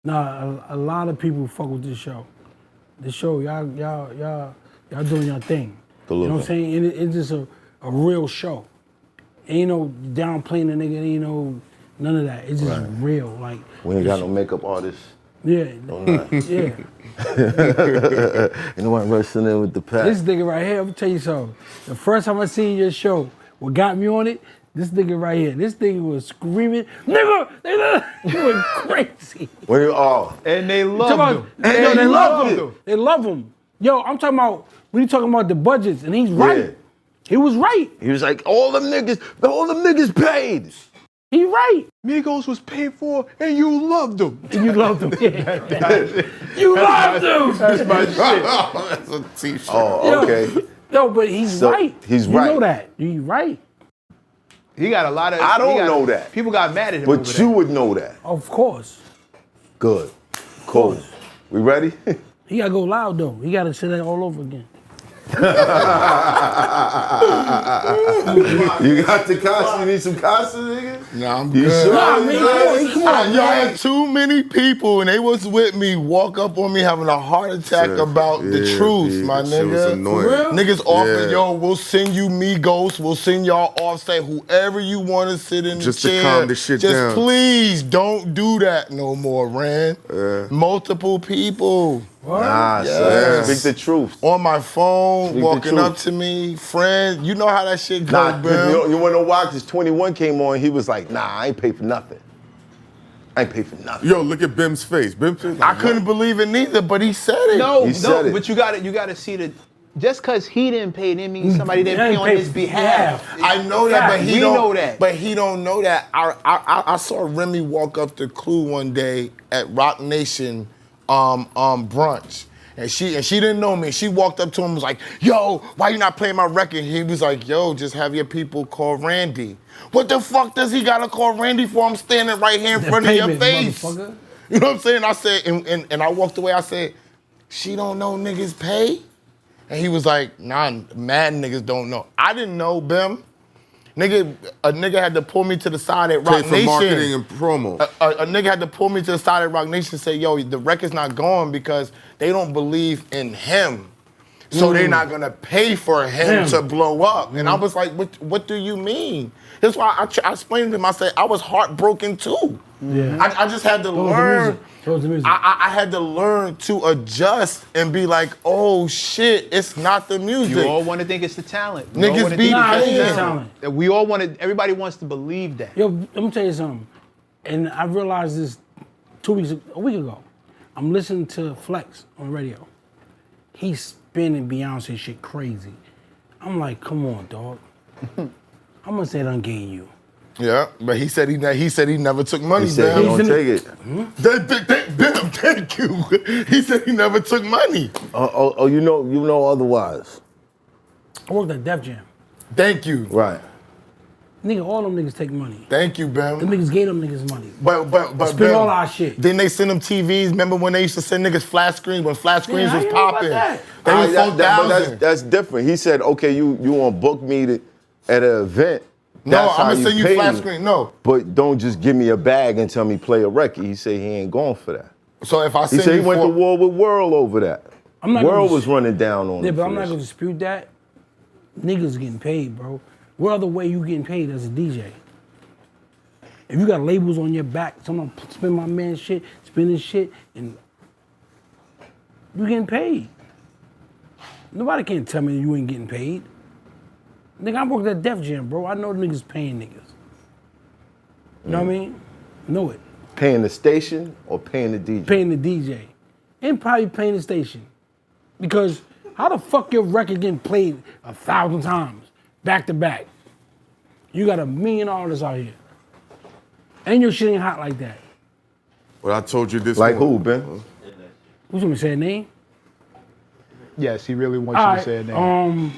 Nah, a lot of people fuck with this show. This show, y'all doing your thing. You know what I'm saying? And it's just a real show. Ain't no downplaying the nigga, ain't no none of that. It's just real. Like we ain't got no makeup artists. Yeah. Yeah. You know what, rushing in with the pack. This nigga right here, I'm gonna tell you something. The first time I seen your show, what got me on it, this nigga right here. This nigga was screaming, nigga, he went crazy. And they love him. They love him. They love him. Yo, I'm talking about, when you talking about the budgets, and he's right. Yeah. He was right. He was like, all them niggas paid. He right. Migos was paid for, and you loved them. And you loved them, yeah. You loved them. That's my shit. That's a t-shirt. Oh, okay. Yo, but he's right. He's right. You know that. He's right. He got a lot of... I don't know that. People got mad at him But you would know that. Of course. Good. Cool. We ready? He gotta go loud though. He gotta say that all over again. You got the costume? You need some costume, nigga? Nah, I'm good. Sure? Nah, man, come on, Y'all had too many people, and they was with me, walk up on me having a heart attack about the truth, my nigga. Was annoying. Niggas offered, yo, we'll send you Migos, we'll send y'all Offset, whoever you want to sit in the chair. Just to calm the shit down. Just please don't do that no more, Ran. Multiple people. What? Nah, son. Speak the truth. On my phone, Speak walking up to me, friend. You know how that shit goes, Nah, man. you wanna know why? Because 21 came on, he was like, nah, I ain't pay for nothing. I ain't pay for nothing. Yo, look at Bim's face. Bim's face like, I couldn't believe it neither, but he said it. No, but you gotta see the... Just because he didn't pay, didn't mean somebody didn't pay on his behalf. I know that, but he don't know that. But he don't know that. I saw Remy walk up to Clue one day at Rock Nation brunch. And she didn't know me. She walked up to him and was like, yo, why you not playing my record? He was like, yo, just have your people call Randy. What the fuck does he gotta call Randy for? I'm standing right here in front of your face. You know what I'm saying? I said, and I walked away, I said, she don't know niggas pay? And he was like, nah, mad niggas don't know. I didn't know, Bim. A nigga had to pull me to the side at Rock Nation. Pay for marketing and promo. A nigga had to pull me to the side at Rock Nation and say, yo, the record's not going because they don't believe in him. So they're not gonna pay for him to blow up. And I was like, what do you mean? That's why I explained to him, I said, I was heartbroken too. Yeah. I just had to learn. I had to learn to adjust and be like, oh shit, it's not the music. You all want to think it's the talent. Niggas be talent. We all want to, everybody wants to believe that. Yo, let me tell you something. And I realized this a week ago. I'm listening to Flex on the radio. He's spinning Beyonce shit crazy. I'm like, come on, dog. How much they done gave you? Yeah, but he said he never took money. He said he don't take it. Thank you. He said he never took money. You know otherwise. I worked at Def Jam. Thank you. Right. Nigga, all them niggas take money. Thank you, Bam. Them niggas gave them niggas money. But spend all our shit. Then they send them TVs. Remember when they used to send niggas flat screens when flat screens was popping? They was 4,000. That's different. He said, okay, you want to book me at an event. No, I'm gonna send you flat screen. No. But don't just give me a bag and tell me play a record. He said he ain't going for that. So if I send he said he went to war with World over that. World was running down on him. Yeah, but I'm not gonna dispute that. Niggas getting paid, bro. What other way you getting paid as a DJ? If you got labels on your back, someone spin my man shit, spin his shit, and you getting paid. Nobody can tell me you ain't getting paid. Nigga, I worked at Def Jam, bro. I know niggas paying niggas. You know what I mean? Know it. Paying the station or paying the DJ? Paying the DJ. And probably paying the station. Because how the fuck your record getting played 1,000 times, back to back? You got 1 million artists out here. And your shit ain't hot like that. Well, I told you this. Like who, Ben? Who's gonna say a name? Yes, he really wants you to say a name.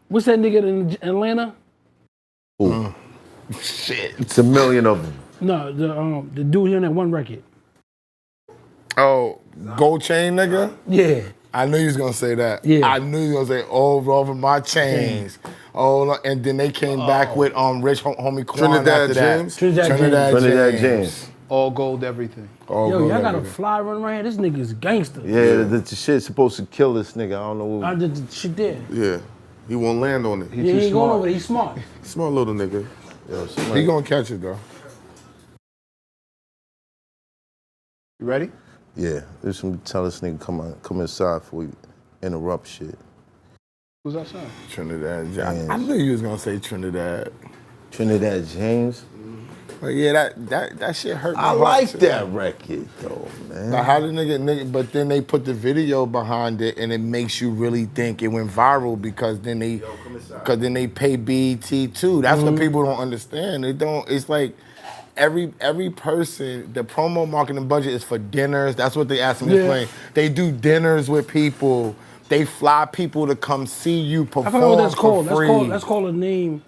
What's that nigga in Atlanta? Ooh. Shit. It's 1 million of them. No, the dude here on that one record. Oh, Gold Chain nigga? Yeah. I knew you was gonna say that. Yeah. I knew you was gonna say, all over my chains. Oh, and then they came back with Rich Homie Quan Trinidad after James? that. Trinidad James. All gold, everything. All Yo, good, y'all got a everything. fly running around here. This nigga's gangster. Yeah, the shit's supposed to kill this nigga. I don't know. I did the shit there. Yeah, he won't land on it. Yeah, he ain't going smart. over there. He's smart. Smart little nigga. He gonna catch it though. You ready? Yeah, there's some tell this nigga come inside before we interrupt shit. Who's outside? Trinidad. I knew you was gonna say Trinidad. Trinidad James. But yeah, that shit hurt my I heart. like too. that record though, man. Like how the nigga, but then they put the video behind it, and it makes you really think it went viral because then they pay BET too. That's what people don't understand. They don't. It's like every person, the promo marketing budget is for dinners. That's what they ask me to explain. They do dinners with people. They fly people to come see you perform I forgot what that's called. for free. That's called a name.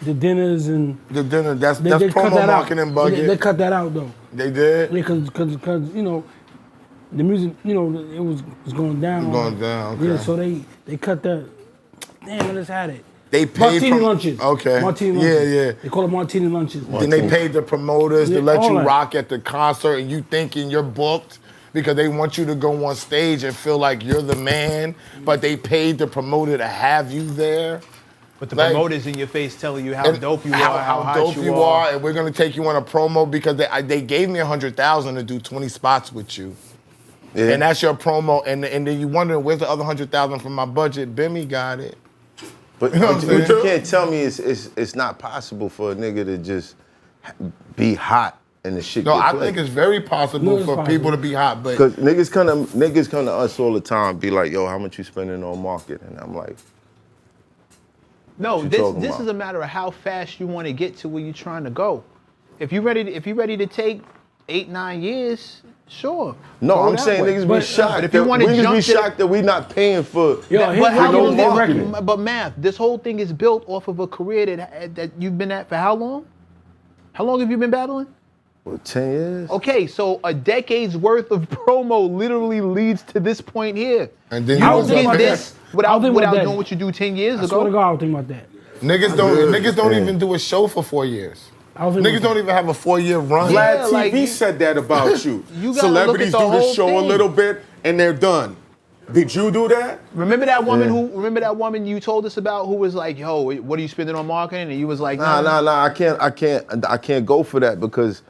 The dinners and The dinner. That's they cut promo that out. marketing budget. They cut that out though. They did. Because you know, the music, you know, it was going down. Going down, okay. Yeah, so they cut that. Damn, I just had it. They paid Martini from- lunches. Okay. Martini lunches. Yeah. They call it martini lunches. Then they paid the promoters to Yeah, let all you that. rock at the concert, and you thinking you're booked because they want you to go on stage and feel like you're the man, but they paid the promoter to have you there. But the Like- promoters in your face telling you how And dope you are, how hot dope you are. and we're gonna take you on a promo because they gave me $100,000 to do 20 spots with you. Yeah. And that's your promo, and then you wondering where's the other $100,000 from my budget? Bimmy got it. But, know what I'm but saying? you can't tell me it's not possible for a nigga to just be hot and the shit No, get I played. think it's very possible No, it's for possible. people to be hot, but Because niggas come to us all the time, be like, yo, how much you spending on marketing? And I'm like, No, you this talking this about? is a matter of how fast you want to get to where you're trying to go. If you're ready to take 8-9 years, sure. no, Go I'm that saying way. niggas But- be shocked. but if you that- wanna niggas jump be to- shocked that we not paying for. Yo, But here's how no long did marketing. But math, this whole thing is built off of a career that you've been at for how long? How long have you been battling? What, 10 years? Okay, so a decade's worth of promo literally leads to this point here. And then you you don't was get up this there. I without was thinking about that. doing what you do 10 years I swear to ago. God, I was thinking about that. niggas don't even do a show for 4 years. I was thinking Niggas about don't even have a 4-year run. Yeah, Vlad like TV you- said that about you. You gotta look at Celebrities the do the whole show a thing. little bit and they're done. Did you do that? Remember that woman remember that woman you told us about who was like, yo, what are you spending on marketing? And you was like, Nah. I can't go for that because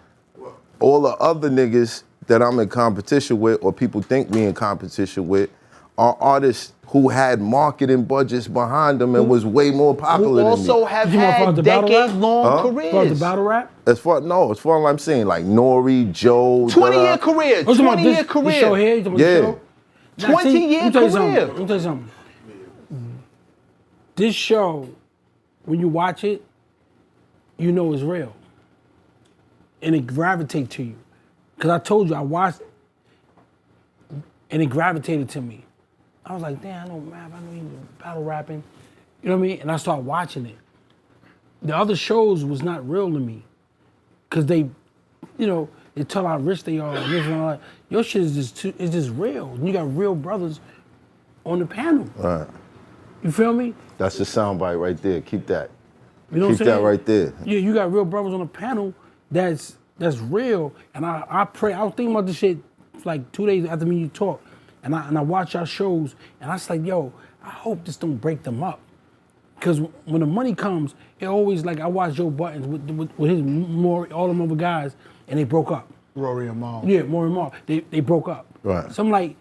all the other niggas that I'm in competition with, or people think me in competition with, are artists who had marketing budgets behind them and was way more who popular than also me. have You want had the battle rap? decade-long As far as careers. the battle rap? As far I'm saying, like Nori, Joe, 20-year career, Oh, you talking about 20-year this career. show here? You talking about Yeah. the show? Now, 20-year let me tell you something. career. Let me tell you something. This show, when you watch it, you know it's real. And it gravitates to you. Because I told you, I watched and it gravitated to me. I was like, damn, I know rap, I know he was battle rapping. You know what I mean? And I started watching it. The other shows was not real to me. Because they, you know, they tell how rich they are. And this and all that. Your shit is just real. And you got real brothers on the panel. Right. You feel me? That's the soundbite right there. Keep that. You know Keep what I'm saying? that right there. Yeah, you got real brothers on the panel that's real. And I pray, I was thinking about this shit like 2 days after me and you talk. And I watch our shows and I was like, yo, I hope this don't break them up. Because when the money comes, it always like I watched Joe Buttons with his all them other guys and they broke up. Rory and Mal. Yeah, more and more. They broke up. Right. So I'm like,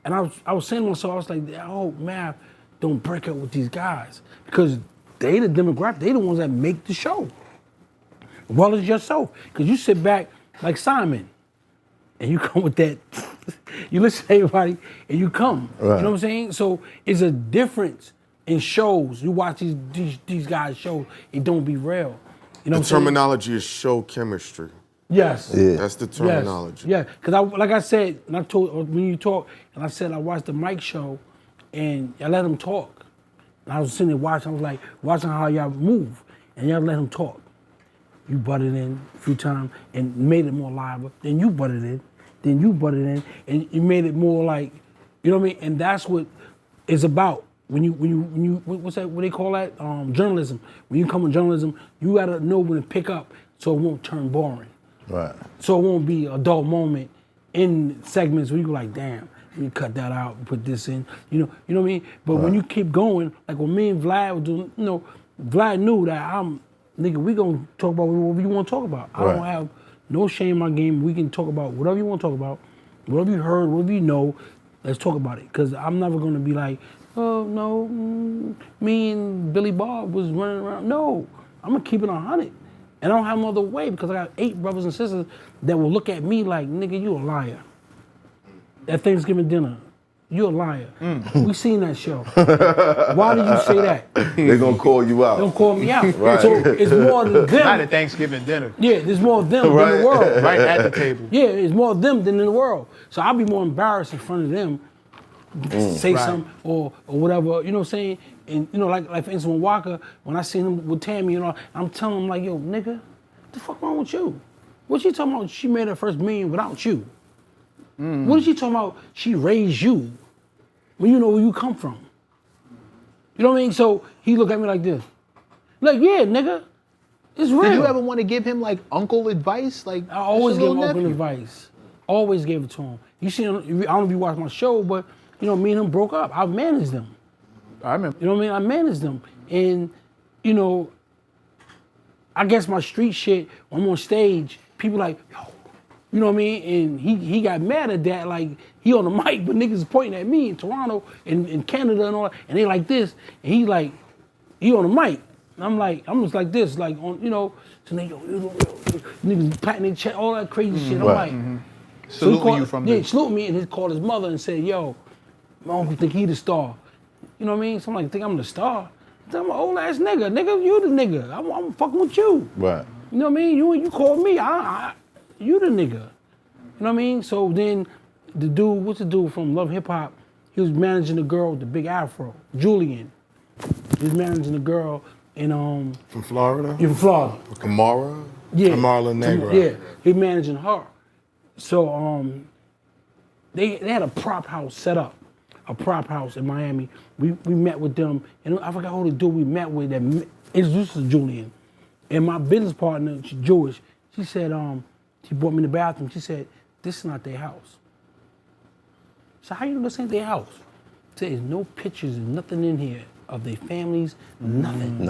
and I was saying to myself, I was like, oh man, don't break up with these guys. Because they the demographic, they the ones that make the show. Well as yourself. Because you sit back like Simon and you come with that, you listen to everybody and you come. Right. You know what I'm saying? So it's a difference in shows. You watch these guys' shows, it don't be real. You know The what I'm saying? terminology is show chemistry. Yes. Yeah. That's the terminology. Yes. Yeah, because like I said, and I told when you talk, and I said I watched the Mike show, and I let him talk. And I was sitting there watching. I was like watching how y'all move, and y'all let him talk. You butted in a few times and made it more lively. Then you butted in. Then you butted in, and you made it more like, you know what I mean. And that's what it's about. When you what's that? What they call that? Journalism. When you come in journalism, you gotta know when to pick up so it won't turn boring. Right. So it won't be a dull moment in segments where you go like, damn, you cut that out and put this in. You know what I mean? But when you keep going, like when me and Vlad were doing, Vlad knew that nigga, we gonna talk about whatever you want to talk about. I don't have no shame in my game. We can talk about whatever you want to talk about, whatever you heard, whatever you know. Let's talk about it. Cause I'm never gonna be like, oh no, me and Billy Bob was running around. No, I'm gonna keep it 100. And I don't have no other way because I got 8 brothers and sisters that will look at me like, nigga, you a liar. At Thanksgiving dinner, you a liar. We seen that show. Why did you say that? They're gonna call you out. Don't call me out. Right. So it's more than them. Not at Thanksgiving dinner. Yeah, there's more of them than the world. Right at the table. Yeah, it's more of them than in the world. So I'll be more embarrassed in front of them, say something or whatever, you know what I'm saying? And like for instance, when Walker, when I seen him with Tammy, I'm telling him like, yo, nigga, what the fuck wrong with you? What she talking about? She made her first million without you. What is she talking about? She raised you when you know where you come from. You know what I mean? So he looked at me like this. Like, yeah, nigga, it's real. Did you ever want to give him like uncle advice? Like I always just a gave him little uncle nephew? advice. Always gave it to him. You see, I don't know if you watched my show, but me and him broke up. I managed them. I remember. You know what I mean? I managed them. And, I guess my street shit, when I'm on stage, people like, yo, you know what I mean? And he got mad at that, like, he on the mic, but niggas is pointing at me in Toronto and in Canada and all that, and they like this, and he like, he on the mic. And I'm just like this, like, on, so they, yo, niggas patting their chest, all that crazy shit. I'm like, so he Saluting you from yeah, the... salute me, and he called his mother and said, yo, my uncle think he the star. You know what I mean? So I'm like, think I'm the star? I'm an old ass nigga. Nigga, you the nigga. I'm fucking with you. Right. You know what I mean? You called me. You the nigga. You know what I mean? So then the dude, what's the dude from Love Hip Hop? He was managing the girl with the big afro, Julian. He was managing the girl in From Florida? from Florida. Kamara? Yeah. Kamala Negra. Yeah. He managing her. So they had a prop house set up. A prop house in Miami. We met with them, and I forgot who the dude we met with that introduced us to Julian. And my business partner, she's Jewish, she said, she brought me in the bathroom, she said, this is not their house. So how you know this ain't their house? I said, there's no pictures and nothing in here of their families, nothing.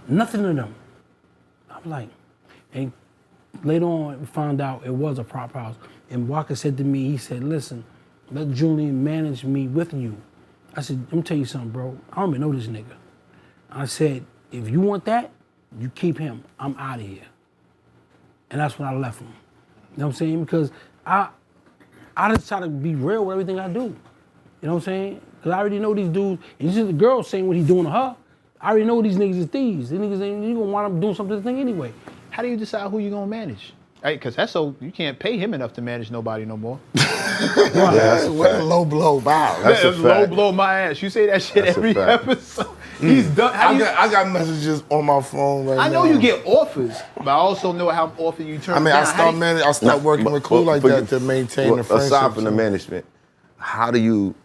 Nothing of them. I'm like, and later on we found out it was a prop house. And Walker said to me, he said, listen, let Julian manage me with you. I said, let me tell you something, bro. I don't even know this nigga. I said, if you want that, you keep him. I'm out of here. And that's when I left him. You know what I'm saying? Because I just try to be real with everything I do. You know what I'm saying? Because I already know these dudes, and this is the girl saying what he's doing to her. I already know these niggas is thieves. These niggas ain't gonna wind up doing something to this thing anyway. How do you decide who you gonna manage? Right, because you can't pay him enough to manage nobody no more. That's a What a fact. low blow bow. That's a low fact. blow my ass. You say that shit That's a every fact. episode. He's done. I got messages on my phone right now. I know you get offers, but I also know how often you turn I mean, down. I start working with Clue like that to maintain the friendship. Aside from the management, how do you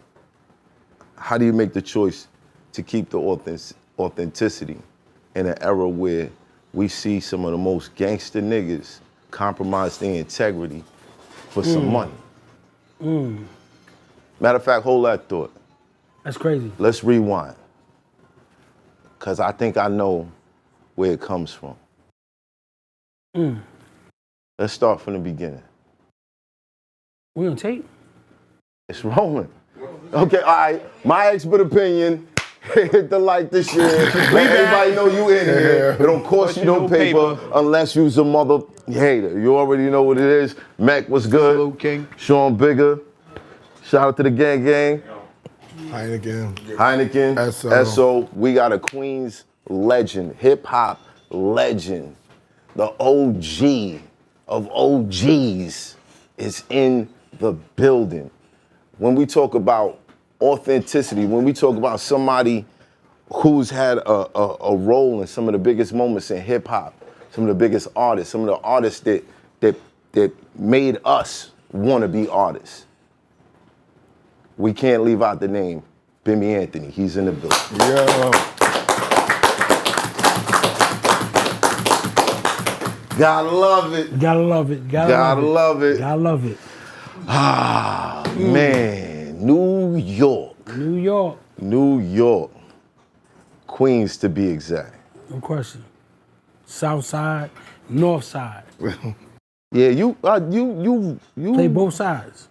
make the choice to keep the authenticity in an era where we see some of the most gangster niggas compromise their integrity for some money? Matter of fact, hold that thought. That's crazy. Let's rewind. Because I think I know where it comes from. Let's start from the beginning. We on tape? It's rolling. Okay, all right. My expert opinion. Hit the like this year. Let everybody know you in here. It don't cost you no paper unless you's a mother hater. You already know what it is. MECC was good. Salute, King. Sean BIGGA. Shout out to the gang. Heineken. ESSO. ESSO. We got a Queens legend, hip hop legend. The OG of OGs is in the building. When we talk about authenticity, when we talk about somebody who's had a role in some of the biggest moments in hip hop, some of the biggest artists, some of the artists that made us want to be artists, we can't leave out the name Bimmy Antney. He's in the building. Yeah. Gotta love it. Gotta love it. Gotta love it. Gotta love it. Ah, man. New York. New York. New York. Queens to be exact. No question. South side, north side. Yeah, you Play both sides.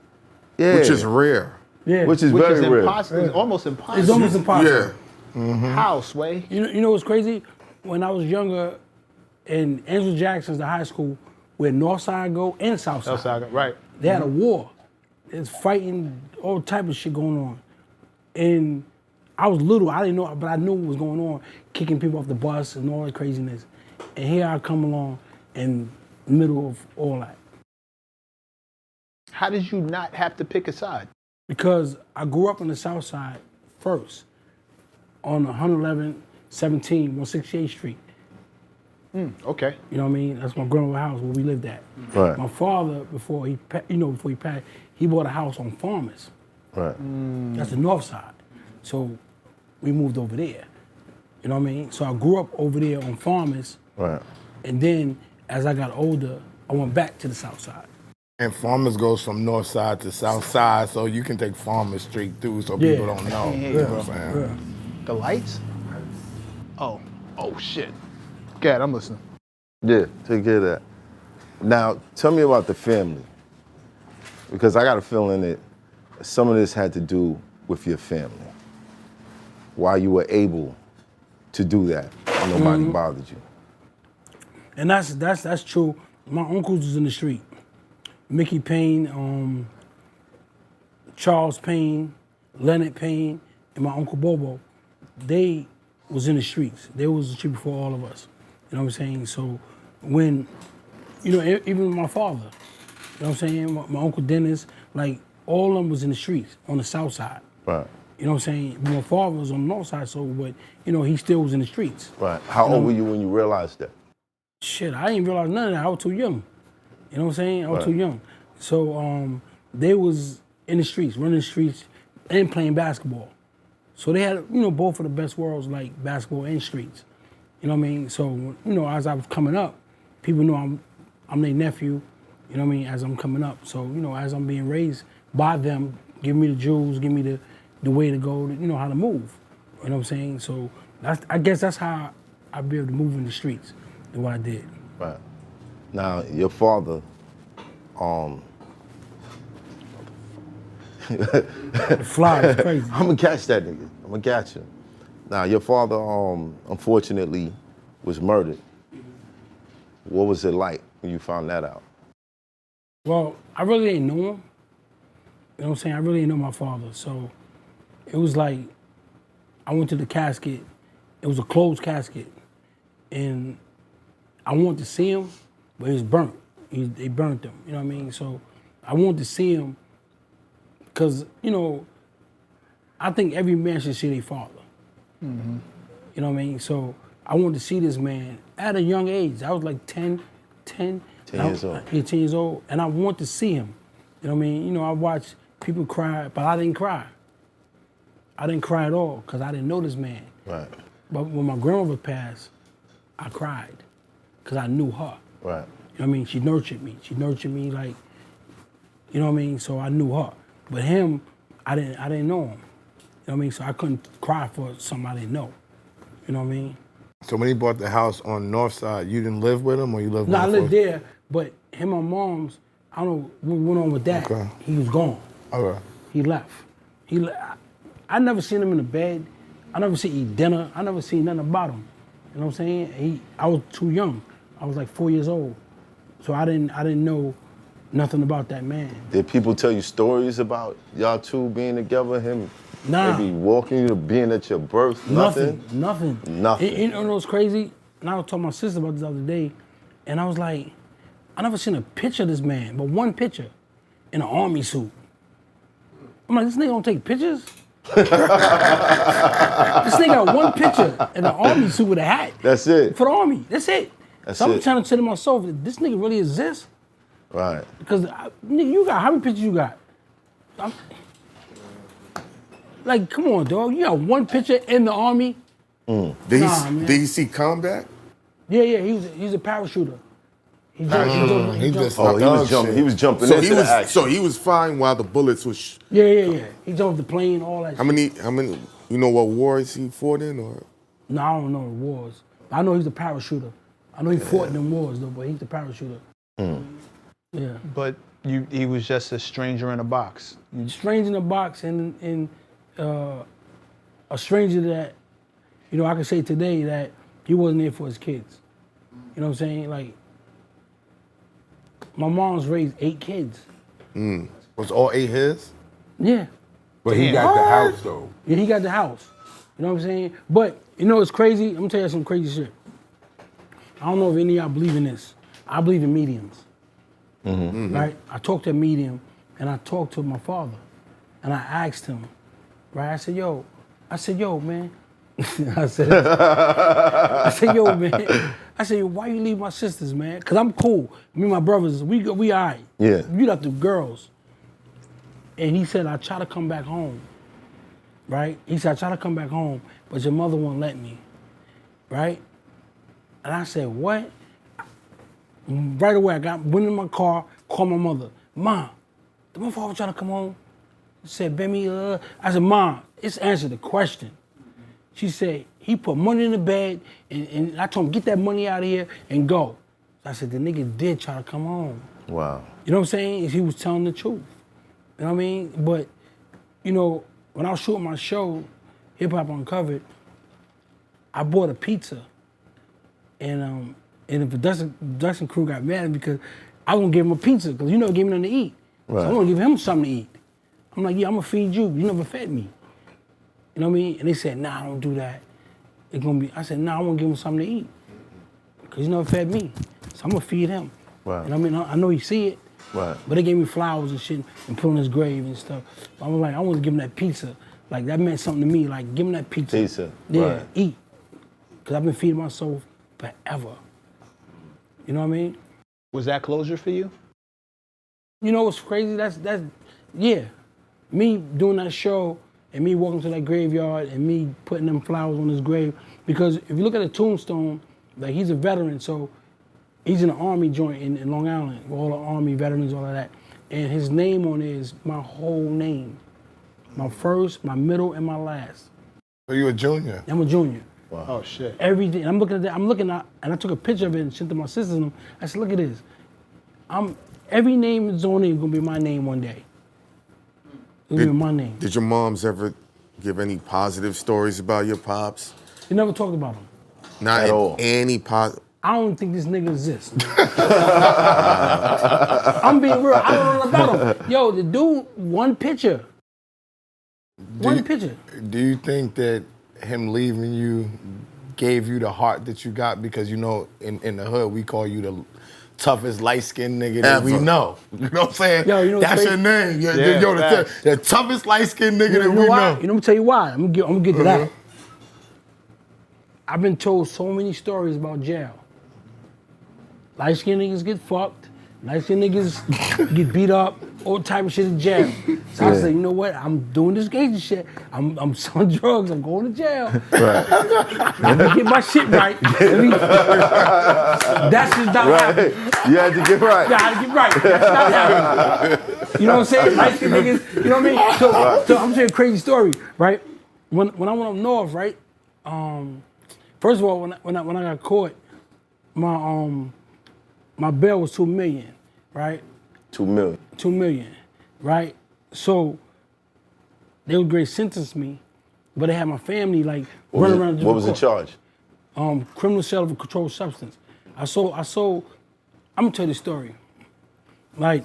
Yeah. Which is rare. Yeah. Which is Which very is rare. impossible. It's almost impossible. It's almost impossible. Yeah. How, Sway? You know what's crazy? When I was younger, in Angela Jackson's the high school, where north side go and south side. Outside, right. They had a war. There's fighting, all type of shit going on. And I was little, I didn't know, but I knew what was going on, kicking people off the bus and all that craziness. And here I come along in the middle of all that. How did you not have to pick a side? Because I grew up on the south side first, on 111, 17, 168th Street. Okay. You know what I mean? That's my grandmother's house where we lived at. Right. My father, before he passed, he bought a house on Farmers. Right. That's the north side. So we moved over there. You know what I mean? So I grew up over there on Farmers. Right. And then as I got older, I went back to the south side. And Farmers goes from north side to south side, so you can take Farmers Street through, so Yeah. people don't know. Yeah, You know what I'm saying? Yeah. The lights? Oh shit. Go ahead, I'm listening. Yeah, take care of that. Now, tell me about the family. Because I got a feeling that some of this had to do with your family. Why you were able to do that and nobody bothered you. And that's true. My uncles was in the street. Mickey Payne, Charles Payne, Leonard Payne, and my Uncle Bobo, they was in the streets. They was in the street before all of us. You know what I'm saying? So when, even my father, you know what I'm saying? My Uncle Dennis, like all of them was in the streets on the south side. Right. You know what I'm saying? But my father was on the north side, so but he still was in the streets. Right. How old were you when you realized that? Shit, I didn't realize none of that. I was too young. You know what I'm saying? I was Right. too young. So they was in the streets, running the streets and playing basketball. So they had, both of the best worlds, like basketball and streets. You know what I mean? So, as I was coming up, people know I'm their nephew, you know what I mean, as I'm coming up. So, as I'm being raised by them, give me the jewels, give me the way to go, how to move. You know what I'm saying? So I guess that's how I be able to move in the streets, and what I did. Right. Now, your father, The fly is crazy. I'm gonna catch that nigga. I'm gonna catch him. Now, your father, unfortunately, was murdered. What was it like when you found that out? Well, I really didn't know him. You know what I'm saying? I really didn't know my father. So it was like, I went to the casket. It was a closed casket. And I wanted to see him, but it was burnt. They burnt him, you know what I mean? So I wanted to see him because, I think every man should see their father. Mm-hmm. You know what I mean? So I wanted to see this man at a young age. I was like 10 years old. 18 years old, and I want to see him. You know what I mean? I watched people cry, but I didn't cry. I didn't cry at all because I didn't know this man. Right. But when my grandmother passed, I cried because I knew her. Right. You know what I mean? She nurtured me. She nurtured me like, you know what I mean? So I knew her. But him, I didn't know him. You know what I mean? So I couldn't cry for something I didn't know. You know what I mean? So when he bought the house on north side, you didn't live with him or you lived with No, him? I lived there, but him and mom's, I don't know what went on with that. Okay. He was gone. Okay. He left. I never seen him in the bed. I never seen him eat dinner. I never seen nothing about him. You know what I'm saying? I was too young. I was like 4 years old. So I didn't know nothing about that man. Did people tell you stories about y'all two being together, him Nah. maybe walking you to being at your birth? Nothing. Nothing. You know what's crazy? And I was talking to my sister about this the other day, and I was like, I never seen a picture of this man, but one picture in an army suit. I'm like, this nigga don't take pictures? This nigga got one picture in an army suit with a hat. That's it. For the army. That's it. That's so I'm it. trying to say to myself, this nigga really exists? Right. Because, nigga, you got, how many pictures you got? Like, come on, dog. You got one picture in the army? Did Nah, man. he see combat? Yeah, he's a parachuter. He jumped. He just Oh, he was jumping into the action. So he was fine while the bullets was. Yeah. He jumped the plane, all that. How many? You know what wars he fought in, or? No, I don't know the wars. I know he's a parachuter. I know he fought in them wars though, but he's the parachuter. Yeah. But he was just a stranger in a box. Stranger in a box and a stranger that, you know, I can say today that he wasn't there for his kids. You know what I'm saying? Like, my mom's raised 8 kids. Was all 8 his? Yeah. But he got the house though. Yeah, he got the house. You know what I'm saying? But, you know what's crazy? I'm gonna tell you some crazy shit. I don't know if any of y'all believe in this. I believe in mediums. Right? I talked to a medium and I talked to my father. And I asked him, right? I said, yo, man. I said, yo, man. I said, yo, why you leave my sisters, man? Cause I'm cool. Me and my brothers, we all right. Yeah. You got the girls. And he said, I try to come back home. Right? He said, I try to come back home, but your mother won't let me. Right? And I said, what? Right away, went in my car, called my mother. Mom, did my father try to come home? She said, Bimmy, I said, Mom, it's answered the question. She said, he put money in the bed, and I told him, get that money out of here and go. I said, the nigga did try to come home. Wow. You know what I'm saying? He was telling the truth. You know what I mean? But, you know, when I was shooting my show, Hip Hop Uncovered, I bought a pizza. And if the Dustin crew got mad because I was gonna give him a pizza, because you never gave me nothing to eat. Right. So I'm gonna give him something to eat. I'm like, yeah, I'm gonna feed you. You never fed me. You know what I mean? And they said, nah, don't do that. It's gonna be, I said, nah, I wanna give him something to eat. Because he never fed me. So I'm gonna feed him. Right. You know what I mean? I know he see it. Right. But they gave me flowers and shit and put on his grave and stuff. I was like, I want to give him that pizza. Like, that meant something to me. Like, give him that pizza. Pizza, Yeah, right. eat. Because I've been feeding my soul forever. You know what I mean? Was that closure for you? You know what's crazy? That's yeah. Me doing that show and me walking to that graveyard and me putting them flowers on his grave. Because if you look at the tombstone, like, he's a veteran, so he's in the Army joint in Long Island, with all the Army veterans, all of that. And his name on it is my whole name. My first, my middle, and my last. So you a junior? I'm a junior. Wow. Oh, shit. Everything. I'm looking at that. And I took a picture of it and sent to my sisters. And I said, look at this. Every name that's on it is gonna be my name one day. It's gonna be my name. Did your moms ever give any positive stories about your pops? You never talked about him. Not At all. any positive. I don't think this nigga exists. I'm being real. I don't know about him. Yo, the dude, one picture. One picture. Do you think that him leaving you gave you the heart that you got? Because, you know, in the hood, we call you the toughest light-skinned nigga that we Ever. know. You know what I'm saying? Yo, you know what's that's your crazy? name. Yeah, Yo, facts. the toughest light-skinned nigga that You know we why? know. You know, I'm gonna tell you why. I'm gonna get to that. I've been told so many stories about jail. Light-skinned niggas get fucked. Light-skinned niggas get beat up. All type of shit in jail. So I said, you know what? I'm doing this gangster shit. I'm selling drugs. I'm going to jail. Right. Let me get my shit right. That's just not happening. You had to get right. Yeah, I gotta get right. That's not happening. You know what I'm saying? Light-skinned niggas, you know what I mean? So I'm saying a crazy story, right? When I went up north, right? First of all, when I got caught, my bail was $2 million, right? 2 million. $2 million, right? So they would grade sentence me, but they had my family like running around. What was the charge? Criminal sale of a controlled substance. I sold. I'm gonna tell you the story. Like,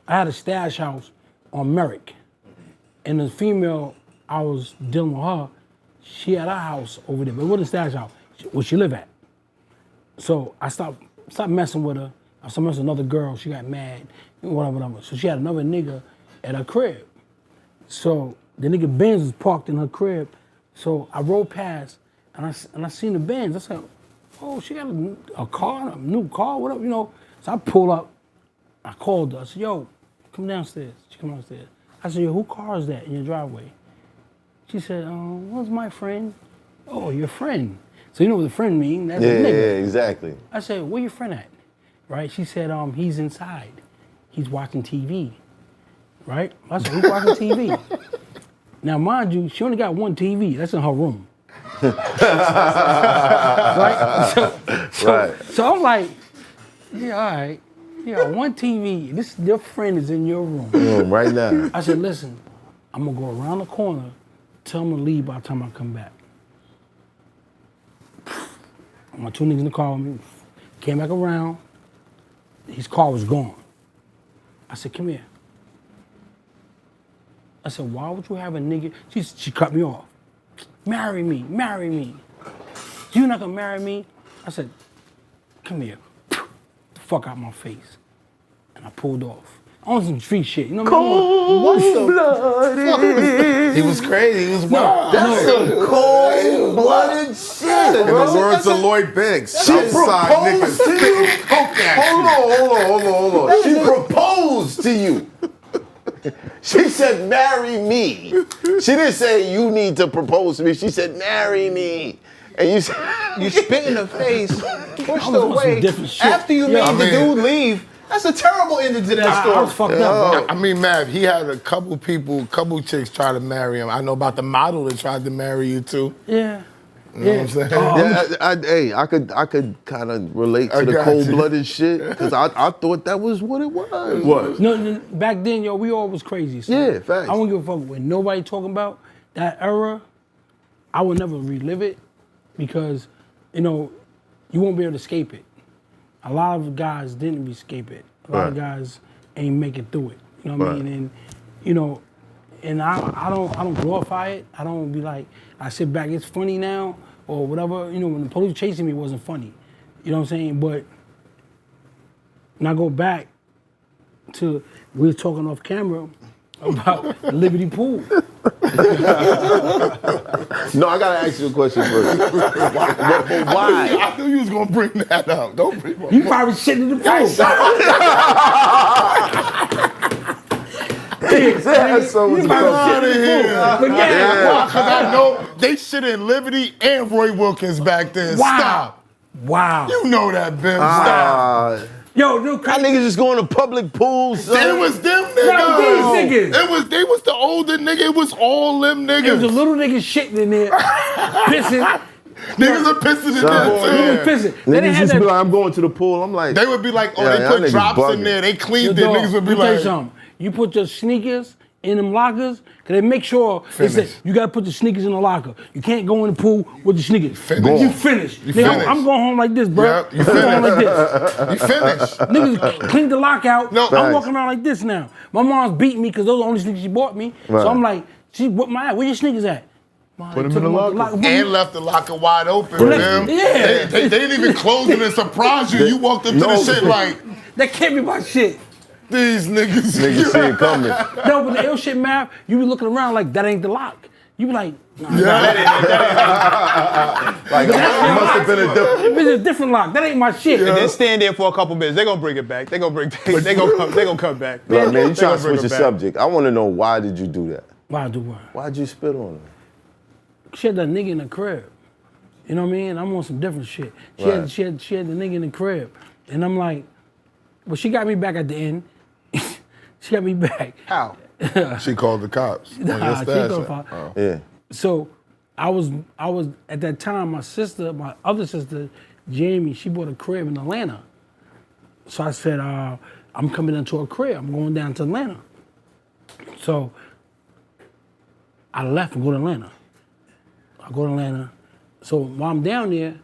I had a stash house on Merrick, and the female I was dealing with her, she had her house over there, but it wasn't a stash house where she lived at. So I stopped messing with her. I started messing with another girl. She got mad, whatever. So she had another nigga at her crib. So the nigga Benz was parked in her crib. So I rolled past and I seen the Benz. I said, oh, she got a car, a new car, whatever, you know. So I pulled up. I called her. I said, yo, come downstairs. She come downstairs. I said, yo, whose car is that in your driveway? She said, what's my friend? Oh, your friend. So you know what a friend means? That's a Yeah, nigga. exactly. I said, where your friend at? right? She said, he's inside. He's watching TV, right? I said, who's watching TV? Now, mind you, she only got one TV. That's in her room. Right? So I'm like, yeah, all right. Yeah, one TV. Your friend is in your room. Right now. I said, listen, I'm gonna go around the corner, tell him to leave by the time I come back. My two niggas in the car with me, came back around, his car was gone. I said, come here. I said, why would you have a nigga? She cut me off. Marry me, marry me. You not gonna marry me? I said, come here. The fuck out my face. And I pulled off. On some street shit, you know what I mean? What's the He was crazy. He was wild. That's some cold-blooded shit. In the words of Lloyd Banks, She outside niggas proposed to you. spitting coke at you. Hold on. She proposed to you. She said, marry me. She didn't say, you need to propose to me. She said, marry me. And you said, You spit in the face, pushed on some away. different shit. After you Yeah, made the dude leave, that's a terrible ending to that I story. was fucked up, bro. I mean, Mav, he had a couple chicks try to marry him. I know about the model that tried to marry you too. Yeah. You know what I'm saying? I could kind of relate to I the got cold-blooded shit because I thought that was what it was. What? No, back then, yo, we all was crazy. So Yeah, facts. I don't give a fuck when nobody talking about that era. I will never relive it because, you know, you won't be able to escape it. A lot of guys didn't escape it. A lot of guys ain't make it through it. You know what I mean? And you know, and I don't glorify it. I don't be like, I sit back, it's funny now or whatever. You know, when the police chasing me, it wasn't funny. You know what I'm saying? But when I go back to, we were talking off camera about Liberty Pool. No, I gotta ask you a question first. Why? I knew you was gonna bring that up. Don't bring my You probably shitting in the pool. That's so You much probably fun. shitting in the pool. But yeah. Because I know they shit in Liberty and Roy Wilkins back then. Wow. Stop. Wow. You know that, Ben. Stop. Yo, no, Y'all niggas just going to public pools, son. It was them niggas. No, these niggas. They was the older nigga. It was all them There was a niggas. little nigga shitting in there, pissing. Niggas are pissing in Son. there He was too. pissing. They Niggas didn't have used to be that. like, I'm going to the pool. I'm like, They would be like, oh, Yeah, they y'all put niggas drops bugging. in there. They cleaned Yo, it. dog, Niggas would be let me tell you like, something. You put your sneakers in them lockers, cause they make sure they say Finish. you gotta put the sneakers in the locker. You can't go in the pool with the sneakers. Finish. You finish. You Nigga, finish. I'm going home like this, bro. Yep, you I'm going home like finish. this. you finished. Niggas clean the lock out. No. I'm Facts. walking around like this now. My mom's beating me because those are the only sneakers she bought me. Right. So I'm like, she whipped my ass. Where your sneakers at? Put 'em in the locker. And left the locker wide open, Right. man. Yeah. They didn't even close it and surprise you. You walked up to the No. shit like, That can't be my shit. these niggas. niggas see it coming. No, but the ill shit, man, you be looking around like that ain't the lock. You be like, nah, Like, it must have been a different. it's a different lock. That ain't my shit. And then stand there for a couple minutes. They gonna bring it back. They gonna come back. Look, man, you They trying to gonna bring switch it the back. subject. I want to know, why did you do that? Why do what? Why'd you spit on her? She had that nigga in the crib. You know what I mean? I'm on some different shit. She Right. had the nigga in the crib. And I'm like, well, she got me back at the end. She got me back. How? She called the cops. Nah, Yes, she that's gonna it. find- Yeah. So I was at that time, my other sister, Jamie, she bought a crib in Atlanta. So I said, I'm coming into a crib. I'm going down to Atlanta. So I left and go to Atlanta. So while I'm down there,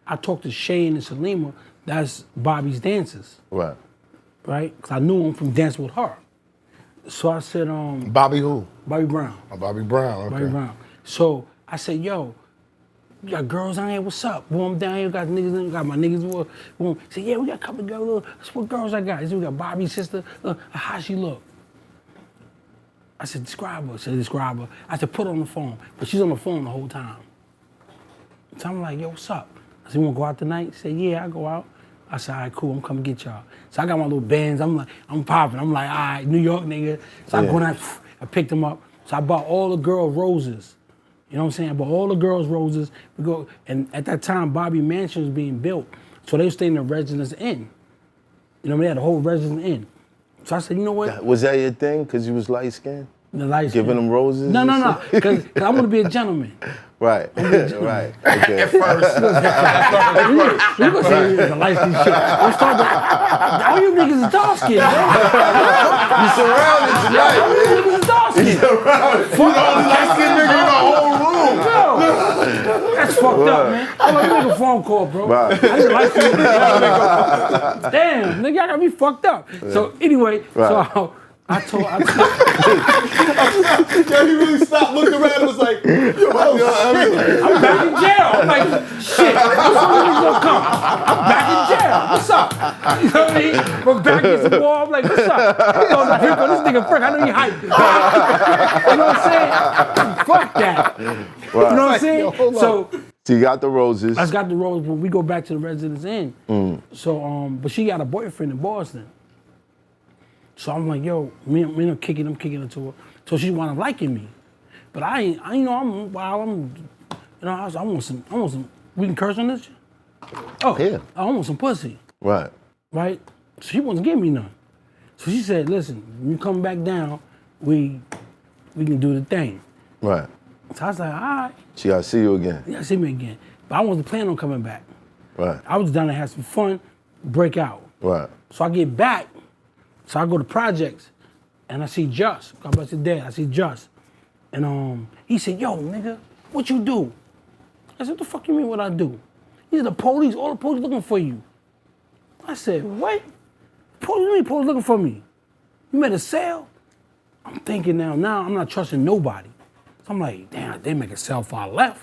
I talked to Shane and Salima. That's Bobby's dancers, Right. right? Because I knew him from Dancing with Her. So I said, Bobby who? Bobby Brown. Oh, Bobby Brown. Okay. Bobby Brown. So I said, yo, you got girls down here, what's up? Boom, I'm down here, got niggas in, got my niggas. Boom. He said, yeah, we got a couple of girls. That's what girls I got. He said, we got Bobby's sister. How she look? I said, describe her. I said, describe her. I said, put her on the phone. But she's on the phone the whole time. So I'm like, yo, what's up? I said, you wanna go out tonight? He said, yeah, I go out. I said, all right, cool, I'm coming get y'all. So I got my little bands, I'm popping. I'm like, all right, New York nigga. So I go down, I picked them up. So I bought all the girl roses. You know what I'm saying? I bought all the girls roses. We go, and at that time, Bobby Mansion was being built. So they were staying in the Residence Inn. You know, they had the whole resident in. So I said, you know what? Was that your thing? Because you was light skinned? The light skin. Giving them roses? No, and no, no. shit? Because I want to be a gentleman. Right. Right. Okay. You gonna say you was a light skin shit. I'm starting to, all you niggas is dark skin, bro. You surrounded tonight. All you niggas is dark skin. You surrounded. You the only light-skinned nigga in the whole room. Yo, that's fucked up, man. I'm gonna make a phone call, bro. Right. I need a light skin nigga. Damn, nigga, I gotta be fucked up. So anyway, so I told Yo, he really stopped, looked around and was like, yo, I'm back in jail. I'm like, shit, what's gonna come? I'm back in jail. What's up? You know what I mean? We're back against the wall. I'm like, what's up? I'm throwing the drink on this nigga frick. I know you hype. You know what I'm saying? Fuck that. You know what I'm saying? So you got the roses. I got the rose, but we go back to the Residence Inn. So, but she got a boyfriend in Boston. So I'm like, yo, me and I'm kicking it to her. So she wound up liking me. But I you know, I'm wild, I want some, we can curse on this? Oh, Yeah. I want some pussy, Right. right? So she wasn't giving me none. So she said, listen, when you come back down, we can do the thing. Right. So I was like, all right, She got to see you again. yeah, see me again. But I wasn't planning on coming back. Right. I was down to have some fun, break out. Right. So I get back, so I go to projects, and I see Just. God bless his dad. I see Just, and he said, "Yo, nigga, what you do?" I said, "What the fuck you mean what I do?" He said, "The police, all the police looking for you." I said, "What? Police looking for me? You made a sale?" I'm thinking now I'm not trusting nobody. So I'm like, damn, they make a sale for I left,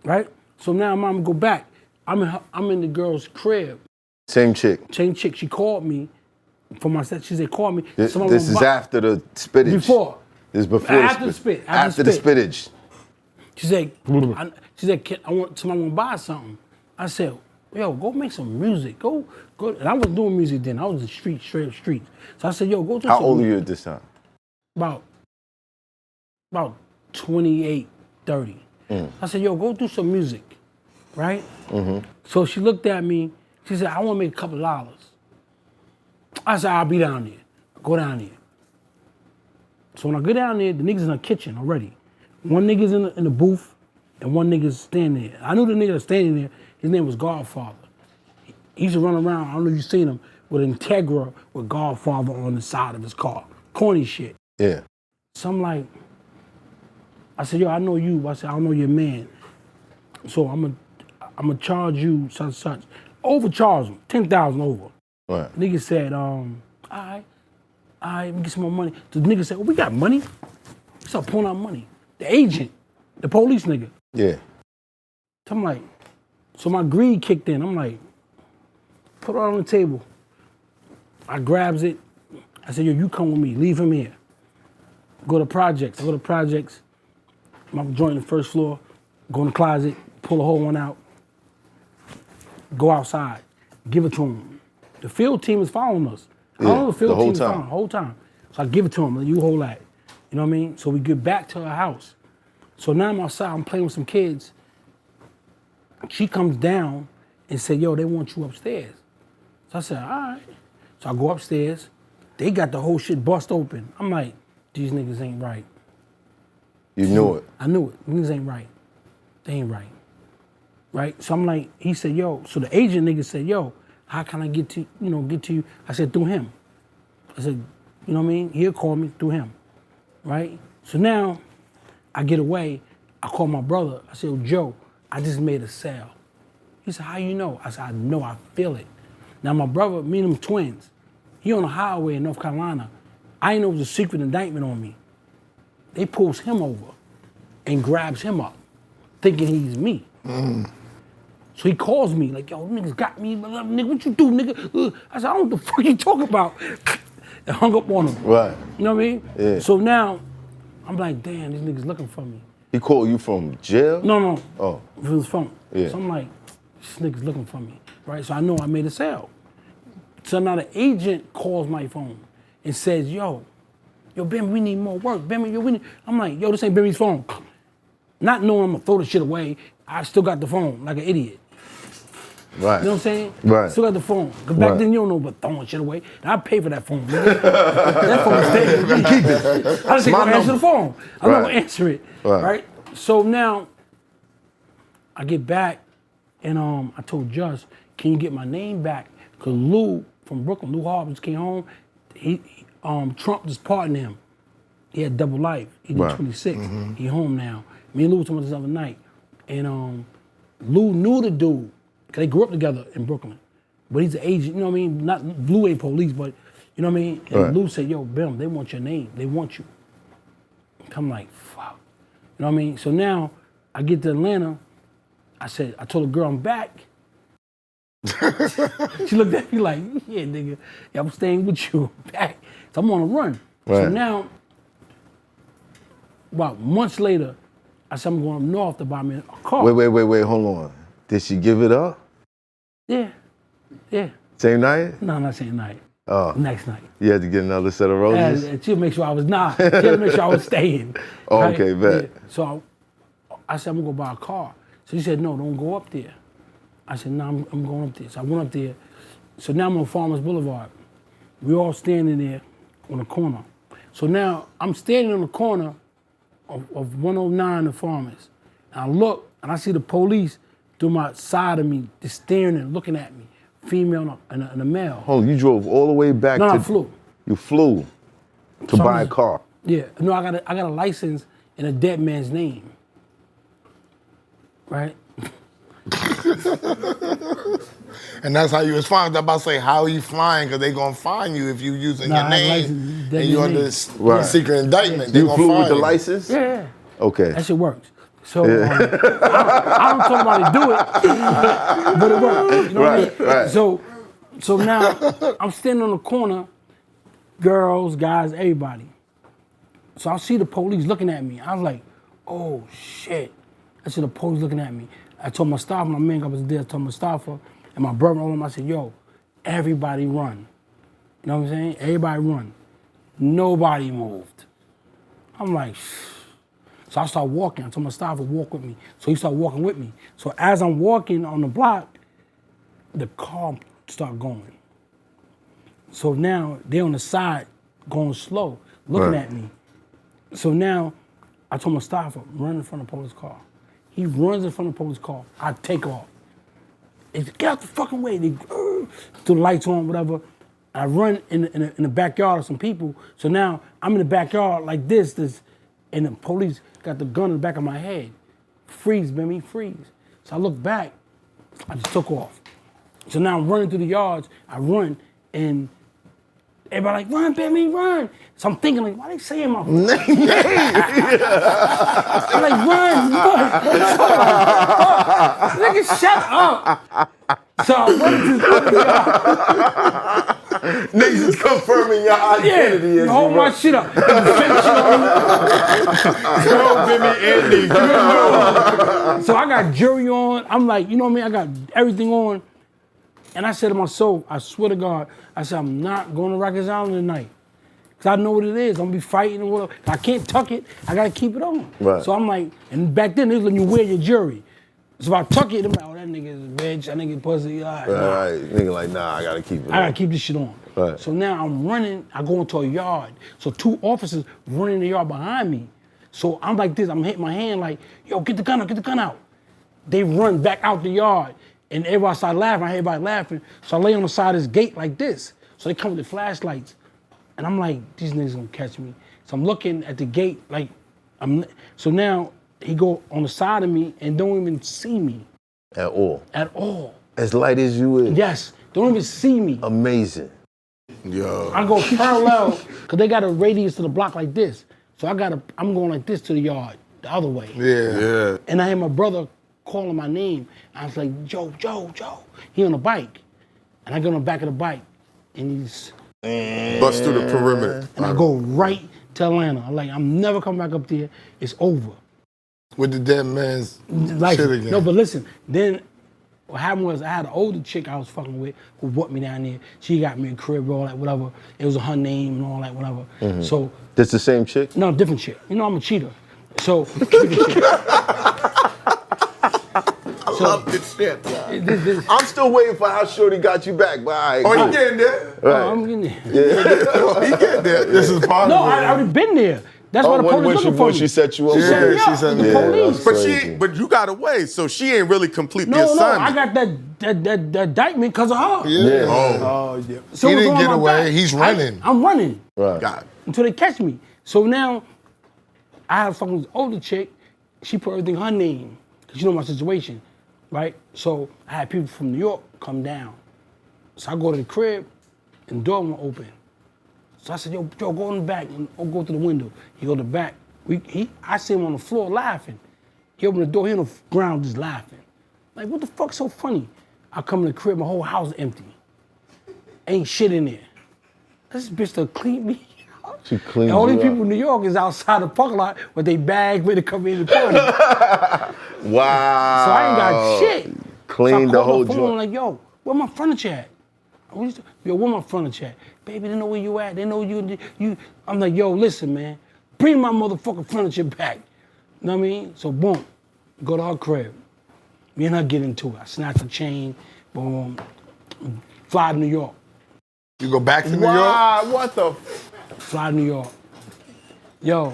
right? So now I'm gonna go back. I'm in the girl's crib. Same chick. Same chick. She called me. For my set, she said, call me. This Someone is gonna buy- after the spittage. Before. This is before After the the spit. After the spittage. She said, I want someone to buy something. I said, yo, go make some music. Go. And I was doing music then. I was in the straight up streets. So I said, yo, go do How some old are music. you at this time? About 28, 30. I said, yo, go do some music, right? So she looked at me. She said, I want to make a couple dollars. I said, I'll be down there. Go down there. So when I go down there, the niggas in the kitchen already. One nigga's in the booth, and one nigga's standing there. I knew the nigga that was standing there, his name was Godfather. He used to run around, I don't know if you've seen him, with Integra with Godfather on the side of his car. Corny shit. Yeah. So I'm like, I said, yo, I know you. I said, I don't know your man. So I'm gonna charge you such. Overcharge him, 10,000 over. Right. Nigga said, all right, let me get some more money. The nigga said, we got money. We start pulling out money. The agent, the police nigga. Yeah. So I'm like, so my greed kicked in. I'm like, put it on the table. I grabs it. I said, yo, you come with me. Leave him here. Go to projects. I go to projects. My joint on the first floor. Go in the closet. Pull a whole one out. Go outside. Give it to him. The field team is following us. I don't know the field team is following the whole time. So I give it to him. You hold that. You know what I mean? So we get back to her house. So now I'm outside. I'm playing with some kids. She comes down and said, yo, they want you upstairs. So I said, all right. So I go upstairs. They got the whole shit bust open. I'm like, these niggas ain't right. You knew it. I knew it. Niggas ain't right. They ain't right. Right? So I'm like, he said, yo. So the agent nigga said, yo, how can I get to you? I said, through him. I said, you know what I mean? He'll call me through him. Right? So now I get away. I call my brother. I said, Joe, I just made a sale. He said, how you know? I said, I know, I feel it. Now my brother, me and him twins, he on the highway in North Carolina. I didn't know it was a secret indictment on me. They pulls him over and grabs him up, thinking he's me. So he calls me like, yo, niggas got me, nigga, what you do, nigga? I said, I don't know what the fuck you talk about. And hung up on him. Right. You know what I mean? Yeah. So now, I'm like, damn, these niggas looking for me. He called you from jail? No. Oh. From his phone. Yeah. So I'm like, this nigga's looking for me, right? So I know I made a sale. So now the agent calls my phone and says, yo, Bimmy, we need more work. Bimmy, we need. I'm like, yo, this ain't Bimmy's phone. Not knowing I'm gonna throw the shit away, I still got the phone like an idiot. Right. You know what I'm saying? Right. Still got the phone. Because back Right. then you don't know about throwing shit away. And I pay for that phone. Nigga. That phone stayed with me. Keep it. I just ain't gonna answer the phone. I'm not Right. gonna answer it. Right. Right. So now I get back and I told Just, can you get my name back? Cause Lou from Brooklyn, Lou Hoffa just came home. Trump just pardoned him. He had double life. He did Right. 26. He home now. Me and Lou was talking about this other night. And Lou knew the dude, cause they grew up together in Brooklyn. But he's an agent, you know what I mean? Not Lou ain't police, but you know what I mean? And Right. Lou said, yo, Bim, they want your name. They want you. I'm like, fuck. You know what I mean? So now I get to Atlanta. I told the girl I'm back. She looked at me like, yeah, nigga, yeah, I'm staying with you back. So I'm on a run. So Right. now, about months later, I said I'm going up north to buy me a car. Wait, hold on. Did she give it up? Yeah. Same night? No, not same night. Oh. Next night. You had to get another set of roses? And she'll make sure I was not. She had to make sure I was staying. Oh, okay, bet. Yeah. So I said, I'm gonna go buy a car. So she said, no, don't go up there. I said, no, I'm going up there. So I went up there. So now I'm on Farmers Boulevard. We all standing there on the corner. So now I'm standing on the corner of 109 and Farmers. And I look and I see the police to my side of me, just staring and looking at me, female and a male. Oh, you drove all the way back No, to... I flew. You flew to So buy a I'm- car. Yeah, no, I got a license in a dead man's name. Right? And that's how you was flying. I was about to say, how are you flying? Because they going to find you if you using Nah, your I had name. license, And you under Right. secret indictment. They You gonna flew find with the you. license? Yeah. Okay. That shit works. So I don't talk about it, do it, but it works. You know what I mean? Right. So now I'm standing on the corner, girls, guys, everybody. So I see the police looking at me. I was like, oh shit. I see the police looking at me. I told Mustafa, my man was there, I told Mustafa and my brother, all of them, I said, yo, everybody run. You know what I'm saying? Everybody run. Nobody moved. I'm like, so I start walking. I told Mustafa, walk with me. So he started walking with me. So as I'm walking on the block, the car start going. So now they're on the side going slow, looking Right. at me. So now I told Mustafa, run in front of the police car. He runs in front of the police car. I take off. They say, get out the fucking way. They threw the lights on, whatever. I run in the backyard of some people. So now I'm in the backyard like this, and the police got the gun in the back of my head. Freeze, Bimmy, freeze. So I look back, I just took off. So now I'm running through the yards, I run, and everybody like, run, Bimmy, run. So I'm thinking like, why they saying my name? I'm like, run. Nigga, shut up. So I run to the yard. Niggas is confirming your identity. Yeah, as hold you my run. shit up. Yo, Bimmy Antney. So I got jury on. I'm like, you know what I mean? I got everything on. And I said to myself, I swear to God, I said, I'm not going to Rikers Island tonight. Because I know what it is. I'm going to be fighting and whatever. If I can't tuck it, I got to keep it on. Right. So I'm like, and back then, they was letting you wear your jury. So if I tuck it, I'm like, oh, that nigga is a bitch, that nigga pussy. All right, nah. Right. Nigga like, nah, I gotta keep it. I gotta keep this shit on. Right. So now I'm running, I go into a yard. So two officers running in the yard behind me. So I'm like this, I'm hitting my hand like, yo, get the gun out, get the gun out. They run back out the yard. And everybody started laughing, I heard everybody laughing. So I lay on the side of this gate like this. So they come with the flashlights. And I'm like, these niggas gonna catch me. So I'm looking at the gate like, so now he go on the side of me and don't even see me. At all. At all. As light as you is. Yes, don't even see me. Amazing. Yo. I go parallel, cause they got a radius to the block like this. So I'm going like this to the yard, the other way. Yeah. And I hear my brother calling my name. I was like, Joe. He on a bike. And I get on the back of the bike and he's, Bust through the perimeter. and I go right to Atlanta. I'm like, I'm never coming back up there. It's over. With the dead man's Like, shit again. no, but listen, then what happened was I had an older chick I was fucking with who brought me down there. She got me a crib, all that, whatever. It was her name and all that, whatever. Mm-hmm. So, That's the same chick? no, different chick. You know, I'm a cheater. So, different chick. Up the shit. I'm still waiting for how Shorty got you back, but all right. Oh, cool. you getting there? Oh, I'm getting there. He getting there. This is part No, of it. I already been there. That's why the police looking for when me. she set you up. She set me Yeah, up. she set The me up. police. But Crazy. but you got away, so she ain't really complete the No, assignment. I got that indictment because of her. Yeah. Oh, yeah. So He it was didn't on get my away. back. He's running. I'm running Right. God. until they catch me. So now, I have fucking this older chick. She put everything in her name because you know my situation, right? So I had people from New York come down. So I go to the crib, and the door won't open. So I said, yo, go in the back and I'll go to the window. He go to the back. I see him on the floor laughing. He opened the door, he on the ground just laughing. Like, what the fuck's so funny? I come in the crib, my whole house empty. Ain't shit in there. This bitch to clean me out. She cleaned And all these you people up. in New York is outside the parking lot with their bags ready to come in the party. Wow. So I ain't got shit. Cleaned so the I whole called the phone joint. like, yo, where my furniture at? Yo, where my furniture at? Baby, they know where you at. They know you. I'm like, yo, listen, man. Bring my motherfucking furniture back. You know what I mean? So boom, go to her crib. Me and her get into it. I snatch the chain, boom, fly to New York. You go back to New York? Wow, what the? Fly to New York. Yo,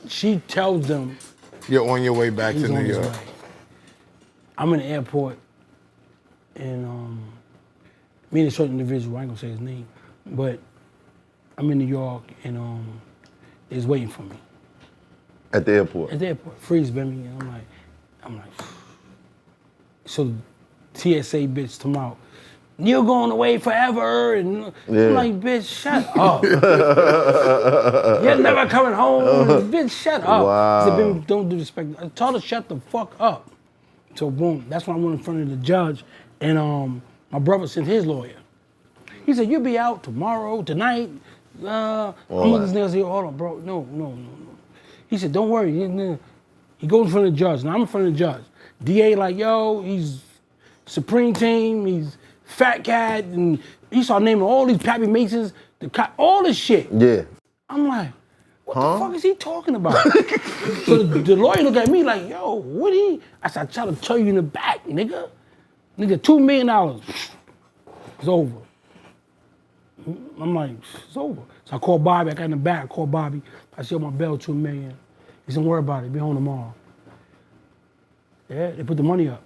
she tells them You're on your way back he's to on New his York. way. I'm in the airport, and me and a certain individual, I ain't gonna say his name, but I'm in New York, and they's waiting for me At the airport. at the airport. Freeze, Bimmy, and I'm like, so TSA bitch come out. You're going away forever, and Yeah. I'm like, bitch, shut up. You're never coming home, bitch, shut up. Wow. I said, Bimmy, don't disrespect. I told her shut the fuck up. So boom, that's when I went in front of the judge, and my brother sent his lawyer. He said, you'll be out tomorrow, tonight. I'm looking at this nigga and say, hold on, bro, no. He said, don't worry. He goes in front of the judge. Now I'm in front of the judge. DA like, yo, he's Supreme Team, he's Fat Cat, and he started naming all these Pappy Masons, all this shit. Yeah. I'm like, what the fuck is he talking about? So the lawyer looked at me like, yo, what he? I said, I try to tell you in the back, nigga. Nigga, $2 million. It's over. I'm like, it's over. So I called Bobby, I got in the back, I called Bobby. I said, my bail $2 million. He said, don't worry about it, be home tomorrow. Yeah, they put the money up.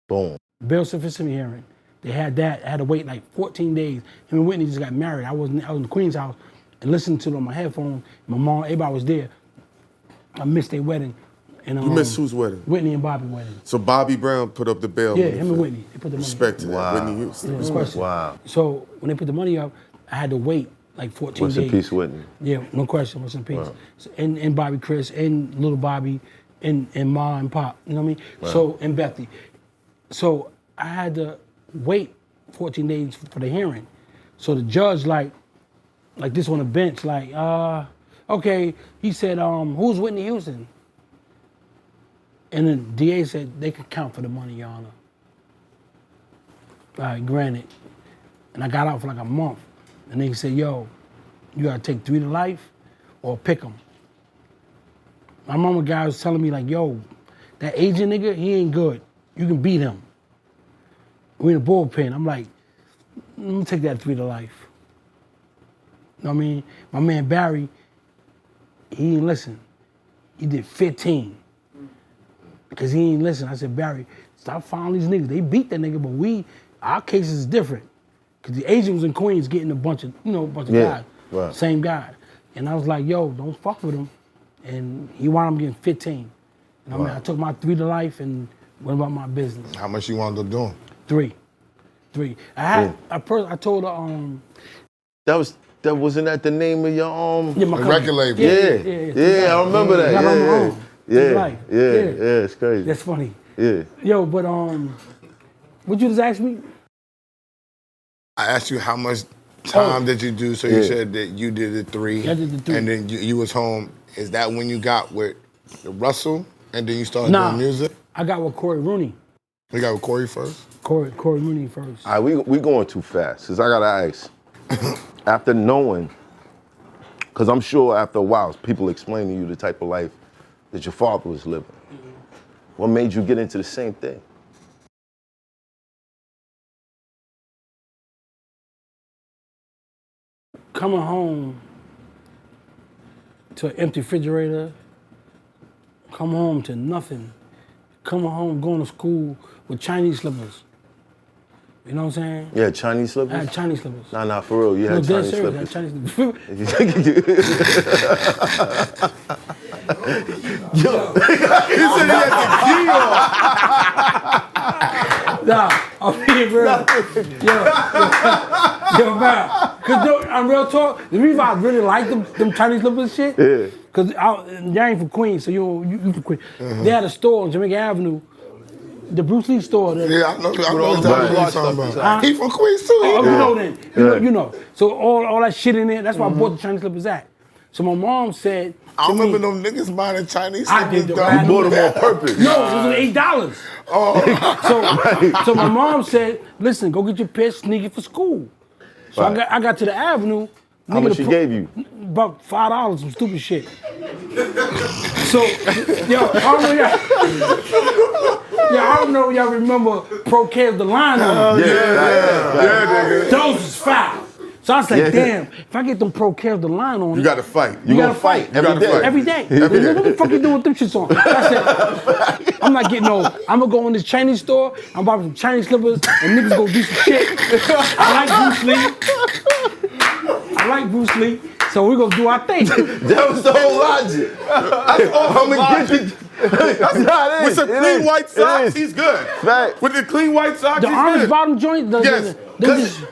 Boom. Bail sufficiency hearing. They had that. I had to wait like 14 days. Him and Whitney just got married. I was in the Queen's house and listened to it on my headphone. My mom, everybody was there. I missed their wedding. And, You missed whose wedding? Whitney and Bobby wedding. So Bobby Brown put up the bail. Yeah, money him for and you. Whitney. They put the money Respect to that. Wow. Whitney Houston. Yeah, no question. Wow. So when they put the money up, I had to wait like 14 Rest days. in peace, Whitney. Yeah, no question. Rest in peace. So, and Bobby Chris and little Bobby and Ma and Pop. You know what I mean? So and Bethy. So I had to wait 14 days for the hearing. So the judge like this on the bench, like, okay, he said, who's Whitney Houston? And the DA said they could count for the money, Your Honor. All right, granted. And I got out for like a month. And they said, yo, you gotta take 3 to life or pick them. My mama guy was telling me like, yo, that agent nigga, he ain't good. You can beat him. We in the bullpen. I'm like, let me take that 3 to life. You know what I mean? My man Barry, he ain't listen. He did 15. Because he ain't listen. I said, Barry, stop following these niggas. They beat that nigga, but our case is different. Because the agent was in Queens getting a bunch of guys. Right. Same guy. And I was like, yo, don't fuck with him. And he wound up getting 15. You know what I mean? I took my 3 to life and went about my business. How much you wound up doing? 3. I told her, That wasn't that the name of your yeah, my The cousin. record label. Yeah, I remember that. Got on my Yeah, own. His life. yeah, it's crazy. That's funny. Yeah. Yo, but what you just asked me? I asked you how much time did you do, so you said that you did the 3. I did the 3. And then you was home. Is that when you got with Russell and then you started Nah, doing music? I got with Corey Rooney. You got with Corey first? Corey Rooney first. All right, we going too fast, because I got to ask. After knowing, because I'm sure after a while, people explain to you the type of life that your father was living. What made you get into the same thing? Coming home to an empty refrigerator, coming home to nothing, coming home, going to school with Chinese slippers. You know what I'm saying? Yeah, Chinese slippers? I had Chinese slippers. Nah, for real, you No, had dead Chinese serious, I had slippers. Chinese slippers. Nah, I'm being real. Yo, man. Cause I'm real talk. The reason I really like them Chinese slippers shit. Yeah. Cause they ain't from Queens, so you from Queens. They had a store on Jamaica Avenue, the Bruce Lee store. Yeah, I know exactly all what the you're martial talking arts about. He from Queens too. Oh, you know then. You Yeah. know. So all that shit in there, that's why I bought the Chinese slippers at. So my mom said, I to me, remember them niggas buying the Chinese I did slippers, the though. You bought them on purpose. no, it was $8. Oh, So my mom said, listen, go get your pair, sneak it for school. So Right. I got to the Avenue. How much she gave you? About $5, some stupid shit. So, yo, I don't know if y'all remember Pro Cavs the line on it. Yeah. Those was foul. So I was like, damn, if I get them Pro Cavs the line on it, You got to fight. you gotta fight every day. Every day. What the fuck you doing with them shits on? I said, I'm not getting no, I'm gonna go in this Chinese store, I'm buying some Chinese slippers, and niggas go do some shit. I like Bruce Lee, so we gonna do our thing. That was the whole logic. I'm gonna get you. That's how it With is. some It clean is. white It socks, is. he's good. Fact. With the clean white socks, The he's orange good. bottom joint, Yes.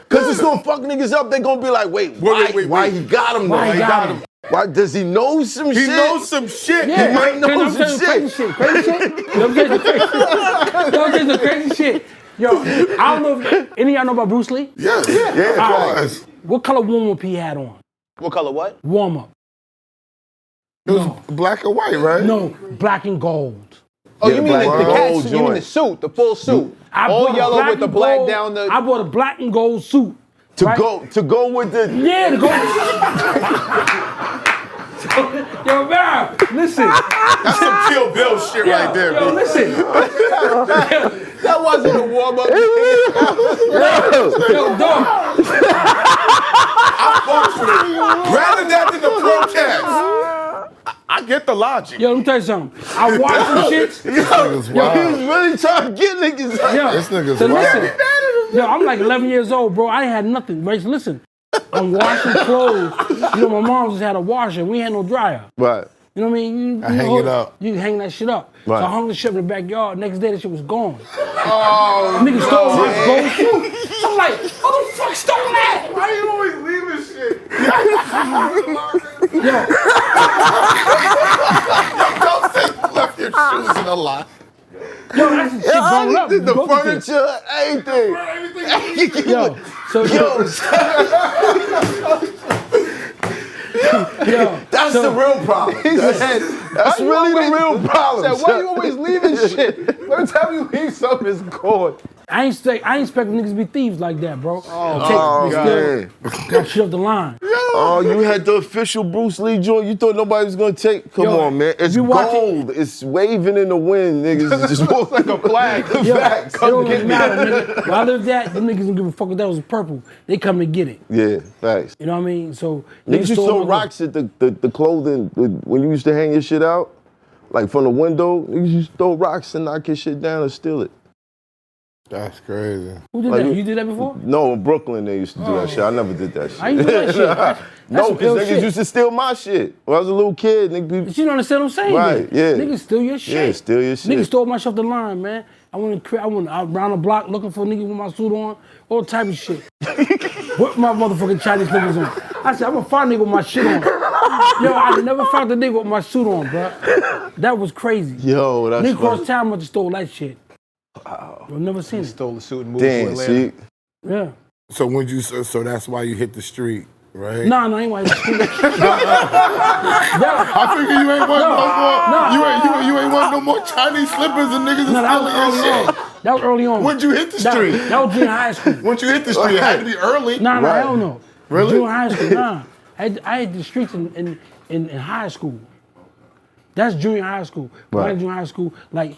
Cause it's gonna fuck niggas up. They gonna be like, wait, why he got him though? Why he got him? Why does he know some He shit? knows some shit. yeah, He might know I'm some saying shit. crazy shit. You know what I'm saying? The crazy shit. Yo, I don't know if any of y'all know about Bruce Lee? yeah. Yeah, All right. Yes. What color warm-up he had on? What color what? Warm-up. It was black and white, right? No, black and gold. Oh, Yeah, you mean black the and cat gold suit? You mean the joint. suit, the full suit? I All bought a yellow with the and black gold- down the. I bought a black and gold suit. To right? go with the. Yeah, to go. Yo, man, listen. That's some Kill Bill shit right there, Yo, bro. listen. That wasn't a warm up. Yo, dog. Rather that than the Pro Cats. I get the logic. Yo, let me tell you something. I watched some shits. Niggas He wild. was really trying to get niggas. Yo, This nigga's so wild. listen. Yo, I'm like 11 years old, bro. I ain't had nothing. Right, so listen. I'm washing clothes. You know, my mom just had a washer. We ain't had no dryer. Right. You know what I mean? You hang know, it up. You hang that shit up. Right. So I hung the shit in the backyard. Next day, that shit was gone. Niggas stole my gold shoe. So I'm like, who the fuck stole that? Why you always leaving shit? Yo, Don't say you left your shoes in the lot. yo, that's the shit blown up. Did the Go to this. furniture, everything. Yo, so yo, That's so, the real problem. That's really the real problem. Why you always leaving shit? Every time you leave something, it's gone. I ain't expect niggas to be thieves like that, bro. Oh, man. Got shit off the line. Oh, you had the official Bruce Lee joint. You thought nobody was gonna take. Come Yo, on, man. It's you watch it- gold. It's waving in the wind, niggas. It's just like a flag. Yo, Facts. it don't even matter, nigga. Where I lived at, them niggas don't give a fuck if that was purple. They come to get it. Yeah, facts. You know what I mean? So Niggas used to stole throw my- rocks at the clothing when you used to hang your shit out, like from the window. Niggas used to throw rocks and knock your shit down and steal it. That's crazy. Who did Like, that? You did that before? No, in Brooklyn they used to do that shit. I never did that shit. I ain't do that shit. That's No, some ill because niggas shit. used to steal my shit. When I was a little kid, niggas. But you don't understand what I'm saying? Right, then. yeah. Niggas steal your shit. Yeah, steal your shit. Niggas stole my shit off the line, man. I went out around the block looking for niggas with my suit on, all type of shit. Put my motherfucking Chinese niggas on. I said, I'm gonna find a nigga with my shit on. Yo, I never found a nigga with my suit on, bro. That was crazy. Yo, that's Nigga funny. across town must have stole that shit. Wow. I've never seen it. Stole the suit and moved Damn, to see? Yeah. So when you so that's why you hit the street, right? Nah, I ain't white. I figure you ain't want no more. You ain't want no more Chinese slippers and niggas is that was stealing early your shit. on. That was early on. When'd you hit the street? That was junior high school. Once you hit the street, it had to be early. Nah, Right. hell no. Really? Junior high school, nah. I hit the streets in high school. That's junior high school. When I Right. was in junior high school, like,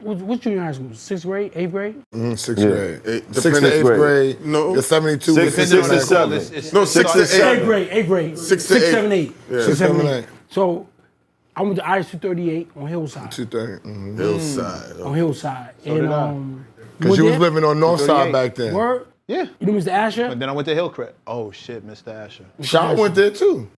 what's junior high school? 6th grade, 8th grade? Sixth Yeah. grade. Sixth Depending- to eighth grade. No. It's 72. Six with to depending six on and that seven. No, 6 to 8. 8th grade, 8th grade. 6 to 6, 8. 7, 8. Yeah. 6, 7, 7, 8. 8. So I went to IS-238 on Hillside. 230. Hillside. On Hillside. did I. And Because you was there? living on North Side 238. back then. Word? Yeah. You know Mr. Asher? But then I went to Hillcrest. Oh shit, Mr. Asher. Shaw went there too.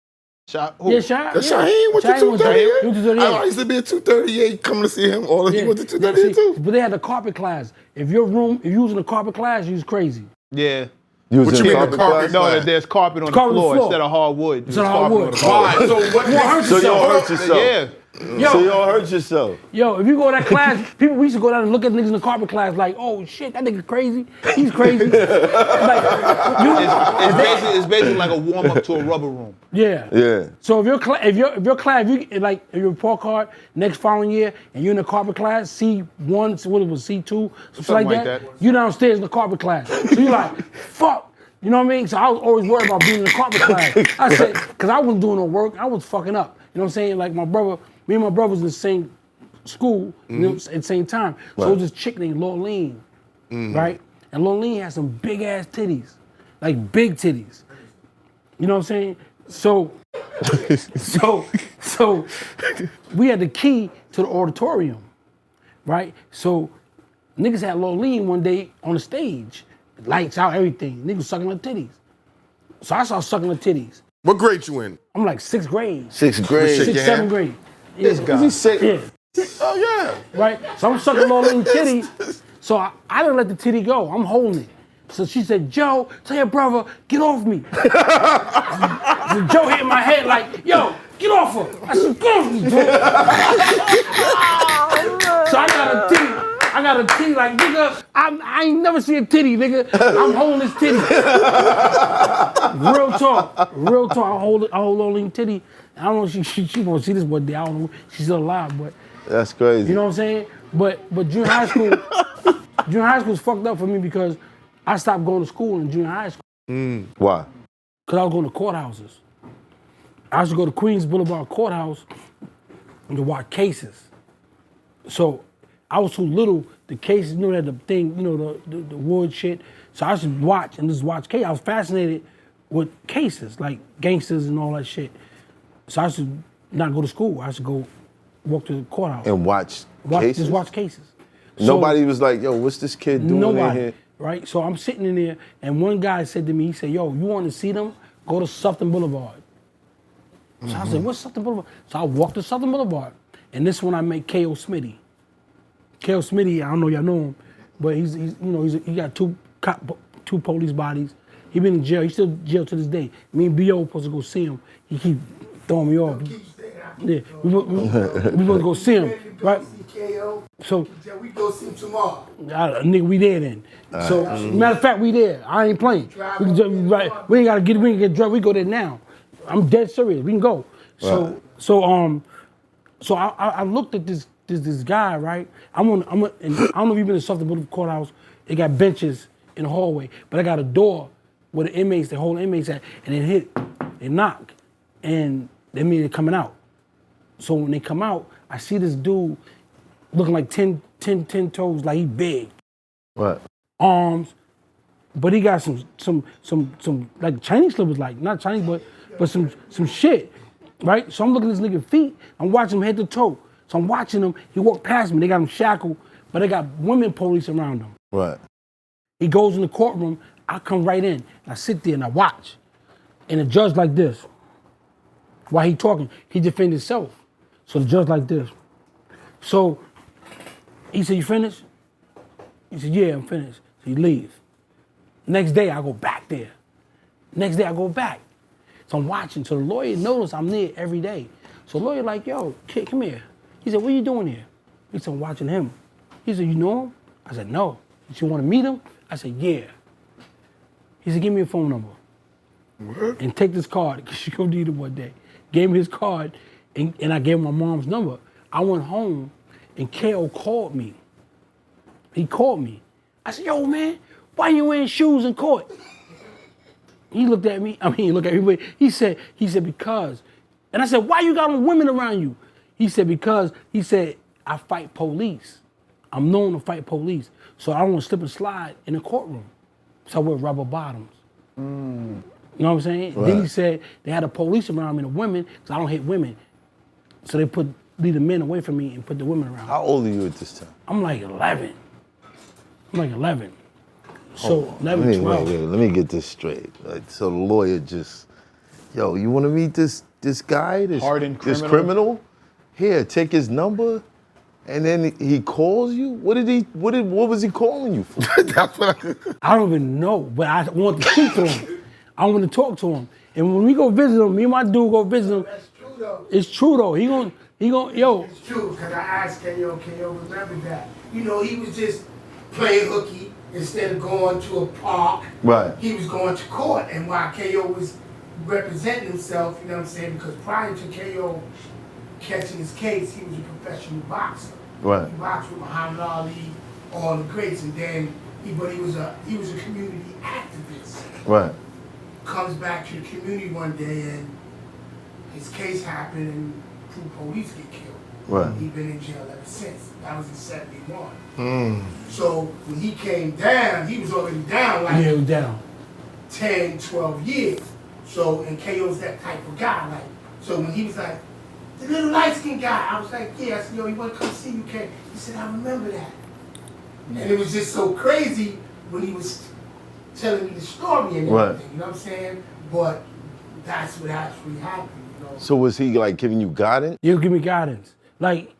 Shot who? Yeah, Shah. That's yeah. Shaheem went to Shaheem went 238. He went to 238. I used to be at 238 coming to see him. He went to 238 too. But they had the carpet class. If you was in the carpet class, you was crazy. Yeah. You was What in you mean, carpet the carpet class? No, class? there's carpet on Carpet on the the floor floor. instead of hardwood. Instead of There's carpet hardwood. on the floor. Why? So what? You hurt So you yourself. all hurt yourself. Yeah. So you all hurt yourself. Yo, if you go to that class, we used to go down and look at niggas in the carpet class like, oh shit, that nigga crazy. He's crazy. It's basically like a warm up to a rubber room. Yeah. Yeah. So if your class, if you're report card next following year and you're in the carpet class, C1, what it was, C2, something like that, you downstairs in the carpet class. So you're like, fuck. You know what I mean? So I was always worried about being in the carpet class. I said, because I wasn't doing no work, I was fucking up. You know what I'm saying? Like me and my brother was in the same school, you know, at the same time. So it was this chick named Lorleen, right? And Lorleen had some big ass titties, like big titties. You know what I'm saying? So we had the key to the auditorium, right? So niggas had Lorleen one day on the stage, lights out, everything. Niggas sucking her titties. So I started sucking her titties. What grade you in? I'm like 6th grade, Sixth grade. Shit. 6th, Yeah. 7th grade. Yeah. Is he sick? Yeah, Oh yeah. right? So I'm sucking Lorleen titty. So I didn't let the titty go. I'm holding it. So she said, Joe, tell your brother, get off me. So Joe hit my head like, yo, get off her. I said, get off me, Joe. So I got a titty like, nigga, I ain't never seen a titty, nigga. I'm holding this titty. Real talk. I hold Lorleen titty. I don't know if she gonna see this one day. I don't know. She's still alive, but That's crazy. you know what I'm saying? But junior high school's fucked up for me because I stopped going to school in junior high school Why? because I was going to courthouses. I used to go to Queens Boulevard Courthouse and to watch cases. So I was too little. The cases, you know, that the thing, you know, the wood shit. So I used to watch cases. I was fascinated with cases, like gangsters and all that shit. So I used to not go to school. I used to go walk to the courthouse. And watch cases? Just watch cases. So- Nobody was like, yo, what's this kid doing in Nobody, here? right? So I'm sitting in there, and one guy said to me, he said, yo, you want to see them? Go to Sufton Boulevard. So I said, what's Sufton Boulevard? So I walked to Sufton Boulevard, and this one I met K.O. Smitty. K.O. Smitty, I don't know y'all know him, but he got two police bodies. He been in jail. He's still in jail to this day. Me and B.O. supposed to go see him. He keep throwing me off. Yeah, we supposed to go see him, right? So, Yeah, we go see him tomorrow. nigga, we there then. So, matter of fact, we there. I ain't playing. We ain't gotta get drunk. We go there now. I'm dead serious. We can go. So I looked at this guy, right? and I don't know if you've been to Suffolk Boulevard Courthouse. They got benches in the hallway, but I got a door where the whole inmates at, and they knock, and they mean they're coming out. So when they come out, I see this dude looking like 10 toes, like he big. What? Arms, but he got some like Chinese slippers, like not Chinese, but some shit, right? So I'm looking at this nigga feet. I'm watching him head to toe. So I'm watching him. He walked past me. They got him shackled, but they got women police around him. What? He goes in the courtroom. I come right in. And I sit there and I watch. And the judge like this. While he talking, he defend himself. So the judge like this. So he said, you finished? He said, yeah, I'm finished. So he leave. Next day, I go back there. Next day, I go back. So I'm watching. So the lawyer noticed I'm there every day. So the lawyer like, yo, kid, come here. He said, what are you doing here? He said, I'm watching him. He said, you know him? I said, no. He said, you want to meet him? I said, yeah. He said, give me a phone number. What? And take this card, because you're going to need it one day. Gave me his card, and I gave him my mom's number. I went home, and K.O. called me. He called me. I said, yo, man, why you wearing shoes in court? He looked at me. He looked at me. He said, because. And I said, why you got women around you? He said, because, I fight police. I'm known to fight police, so I don't want to slip and slide in the courtroom. So I wear rubber bottoms. You know what I'm saying? Right. Then he said they had the police around me, the women, because I don't hate women. So they leave the men away from me and put the women around. How old are you at this time? I'm like 11. So 11, 12. Wait, let me get this straight. So the lawyer just, yo, you want to meet this guy, this Hardened this criminal? criminal? Here, take his number, and then he calls you. What was he calling you for? That's what I don't even know, but I want to speak to him. I want to talk to him. And when we go visit him, me and my dude go visit him. That's true though. It's true though. He gon' yo. It's true, because I asked KO remember that. You know, he was just playing hooky instead of going to a park. Right. He was going to court, and while KO was representing himself, you know what I'm saying? Because prior to KO catching his case, he was a professional boxer. Right. He boxed with Muhammad Ali, all the greats, and then he was a community activist. Right. Comes back to the community one day and his case happened and two police get killed. Right. He's been in jail ever since. That was in '71. So when he came down, he was already down like Yeah, it was down. 10, 12 years. So, and KO's that type of guy. Like, so when he was like, the little light-skinned guy, I was like, yeah. I said, yo, you want to come see you, K? He said, I remember that. And it was just so crazy when he was telling me the story and everything, Right. you know what I'm saying? But that's what actually happened, you know? So was he like giving you guidance? He'll give me guidance. Like,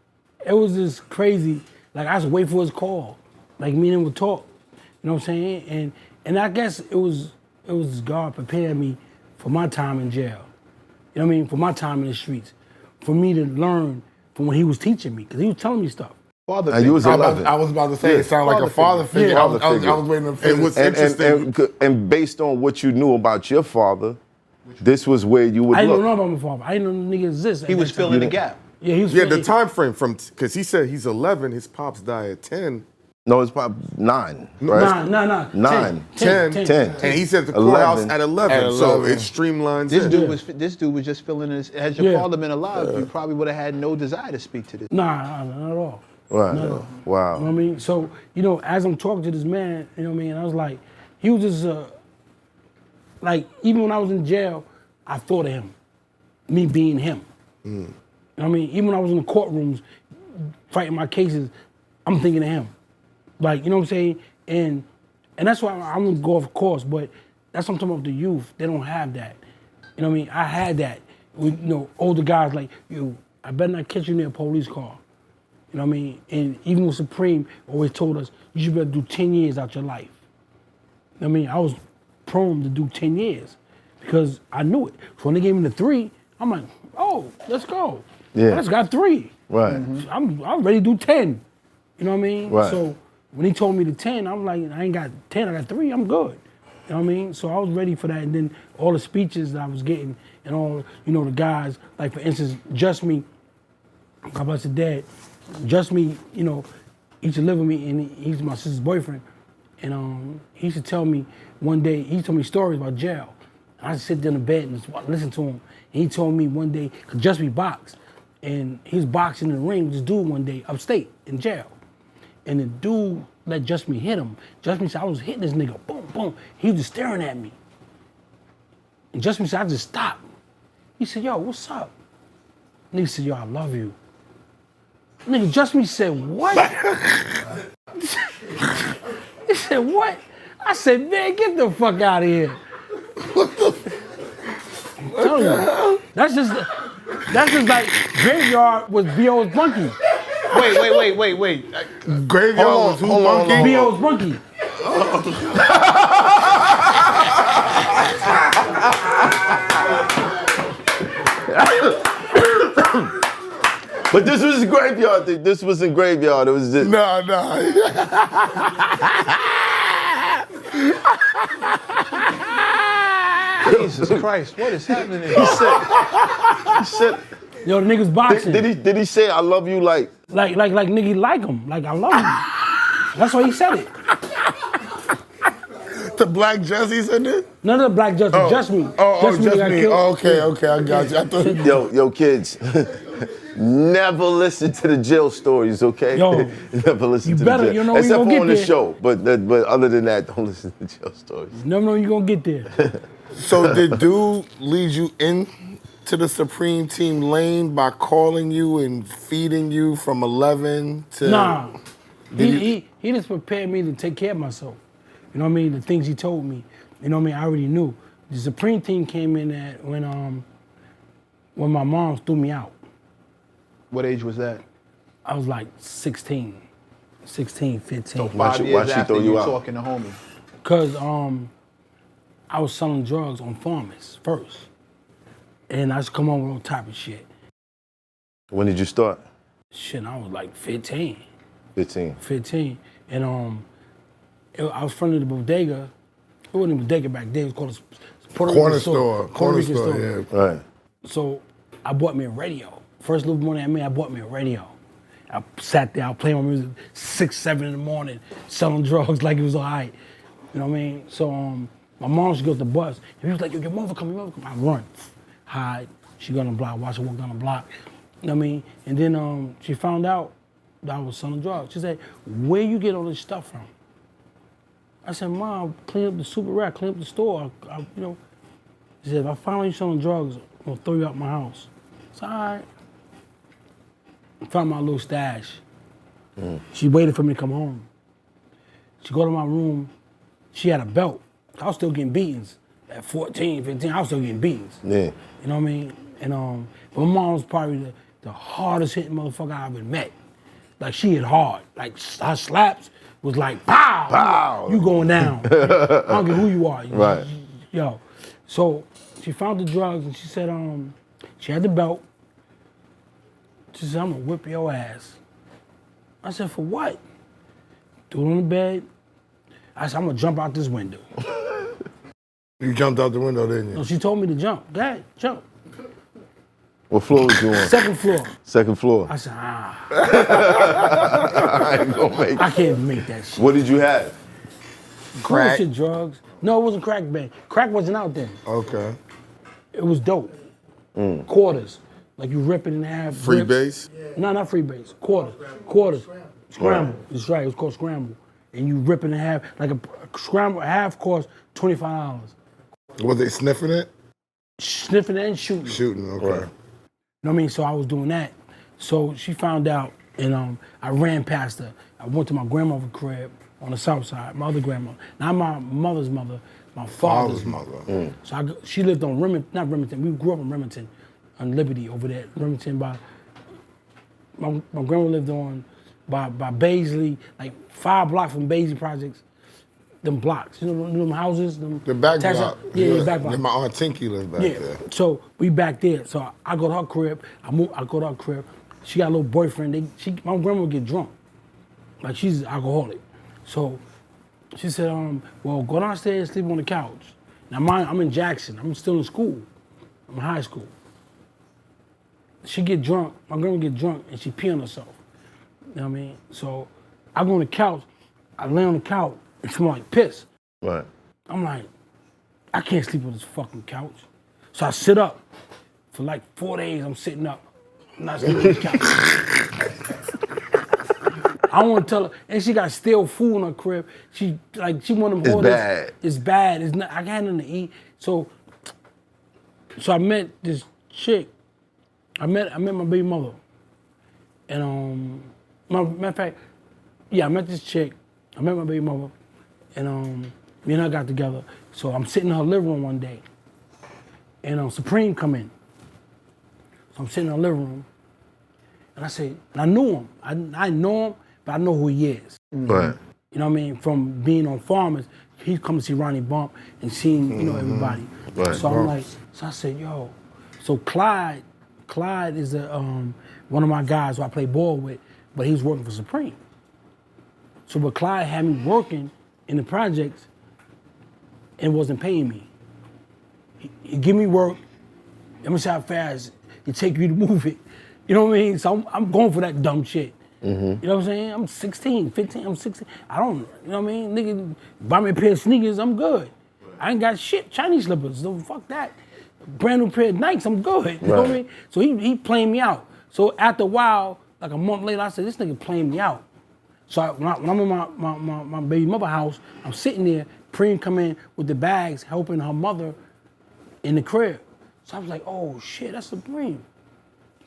it was just crazy. Like, I just wait for his call. Like, me and him would talk. You know what I'm saying? And I guess it was God preparing me for my time in jail. You know what I mean? For my time in the streets. For me to learn from what he was teaching me. Because he was telling me stuff. Father And you was figure. 11. I was about to say, it sounded like a father figure. Yeah. I was waiting to finish. And what's interesting, And based on what you knew about your father, this was where you would I didn't look. know about my father. I didn't know the nigga existed. He was filling the gap. Yeah, he was yeah, filling the time frame because he said he's 11, his pops died at 10. No, it's probably 9, right? Nah. 9. 10. And he said the courthouse 11. at 11, so it streamlines This in. dude was just filling his. Had your Yeah. father been alive, you probably would have had no desire to speak to this. Nah, not at all. Right. No. You know what I Wow. mean? So, you know, as I'm talking to this man, you know what I mean? I was like, he was just, like, even when I was in jail, I thought of him. Me being him. You know what I mean? Even when I was in the courtrooms fighting my cases, I'm thinking of him. Like, you know what I'm saying? And that's why I'm gonna go off course, but that's what I'm talking about the youth. They don't have that. You know what I mean? I had that. With, you know, older guys like, yo, I better not catch you near a police car. You know what I mean? And even with Supreme always told us, you should better do 10 years out your life. You know what I mean? I was prone to do 10 years because I knew it. So when they gave me the 3, I'm like, oh, let's go. Yeah. I just got 3. Right. I'm ready to do 10. You know what I mean? Right. So when he told me the 10, I'm like, I ain't got 10, I got 3, I'm good. You know what I mean? So I was ready for that. And then all the speeches that I was getting and all, you know, the guys, like for instance, Just Me, God bless his dad, Just Me, you know, he used to live with me and he's my sister's boyfriend. And he used to tell me one day, he told me stories about jail. I used to sit there in the bed and just listen to him. And he told me one day, cause Just Me boxed, and he was boxing in the ring with this dude one day upstate in jail. And the dude let Just Me hit him. Just Me said, I was hitting this nigga, boom, boom. He was just staring at me. And Just Me said, I just stopped. He said, yo, what's up? Nigga said, yo, I love you. Nigga, Just Me said, what? He said, what? I said, man, get the fuck out of here. I'm telling you, that's just like Graveyard was B.O.'s Bunky. Wait. Graveyard was who, Monkey? B.O.'s Bunky. But this was a graveyard thing. This wasn't graveyard. It was just. No. Jesus Christ, what is happening? He said, Yo, the niggas boxing. did he say I love you like? Like nigga like him. Like I love him. That's why he said it. The black Jesse's in it? None of the black Justin, just me. Just that got me. killed. Oh, okay, I got you. I thought Yo, kids, never listen to the jail stories, okay? Yo, never listen you to better, the jail. you know you Except gonna for get on the there. show, but other than that, don't listen to jail stories. Never know you're gonna get there. So did dude lead you in to the Supreme Team lane by calling you and feeding you from 11 to... Nah, he just prepared me to take care of myself. You know what I mean? The things he told me, you know what I mean? I already knew. The Supreme Team came in at when my mom threw me out. What age was that? I was like 16, 15. So Why'd 5 she years after throw you you out? talking to homie. Cause I was selling drugs on farmers first. And I just come on with all type of shit. When did you start? Shit, I was like 15. 15. And I was from the bodega. It wasn't a bodega back then. It was called a Puerto Corner Rican store. Puerto Rican store. Yeah. Right. So I bought me a radio. First little money I made, I bought me a radio. I sat there, I was playing my music 6, 7 in the morning, selling drugs like it was all right. You know what I mean? So my mom used to go to the bus, and he was like, yo, your mother come. I run, hide. She go on the block, watch her walk down the block. You know what I mean? And then she found out that I was selling drugs. She said, where you get all this stuff from? I said, Mom, clean up the super rack, clean up the store. You know. She said, if I find out you selling drugs, I'm gonna throw you out my house. I said, all right. I found my little stash. She waited for me to come home. She go to my room. She had a belt. I was still getting beatings. At 14, 15, I was still getting beatings. Yeah. You know what I mean? And but my mom was probably the hardest hitting motherfucker I ever met. Like she hit hard. Like her slaps was like pow, Pow. You going down. I don't care who you are. Right. Yo. So she found the drugs and she said, she had the belt. She said, I'm gonna whip your ass. I said, for what? Threw it on the bed. I said, I'm gonna jump out this window. You jumped out the window, didn't you? No, she told me to jump. Go ahead, jump. What floor was you on? Second floor. Second floor. I said, I ain't gonna make I can't make that shit. What did you have? Crack? Bullshit drugs. No, it wasn't crack bang. Crack wasn't out then. Okay. It was dope. Quarters. Like you rip it in half. Free rip. base? No, not free base. Quarters. Scramble. That's right. It was called scramble. And you rip it in half. Like a scramble, a half cost $25. Was they sniffing it? Sniffing and shooting. Shooting, okay. Right. You know what I mean? So I was doing that. So she found out, and I ran past her. I went to my grandmother's crib on the south side, my other grandmother. Not my mother's mother, my father's mother. So she lived on not Remington, we grew up in Remington, on Liberty over there. Remington my grandma lived on by Baisley, like 5 blocks from Baisley Projects. Them blocks, you know them houses? The back block. Yeah, the back block. My Aunt Tinky lived back there. So we back there. So I go to her crib. I go to her crib. She got a little boyfriend. My grandma would get drunk. Like she's an alcoholic. So she said, well, go downstairs, sleep on the couch. Now I'm in Jackson. I'm still in school. I'm in high school. She get drunk. My grandma get drunk and she pee on herself. You know what I mean? So I go on the couch. I lay on the couch. It smell like piss. Right. I'm like, I can't sleep on this fucking couch. So I sit up. For like 4 days, I'm sitting up. I'm not sleeping on the couch. I want to tell her, and she got stale food in her crib. She one of them It's orders. bad. It's bad. It's not. I got nothing to eat. So I met this chick. I met my baby mother, and matter of fact, yeah, I met this chick. I met my baby mother. And me and her got together. So I'm sitting in her living room one day. And Supreme come in. So I'm sitting in her living room. And I say, and I knew him. I know him, but I know who he is. Right. You know what I mean? From being on Farmers, he's come to see Ronnie Bump and seeing, everybody. Right. So I'm like, so I said, yo. So Clyde is one of my guys who I play ball with, but he was working for Supreme. So but Clyde had me working in the projects and wasn't paying me. He give me work. Let me see how fast it take you to move it. You know what I mean? So I'm going for that dumb shit. You know what I'm saying? I'm 16, 15, I'm 16. I don't, you know what I mean? Nigga, buy me a pair of sneakers, I'm good. I ain't got shit, Chinese slippers, so fuck that. Brand new pair of Nikes, I'm good. You know what I mean? So he playing me out. So after a while, like a month later, I said, this nigga playing me out. So when I'm in my baby mother house, I'm sitting there, Preem come in with the bags, helping her mother in the crib. So I was like, oh shit, that's a Preem.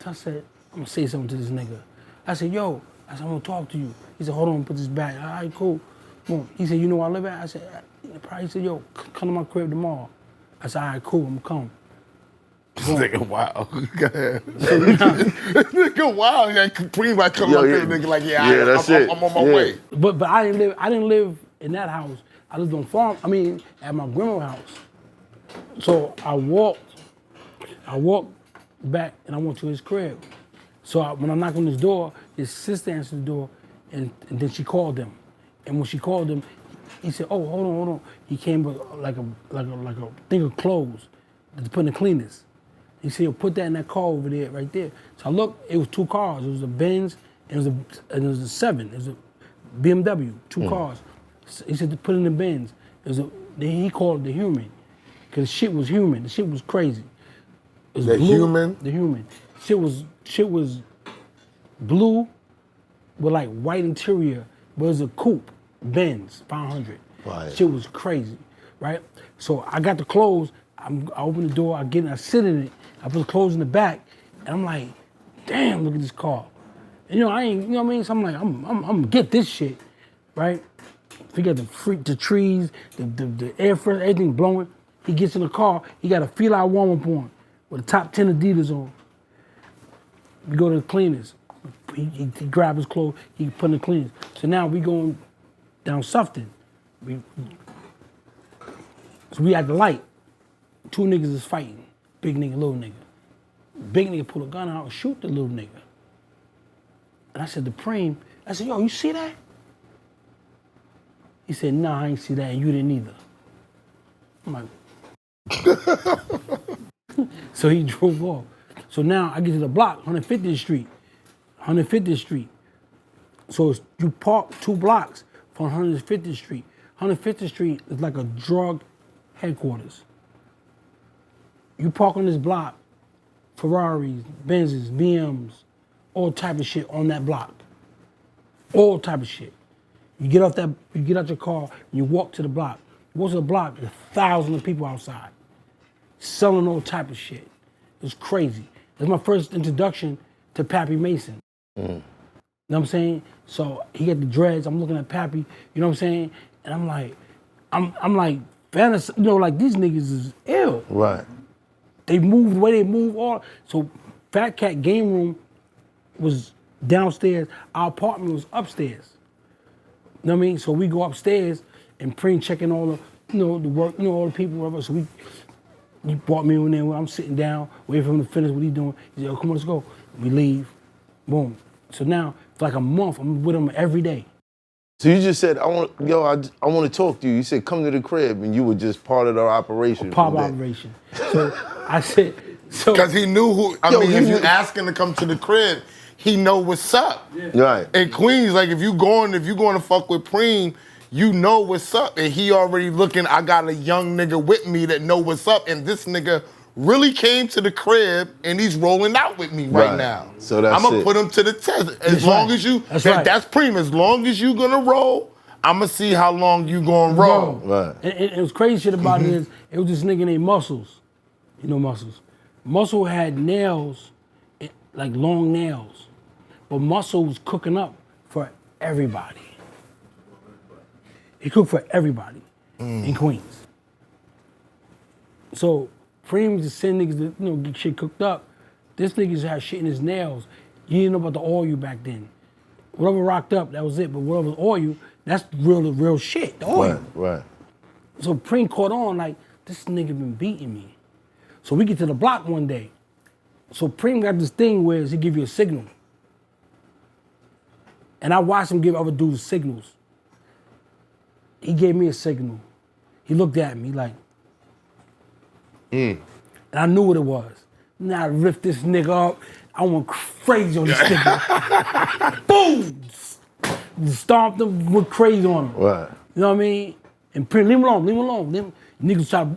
So I said, I'm gonna say something to this nigga. I said, yo, I said, I'm gonna talk to you. He said, hold on, put this back. All right, cool. Boom. He said, you know where I live at? I said, he said, yo, come to my crib tomorrow. I said, all right, cool, I'm gonna come. Nigga, wow. Go ahead. Nigga, wow. Like, Preem like come up here, nigga, like, I'm on my way. But I didn't live in that house. I lived on farm. I mean, at my grandma's house. So I walked back and I went to his crib. So when I knocked on his door, his sister answered the door, and then she called him. And when she called him, he said, "Oh, hold on." He came with like a thing of clothes to put in the cleaners. He said, "Put that in that car over there, right there." So I looked. It was 2 cars. It was a Benz and it was a 7. It was a BMW, 2 cars. He said to put in the Benz. He called it the human, because the shit was human. The shit was crazy. It was The blue, human? The human. Shit was blue with like white interior, but it was a coupe, Benz 500. Right. Shit was crazy, right? So I got the clothes. I open the door. I get in. I sit in it. I put the clothes in the back, and I'm like, damn, look at this car. And, I ain't, you know what I mean? So I'm like, I'm gonna get this shit, right? He got the trees, the air fresh, everything blowing. He gets in the car. He got a Fila warm-up on with a top 10 Adidas on. We go to the cleaners. He grab his clothes. He put in the cleaners. So now we going down Sufton. So we at the light. 2 niggas is fighting. Big nigga, little nigga. Big nigga pull a gun out and shoot the little nigga. And I said to Preem, I said, yo, you see that? He said, nah, I ain't see that, and you didn't either. I'm like, so he drove off. So now I get to the block, 150th Street. 150th Street. So you park 2 blocks from 150th Street. 150th Street is like a drug headquarters. You park on this block, Ferraris, Benzes, BMs, all type of shit on that block. All type of shit. You get out your car, and you walk to the block. You walk to the block, there's thousands of people outside, selling all type of shit. It's crazy. It's my first introduction to Pappy Mason. You know what I'm saying? So he had the dreads, I'm looking at Pappy, you know what I'm saying? And I'm like, like these niggas is ill. Right. They move the way they move all. So Fat Cat game room was downstairs. Our apartment was upstairs. You know what I mean? So we go upstairs and Preem checking all the, the work, all the people, whatever. So he brought me in there. I'm sitting down, waiting for him to finish what he's doing. He said, "Oh, come on, let's go." We leave. Boom. So now for like a month, I'm with him every day. So you just said, I want to talk to you. You said, come to the crib, and you were just part of the operation. Part of operation. So I said, Because he knew who, if you ask him to come to the crib, he know what's up. Yeah. Right. In Queens, like if you going to fuck with Preem, you know what's up. And he already looking, I got a young nigga with me that know what's up. And this nigga really came to the crib and he's rolling out with me right now. So that's I'm gonna put him to the test. As long as you, that's Preem. As long as you gonna roll, I'm gonna see how long you gonna roll. Right. And it was crazy shit about it is, it was this nigga named Muscles. You know Muscles. Muscle had nails, like long nails. But Muscle was cooking up for everybody. He cooked for everybody in Queens. So Preem just send niggas to get shit cooked up. This niggas had shit in his nails. You didn't know about the oil back then. Whatever rocked up, that was it. But whatever was oil, that's the real shit, the oil. Right. So Preem caught on like, this nigga been beating me. So we get to the block one day. So Preem got this thing where he give you a signal. And I watched him give other dudes signals. He gave me a signal. He looked at me like, and I knew what it was. Now I ripped this nigga up. I went crazy on this nigga. Boom! Stomped him, went crazy on him. Right. You know what I mean? And leave him alone. Niggas try to,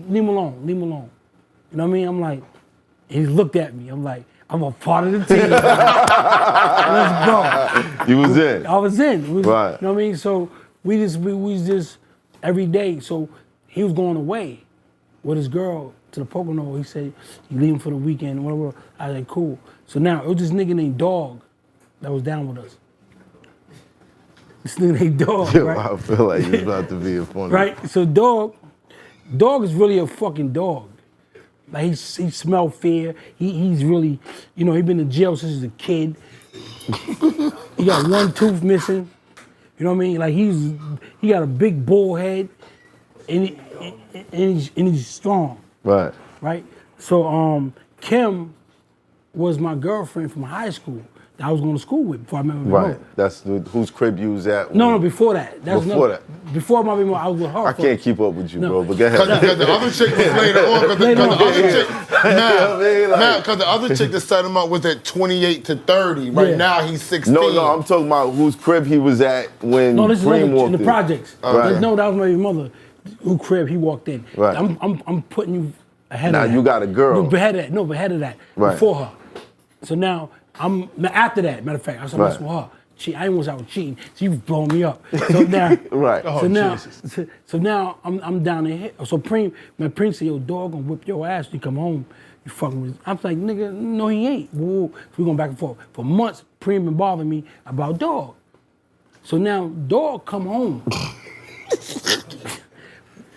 leave him alone. You know what I mean? I'm like, he looked at me. I'm like, I'm a part of the team. Let's go. You was in. I was in. Right. You know what I mean? So we was just every day. So he was going away with his girl to the Pocono. He said, you leaving for the weekend, whatever. I was like, cool. So now it was this nigga named Dog that was down with us. This nigga named Dog, Yo, right? I feel like you're about to be a funny. Right? So Dog is really a fucking dog. Like he smell fear. He's really, you know, he been in jail since he was a kid. He got one tooth missing. You know what I mean? Like he got a big bull head, and he's strong. Right. Right. So Kim was my girlfriend from high school that I was going to school with before I met my baby Right. mama. That's whose crib you was at? No, before that. Before that. Before my baby mama, I was with her. I can't keep up with you, No. bro. But go ahead. Because the other chick was later on. Because the other chick that set him up was at 28 to 30. Right Yeah. now he's 16. No, I'm talking about whose crib he was at when No, this is Cream in walked the in. projects. Right. No, that was my baby mother. Who crib he walked in. Right. I'm putting you ahead Now of that. you got a girl. No, ahead of that. Right. Before her. So now after that, matter of fact, I started messing with her. I ain't want to cheating. She was blowing me up. So now, Right. so now I'm down in here. So Preem said, yo, Dog gonna whip your ass when you come home. You fucking with. I'm like, nigga, no, he ain't. Whoa. So we going back and forth. For months, Preem been bothering me about Dog. So now Dog come home.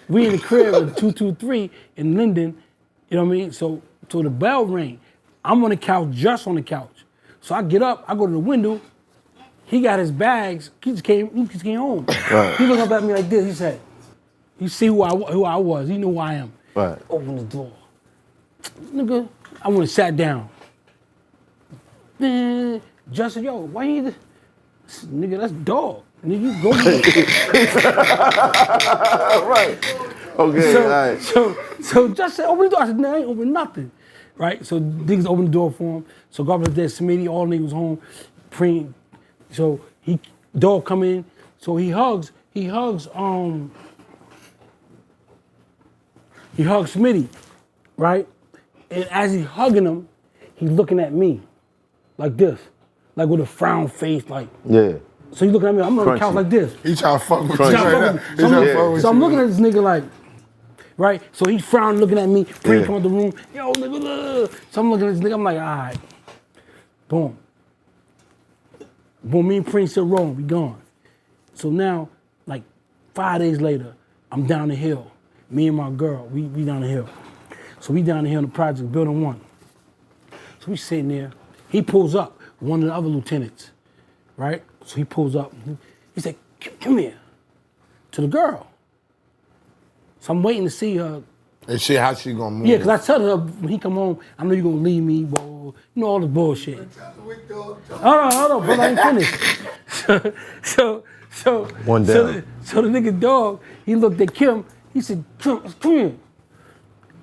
We in the crib with 223 in Linden. You know what I mean? So the bell rang. I'm on the couch, just on the couch. So I get up, I go to the window. He got his bags. He just came home. Right. He looked up at me like this. He said, "You see who I was? He knew who I am." Right. Open the door, nigga. I went and sat down. Then Justin, yo, why you? Nigga, that's Dog. Nigga, you go. Right. Okay, all right. So Justin open the door. I said, "No, I ain't open nothing." Right. So niggas opened the door for him. So God was there, Smitty, all niggas home. Preem. So Dog come in. So he hugs Smitty, right? And as he hugging him, he's looking at me like this, like with a frown face, like. Yeah. So he's looking at me. I'm on the couch like this. He trying to fuck with you Crunch. right now. He trying to fuck with So I'm you. looking at this nigga like, right? So he's frowning, looking at me. Preem Yeah. come out the room. Yo, nigga. So I'm looking at this nigga. I'm like, all right. Boom. Boom. Me and Preem still rolling. We gone. So now, like 5 days later, I'm down the hill. Me and my girl, we down the hill. So we down the hill in the project, building 1. So we sitting there. He pulls up, one of the other lieutenants, right? So he pulls up. He said, come here, to the girl. So I'm waiting to see her. And shit, how she gonna move? Yeah, because I tell her when he come home, I know you're going to leave me, whoa, you know, all the bullshit. Hold on, brother, I ain't finished. So One down. So the nigga Dog, he looked at Kim, he said, come here.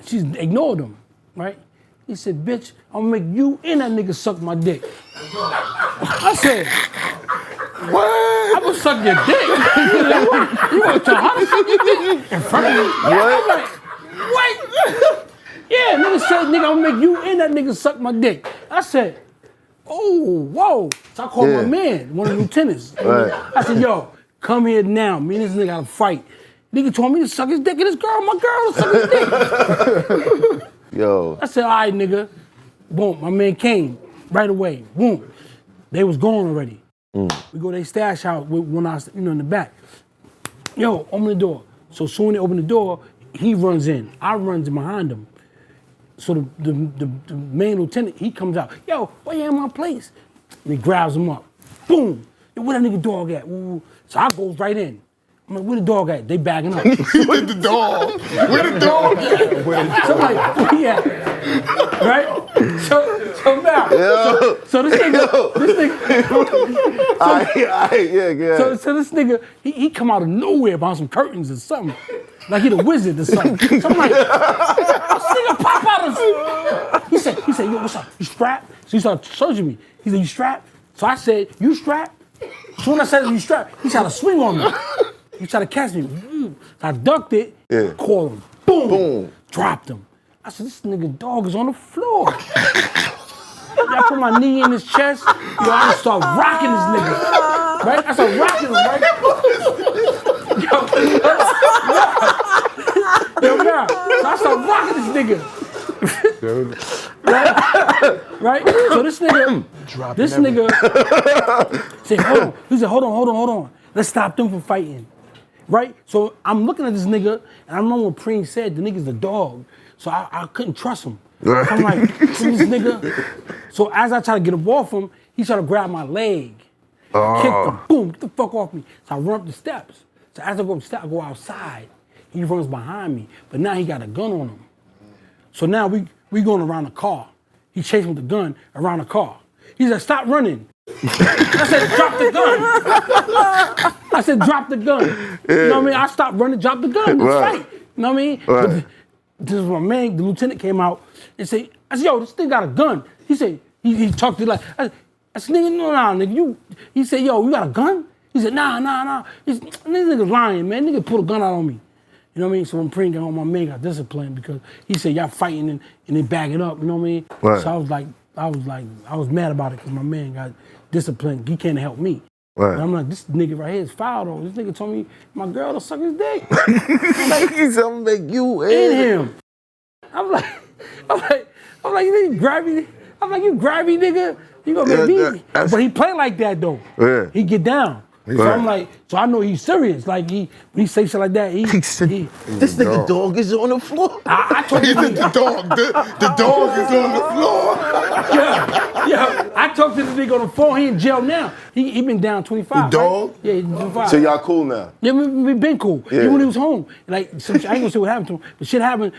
She ignored him, right? He said, bitch, I'm gonna make you and that nigga suck my dick. I said, what? I'm gonna suck your dick. You wanna tell her to suck your dick in front of me? I'm like, what? Yeah, nigga said, nigga, I'm gonna make you and that nigga suck my dick. I said, oh, whoa. So I called my man, one of the lieutenants. Right. I said, yo, come here now. Me and this nigga gotta fight. Nigga told me to suck his dick, and this girl, my girl, to suck his dick. Yo. I said, all right, nigga. Boom, my man came right away. Boom. They was gone already. We go to their stash house with one eye, in the back. Yo, open the door. So soon they open the door, he runs in. I runs in behind him. So the main lieutenant, he comes out. Yo, why you in my place? And he grabs him up. Boom. Yo, where that nigga Dog at? Ooh. So I goes right in. I'm like, where the dog at? They bagging up. With the dog. Where the dog at? So I'm like, where he at? Right? So now, so this nigga. Yeah. So this nigga, he come out of nowhere behind some curtains or something. Like he the wizard or something. So I'm like, this nigga pop out of He said, yo, what's up? You strapped? So he started searching me. He said, you strapped? So I said, you strapped? So when I said you strapped, he tried to swing on me. He tried to catch me. So I ducked it, called him. Boom. Dropped him. I said, this nigga dog is on the floor. I put my knee in his chest. Yo, I start rocking this nigga. Right? I start rocking him, right? Yo, now. So I start rocking this nigga. Right? So this nigga said, hold on. He said, hold on. Let's stop them from fighting. Right? So I'm looking at this nigga, and I remember what Preem said, the nigga's the dog. So I couldn't trust him. So I'm like, this nigga. So as I try to get him off him, he tried to grab my leg. Kicked him. Boom, get the fuck off me. So I run up the steps. So as I go up the steps, I go outside. He runs behind me. But now he got a gun on him. So now we going around the car. He chased me with the gun around the car. He said, stop running. I said, drop the gun. I said, drop the gun. You know what I mean? I stopped running, dropped the gun. Let's fight. You know what I mean? But this is my man, the lieutenant came out and said, I said, yo, this thing got a gun. He said, he talked to me like, I said, nigga, no, nigga, he said, yo, you got a gun? He said, nah. This nigga's lying, man. Nigga put a gun out on me. You know what I mean? So when Preem got home, my man got disciplined because he said, y'all fighting and they backing up, you know what I mean? Right. So I was mad about it because my man got disciplined. He can't help me. Right. And I'm like, this nigga right here is foul though. This nigga told me my girl to suck his dick. He said, I'm gonna make you In him. I'm like, you grab me. I'm like, you grab me, nigga. You gonna make me. But he play like that though. Yeah. He get down. So I'm like, so I know he's serious. Like when he say shit like that, this nigga dog is on the floor. I told He him said the dog is on the floor. yeah. I talked to the nigga on the phone. He in jail now. He been down 25. The dog? Right? Yeah, he's 25. So y'all cool now? Yeah, we been cool. Yeah. Even when he was home, like I ain't gonna say what happened to him, but shit happened,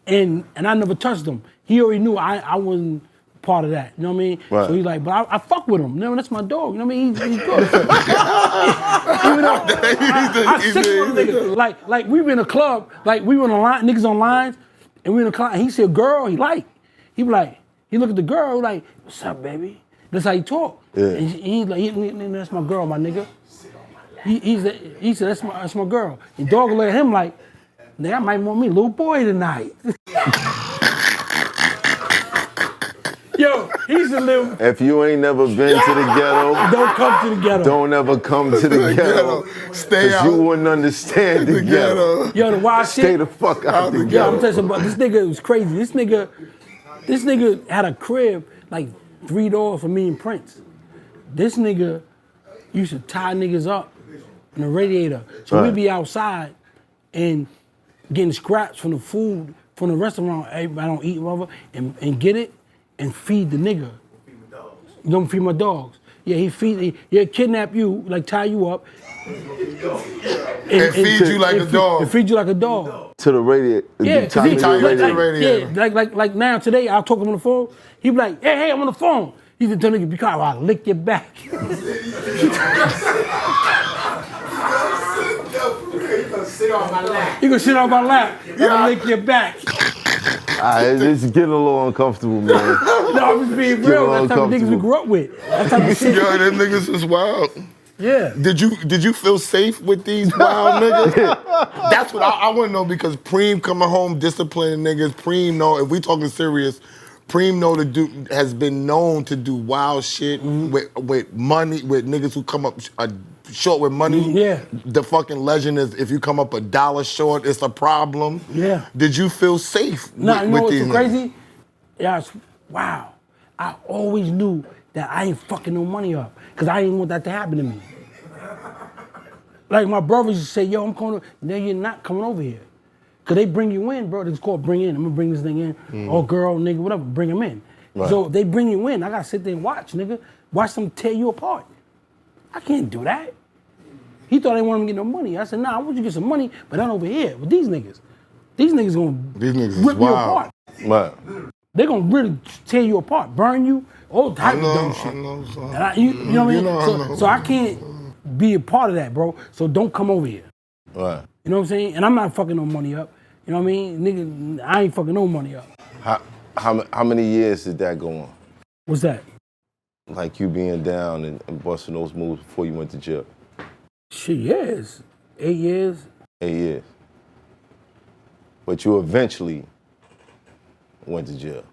and I never touched him. He already knew I wasn't part of that. You know what I mean? Right. So he's like, but I fuck with him. You know, that's my dog. You know what I mean? He's good. Even though I sick with the nigga. Like we were in a club, like we were on a line, niggas on lines, and we in a club. And he see a girl he like. He be like, he look at the girl like, what's up, baby? That's how he talk. Yeah. And he's like, that's my girl, my nigga. He said, that's my girl. And dog look at him like, nigga, I might want me a little boy tonight. Yo, he's a little. If you ain't never been to the ghetto, Don't come to the ghetto. don't ever come to the ghetto. Stay 'cause out. you wouldn't understand the ghetto. Yo, the wild shit. Stay the fuck out the Yo, ghetto. I'm telling you something about this nigga. Was crazy. This nigga had a crib like 3 doors for me and Prince. This nigga used to tie niggas up in the radiator. So we'd be outside and getting scraps from the food from the restaurant. Everybody don't eat whatever, and get it and feed the nigga. You don't feed my dogs. Yeah, he'll kidnap you, like tie you up. And feed you like a dog. And feed you like a dog. To the radiator. Yeah, Tie he, to the like- radiator. yeah, like now today, I'll talk to him on the phone. He be like, hey, I'm on the phone. He said, tell nigga, be quiet, I'll lick your back. You gonna sit on my lap. You gonna sit on my lap, I'll lick your back. It's getting a little uncomfortable, man. No, I'm just being real. That's the type of niggas we grew up with. That type of shit. Yo, them niggas is wild. Yeah. Did you feel safe with these wild niggas? That's what I want to know because Preem coming home disciplining niggas. Preem know if we talking serious. Preem know to do has been known to do wild shit with money with niggas who come up short with money. Yeah. The fucking legend is if you come up $1 short, it's a problem. Yeah. Did you feel safe Nah, you know with what's these so niggas? crazy? Yeah, wow. I always knew that I ain't fucking no money up because I didn't want that to happen to me. Like my brothers used to say, yo, I'm coming, no, you're not coming over here. Cause they bring you in, bro. It's called bring in. I'm gonna bring this thing in. Oh, girl, nigga, whatever, bring them in. Right. So they bring you in. I gotta sit there and watch, nigga. Watch them tear you apart. I can't do that. He thought I didn't want him to get no money. I said, nah, I want you to get some money, but not over here with these niggas. These niggas gonna rip you apart. Right. They're gonna really tear you apart, burn you, all type of dumb shit. I know, son. And you know what I mean? I know. So I can't be a part of that, bro. So don't come over here. Right. You know what I'm saying? And I'm not fucking no money up. You You know what I mean? Nigga, I ain't fucking no money up. How many years did that go on? What's that? Like you being down and busting those moves before you went to jail? Shit, years. 8 years. 8 years. But you eventually went to jail.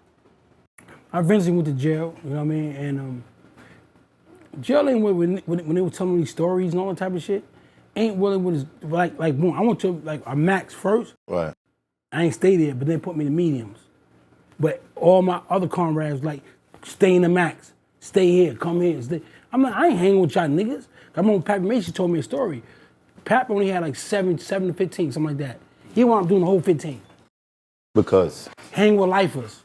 I eventually went to jail, you know what I mean? And jail ain't when they were telling these stories and all that type of shit, ain't really what is like boom, I went to like a max first. Right. I ain't stay there, but they put me in the mediums. But all my other comrades like, stay in the max, stay here, come here, stay. I'm like, I ain't hanging with y'all niggas. I remember Pap Macy told me a story. Pap only had like 7 to 15, something like that. He wound up doing the whole 15. Because? Hang with lifers.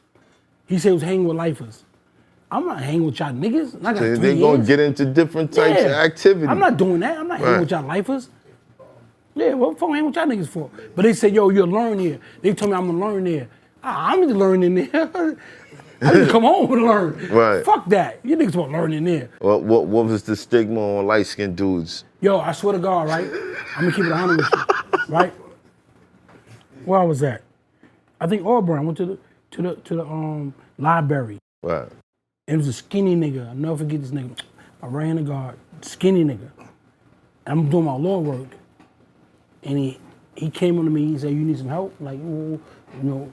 He said he was hanging with lifers. I'm not hanging with y'all niggas. I got 3 They're years. gonna get into different types of activities. I'm not doing that. I'm not hanging with y'all lifers. Yeah, what the fuck hanging with y'all niggas for? But they said, yo, you'll learn here. They told me I'm gonna learn there. I'm gonna learn in there. I didn't come home and learn. Right. Fuck that. You niggas want to learn in there. What was the stigma on light-skinned dudes? Yo, I swear to God, right? I'm gonna keep it 100 with you, right? Where I was at? I think Auburn. I went to the library. Right. And it was a skinny nigga. I'll never forget this nigga. I ran the guard, skinny nigga. I'm doing my law work. And he came on to me, he said, you need some help? Like, you know,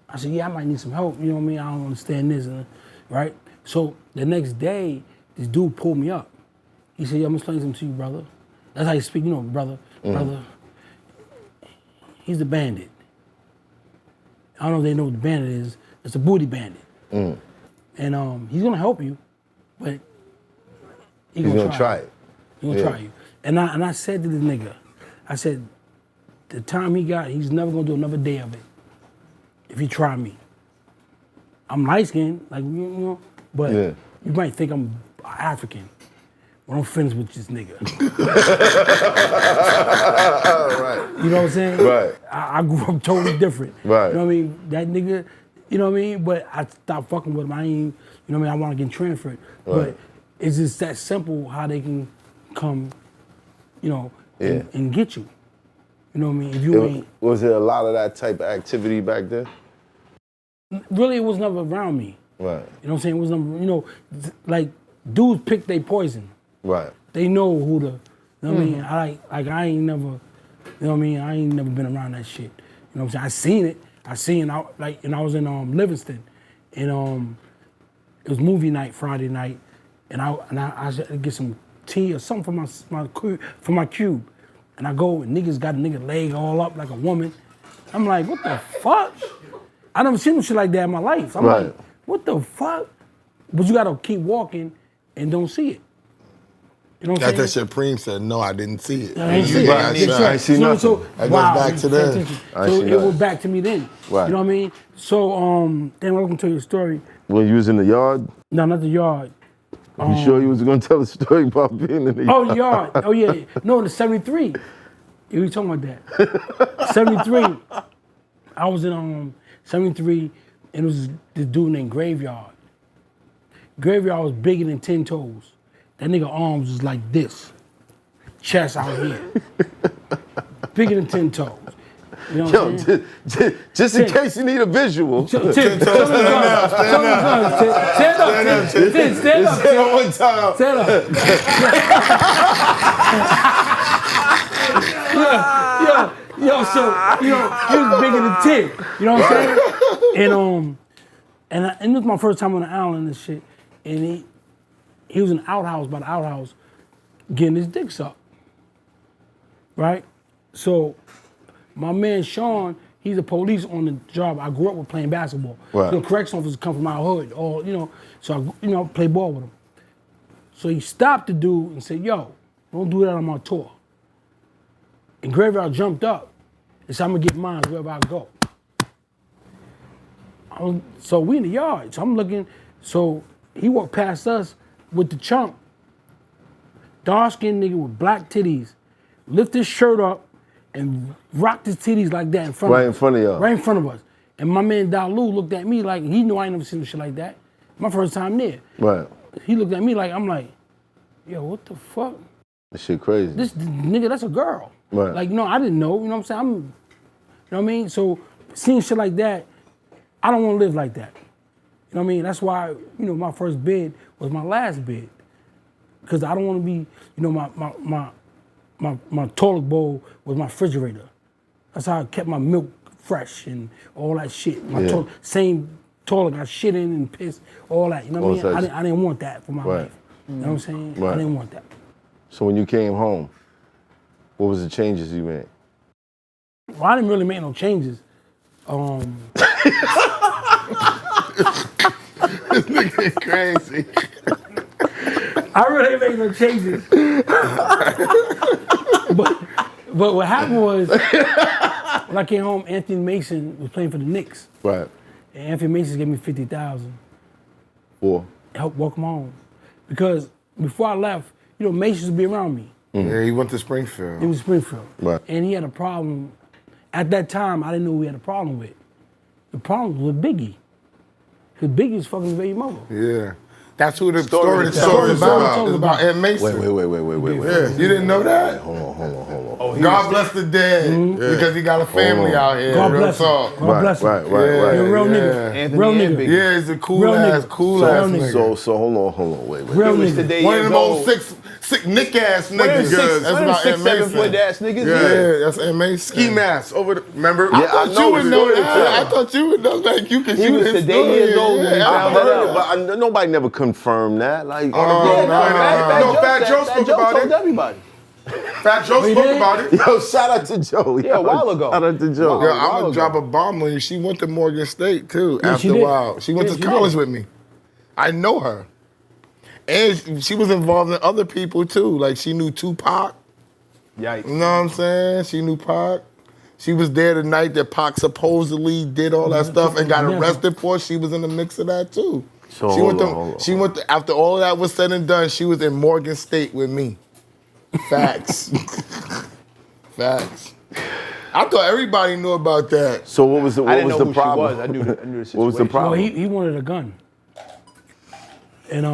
I said, yeah, I might need some help. You know what I mean? I don't understand this, right? So the next day, this dude pulled me up. He said, yo, I'm gonna explain something to you, brother. That's how you speak, you know, brother. He's the bandit. I don't know if they know what the bandit is. It's a booty bandit. And he's gonna help you, but he's gonna try it. He's gonna try you. And I said to this nigga, I said, the time he got, he's never gonna do another day of it if he try me. I'm light skinned, like, you know, but you might think I'm African when I'm finished with this nigga. Right. You know what I'm saying? Right. I grew up totally different. Right. You know what I mean? That nigga, you know what I mean? But I stopped fucking with him. I ain't, you know what I mean? I want to get transferred. Right. But it's just that simple how they can come, you know, and get you. You know what I mean? If you ain't. Was there a lot of that type of activity back then? Really, it was never around me. Right. You know what I'm saying? It was never, you know, like, dudes pick their poison. Right. They know who to, you know what I mean? I ain't never, you know what I mean? I ain't never been around that shit. You know what I'm saying? I seen it, and I was in Livingston, and it was movie night Friday night, and I should get some tea or something for my cube, and I go and niggas got a nigga leg all up like a woman. I'm like, what the fuck? I never seen no shit like that in my life. I'm like, what the fuck? But you gotta keep walking and don't see it. You know what I'm saying? That's that shit Preem said, no, I didn't see it. I ain't see it. I ain't see nothing. So, That goes back to then. So it went back to me then. Right. You know what I mean? So, then I'm gonna tell you a story. When you was in the yard? No, not the yard. You sure you was gonna tell a story about being in the yard? Oh, yard. Oh, yeah. No, the 73. Yeah, we talking about that. 73. I was in 73, and it was this dude named Graveyard. Graveyard was bigger than 10 toes. That nigga arms was like this. Chest out here. Bigger than 10 toes. You know what I'm saying? Just in case you need a visual. Stand up. Stand up. One time. Stand up. Yo, so, you know, he was bigger than 10. You know what I'm saying? And this was my first time on the island and shit. And he was in the outhouse, by the outhouse, getting his dick sucked. Right? So, my man Sean, he's a police on the job. I grew up with playing basketball. Right. The correction officers come from our hood, or, you know, so I play ball with him. So he stopped the dude and said, yo, don't do that on my tour. And Graveyard jumped up and said, I'm gonna get mine wherever I go. So we in the yard, so I'm looking, so he walked past us with the chunk, dark-skinned nigga with black titties, lift his shirt up and rocked his titties like that in front of us. Right in front of y'all. Right in front of us. And my man Dalu looked at me like, he knew I ain't never seen no shit like that. My first time there. Right. He looked at me like, I'm like, yo, what the fuck? This shit crazy. This nigga, that's a girl. Right. Like, no, I didn't know, you know what I'm saying? know what I mean? So seeing shit like that, I don't want to live like that. You know what I mean? That's why, my first bid was my last bid. Because I don't want to be, my toilet bowl was my refrigerator. That's how I kept my milk fresh and all that shit. My same toilet got shit in and piss, all that. You know what I mean? I didn't want that for my life. You know what I'm saying? Right. I didn't want that. So when you came home, what was the changes you made? Well, I didn't really make no changes. This nigga crazy. I really didn't make no changes. but what happened was, when I came home, Anthony Mason was playing for the Knicks. Right. And Anthony Mason gave me $50,000 For? to help welcome home. Because before I left, Mason would be around me. Yeah, he went to Springfield. It was Springfield. Right. And he had a problem. At that time, I didn't know who he had a problem with. The problem was with Biggie. Because Biggie was fucking Baby Mother. Yeah. That's who the story is story about. is It's about Ed Mason. Wait. Yeah, you didn't know that? Hold on. Oh, God bless the dead because he got a family out here. God real bless him. talk. God bless him. Right. You're a real Yeah. nigga. Anthony Real and nigga. Biggie. Yeah, he's a cool Real ass nigga. nigga. So hold on, wait. Real He was nigga. today One of years the most old. sick nick ass One of them niggas. six, That's one of them about Ed 6'7" Mason. foot ass niggas. Yeah, that's Ed Mason. Ski mask over the, remember? I thought you would know that. I thought you would know that. You could He shoot was his today story. years old when he Yeah, found I that heard out. it, but nobody never confirmed that. Like, Fat Joe spoke about told it. everybody. Fat Joe spoke did? about it. yo, shout out to Joe. Yeah, a while ago. Shout out to Joe. Yo, Wow. I'm while gonna ago. drop a bomb on you. She went to Morgan State too. Yeah, after she a did. while, she went Yeah, to she college did. with me. I know her, and she was involved in other people too. Like she knew Tupac. Yikes. You know what I'm saying? She knew Pac. She was there the night that Pac supposedly did all that stuff and got arrested for. She was in the mix of that too. So She hold went on. to after all of that was said and done. She was in Morgan State with me. Facts. Facts. I thought everybody knew about that. So what was the I didn't know the who problem? she was. I knew the situation. What was the Well, problem? he wanted a gun. And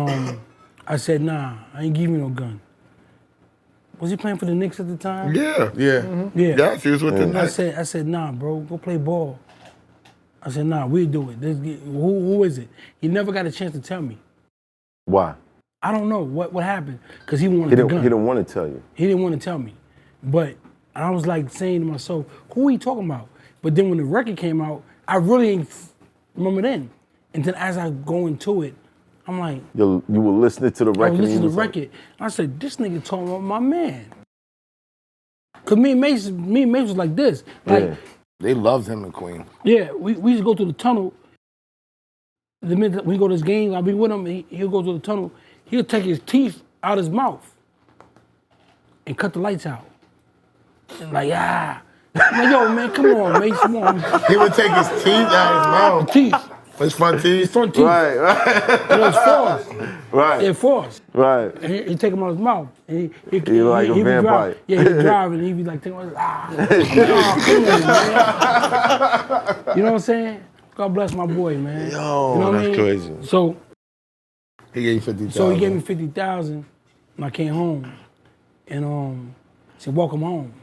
I said, nah, I ain't give you no gun. Was he playing for the Knicks at the time? Yeah. Yeah. She was with the I Knicks. said, nah, bro, go play ball. I said, nah, we'll do it. Who is it? He never got a chance to tell me. Why? I don't know what happened, because he He wanted the gun. didn't want to tell you. He didn't want to tell me. But I was like saying to myself, who are you talking about? But then when the record came out, I really ain't remember then. And then as I go into it, I'm like, You were listening to the I record. was listening and to you the was like, record. I said, this nigga talking about my man. Cause me and Mason was like this. Like, Yeah. They loved him and Queen. yeah, we used to go through the tunnel. The minute we go to this game, I'll be with him, and he'll go through the tunnel. He'll take his teeth out his mouth and cut the lights out. And like, I'm like, yo, man, come on, Mason, come on. He would take his teeth out his mouth. Teeth, His front teeth. his front teeth. Right. You know, it's forced. Right. They're forced. Right. And he take them out his mouth. And he like a be vampire. driving. Yeah, he's driving, and he be like, come on, man. You know what I'm saying? God bless my boy, man. Yo, you know what I that's mean? crazy. So He gave you 50,000. So he gave me 50,000 when I came home, and said, welcome home.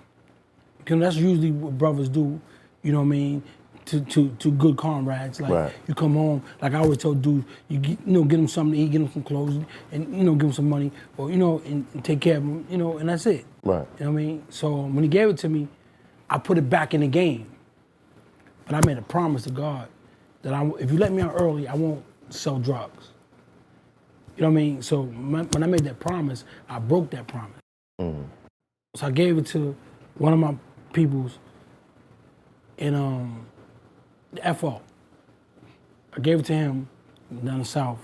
Because that's usually what brothers do, you know what I mean, to good comrades. Like, Right. you come home, like I always tell dudes, get them something to eat, get them some clothes, and, give them some money, or, and take care of them, and that's it. Right. You know what I mean? So when he gave it to me, I put it back in the game. But I made a promise to God that if you let me out early, I won't sell drugs. You know what I mean? So when I made that promise, I broke that promise. So I gave it to one of my peoples in the FO. I gave it to him down the south.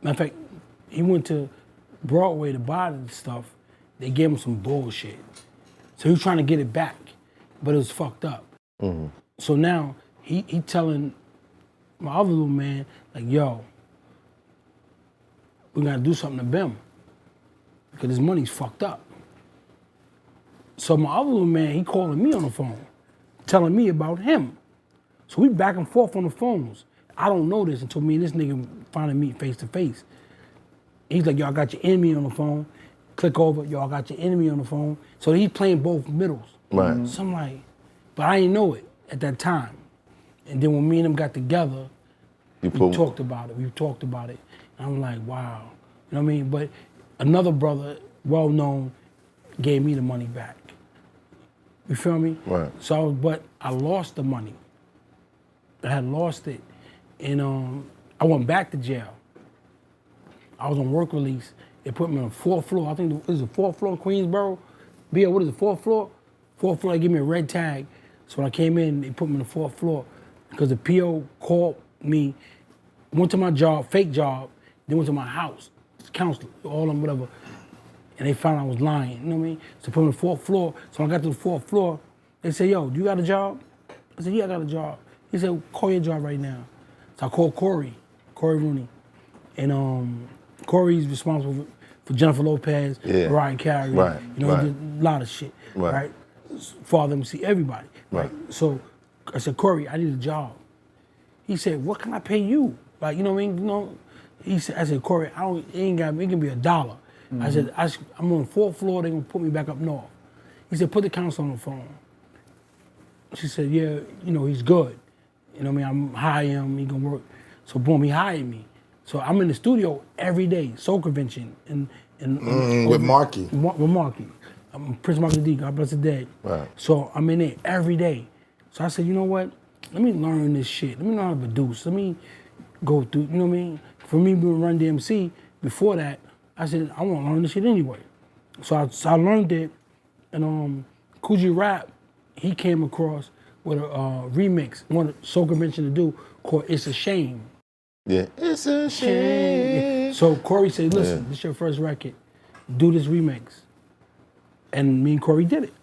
Matter of fact, he went to Broadway to buy the stuff. They gave him some bullshit. So he was trying to get it back, but it was fucked up. So now he telling my other little man, like, yo, we gotta do something to Bim because his money's fucked up. So my other little man, he calling me on the phone, telling me about him. So we back and forth on the phones. I don't know this until me and this nigga finally meet face to face. He's like, yo, I got your enemy on the phone. Click over, yo, I got your enemy on the phone. So he's playing both middles. Right. So I'm like, but I didn't know it at that time. And then when me and him got together, we talked about it. And I'm like, wow. You know what I mean? But another brother, well known, gave me the money back. You feel me? Right. So, but I lost the money. I had lost it. And I went back to jail. I was on work release. They put me on the 4th floor. I think it was the 4th floor, Queensboro. Bill, what is the 4th floor? 4th floor, they give me a red tag. So when I came in, they put me on the 4th floor because the PO called me, went to my job, fake job, then went to my house, counselor, all them, whatever. And they found I was lying, you know what I mean? So put me on the 4th floor. So when I got to the 4th floor, they said, yo, do you got a job? I said, yeah, I got a job. He said, call your job right now. So I called Corey Rooney. And Corey's responsible for Jennifer Lopez, Mariah Carey, he did a lot of shit, right? Father MC, everybody, right? So I said, Corey, I need a job. He said, what can I pay you? Like, you know what I mean? You know, I said, Corey, it can be $1. I said, I'm on the 4th floor, they're gonna put me back up north. He said, put the counselor on the phone. She said, yeah, you know, he's good. You know what I mean? I'm hire him, he gonna work. So boom, he hired me. So I'm in the studio every day, Soul Convention, with Marky. With Marky. I'm Prince Marky D, God bless the dead. Right. So I'm in there every day. So I said, you know what? Let me learn this shit. Let me know how to produce. Let me go through, you know what I mean? For me being Run DMC, before that, I said, I want to learn this shit anyway. So I learned it, and Coogee Rap, he came across with a remix, wanted Soul Convention to do, called It's a Shame. Yeah. It's a shame. So Corey said, listen, this is your first record. Do this remix. And me and Corey did it.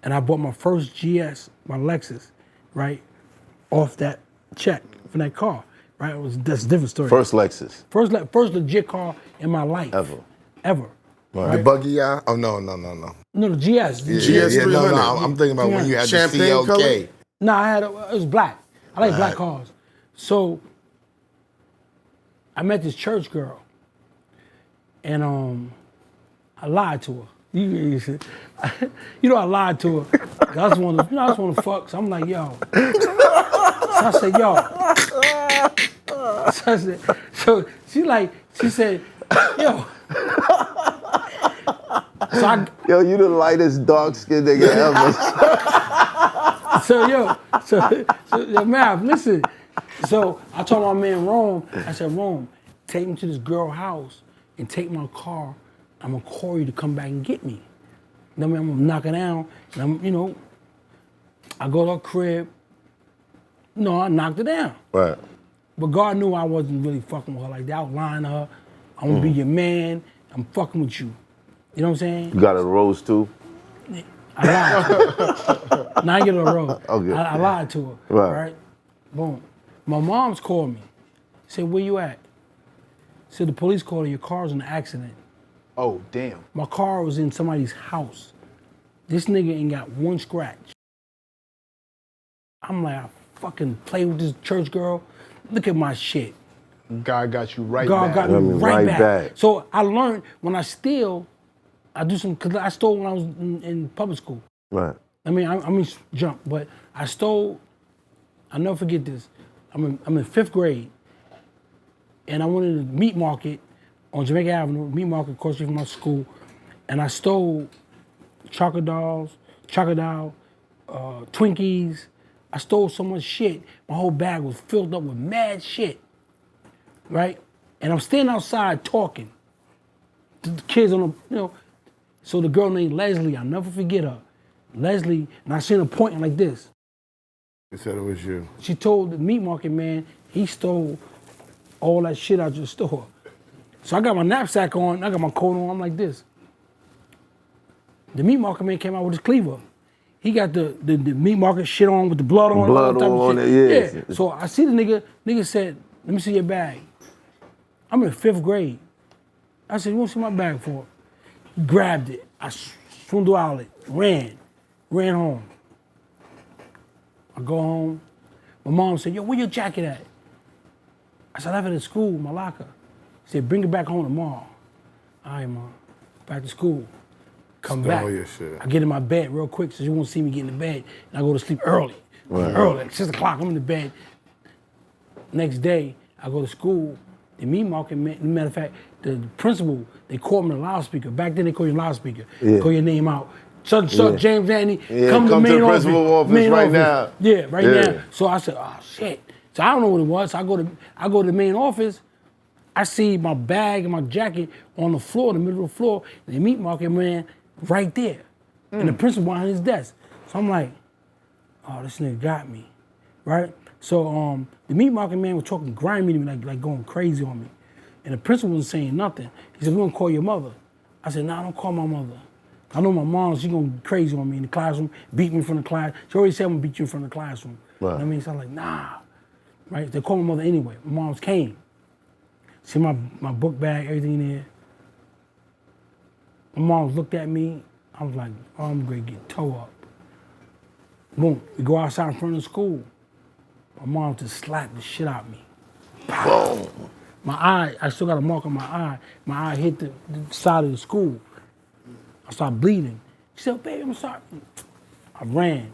And I bought my first GS, my Lexus, right, off that check from that car, right? That's a different story. First Lexus. First legit car in my life. Ever. Right. The buggy, Oh, no. No, the GS. No, I'm thinking about when you had Champagne the CLK. color? No, it was black. I like black cars. So I met this church girl, and I lied to her. You know, I lied to her. I just want to fuck. So I'm like, yo. So I said, yo. So she said, yo. Yo, you the lightest dark-skinned nigga ever. So Mav, listen. So I told my man Rome, I said, Rome, take me to this girl house and take my car. I'm gonna call you to come back and get me. Then I'm gonna knock her down, and I go to her crib. No, I knocked her down. Right. But God knew I wasn't really fucking with her like that. I was lying to her. I'm gonna be your man. I'm fucking with you. You know what I'm saying? You got a rose too? I lied to her. Now I get her a rose. Okay. I lied to her. Right. Boom. My mom's called me. Said, where you at? Said, the police called her, your car's in an accident. Oh, damn. My car was in somebody's house. This nigga ain't got one scratch. I'm like, I fucking play with this church girl. Look at my shit. God got you right God back. got me right back. back. So I learned when I steal, because I stole when I was in public school. Right. I mean, jump, but I stole, I'll never forget this. I'm in 5th grade, and I went to the meat market on Jamaica Avenue, meat market across from my school, and I stole Crocodile, Twinkies. I stole so much shit. My whole bag was filled up with mad shit, right? And I'm standing outside talking to the kids on the, so the girl named Leslie, I'll never forget her. Leslie, and I seen her pointing like this. They said it was you. She told the meat market man he stole all that shit out your store. So I got my knapsack on, I got my coat on, I'm like this. The meat market man came out with his cleaver. He got the meat market shit on with the blood on. Blood on it, yeah. So I see the nigga said, let me see your bag. I'm in 5th grade. I said, you want to see my bag for? He grabbed it. I swung the outlet, ran home. I go home. My mom said, yo, where your jacket at? I said, I left it at school, my locker. She said, bring it back home tomorrow. All right, Mom. Back to school. Come back. Your shit. I get in my bed real quick so you won't see me get in the bed. And I go to sleep early. Early, like 6 o'clock, I'm in the bed. Next day, I go to school. The meat market, matter of fact, the principal, they call me the loudspeaker. Back then, they call you loudspeaker. Yeah. Call your name out. Such, James Antney, Yeah, come to come the to main the principal office main right now. Yeah, right Yeah. now. So I said, oh, shit. So I don't know what it was. So I go to the main office. I see my bag and my jacket on the floor, in the middle of the floor. And the meat market man right there. And the principal behind his desk. So I'm like, oh, this nigga got me, right? So the meat market man was talking grimy to me, like going crazy on me. And the principal wasn't saying nothing. He said, we're gonna call your mother. I said, nah, don't call my mother. I know my mom, she gonna be crazy on me in the classroom, beat me from the class. She already said I'm gonna beat you in front of the classroom. Right. You know what I mean? So I'm like, nah, right? They called my mother anyway. My mom's came. See my book bag, everything in there. My mom looked at me. I was like, oh, I'm gonna get towed up. Boom, we go outside in front of the school. My mom just slapped the shit out of me. Boom. My eye, I still got a mark on my eye. My eye hit the side of the school. I started bleeding. She said, baby, I'm sorry. I ran.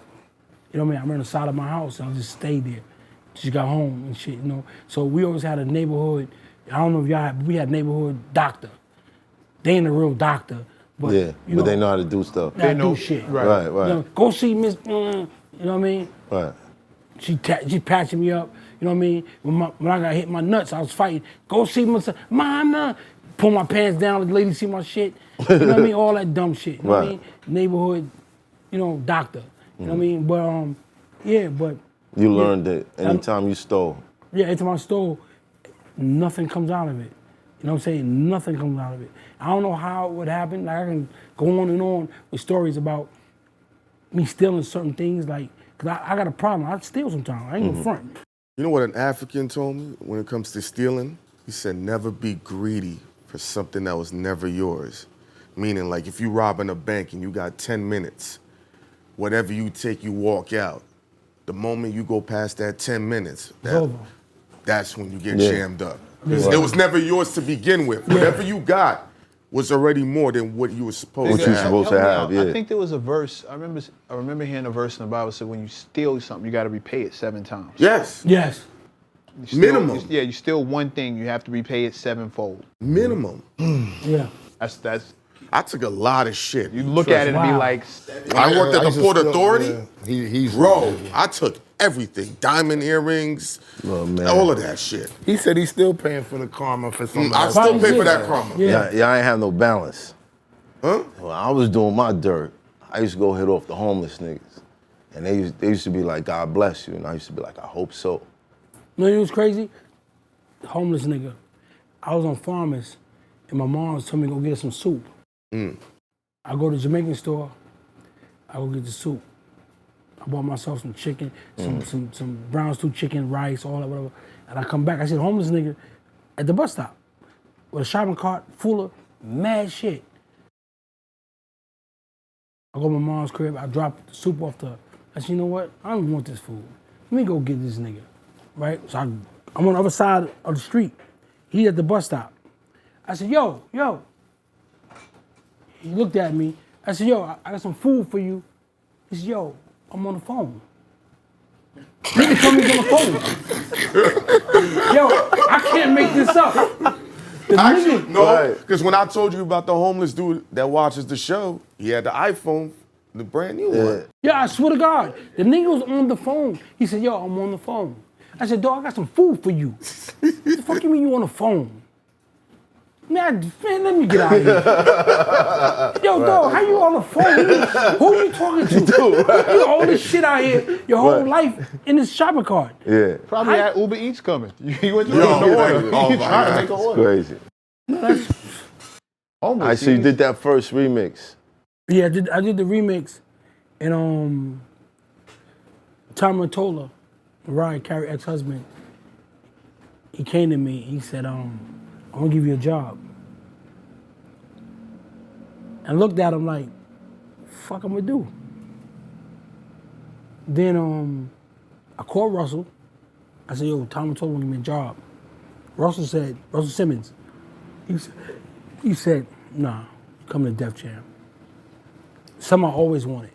You know what I mean? I ran the side of my house and I just stayed there. She got home and shit, you know. So we always had a neighborhood, I don't know if y'all had, but we had a neighborhood doctor. They ain't a real doctor, but Yeah, you but they know how to do stuff. They know shit. Right. You know, go see Miss, you know what I mean? Right. She patching me up, you know what I mean? When I got hit in my nuts, I was fighting. Go see Mama. Pull my pants down, let the lady see my shit. You know what I mean? All that dumb shit. You know what I mean? Neighborhood, you know, doctor. You know what I mean? But yeah, but You learned that anytime you stole. yeah, every time I stole, nothing comes out of it. You know what I'm saying? Nothing comes out of it. I don't know how it would happen. Like I can go on and on with stories about me stealing certain things. Like, cause I got a problem. I steal sometimes. I ain't gonna front. You know what an African told me when it comes to stealing? He said, never be greedy for something that was never yours. Meaning, like, if you robbing a bank and you got 10 minutes, whatever you take, you walk out. The moment you go past that 10 minutes, that's when you get jammed up. It was never yours to begin with. Whatever you got was already more than what you were supposed to have. I think there was a verse, I remember hearing a verse in the Bible that said when you steal something, you gotta repay it 7 times. Yes. Yes. Minimum. You steal one thing, you have to repay it 7-fold. Minimum. Yeah. That's I took a lot of shit. you look at it and be like, I worked at used the to Port steal- Authority. yeah. He's Bro, I took everything. Diamond earrings, Oh, man. all of that shit. He said he's still paying for the karma for something. I still pay for that karma. Yeah. Yeah, I ain't have no balance. Huh? When I was doing my dirt, I used to go hit off the homeless niggas. And they used to be like, God bless you. And I used to be like, I hope so. You know what's crazy? The homeless nigga. I was on Farmers, and my mom was telling me to go get some soup. I go to the Jamaican store, I go get the soup. I bought myself some chicken, some brown stew chicken, rice, all that, whatever. And I come back, I see the homeless nigga at the bus stop with a shopping cart full of mad shit. I go to my mom's crib, I drop the soup off the, I said, you know what? I don't want this food. Let me go get this nigga, right? So I'm on the other side of the street. He at the bus stop. I said, yo. He looked at me. I said, yo, I got some food for you. He said, yo, I'm on the phone. Nigga told me he's on the phone. Yo, I can't make this up. The Actually, nigga, no, because when I told you about the homeless dude that watches the show, he had the iPhone, the brand new one. yeah, I swear to God, the nigga was on the phone. He said, yo, I'm on the phone. I said, dog, I got some food for you. What the fuck you mean you on the phone? Man, let me get out of here. Yo, dog, how you on the phone? Who you talking to? You all this shit out here, your whole life in this shopping cart. Yeah. probably had Uber Eats coming. You went to the Yo, order. oh You my trying to God. make an order. Crazy. All right, so you did that first remix. Yeah, I did the remix, and Tom Mottola, Mariah Carey ex-husband, he came to me. He said, "I'm gonna give you a job." And looked at him like, "Fuck, I'm gonna do." Then I called Russell. I said, "Yo, Tom Mottola wanna give me a job." Russell Simmons. He said, "Nah, come to Def Jam." Something I always wanted.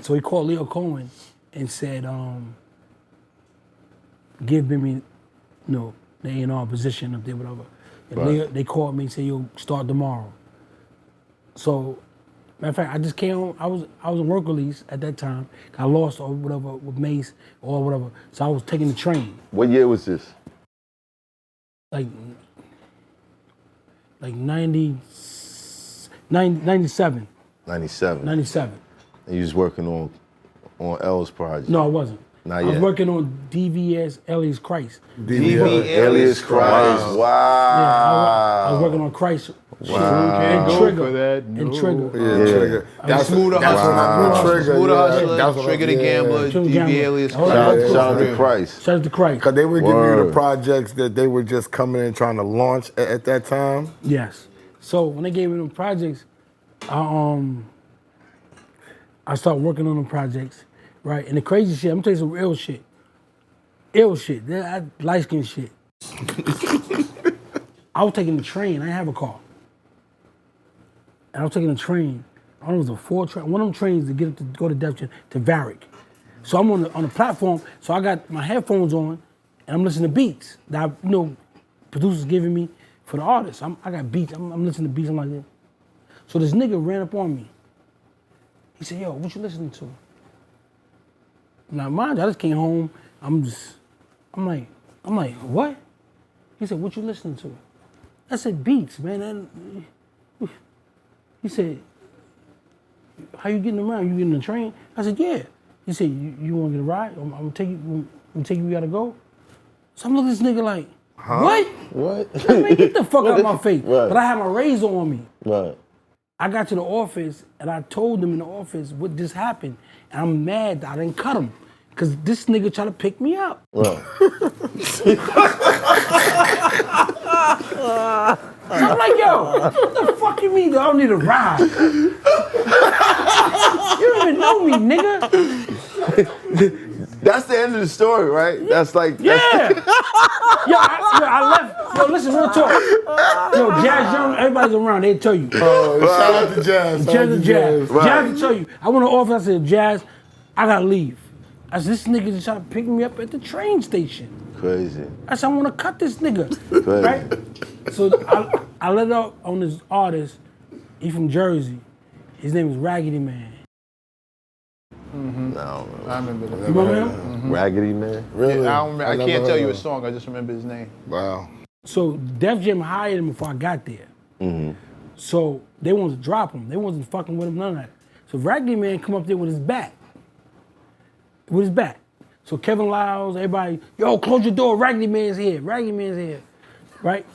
So he called Leo Cohen and said, give Bimmy, the A&R position up there, whatever. And they called me and said, yo, start tomorrow. So, matter of fact, I just came home. I was on work release at that time. I lost or whatever with Mace or whatever. So I was taking the train. What year was this? Like 97. 97. 97. And you was working on L's project. No, I wasn't. Not I was yet. working on DVS Alias Christ. Alias Christ. Wow. Yeah, I was working on Christ. Can't go Trigger. for that. And Trigger. Yeah, Trigger. That's Smoother that's Hustler. when I knew Trigger. Smoother yeah. Hustler, That's what Trigger the Gambler, Trigger DV Gambler. Alias Oh, Christ. yeah. Shout out to Christ. Shout out to Christ. Cause they were giving you Word. the projects that they were just coming in trying to launch at that time. Yes. So when they gave me them projects, I started working on them projects, right? And the crazy shit, I'm gonna tell you some real shit. Ill shit, that light skin shit. I was taking the train, I didn't have a car. And I was taking the train, I don't know if it was a 4 train, one of them trains to get up to go to Def Jam to Varick. So I'm on the platform, so I got my headphones on, and I'm listening to beats that producers giving me for the artists. I got beats, I'm listening to beats, I'm like that. So this nigga ran up on me. He said, yo, what you listening to? Now, mind you, I just came home, I'm like, what? He said, what you listening to? I said, beats, man. He said, how you getting around? You getting on the train? I said, yeah. He said, you want to get a ride? I'm gonna take you, we gotta go? So I'm looking at this nigga like, what? What? Man, get the fuck out of my face. Right. But I had my razor on me. Right. I got to the office and I told them in the office what just happened. And I'm mad that I didn't cut him. Cause this nigga tried to pick me up. Right. I'm like, yo, what the fuck you mean I don't need a ride? You don't even know me, nigga. That's the end of the story, right? That's like, Yeah. I left. Yo, listen, real talk. Yo, Jazz Young, everybody's around, they tell you. Shout out to Jazz. Jazz and Jazz. Right. Jazz will tell you. I went to the office, I said, Jazz, I gotta leave. I said, this nigga just trying to pick me up at the train station. crazy. I said, I want to cut this nigga, Crazy. right? So I let out on this artist. He from Jersey. His name is Raggedy Man. No, I remember that. You remember him? Raggedy Man. Really? I, don't remember, I never can't tell heard you a of song, I just remember his name. him. Wow. So Def Jam hired him before I got there. So they wanted to drop him. They wasn't fucking with him, none of that. So Raggedy Man come up there with his bat. With his bat. So Kevin Lyles, everybody, yo, close your door, Raggedy Man's here. Raggedy Man's here. Right?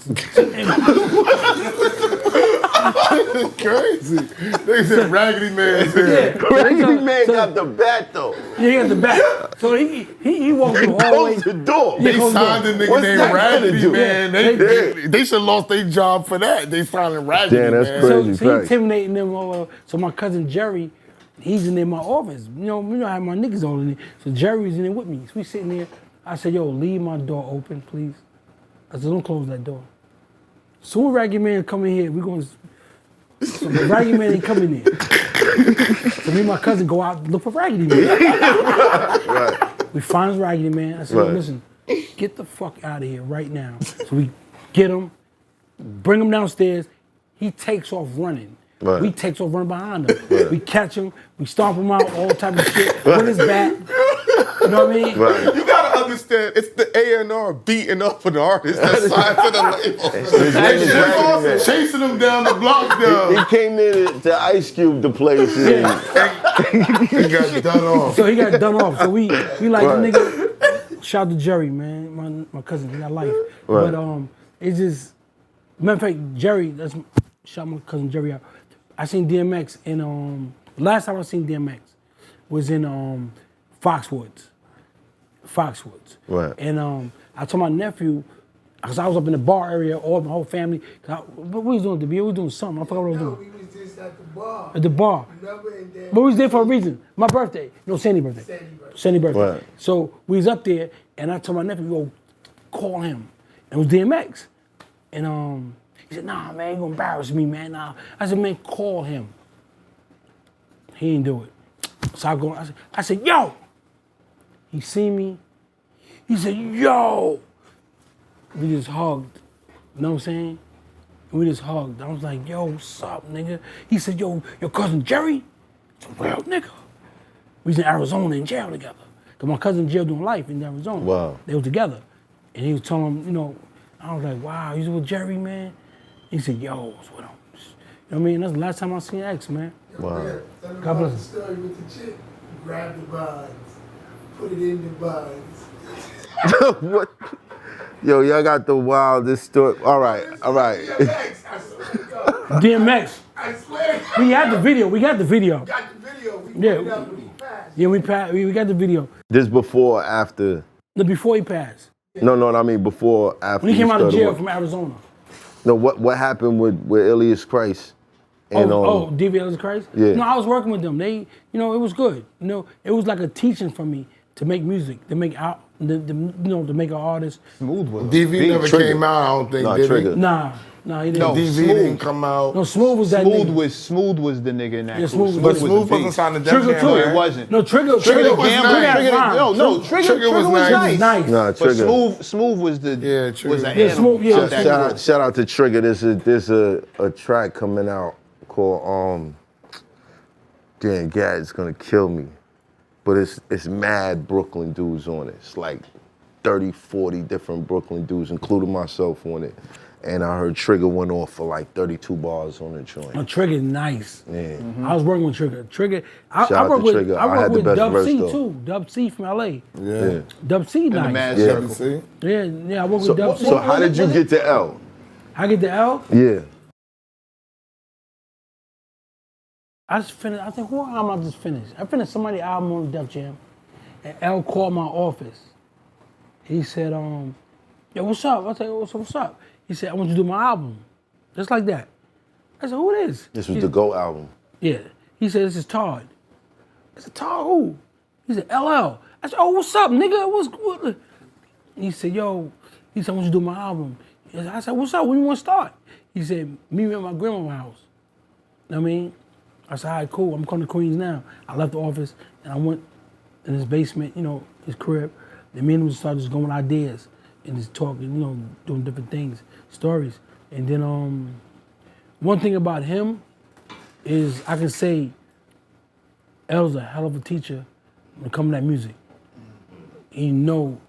Crazy. They said Raggedy Man's here. Raggedy Man got the bat though. Yeah, he got the bat. So he walked through the hallway. Close the door. They close signed the a nigga What's named that gonna Raggedy do? Man. They should lost their job for that. They signed a Raggedy Damn, that's Man. crazy. So he facts. intimidating them. So my cousin Jerry, he's in there in my office. You know, I have my niggas all in there. So Jerry's in there with me. So we sitting there. I said, yo, leave my door open, please. I said, don't close that door. Soon Raggedy Man come in here, we going to... So the Raggedy Man ain't coming in. So me and my cousin go out and look for Raggedy Man. Right. We find Raggedy Man. I said, Right. listen, get the fuck out of here right now. So we get him, bring him downstairs. He takes off running. Right. We takes off running behind him. We catch him, we stomp him out, all type of shit, with his bat. You know what I mean? Right. You gotta understand, it's the A&R beating up an artist that signed to the label. His name is Raggedy Man. Chasing them down the block there. He came in to Ice Cube the place. And He got done off. So he got done off. So we like, Right. nigga, shout out to Jerry, man, my cousin, he got life. Right. But it's just, matter of fact, Jerry, shout my cousin Jerry out. I seen DMX in, last time I seen DMX was in Foxwoods. Right. And I told my nephew, because I was up in the bar area, all my whole family, what we was doing at the beer? We was doing something, I forgot what I was No, doing. we was just at the bar. At the bar. Remember? And then But we was there for a reason. My birthday. No, Sandy's birthday. Sandy's birthday. Right. So we was up there, and I told my nephew, go call him. And it was DMX. And he said, nah, man, you gonna embarrass me, man. Nah. I said, man, call him. He didn't do it. So I said, yo, He seen me. He said, yo. We just hugged. You know what I'm saying? We just hugged. I was like, yo, what's up, nigga? He said, yo, your cousin Jerry? It's a real nigga. We was in Arizona in jail together. Cause my cousin in jail doing life in Arizona. Wow. They were together. And he was telling him, you know, I was like, wow, you with Jerry, man? He said, yo, what's with him? You know what I mean? That's the last time I seen X, man. Wow. God bless the story with the chick. Grab the buns, put it in the buns. What? Yo, y'all got the wildest story. All right. DMX, I swear to God. DMX. I swear. We had the video. We got the video. Got the video. We Yeah. put it up when he passed. Yeah, we got the video. This before or after? No, before he passed. No, I mean before, after. When he came out of started jail work. from Arizona. No, what happened with Elias Christ? And, DVL's Christ? Yeah. No, I was working with them. They, you know, it was good. You know, it was like a teaching for me to make music, to make out, to make an artist. Smooth was DV never Trigger. came out, I don't think, No, did Trigger. he? Nah, he didn't. No, DV Smooth. didn't come out. No, Smooth was that Smooth nigga. was the nigga in that. Yeah, crew. Smooth But was Smooth the wasn't beast. signed to Def Trigger Jam, too. No, right? it wasn't. No, Trigger was Trigger nice. had rhymes. No, Trigger was nice. Nice. Nah, But Trigger. Smooth was the Yeah, Trigger. was the Yeah, animal. Smooth, yeah. out that crew. Shout out to Trigger. There's a track coming out called Dan Gad's gonna kill me. But it's mad Brooklyn dudes on it. It's like 30, 40 different Brooklyn dudes, including myself on it. And I heard Trigger went off for like 32 bars on the joint. No, Trigger's nice. Yeah. I was working with Trigger. I Shout out worked to with Trigger. I I worked had the with best Dub verse, C though. too. Dub C from LA. Yeah. Dub C the nice. Mad Yeah. Circle. See? Yeah, I worked with Dub C. So how did you get to L? I get the L? Yeah. I just finished, I think, what album I just finished? I finished somebody's album on Def Jam, and L called my office. He said, yo, what's up? I said, what's up? He said, I want you to do my album. Just like that. I said, who it is? This was the GO album. Yeah. He said, this is Todd. I said, Todd who? He said, LL. I said, oh, what's up, nigga? What? He said, yo, I want you to do my album. I said, what's up? When you want to start? He said, meet me at my grandma's house. You know what I mean? I said, all right, cool. I'm coming to Queens now. I left the office and I went in his basement, you know, his crib. And me and him started just going with ideas and just talking, you know, doing different things, stories. And then one thing about him is I can say L's a hell of a teacher when it comes to that music. He know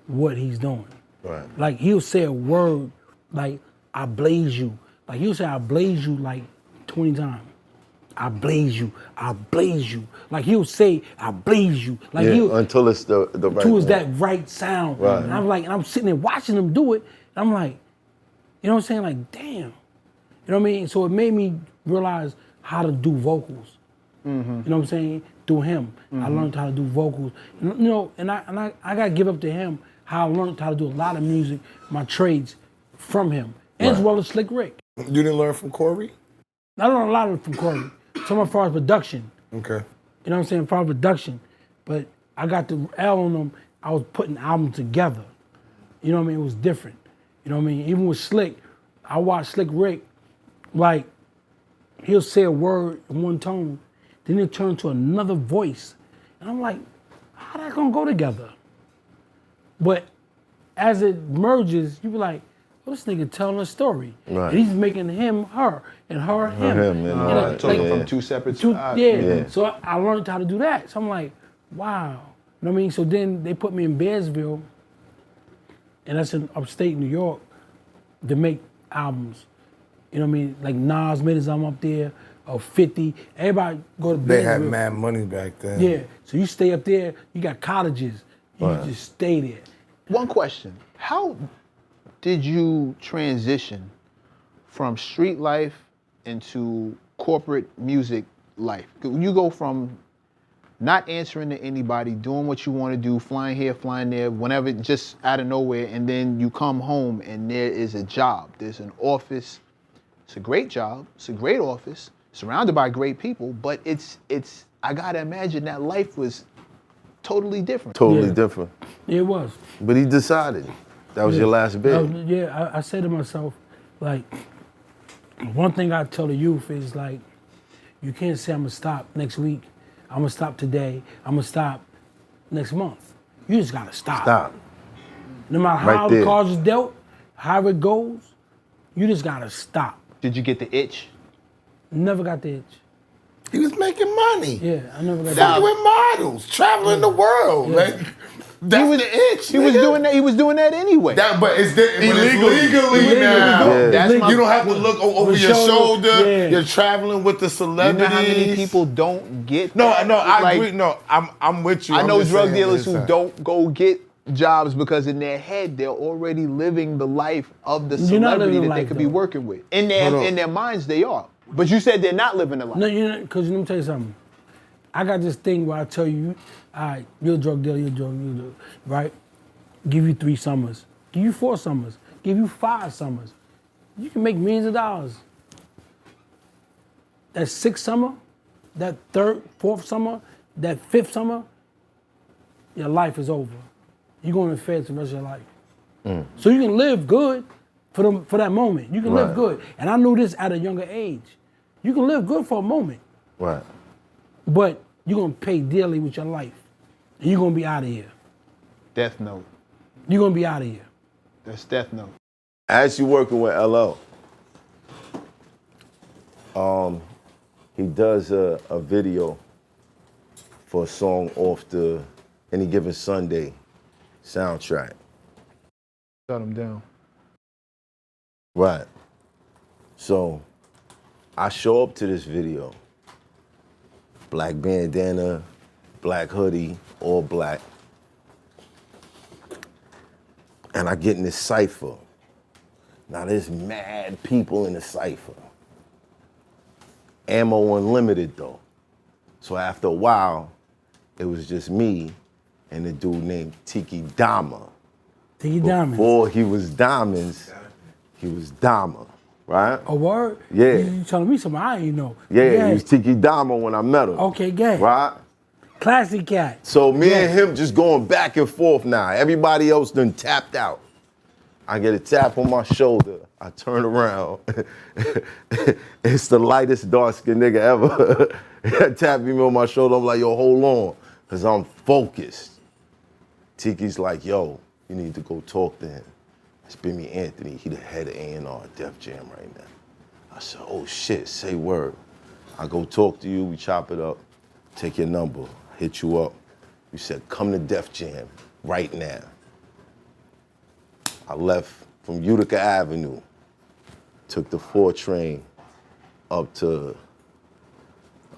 what he's doing. Right. Like he'll say a word like I blaze you. Like he'll say I blaze you like 20 times. I blaze you. I blaze you. Like he'll say I blaze you. Like he'll until it's the right until it's one. that right sound. Right. And I'm like, and I'm sitting there watching him do it. And I'm like, you know what I'm saying? Like, damn. You know what I mean? So it made me realize how to do vocals. Mm-hmm. You know what I'm saying? Through him, I learned how to do vocals. And, you know, and I gotta give up to him how I learned how to do a lot of music, my trades, from him, as well as Slick Rick. You didn't learn from Corey? I learned a lot of it from Corey. Some as far as production. Okay. You know what I'm saying? As far as production. But I got the L on them. I was putting albums together. You know what I mean? It was different. You know what I mean? Even with Slick, I watched Slick Rick, like, he'll say a word in one tone, then he'll turn to another voice. And I'm like, how that gonna go together? But as it merges, you be like, well, this nigga telling a story. Right. And he's making him her, and her him. him, and all that. Took it Yeah. from two separate Yeah. So I learned how to do that. So I'm like, wow. You know what I mean? So then they put me in Bearsville, and that's in upstate New York, to make albums. You know what I mean? Like Nas made his album up there, or 50. Everybody go to Bearsville. They had mad money back then. Yeah. So you stay up there, you got cottages. You just stay there. One question. How did you transition from street life into corporate music life? You go from not answering to anybody, doing what you want to do, flying here, flying there, whenever, just out of nowhere, and then you come home and there is a job. There's an office. It's a great job. It's a great office, surrounded by great people, but it's. I gotta imagine that life was totally different. Totally Yeah. different. Yeah, it was. But he decided. That was your last bid. I say to myself, like, one thing I tell the youth is like, you can't say I'm gonna stop next week I'm gonna stop today. I'm gonna stop next month. You just gotta stop. Stop. No matter Right how there. the cards is dealt, how it goes, you just gotta stop. Did you get the itch? Never got the itch. He was making money. Yeah, I never got Fucking the with models, traveling the world. Yeah. Like, that's the itch. He was nigga. doing that. He was doing that anyway. But it's legally Illegally. now. Yeah. That's my You don't have to look over your shoulder. Yeah. You're traveling with the You celebrities. know how many people don't get No, that? I Like, agree. No, I'm with you. I I'm know just drug saying dealers this who side. don't go get jobs because in their head they're already living the life of the You're not celebrity living that the they life, could be though. working with. Hold on. In their minds they are. But you said they're not living the life. No, you know, because let me tell you something. I got this thing where I tell you, all right, you're a drug dealer, right? Give you 3 summers, give you 4 summers, give you 5 summers. You can make millions of dollars. That 6th summer, that 3rd, 4th summer, that 5th summer, your life is over. You're going to fed the rest of your life. So you can live good for that moment. You can live Right. good. And I knew this at a younger age. You can live good for a moment. Right. But you're gonna pay dearly with your life. And you're gonna be out of here. Death Note. You're gonna be out of here. That's Death Note. As you working with LL, he does a video for a song off the Any Given Sunday soundtrack. Shut him down. Right. So I show up to this video. Black bandana, black hoodie, all black. And I get in this cipher. Now there's mad people in the cipher. Ammo unlimited though. So after a while, it was just me and a dude named Tiki Dama. Tiki Diamonds. Before he was Diamonds, he was Dama, right? A word? Yeah. You telling me something I ain't know. Yeah, he was Tiki Dama when I met him. Okay, good. Right? Classy cat. So me Yeah. and him just going back and forth now. Everybody else done tapped out. I get a tap on my shoulder. I turn around. It's the lightest dark-skinned nigga ever. Tap me on my shoulder. I'm like, yo, hold on, because I'm focused. Tiki's like, yo, you need to go talk to him. It's Bimmy Antney. He the head of A&R Def Jam right now. I said, oh shit, say word. I go talk to you, we chop it up, take your number, hit you up. You said, come to Def Jam right now. I left from Utica Avenue, took the 4 train up to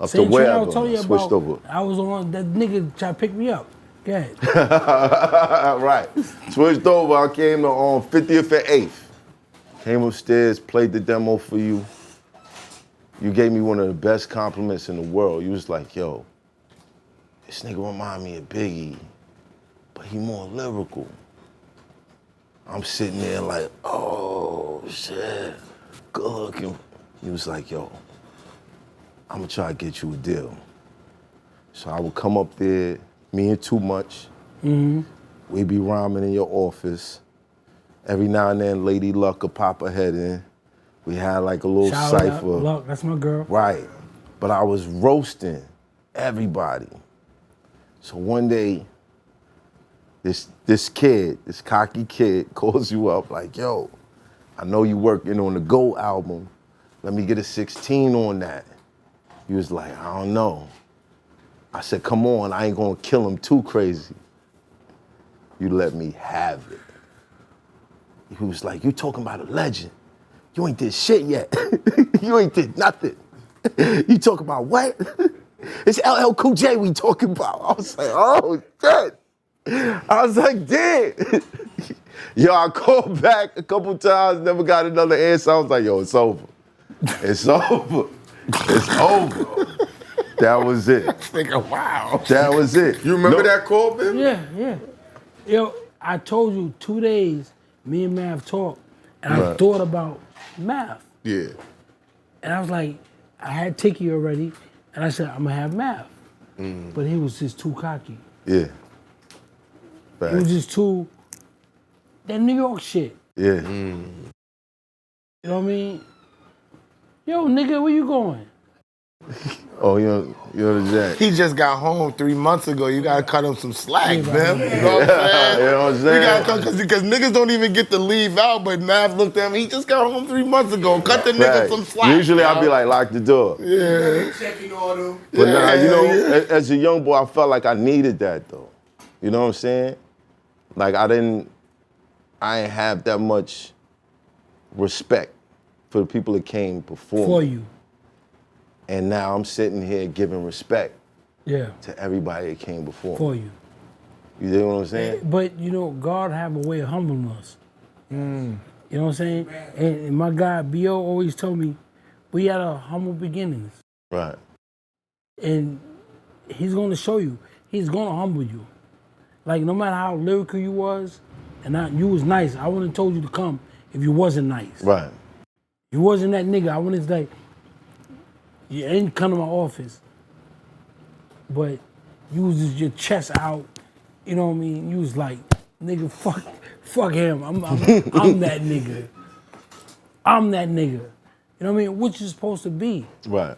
Same train I wherever, was telling you switched about. over. I was on that nigga trying to pick me up. Go ahead. Right, switched over, I came to 50th and 8th. Came upstairs, played the demo for you. You gave me one of the best compliments in the world. You was like, yo, this nigga remind me of Biggie, but he more lyrical. I'm sitting there like, oh shit, good looking. He was like, yo, I'm gonna try to get you a deal. So I would come up there, me and Too Much. We'd be rhyming in your office. Every now and then, Lady Luck would pop her head in. We had like a little Shout out, cipher. Luck, that's my girl. Right. But I was roasting everybody. So one day, this kid, this cocky kid, calls you up like, yo, I know you working on the Go album. Let me get a 16 on that. He was like, I don't know. I said, come on, I ain't gonna kill him too crazy. You let me have it. He was like, you talking about a legend. You ain't did shit yet. You ain't did nothing. You talking about what? It's LL Cool J we talking about. I was like, oh shit. I was like, damn. Yo, I called back a couple times, never got another answer. I was like, yo, it's over. It's over. It's over. That was it. Nigga, wow. That was it. You remember that call, Bim? Yeah. Yo, I told you 2 days, me and Mav talked, and I Right. thought about Mav. Yeah. And I was like, I had Tiki already, and I said, I'm gonna have Mav. But he was just too cocky. Yeah. He was Facts. just too, that New York shit. Yeah. You know what I mean? Yo, nigga, where you going? Oh, you're the jack. He just got home 3 months ago. You gotta cut him some slack, Yeah, man. right. You know what I'm saying? You know what I'm saying? We gotta cut because niggas don't even get to leave out. But Mav looked at him. He just got home 3 months ago. Cut the nigga Right. some slack. Usually yo. I'll be like, lock the door. yeah. Checking order. But nah, you know, Yeah. as a young boy, I felt like I needed that though. You know what I'm saying? Like I ain't have that much respect for the people that came before For me. you. And now I'm sitting here giving respect Yeah. to everybody that came before For me. you. You know what I'm saying? But you know, God have a way of humbling us. You know what I'm saying? And my guy B.O. always told me, we had a humble beginnings. Right. And he's gonna show you. He's gonna humble you. Like no matter how lyrical you was, and you was nice, I wouldn't have told you to come if you wasn't nice. Right. You wasn't that nigga. I wouldn't say, you ain't come to my office. But you was just your chest out. You know what I mean? You was like, nigga, fuck him. I'm that nigga. I'm that nigga. You know what I mean? What you supposed to be. Right.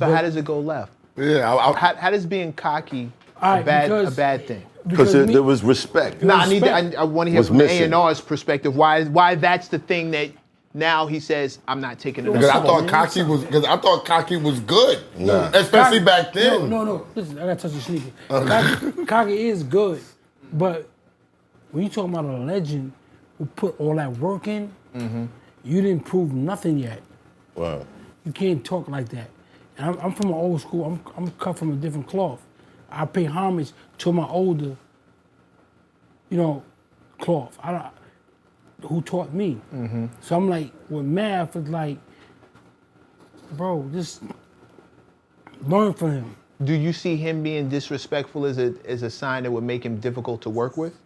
So how does it go left? Yeah. How does being cocky All a right, bad thing? Because me- there was respect. No, Respect I want to hear was from missing. A&R's perspective. Why that's the thing that now he says I'm not taking it. Because I Come on, thought man. Cocky was good. Nah. Especially Cocky- back then. No. Listen, I gotta touch your sneaker. Cocky is good, but when you talking about a legend who put all that work in, you didn't prove nothing yet. Wow. You can't talk like that. And I'm from an old school. I'm cut from a different cloth. I pay homage to my older, cloth. Who taught me. So I'm like, with math, it's like, bro, just learn from him. Do you see him being disrespectful as a sign that would make him difficult to work with?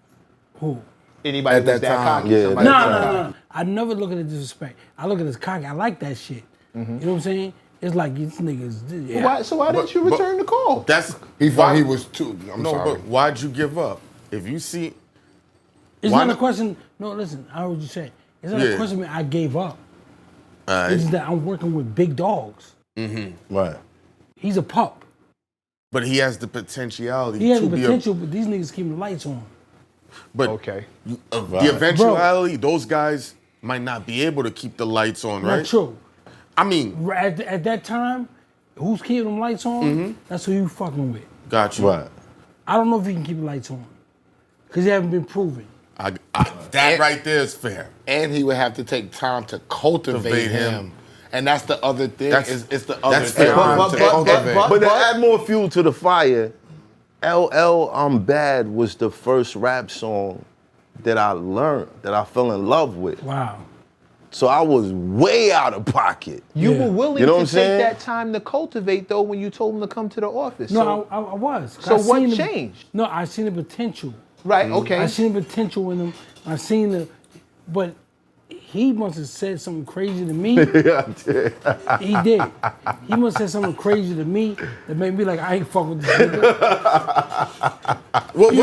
Who? Anybody At that's that that time. cocky? Yeah, somebody that that's time. No. I never look at it as disrespect. I look at it as cocky. I like that shit. You know what I'm saying? It's like these niggas. Yeah. Why didn't you return the call? That's He thought he was too. I'm no, sorry. but why'd you give up? If you see, It's why not a not- question. No, listen. I heard what you said. It's not Yeah. a question that I gave up. all It's right, that I'm working with big dogs. Right. He's a pup. but he has the potentiality He has to the be potential, but these niggas keep the lights on. but Okay. the eventuality, those guys might not be able to keep the lights on, right? Not true. I mean, At that time, who's keeping them lights on? That's who you fucking with. got you. Right. I don't know if he can keep the lights on. Because they haven't been proven. That right there is fair. And he would have to take time to cultivate Cultivate him. him. And that's the other thing. That's- It's the other that's thing. fair. to But- cultivate. But to add more fuel to the fire, LL I'm Bad was the first rap song that I learned, that I fell in love with. Wow. So I was way out of pocket. You Yeah. were willing You know what to I'm take saying? that time to cultivate, though, when you told him to come to the office. No, I was. So I what seen the- changed? No, I seen the potential. Right, okay. I seen the potential in him. I seen the, but he must have said something crazy to me. Yeah, I did. He did. He must have said something crazy to me that made me like, I ain't fuck with this nigga. What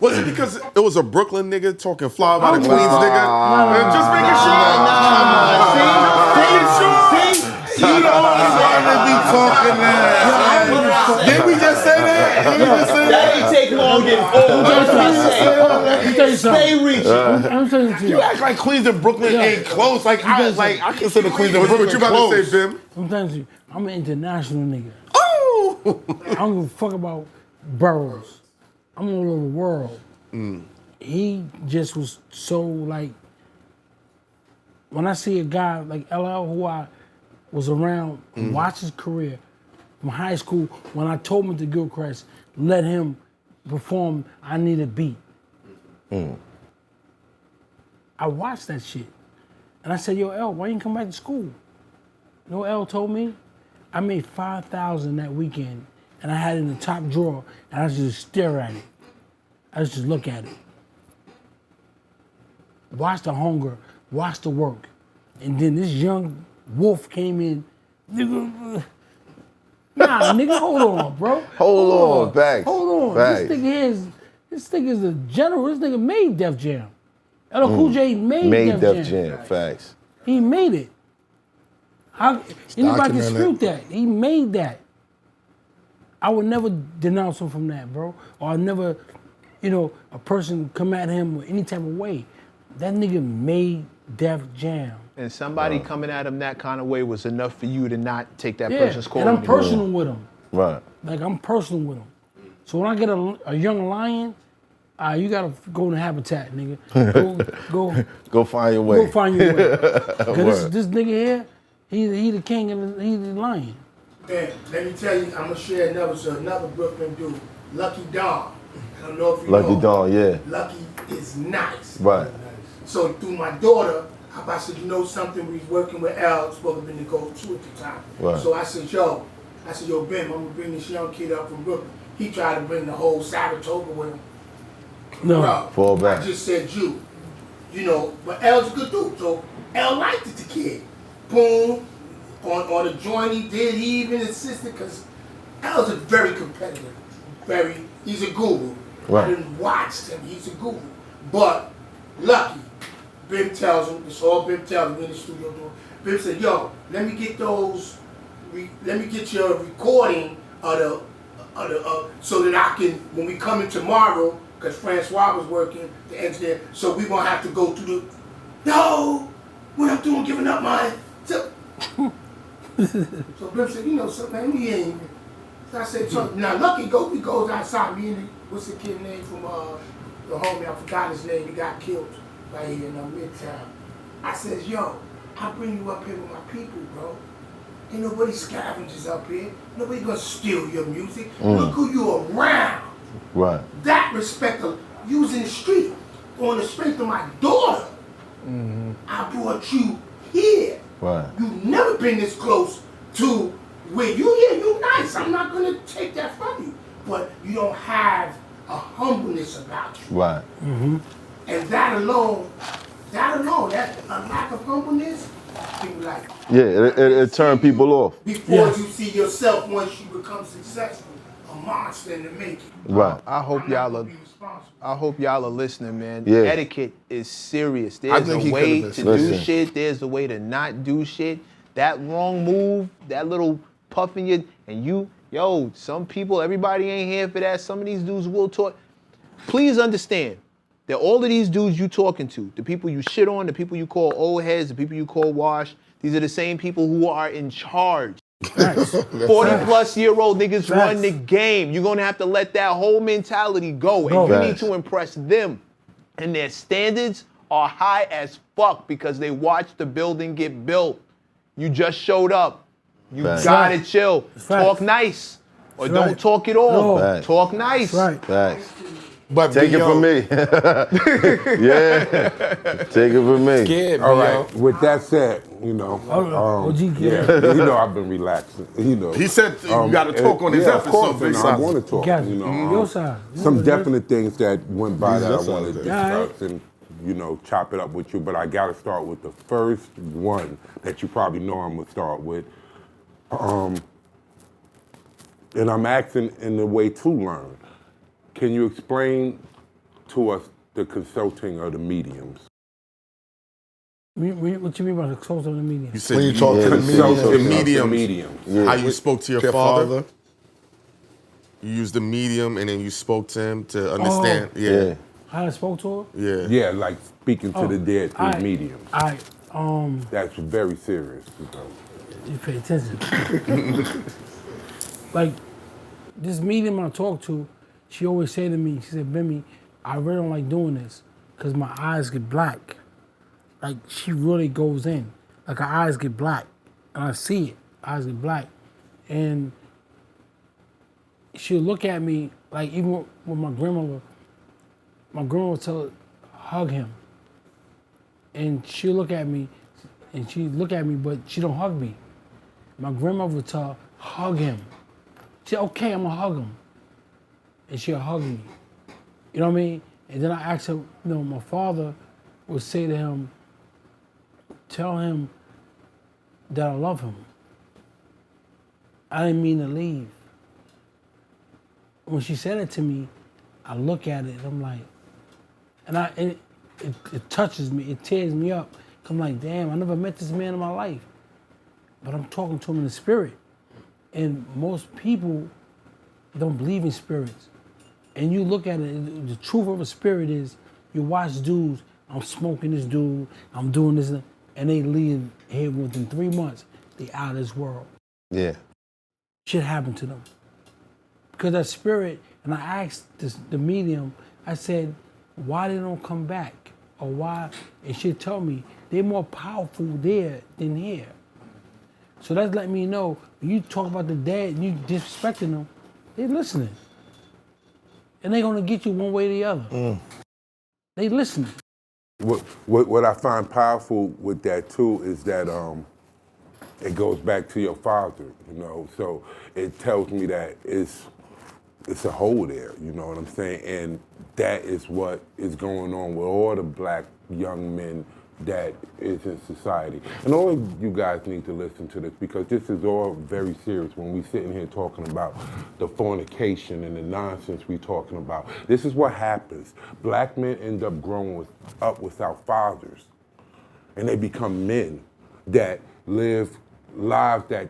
was it because it was a Brooklyn nigga talking fly about a Queens nigga? Nah. Just making sure. He always wanted to be talking that. Did we just say that? Did we just say that? That ain't take long at all. Let me tell you something. Stay reaching. I'm telling you. You act like Queens and Brooklyn ain't close. I consider Queens and What Brooklyn you about close. to say, Bim? I'm telling you, I'm an international nigga. Oh! I don't give a fuck about boroughs. I'm all over the world. He just was so like, when I see a guy like LL who I was around, watch his career from high school, when I told him to Gilchrist, let him perform I Need a Beat. I watched that shit. And I said, yo, L, why you didn't come back to school? You know what L told me? I made $5,000 that weekend, and I had it in the top drawer, and I just stare at it. I just look at it. Watch the hunger, watch the work. And then this young wolf came in. Nigga, nah, nigga, hold on, bro. Hold on, facts. Hold on. Facts. This nigga is a general. This nigga made Def Jam. LL Cool J made Def Jam, facts. He made it. How anybody documented. dispute that? He made that. I would never denounce him from that, bro. Or I never, a person come at him with any type of way. That nigga made Def Jam. And somebody coming at him that kind of way was enough for you to not take that Yeah, person's call. and I'm anymore. personal with him. Right. Like, I'm personal with him. So when I get a young lion, you gotta go in the habitat, nigga. Go find your way. Go find your way. Cause this nigga here, he the king and he's the lion. Man, let me tell you, I'm gonna share another Brooklyn dude, Lucky Don. I don't know if you Lucky know. Dawn, yeah. Lucky is nice. Right. So through my daughter, I said, you know something, we was working with Al, supposed to be to go to at the time. Right. So I said, yo, Bim, I'm gonna bring this young kid up from Brooklyn. He tried to bring the whole Saratoga with him. No. Bro, Fall back. I just said you. But Al's a good dude, so Al liked it, the kid. Boom, on the joint he did, he even insisted, because Al's a very competitive, he's a guru. Right. I didn't watch him, he's a guru. But Lucky, Bim tells him, it's all Bim tells him in the studio doing. Bim said, yo, let me get your recording of the so that I can, when we come in tomorrow, because Francois was working, the engineer, so we gonna have to go through no, what I'm doing, giving up mine. So Bim said, something, man, we ain't even. So I said, so now Lucky goes outside, me and what's the kid name from the homie, I forgot his name, he got killed right here in Midtown. I says, yo, I bring you up here with my people, bro. Ain't nobody scavengers up here. Nobody gonna steal your music. Look who you around. Right. That respect of using the street on the strength of my daughter. I brought you here. Right. You've never been this close to where you nice. I'm not gonna take that from you. But you don't have a humbleness about you. Right. And that alone, that a lack of humbleness, people like. Yeah, it turned people off. Before you see yourself, once you become successful, a monster in the making. Right. I hope I'm not y'all gonna are. be responsible. I hope y'all are listening, man. Yeah. Etiquette is serious. There's think a he way could've to been. do Listen. shit. There's a way to not do shit. That wrong move, that little puff in your, and some people, everybody ain't here for that. Some of these dudes will talk. Please understand that all of these dudes you talking to, the people you shit on, the people you call old heads, the people you call wash, these are the same people who are in charge. 40-plus-year-old niggas run the game. You're gonna have to let that whole mentality go. And you need to impress them. And their standards are high as fuck because they watched the building get built. You just showed up. You gotta chill. Talk nice. Or don't talk at all. Facts. Talk nice. Right. Facts. But Take it from me. Yeah. Take it from me. Scared, All right. With that said, OG kid. yeah, I've been relaxing. He said you got to talk on his yeah, of episode. course, Big and I Size. want to talk. Got it. Your Some side. definite things that went by that I Your want to side. discuss and chop it up with you. But I got to start with the first one that you probably know I'm gonna start with. And I'm asking in the way to learn. Can you explain to us the consulting of the mediums? What you mean by the close of the medium? You said When you talk to the mediums, how you spoke to your father. You used the medium and then you spoke to him to understand. Yeah. How I spoke to her? Yeah. Yeah, like speaking to the dead through Alright. mediums. That's very serious. You pay attention. Like, this medium I talk to, she always say to me, she said, Bimmy, I really don't like doing this because my eyes get black. Like, she really goes in. Like, her eyes get black. And I see it. Eyes get black. And she'll look at me, like, even with my grandmother would tell her, hug him. And she'll look at me, but she don't hug me. My grandmother would tell her, hug him. She said, okay, I'm gonna hug him. And she'll hug me. You know what I mean? And then I asked her, my father would say to him, tell him that I love him. I didn't mean to leave. When she said it to me, I look at it and I'm like, and it touches me, it tears me up. I'm like, damn, I never met this man in my life. But I'm talking to him in the spirit. And most people don't believe in spirits. And you look at it, the truth of a spirit is, you watch dudes, I'm smoking this dude, I'm doing this, and they leave here within 3 months, they out of this world. Yeah. Shit happened to them. Because that spirit, and I asked the medium, I said, why they don't come back? Or why? And she told me, they're more powerful there than here. So that's letting me know, when you talk about the dead and you disrespecting them, they listening. And they gonna get you one way or the other. They listening. What I find powerful with that too is that it goes back to your father, you know. So it tells me that it's a hole there, you know what I'm saying? And that is what is going on with all the black young men that is in society. And all of you guys need to listen to this, because this is all very serious when we sitting here talking about the fornication and the nonsense we talking about. This is what happens. Black men end up growing up without fathers, and they become men that live lives that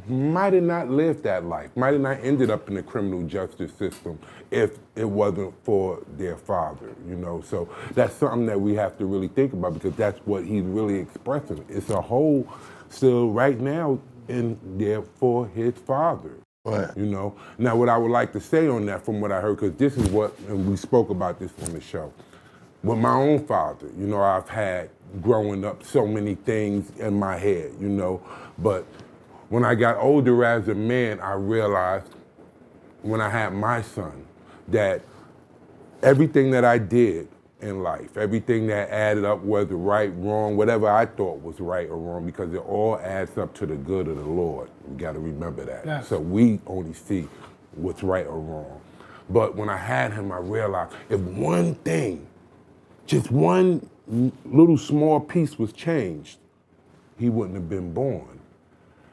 might have not lived that life, might have not ended up in the criminal justice system if it wasn't for their father, you know? So that's something that we have to really think about, because that's what he's really expressing. It's a hole still right now in there for his father, Right. you know? Now, what I would like to say on that, from what I heard, because this is what, and we spoke about this on the show, with my own father, you know, I've had growing up so many things in my head, you know, but when I got older as a man, I realized when I had my son that everything that I did in life, everything that added up, whether right, wrong, whatever I thought was right or wrong, because it all adds up to the good of the Lord. We got to remember that. Yes. So we only see what's right or wrong. But when I had him, I realized if one thing, just one little small piece was changed, he wouldn't have been born.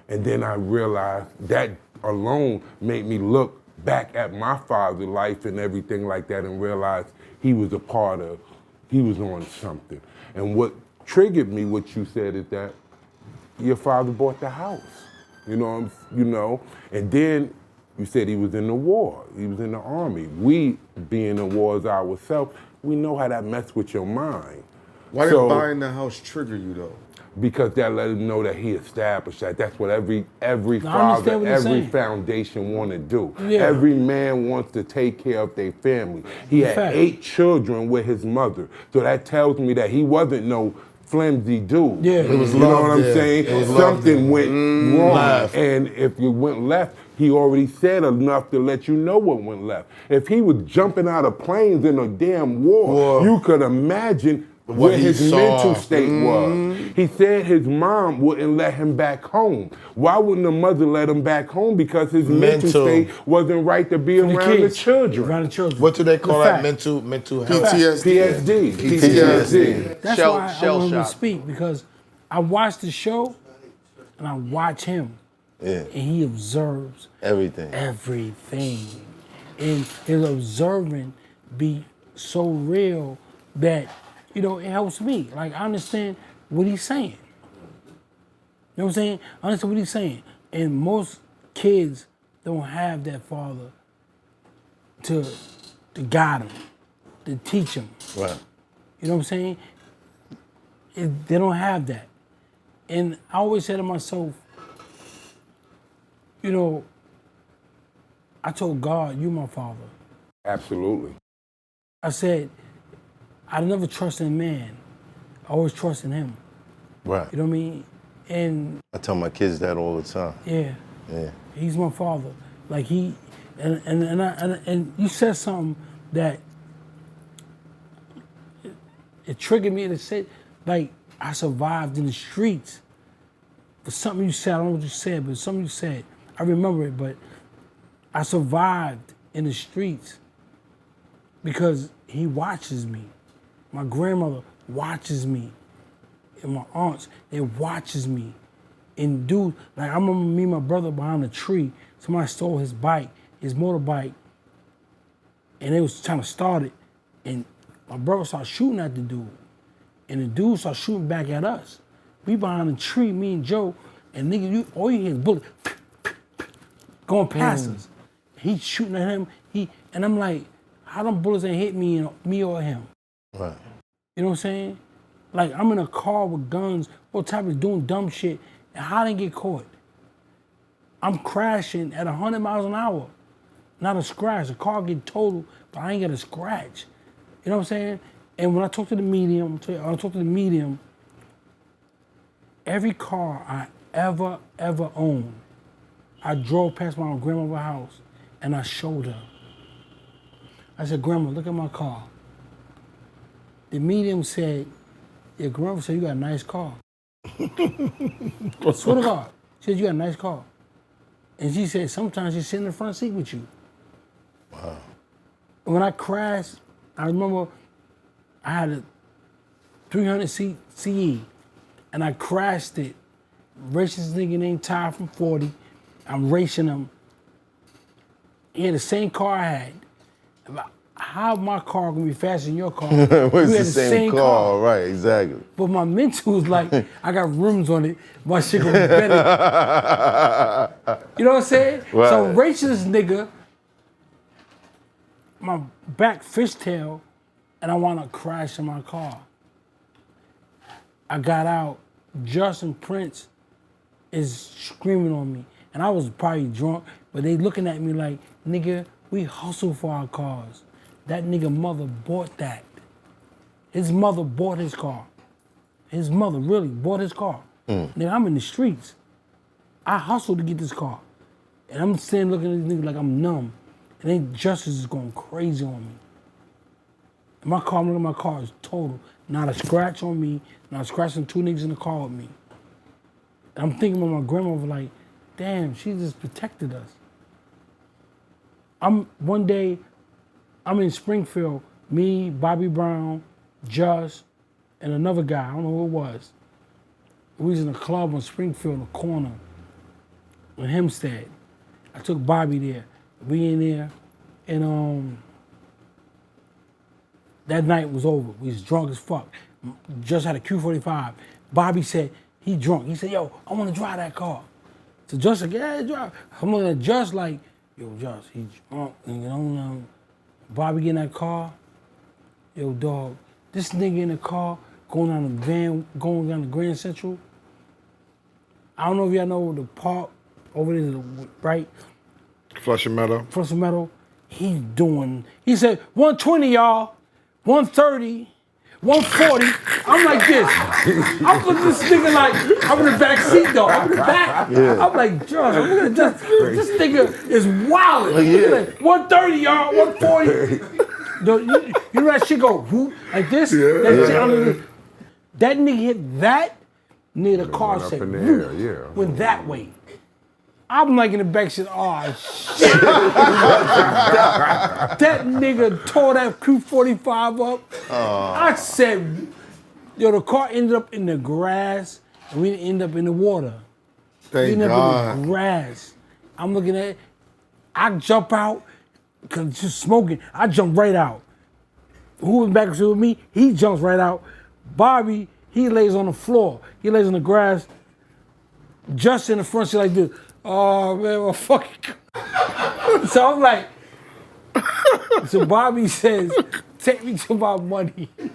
And then I realized that alone made me look back at my father's life and everything like that, and realize he was a part of, he was on something. And what triggered me, what you said, is that your father bought the house, you know, and then you said he was in the war, he was in the army. We, being in wars ourselves, we know how that messed with your mind. Why did So- buying the house trigger you though? Because that let him know that he established that. That's what every I father, understand what you're every saying. foundation want to do. Yeah. Every man wants to take care of their family. He had Fact. 8 children with his mother. So that tells me that he wasn't no flimsy dude. Yeah. It was you know love what I'm there. saying? It was love Something went wrong. Left. And if you went left, he already said enough to let you know what went left. If he was jumping out of planes in a damn war. You could imagine where he his saw. mental state was. He said his mom wouldn't let him back home. Why wouldn't the mother let him back home? Because his mental state wasn't right to be around the kids. children. Around the children. What do they call The that? fact. Mental health. PTSD. PTSD. That's Shell- why I shell wanted to shock. speak, because I watched the show and I watch him, Yeah. and he observes Everything. everything. And his observing be so real that, you know, it helps me. Like, I understand what he's saying. You know what I'm saying? I understand what he's saying. And most kids don't have that father to guide them, to teach them. Right. You know what I'm saying? They don't have that. And I always say to myself, you know, I told God, you my father. Absolutely. I said, I never trust in man. I always trust in him. Right. You know what I mean? And I tell my kids that all the time. yeah, Yeah. he's my father. Like he, and you said something that it triggered me to say, like, I survived in the streets. For something you said, I don't know what you said, but something you said, I remember it, but I survived in the streets because he watches me. My grandmother watches me. And my aunts, they watches me. And dude, like I remember me and my brother behind a tree, somebody stole his bike, his motorbike, and they was trying to start it. And my brother started shooting at the dude. And the dude started shooting back at us. We behind a tree, me and Joe, and nigga, all you hear is bullets going past us. He's shooting at him. And I'm like, how them bullets ain't hit me or him? Right. You know what I'm saying? Like, I'm in a car with guns, all type of doing dumb shit, and how didn't get caught? I'm crashing at 100 miles an hour. Not a scratch. The car get totaled, but I ain't got a scratch. You know what I'm saying? And when I talk to the medium, every car I ever owned, I drove past my grandmother's house and I showed her. I said, Grandma, look at my car. The medium said, your grandma said you got a nice car. Swear to God. She said you got a nice car. And she said sometimes she sit in the front seat with you. Wow. When I crashed, I remember I had a 300 seat CE and I crashed it. Racing this nigga named Ty from 40. I'm racing him. He had the same car I had. How my car gonna be faster than your car? It's We the had same car, right, exactly. But my mental was like, I got rims on it, my shit gonna be better. You know what I'm saying? Right. So racing this nigga, my back fishtail, and I wanna crash in my car. I got out, Justin Prince is screaming on me. And I was probably drunk, but they looking at me like, nigga, we hustle for our cars. That nigga mother bought that. His mother bought his car. His mother really bought his car. Nigga, I'm in the streets. I hustled to get this car. And I'm standing looking at this nigga like I'm numb. And then justice is going crazy on me. And my car, I'm looking at my car is total. Not a scratch on me, not a scratch on two niggas in the car with me. And I'm thinking about my grandmother like, damn, she just protected us. One day, I'm in Springfield, me, Bobby Brown, Just, and another guy, I don't know who it was. We was in a club on Springfield in the corner in Hempstead. I took Bobby there. We in there, and that night was over. We was drunk as fuck. Just had a Q45. Bobby said, he drunk. He said, yo, I want to drive that car. So Just said, yeah, drive. I'm looking at Just like, yo, Just, he drunk. And, you know, Bobby get in that car. Yo, dog, this nigga in the car going down the van, going down the Grand Central. I don't know if y'all know the park over there to the right. Flushing Meadow. Flushing Meadow. He said, 120, y'all, 130, 140. I'm like this. I'm looking at this nigga like, I'm in the back seat though. I'm in the back. Yeah. I'm like, Josh, I'm looking at this nigga is wild. Like, 130, y'all, 140. You know that shit go whoop like this? Yeah. That nigga hit that, near the car said, went that way. I'm like in the back shit, oh shit. That nigga tore that Q45 up. I said, yo, the car ended up in the grass and we didn't end up in the water. Thank we ended God. up in the grass. I'm looking at it. I jump out, cause it's just smoking. I jump right out. Who was back with me? He jumps right out. Bobby, he lays on the floor. He lays on the grass. Just in the front seat like this. Oh man, well fucking. So I'm like, so Bobby says, take me to my money. I'm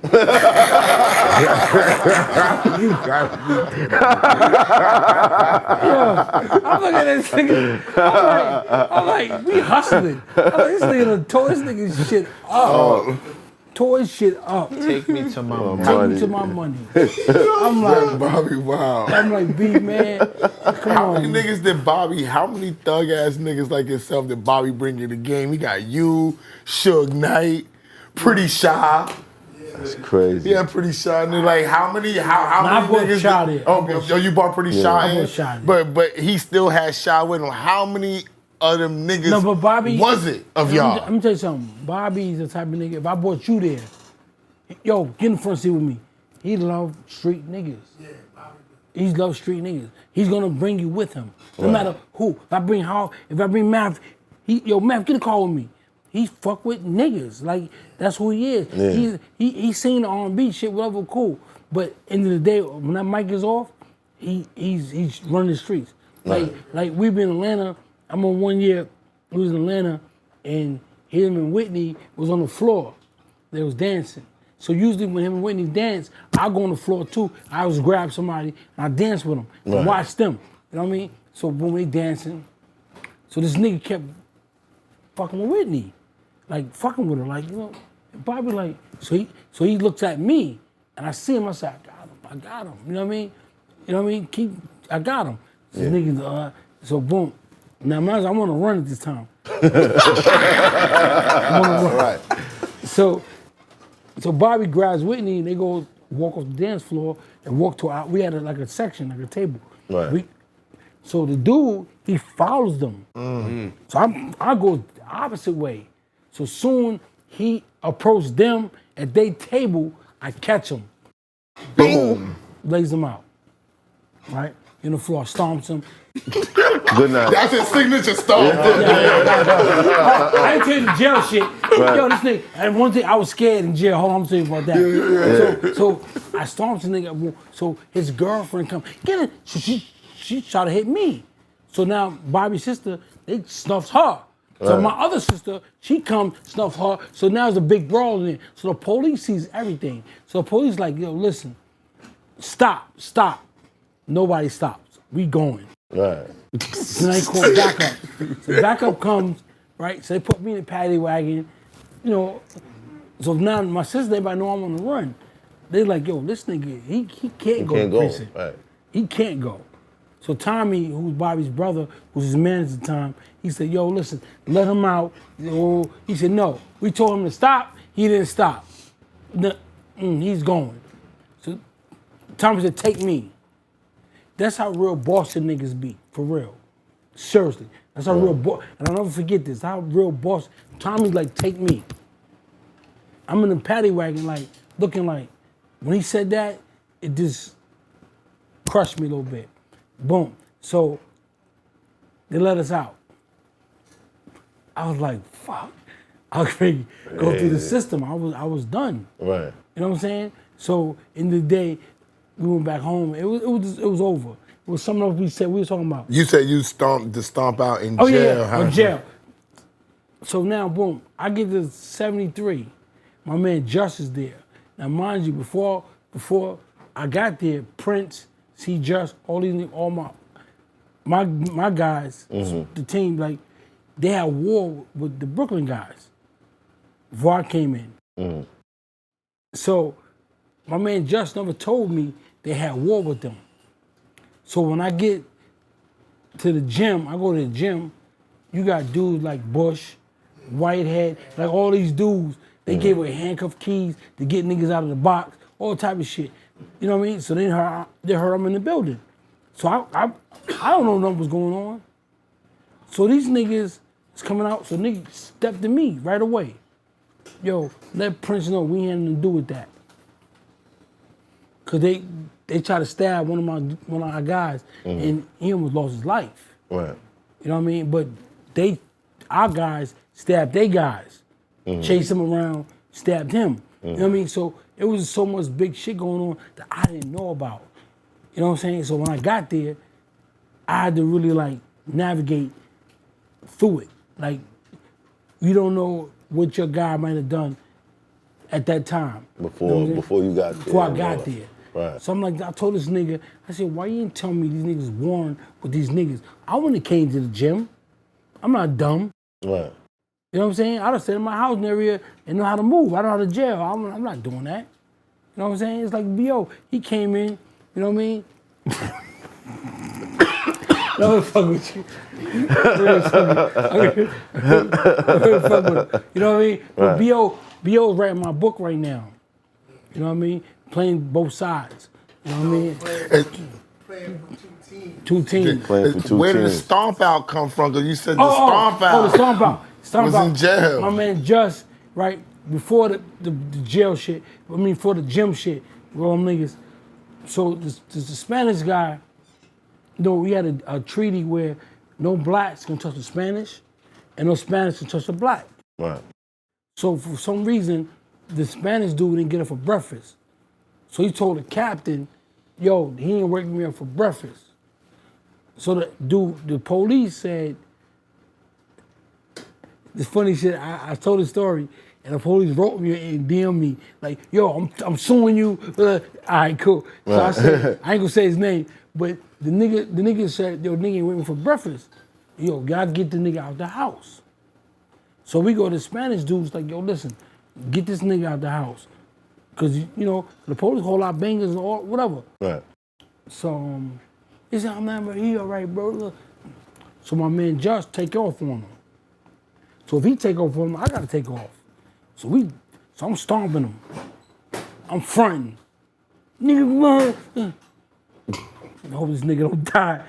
looking at this nigga. I'm like, we hustling. I'm like, this nigga done tore this nigga's shit up. Tore his shit up. Take me to my money. Take me to my money. I'm like, Bobby, wow. I'm like, B man, come How on. many niggas did Bobby, how many thug ass niggas like yourself did Bobby bring you the game? He got you, Suge Knight, Pretty Shy. That's crazy. Yeah, Pretty Shy. And like how many I bought niggas? Shy there. Oh, you bought Pretty Shy. I bought Shy there. But he still had Shy with him. How many of them niggas No, but Bobby, was it of y'all? Let me tell you something. Bobby's the type of nigga, if I brought you there, yo, get in the front seat with me. He love street niggas. Yeah, Bobby. He love street niggas. He's gonna bring you with him. No matter who. If I bring Math, Math, get a call with me. He fuck with niggas. Like, that's who he is. Yeah. He's seen the R&B shit, whatever, cool. But end of the day, when that mic is off, he's running the streets. Like we've been in Atlanta. I'm on 1 year we was in Atlanta, and him and Whitney was on the floor. They was dancing. So usually when him and Whitney dance, I go on the floor too. I always grab somebody and I dance with them and watch them. You know what I mean? So when they dancing, so this nigga kept fucking with Whitney, like fucking with her, like, you know. And Bobby like, so he looks at me, and I see him. I say, I got him. You know what I mean? You know what I mean? I got him. So niggas, so boom. Now I want to run at this time. I want to run. Right. So Bobby grabs Whitney, and they go walk off the dance floor and walk to we had like a section, like a table. Right. So the dude, he follows them. So I go the opposite way. So soon he approached them at their table, I catch him. Boom! Lays him out. Right? In the floor, stomps him. Good night. That's his signature stomp. I ain't tell you the jail shit. Yo, this nigga, and one thing, I was scared in jail. Hold on, I'm telling you about that. So I stomped the nigga. So his girlfriend come, get it. So she tried to hit me. So now Bobby's sister, they snuffs her. So my other sister, she come, snuff her. So now there's a big brawl in there. So the police sees everything. So the police like, yo, listen, stop. Nobody stops. We going. Right. So they call backup. So backup comes, right? So they put me in the paddy wagon, you know. So now my sister, everybody know I'm on the run. They like, yo, this nigga, he can't go to prison. Right. He can't go. So Tommy, who was Bobby's brother, was his man at the time, he said, yo, listen, let him out. He said, no. We told him to stop. He didn't stop. He's going. So Tommy said, take me. That's how real Boston niggas be, for real. Seriously. That's how real Boston, and I'll never forget this, how real Boston, Tommy's like, take me. I'm in the paddy wagon, like, looking like, when he said that, it just crushed me a little bit. Boom. So, they let us out. I was like, fuck. I was ready to go through the system. I was done. Right. You know what I'm saying? So, in the day, we went back home. It was over. It was something else we were talking about. You said you stomp out in Oh jail. yeah, in jail. So now, boom, I get to 73. My man Just is there. Now, mind you, before I got there, Prince, C Just, all my guys, the team, like, they had war with the Brooklyn guys before I came in. So my man Just never told me they had war with them. So when I get to the gym, I go to the gym, you got dudes like Bush, Whitehead, like all these dudes, they gave away handcuff keys to get niggas out of the box, all type of shit. You know what I mean? So they heard I'm in the building. So I don't know what was going on. So these niggas is coming out, so niggas stepped to me right away. Yo, let Prince know we ain't nothing to do with that. Cause they tried to stab one of our guys, and he almost lost his life. Right. You know what I mean? But our guys stabbed their guys, chased him around, stabbed him. You know what I mean? So it was so much big shit going on that I didn't know about. You know what I'm saying? So when I got there, I had to really like navigate through it. Like, you don't know what your guy might have done at that time. Before you got there. Before I got there. Right. So I'm like, I told this nigga, I said, why you didn't tell me these niggas warned with these niggas? I wouldn't have came to the gym. I'm not dumb. Right. You know what I'm saying? I'd have stayed in my house area and know how to move. I don't know how to jail. I'm not doing that. You know what I'm saying? It's like B.O. He came in, you know what I mean? No, fuck with you. I'm gonna fuck with it. You know what I mean? But B.O. is writing my book right now. You know what I mean? Playing both sides. You know what I mean? Playing for two teams. Playing for two Where did the teams. stomp out come from? Because you said the stomp out. Oh, the stomp out. Stomp was out. in jail. My man Just, right, before the jail shit, before the gym shit, with all them niggas. So the Spanish guy, you know, we had a treaty where no blacks can touch the Spanish and no Spanish can touch the black. Right. So for some reason, the Spanish dude didn't get up for breakfast. So he told the captain, yo, he ain't waking me up for breakfast. So the police said, this funny shit. I told a story, and the police wrote me and DM me like, "Yo, I'm suing you." All right, cool. So I said, I ain't gonna say his name, but the nigga said, "Yo, nigga ain't waiting for breakfast. Yo, gotta get the nigga out the house." So we go to Spanish dudes like, "Yo, listen, get this nigga out the house, cause you know the police hold out bangers and all whatever." Right. So he said, "I'm not he all right, bro." Look. So my man Josh take off on him. So if he take off on him, I gotta take off. So I'm stomping him. I'm fronting. Nigga, I hope this nigga don't die.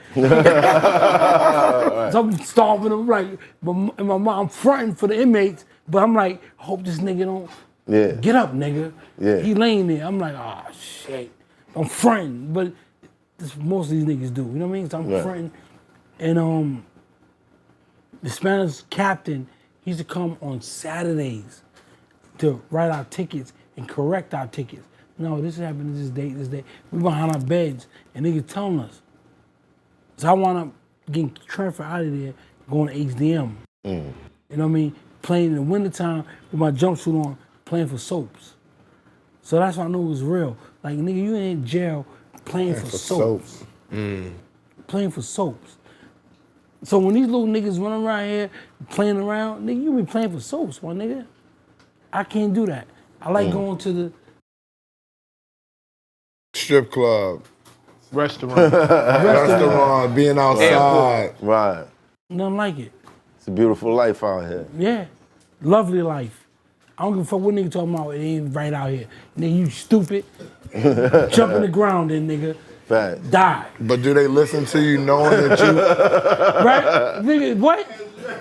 So I'm stomping him like, but in my mind, I'm fronting for the inmates, but I'm like, I hope this nigga don't get up, nigga. Yeah. He laying there. I'm like, oh shit. I'm fronting, but this most of these niggas do. You know what I mean? So I'm fronting. And the Spanish captain, he used to come on Saturdays to write our tickets and correct our tickets. No, this happened this date, this day. We behind our beds and niggas telling us. So I wound up getting transferred out of there, going to HDM. You know what I mean? Playing in the wintertime with my jumpsuit on, playing for soaps. So that's why I knew it was real. Like, nigga, you ain't in jail playing for soaps. Playing for soaps. So when these little niggas running around here playing around, nigga, you be playing for soaps, my nigga. I can't do that. I like going to the Strip club, Restaurant. being outside. Right. nothing like it. It's a beautiful life out here. Yeah, lovely life. I don't give a fuck what nigga talking about. It ain't right out here. Nigga, you stupid. Jump in the ground then, nigga. Fact. Die. But do they listen to you knowing that you? Right? Nigga, what?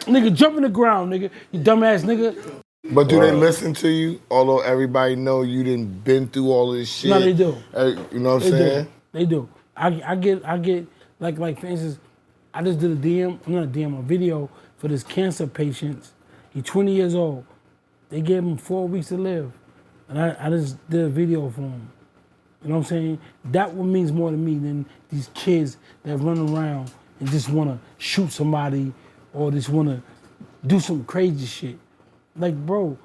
Nigga, jump in the ground, nigga. You dumbass nigga. But do they listen to you? Although everybody know you didn't been through all of this shit. No, they do. You know what I'm saying? They do. I get like for instance, I just did a video for this cancer patient. He's 20 years old. They gave him 4 weeks to live. And I just did a video for him. You know what I'm saying? That what means more to me than these kids that run around and just wanna shoot somebody or just wanna do some crazy shit. Like, bro,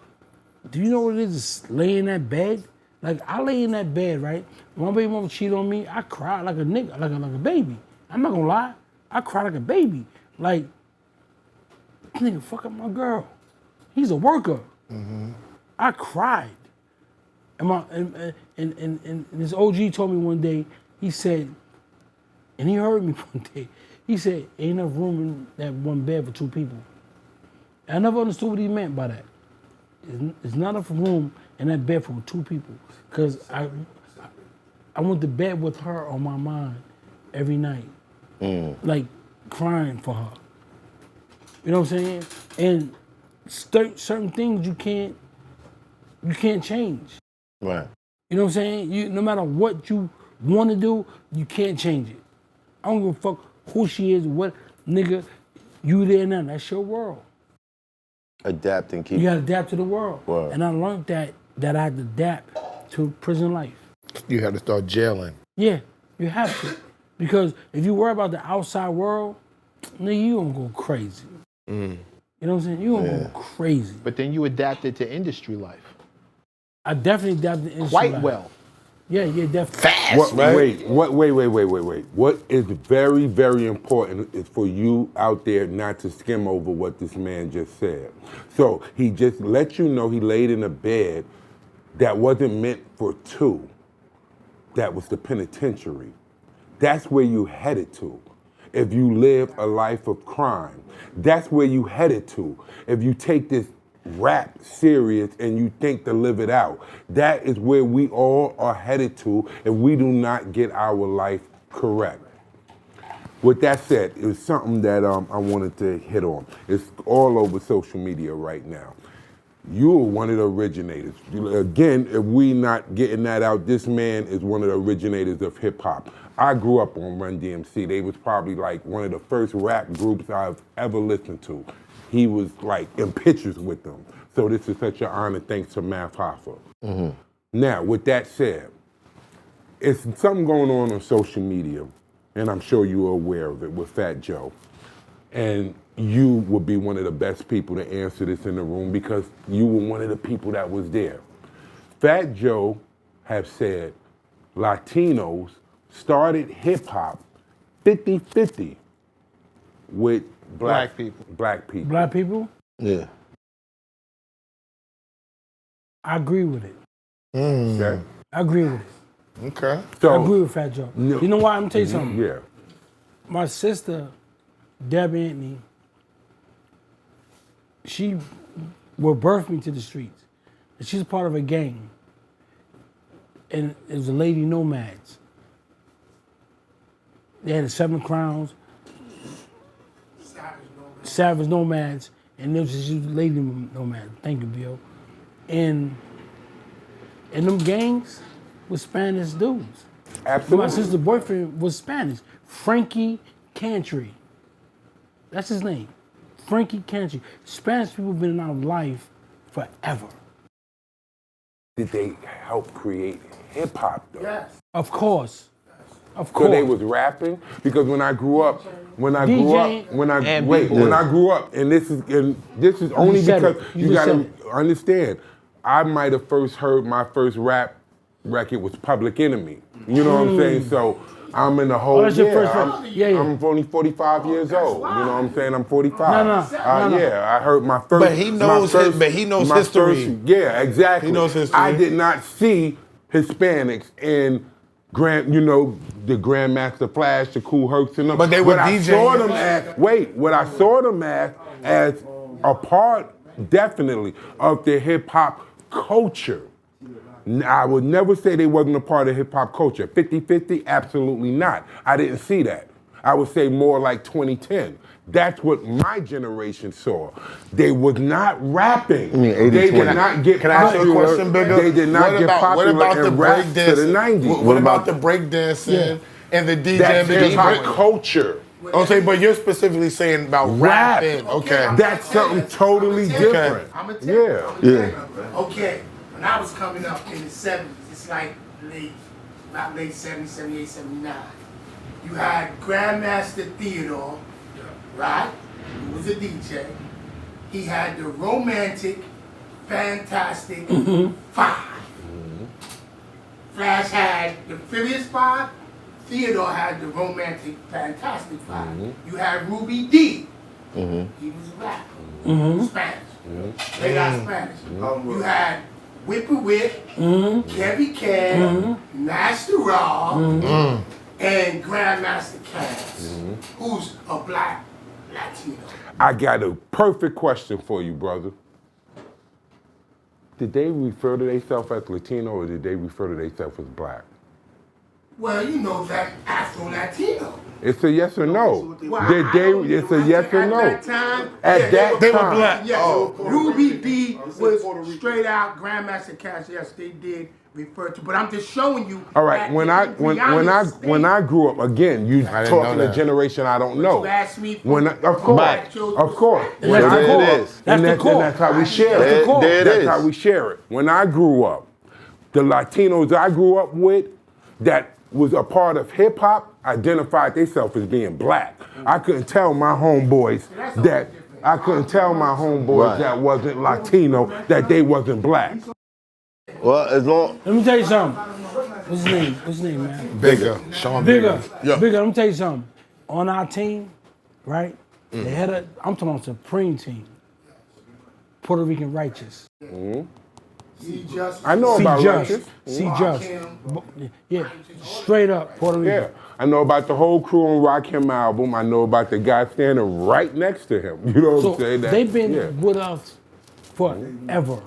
do you know what it is to lay in that bed? Like, I lay in that bed, right? When my baby mama cheated on me, I cried like a nigga, like a baby. I'm not gonna lie. I cried like a baby. Like, this nigga fuck up my girl. He's a worker. I cried. And this OG told me one day, he said, and he heard me one day, he said, ain't enough room in that one bed for 2 people. I never understood what he meant by that. It's not enough room in that bed for 2 people. Because I went to bed with her on my mind every night. Like, crying for her. You know what I'm saying? And certain things you can't change. Right. You know what I'm saying? No matter what you want to do, you can't change it. I don't give a fuck who she is, what nigga, you there now. That's your world. Adapt and keep. You gotta adapt to the world. Wow. And I learned that I had to adapt to prison life. You had to start jailing. Yeah, you have to. Because if you worry about the outside world, nigga, you gonna go crazy. You know what I'm saying? You gonna go crazy. But then you adapted to industry life. I definitely adapted to industry Quite life. well. Yeah, definitely. Fast, right? Wait. What is very, very important is for you out there not to skim over what this man just said. So he just let you know he laid in a bed that wasn't meant for 2. That was the penitentiary. That's where you headed to. If you live a life of crime, that's where you headed to. If you take this rap serious and you think to live it out, that is where we all are headed to if we do not get our life correct. With that said, it was something that I wanted to hit on. It's all over social media right now. You're one of the originators. Again, if we not getting that out, this man is one of the originators of hip hop. I grew up on Run DMC. They was probably like one of the first rap groups I've ever listened to. He was like in pictures with them. So this is such an honor thanks to Math Hoffa. Now, with that said, it's something going on social media, and I'm sure you're aware of it with Fat Joe. And you would be one of the best people to answer this in the room because you were one of the people that was there. Fat Joe have said Latinos started hip hop 50-50 with Black people. Black people. Black people, Yeah. I agree with it. Okay. I agree with it. Okay. So, I agree with Fat Joe. No. You know why? I'm gonna tell you something. Yeah. My sister, Bimmy Antney, she will birth me to the streets. And she's a part of a gang. And it was the Lady Nomads. They had the 7 Crowns, Savage Nomads, and there was just Lady Nomads. Thank you, Bill. And them gangs was Spanish dudes. Absolutely. My sister's boyfriend was Spanish. Frankie Cantry. That's his name. Frankie Cantry. Spanish people have been in our life forever. Did they help create hip hop though? Yes. Of course. Of So course. they was rapping because when I grew up, when I DJing grew up, and this is only said because it. You you just gotta said understand, I might have first heard my first rap record was Public Enemy. You know what I'm saying? So I'm in the whole. that's your first record. Yeah. I'm only 45 years old. You know what I'm saying? I'm 45. No. Yeah, I heard my first. But he knows my history. Yeah, exactly. He knows history. I did not see Hispanics in the Grandmaster Flash, the Cool Hercs and them. But they were what I DJing. saw them what I saw them as a part, definitely, of the hip hop culture. I would never say they wasn't a part of hip hop culture. 50-50, absolutely not. I didn't see that. I would say more like 2010. That's what my generation saw. They was not rapping. mean 80, they did 20. not get Can I ask you a popular. question, Bigga? They did not get popular and rap to the 90s. What about the breakdancing and the DJing? That's hip hop Because- culture. Okay, but you're specifically saying about Rap. rapping. Okay. That's something totally different. I'm gonna tell you. Yeah. I'ma tell you. Okay, when I was coming up in the 70s, it's like about late 70s, 78, 79. You had Grandmaster Theodore, right? Who was a DJ. He had the romantic, fantastic five. Flash had the Furious Five. Theodore had the romantic, fantastic five. You had Ruby D. He was a rapper. Spanish. They got Spanish. You had Whip, Kevy Cab, Master Raw, and Grandmaster Cass, who's a black Latino. I got a perfect question for you, brother. Did they refer to themselves as Latino or did they refer to themselves as black? Well, you know that Afro-Latino. It's a yes or no. Well, Did I they? don't It's know. a yes or no. At that time, At that They were time. black. yes. Ruby D was straight out Grandmaster Cass. Yes, they did refer to, but I'm just showing you. All right. that When in I Brianna's state, when I grew up, again, you I didn't talking know a that. generation I don't know. You asked me for- When of course, Black children. of course. And When that's I the grew core. up, That's the and core. that's how we share That's the it. core. There it That's is. how we share it. When I grew up, the Latinos I grew up with that was a part of hip hop identified themselves as being black. I couldn't tell my homeboys that that wasn't Latino, that they wasn't black. Well, as long Let me tell you something. What's his name? What's his name, man? Bigger. Sean Bigger. Yeah. Bigger. Let me tell you something. On our team, right? They had I'm talking about Supreme team. Puerto Rican Righteous. See Justice. I know See about Just. Righteous. See Just. Yeah. Straight up Puerto Rican. Yeah, I know about the whole crew on Rock Him album. I know about the guy standing right next to him. You know what So I'm saying? they've been with us forever.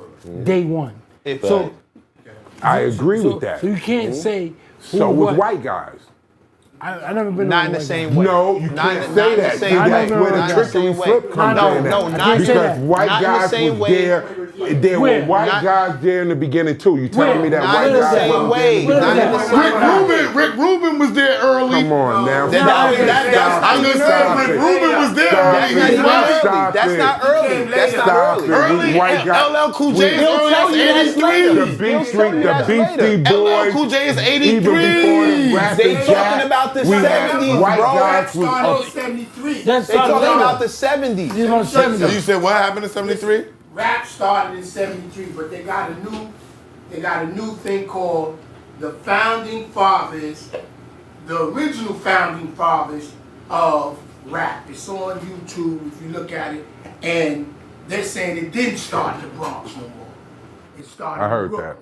Day one. So I agree with that. So you can't say who So with what. white guys. I never been Not around in the white same guys. way. No, you Not can't in say the that. same See, way. that's where Not the in the trickery same way. flip comes No, in. no, at. not in the Because same- white not in the guys same was way. there were Where? white Not- guys there in the beginning too. You telling Where? me that Not white in the guys same wasn't way. Where Not is in the that? same way. Rick Rubin was there early. Come on now. That- Stop it. that- Stop I'm it. just Stop saying, it. Rick Rubin was there Stop early. it. He's Not right. Stop That's it. not early. That's not Stop early. it. Early, White guy. LL Cool J is He'll early tell as you that's 83. later. The He'll Beat tell Street, you the that's Beastie later. Boys. LL Cool J is 83. Even before the Rapper They talking Jack, about the we had 70s, white bro. guys was started up. in 73. That's They talking later. about the 70s. These are So 70s. you said what happened in 73? Rap started in 73, but they got a new thing called the Founding Fathers, the original Founding Fathers of rap. It's on YouTube if you look at it, and they're saying it didn't start in the Bronx no more. It started I in heard Brooklyn. that.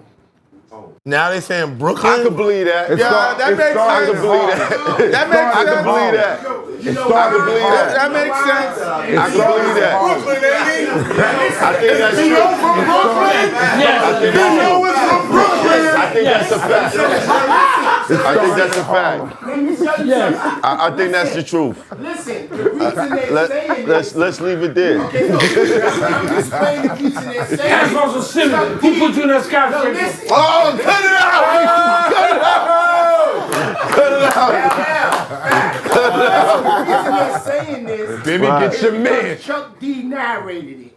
Now they saying Brooklyn. I can believe that. Yeah, that makes I can sense. believe that. That makes I sense. can believe that. You know I why? can believe that. That makes sense. I can believe that. Brooklyn, ain't it? I think that's You know true. from Brooklyn? Yes. You know it's from Brooklyn. I think that's a fact. I think that's a fact. Let me tell you Yes. something. I think that's the truth. Listen, the reason they're saying this. Let's leave it there. Okay, no, I'm explaining the reason they're saying That's this. also similar. Who put you in that No, skyscraper? listen. Oh, cut it out! Cut it out! Cut it out. The reason they're saying this Bimmy, Right. get your is man. because Chuck D narrated it.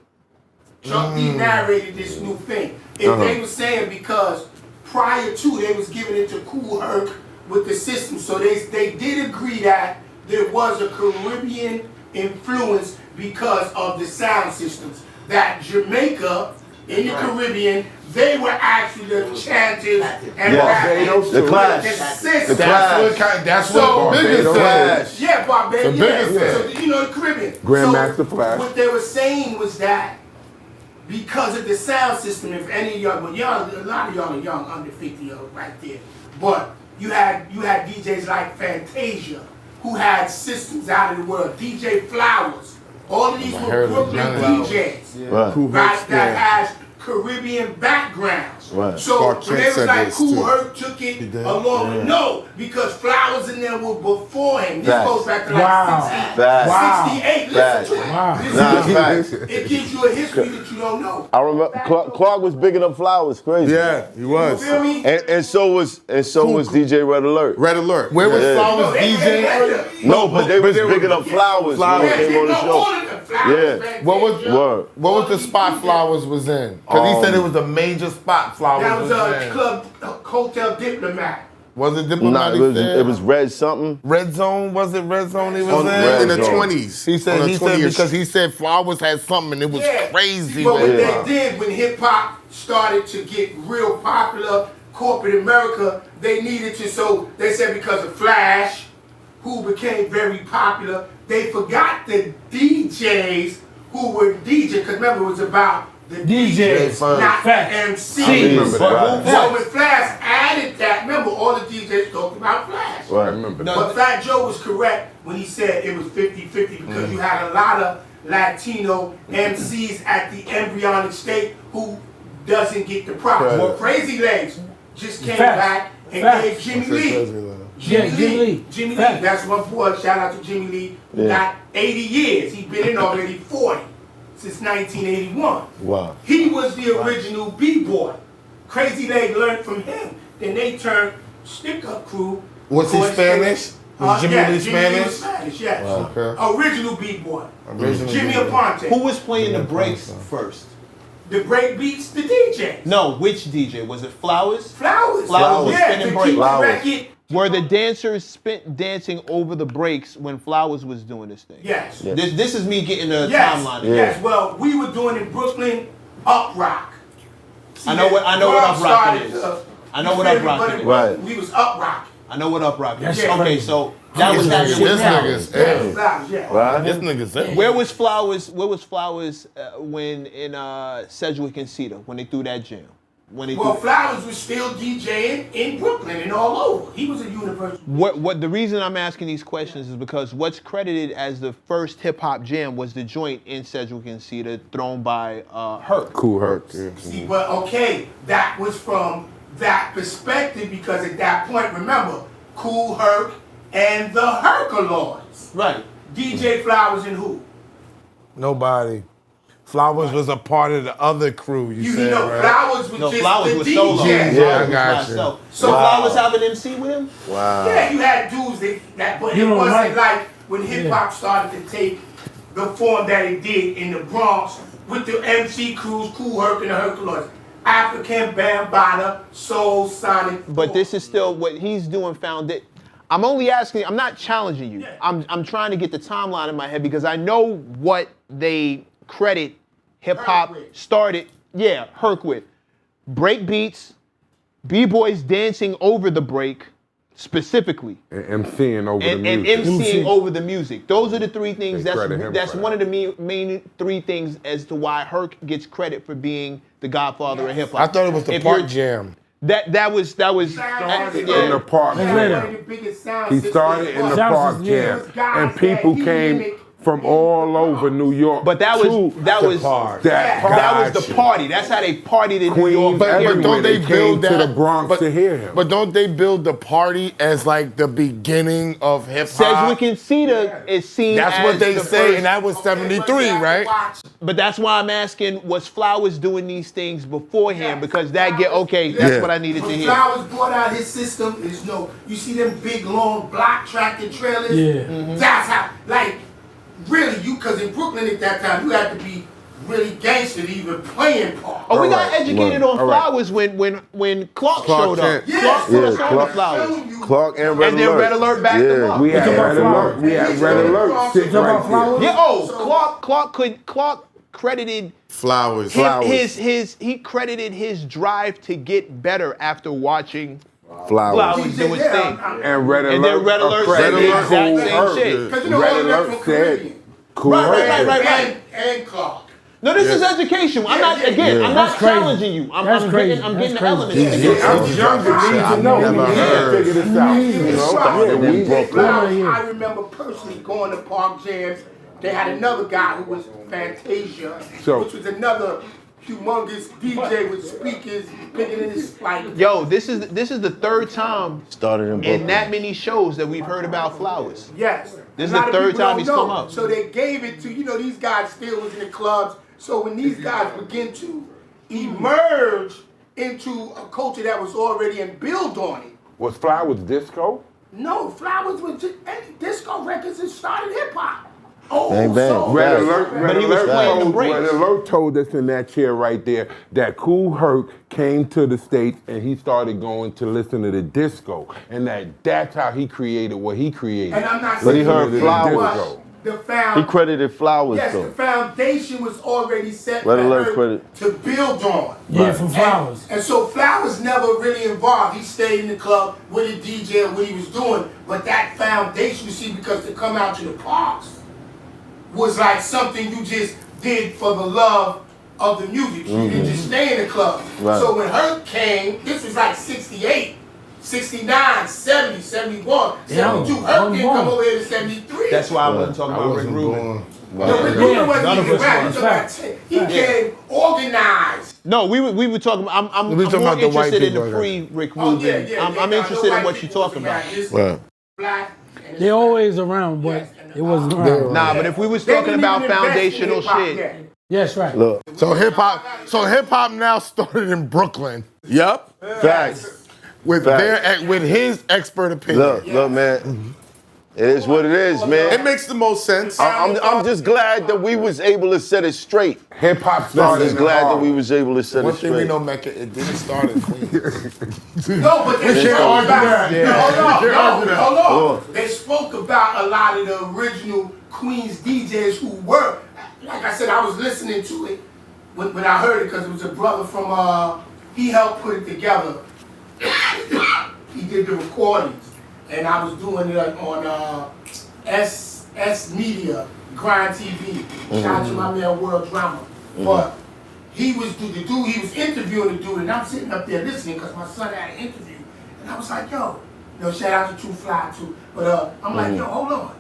Chuck D narrated this new thing. If they were saying because prior to they was giving it to Kool Herc with the system, so they did agree that there was a Caribbean influence because of the sound systems. That Jamaica in the Caribbean, they were actually the chanters and Yes. The Clash. system. The Clash. That's So- what Bigga Clash. said. Yeah, Barbados. The Yeah. biggest So, you know, the Caribbean. Grandmaster Flash. What they were saying was that because of the sound system, if any of y'all, well, y'all, a lot of y'all are young, under 50 right there. But you had DJs like Fantasia, who had systems out of the world. DJ Flowers. All of these were heard of Brooklyn Flowers. DJs. Right. Right, that has Caribbean backgrounds. Right. So Clark when they Kent was said like this, Kool too. Herc took it did? along with no, because Flowers in there were before him. This Facts. goes back to like Wow. 60, Facts. 68. Facts. Listen to it. Wow. Listen Nah, to it. facts. It gives you a history that you don't know. I remember Clark was bigging up Flowers, crazy. Yeah, he You was. feel me? And so was DJ Red Alert. Red Alert. Where was Yeah. No, Flowers they DJ? No, but they was they were- bigging up Flowers Yeah, when they they came on the know show. all of them. Flowers, Yeah. Fantasia, What was- Word. What was the spot Flowers was in? Because he said it was a major spot Flowers That was was a in. club, Hotel Diplomat. Was it Nah, Diplomat? it was Red something. Red Zone. Was it Red Zone he was On, in? in the Zone. 20s. He said On he the said 20th because he said Flowers had something and it was Yeah. crazy. But what with they it. did when hip hop started to get real popular, corporate America, they needed to. So they said because of Flash, who became very popular, they forgot the DJs who were DJ. Because remember, it was about the DJs, first. not Facts. MCs. I remember that. So when Flash added that, remember all the DJs talked about Flash. I remember that. But Fat Joe was correct when he said it was 50-50 because you had a lot of Latino MCs at the embryonic state who doesn't get the props. Right. Well, Crazy Legs just came Facts. back and Facts. gave Jimmy Lee. Yeah, Jimmy Lee. Jimmy Lee. Facts. That's my boy. Shout out to Jimmy Lee. Yeah. Got 80 years. He's been in already 40 since 1981. Wow. He was the original B-boy. Crazy Leg learned from him. Then they turned Stick Up Crew. Was he Of course, Spanish? Was Jimmy yeah, Lee Jimmy Lee was Spanish? Spanish, yes. Okay. Original B-boy. Original Jimmy B-boy. Aponte. Who was playing the breaks first? The break beats, the DJ. No, which DJ? Was it Flowers? Flowers. Flowers was Yeah, spinning to breaks. keep the Flowers. record. Were the dancers dancing over the breaks when Flowers was doing this thing? Yes. Yeah. This is me getting the Yes. timeline. Yes. Well, we were doing in Brooklyn Up Rock. See, I know what that Up Rock started, is. I know what Up Rock but is. it- Right. We was Up Rock. I know what Up Rock is. That's Okay, crazy. so that was This happening nigga's with Flowers. ill. Flowers, yeah. Right? This nigga's ill. Where was Flowers? Where was Flowers when in Sedgwick and Cedar when they threw that jam? When they Well, threw, Flowers was still DJing in Brooklyn and all over. He was a universal. what the reason I'm asking these questions is because what's credited as the first hip hop jam was the joint in Sedgwick and Cedar thrown by Herc. Cool Herc. See, but okay, that was from that perspective because at that point, remember, Kool Herc and the Herculoids. Right. DJ Flowers and who? Nobody. Flowers was a part of the other crew. You You said know, right? Flowers was No, just Flowers the was DJ. solo. Yeah, Flowers I was got by you. himself. So So Wow. Flowers have an MC with him? Wow. Yeah, you had dudes that but You it know, wasn't right. like when hip hop started to take the form that it did in the Bronx with the MC crews, Kool Herc and the Herculoids. African, Bambaataa, Soul, Sonic. But this is still what he's doing. I'm only asking. I'm not challenging you. Yeah. I'm trying to get the timeline in my head because I know what they credit hip hop Herc with. started. Yeah, Herc with break beats, b-boys dancing over the break, specifically, And MCing over and the music. MCing over the music. Those are the three things. They credit him That's for one that. of the main three things as to why Herc gets credit for being the godfather of hip hop. I thought it was the If Park you're- Jam. That was Started In the park One jam. of the biggest sound He systems started in the Sound park system, yeah. jam, and people came from all over New York. But that was to that the was park. that was the party. That's how they partied in New Queens, York. But everywhere. don't they They build came to that the Bronx to hear him. But don't they build the party as like the beginning of hip hop? Sedgwick and Cedar is seen That's as what they the say, first- and that was 73, right? But that's why I'm asking, was Flowers doing these things beforehand? Because that's Yeah. what I needed to When hear. Flowers brought out his system, there's no, you see them big long block tractor trailers? Yeah. That's how, like, really, because in Brooklyn at that time, you had to be really gangster to even play in park. Oh, we got Alright, educated well, on alright. Flowers when Clark showed up. Kent. Yeah. Clark put us Yeah, on Clark- to Flowers. Clark and Red And then Alert. Red Alert backed them up. We had talking about Red Alert. Flowers? We had Red Alert sit talking about right Flowers? there. Yeah. Clark credited Flowers. he credited his drive to get better after watching Flowers. Flowers do his thing. And Red Alert. And then Red Alert said the exact same shit. Because you know, Red all of that Alert from said Caribbean. Cool Right. And Clark. No, this is education. I'm not I'm not That's crazy. challenging you. I'm That's crazy. getting the That's crazy. elements. Yeah. together. I'm young, you need to know. Never We can't heard. figure this out. You know? Right. Yeah, we Flowers, Yeah. I remember personally going to park jams. They had another guy who was Fantasia, So- which was another humongous DJ with speakers bigger than his like. Yo, this is the third time Started in Brooklyn. in that many shows that we've heard about Flowers. Yes. This is A lot the of third people time don't he's know. come up. So they gave it to, these guys still was in the clubs. So when these guys begin to emerge into a culture that was already and build on it. Was Flowers disco? No, Flowers was just disco records that started hip hop. Oh, Bang, bang. so Red Right. Alert, But he was playing the breaks. Red Alert told us in that chair right there that Kool Herc came to the States and he started going to listen to the disco. And that's how he created what he created. And I'm not But he saying heard the Flowers. disco. He credited Flowers Yes, though. the foundation was already set Red for Alert her credit. to build on. Yeah, from Flowers. And so Flowers never really involved. He stayed in the club with a DJ and what he was doing. But that foundation, you see, because to come out to the parks was like something you just did for the love of the music. You didn't just stay in the club. Right. So when Herc came, this was like 68, 69, 70, 71, 72. Herc didn't come over here to 73. That's why I wasn't talking about Rick Rubin. No, Rick Rubin wasn't None of even us rap. was. He came organized. No, we were talking. I'm We more talking about the white interested in the people, pre-Rick Oh, Rubin. yeah, I'm interested in what you're talking about. Right. Black. and They're always around, but it wasn't around. Nah, but if we was They talking didn't about even invest in foundational hip-hop shit, yet. Yes, right. Look. So hip hop now started in Brooklyn. Yep. Facts. With his expert opinion. Look, man. It is what it is, man. It makes the most sense. I'm just glad that we was able to set it straight. Hip hop I'm started just in glad that Harlem. we was able to set One it thing we straight. know, Mecca, it didn't start in Queens. No, but they spoke argue about. that. Hold Hold on. They spoke about a lot of the original Queens DJs who were. Like I said, I was listening to it when I heard it because it was a brother from. He helped put it together. He did the recordings, and I was doing it on S Media, Grind TV. Shout out to my man World Drama. But he was the dude. He was interviewing the dude, and I'm sitting up there listening because my son had an interview, and I was like, yo, shout out to Too Fly too. But I'm like, yo, hold on.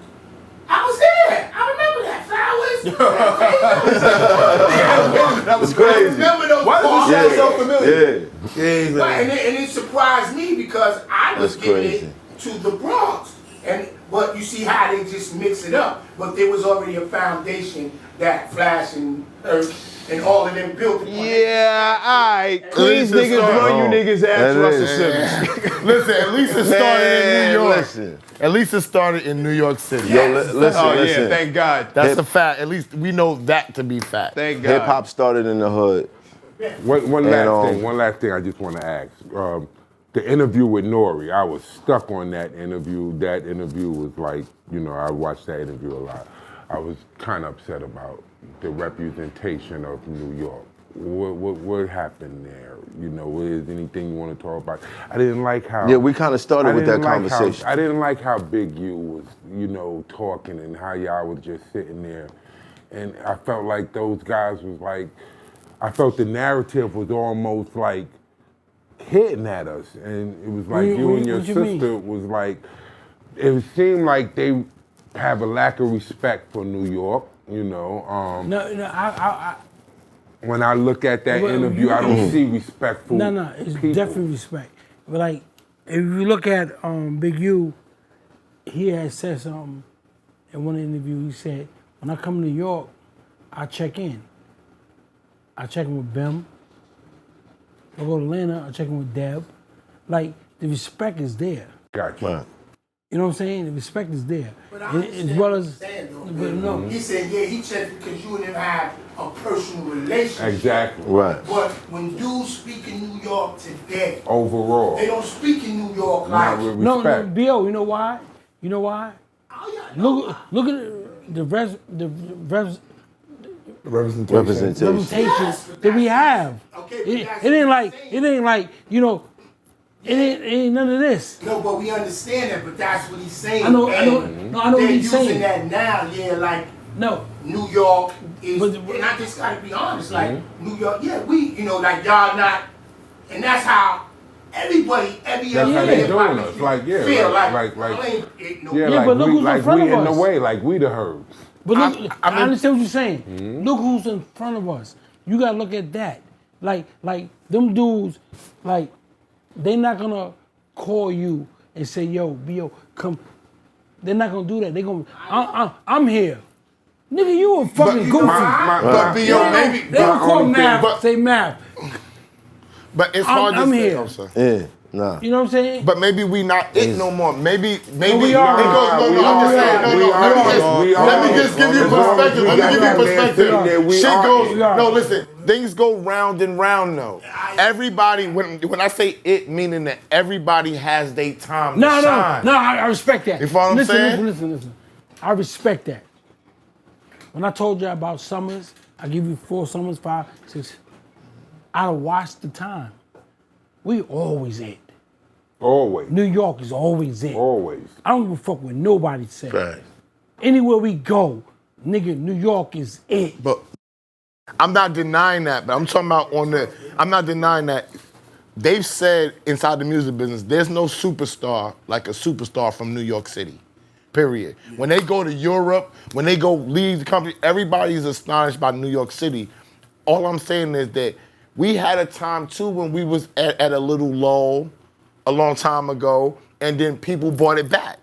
I was there. I remember that. Flowers. That was crazy. I remember those. why does it sound so familiar? Yeah. Right, and it surprised me because I was That's giving crazy. it to the Bronx. But you see how they just mix it up. But there was already a foundation that Flash and Earth and all of them built upon. Yeah, all right. Queens least it's niggas started. run you niggas ask That Russell is. Simmons. Listen, at least it started in New York. Listen. At least it started in New York City. Yo, listen, Oh listen. yeah, thank God. That's a fact. At least we know that to be fact. Thank God. Hip hop started in the hood. One And, last thing I just want to ask. The interview with Nori, I was stuck on that interview. That interview was like, I watched that interview a lot. I was kind of upset about the representation of New York. What happened there? Is anything you want to talk about? I didn't like how. Yeah, we kind of started with that conversation. I didn't like how Big U was, talking and how y'all was just sitting there. And I felt like those guys was like, I felt the narrative was almost like hitting at us. And it was like you and your what you mean? sister was like, it seemed like they have a lack of respect for New York, No, When I look at that Well, interview, I don't see respectful it's people. definitely respect. But like, if you look at Big U, he had said something in one interview. He said, when I come to New York, I check in. I check in with Bim. I go to Atlanta, I check in with Deb. Like, the respect is there. Gotcha. Right. You know what I'm saying? The respect is there. But I As understand well what as, you're saying, though. but no, He said, yeah, he checked because you and him have a personal relationship. Exactly. Right. But when dudes speak in New York today, Overall. they don't speak in New York Not like. with no, respect. B.O., you know why? You know why? Oh, yeah, Look at the Representation. representations that we have. Okay, but It that's ain't what like I'm saying. it ain't none of this. No, but we understand that, but that's what he's saying. I know and what they're he's using saying. that now, yeah, like No, New York is, But- and I just gotta be honest, like New York, yeah, we, like y'all not, and that's how everybody, every That's other how they hip-hop doing us. Like, yeah, feel like- I ain't it, no, Yeah, Yeah, like but look we, who's in like front we of in the us. way, like we the herbs. but look, I I mean- understand what you're saying. Look who's in front of us. You gotta look at that. Like them dudes, like they not gonna call you and say, "Yo, B.O., come." They're not gonna do that. They gonna, I'm here, nigga. You a fucking goofy. But They B.O., don't- maybe, they don't call only thing- math. but- Say math. but it's hard I'm to say. here. I'm sorry. Yeah, nah. You know what I'm saying? But maybe we not it no more. Maybe we are. it goes, We I'm are. just saying, We are. let me just give you As long as perspective. we Let me got give you that man sitting perspective. there, we Shit are. goes, We are. no, listen, things go round and round though. Everybody, when I say it, meaning that everybody has their time to shine. No. I respect that. You follow what I'm saying? Listen. I respect that. When I told you about summers, I give you 4 summers, 5, 6. I watched the time. We always it. Always. New York is always it. Always. I don't give a fuck what nobody says. Right. Anywhere we go, nigga, New York is it. But I'm not denying that, but I'm talking about I'm not denying that. They've said inside the music business, there's no superstar like a superstar from New York City, period. When they go to Europe, when they go leave the country, everybody's astonished by New York City. All I'm saying is that we had a time too when we was at a little lull a long time ago, and then people brought it back.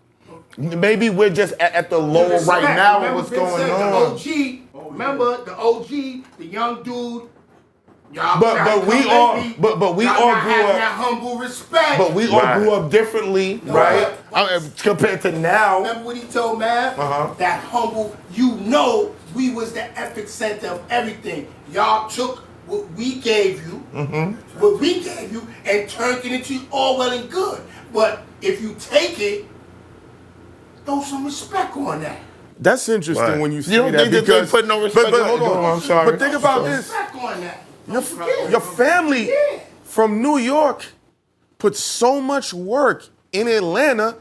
Maybe we're just at the low right now with what's going on. The OG, remember the OG, the young dude. Y'all But gotta we come all- lately. but we Y'all all not grew having up- that humble respect. But we all Right. grew up differently, right? Compared to now. Remember what he told Mav? Uh-huh. That humble, we was the epic center of everything. Y'all took what we gave you, and turned it into all well and good. But if you take it, throw some respect on that. That's interesting Right. when you say You don't that think that they because put no respect but on hold it? on. Go on, I'm sorry. But think about Throw this. respect on that. Your family Yeah. from New York put so much work in Atlanta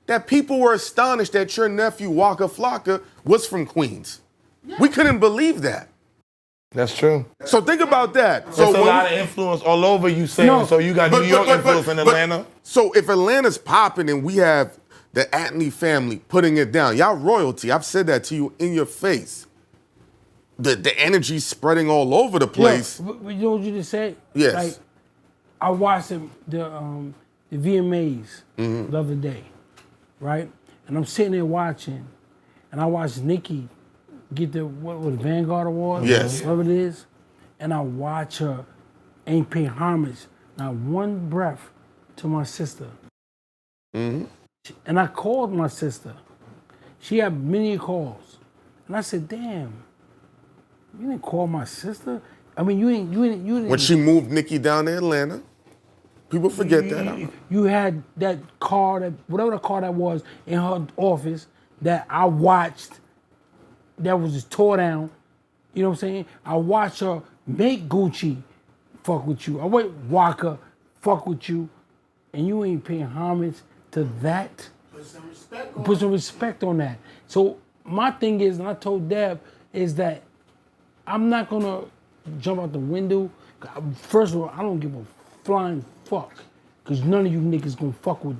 that people were astonished that your nephew Waka Flocka was from Queens. We couldn't believe that. That's true. So think about that. There's So a when lot we- of influence all over you saying, No. so you got New York influence in Atlanta? So if Atlanta's popping and we have the Antney family putting it down, y'all royalty, I've said that to you in your face. The energy's spreading all over the place. Look, you know what you just said? Yes. Like, I watched the VMAs the other day, right? And I'm sitting there watching, and I watched Nikki get the Vanguard Award, Yes. whatever it is, and I watch her ain't pay homage, not one breath, to my sister. And I called my sister. She had many calls, and I said, "Damn, you didn't call my sister? I mean, you didn't." When she moved Nikki down to Atlanta, people forget that. You had that car, that whatever the car that was in her office that I watched, that was just tore down. You know what I'm saying? I watched her make Gucci fuck with you. I watched Waka fuck with you, and you ain't paying homage to that. Put some respect on Put some respect on that. So my thing is, and I told Deb, is that I'm not gonna jump out the window. First of all, I don't give a flying fuck, because none of you niggas gonna fuck with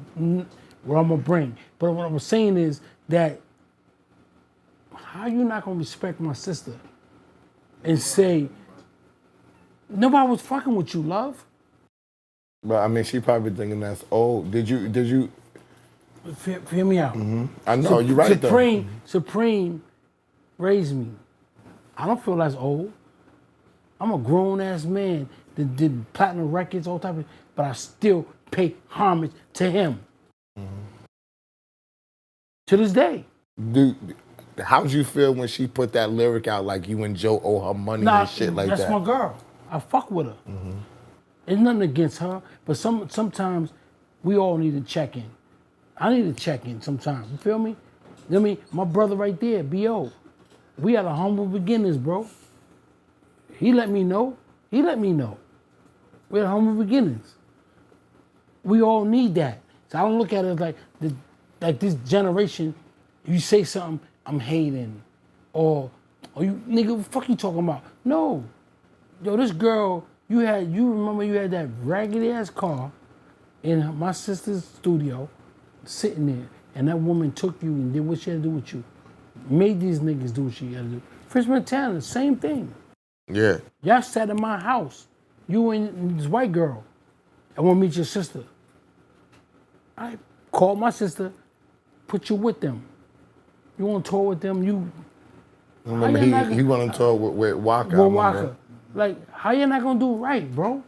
what I'm gonna bring. But what I'm saying is that, how you not gonna respect my sister and say, nobody was fucking with you, love? But I mean, she probably thinking that's old. Did you? Hear me out. I know you're right though. Supreme raised me. I don't feel that's old. I'm a grown ass man that did platinum records, all type of, but I still pay homage to him. To this day. How'd you feel when she put that lyric out like you and Joe owe her money and shit like that? That's my girl. I fuck with her. It's nothing against her, but sometimes we all need to check in. I need to check in sometimes. You feel me? You know what I mean? My brother right there, B.O. We had a humble beginnings, bro. He let me know. We had humble beginnings. We all need that. So I don't look at it like this generation, you say something, I'm hating. Or you, nigga, what the fuck you talking about? No. Yo, this girl, you remember you had that raggedy ass car in my sister's studio, sitting there, and that woman took you and did what she had to do with you. Made these niggas do what she had to do. French Montana, same thing. Yeah. Y'all sat in my house, you and this white girl, I want to meet your sister. I called my sister, put you with them. You want to tour with them, Remember, he went on tour with Waka. With Waka. Like, how you not gonna do right, bro?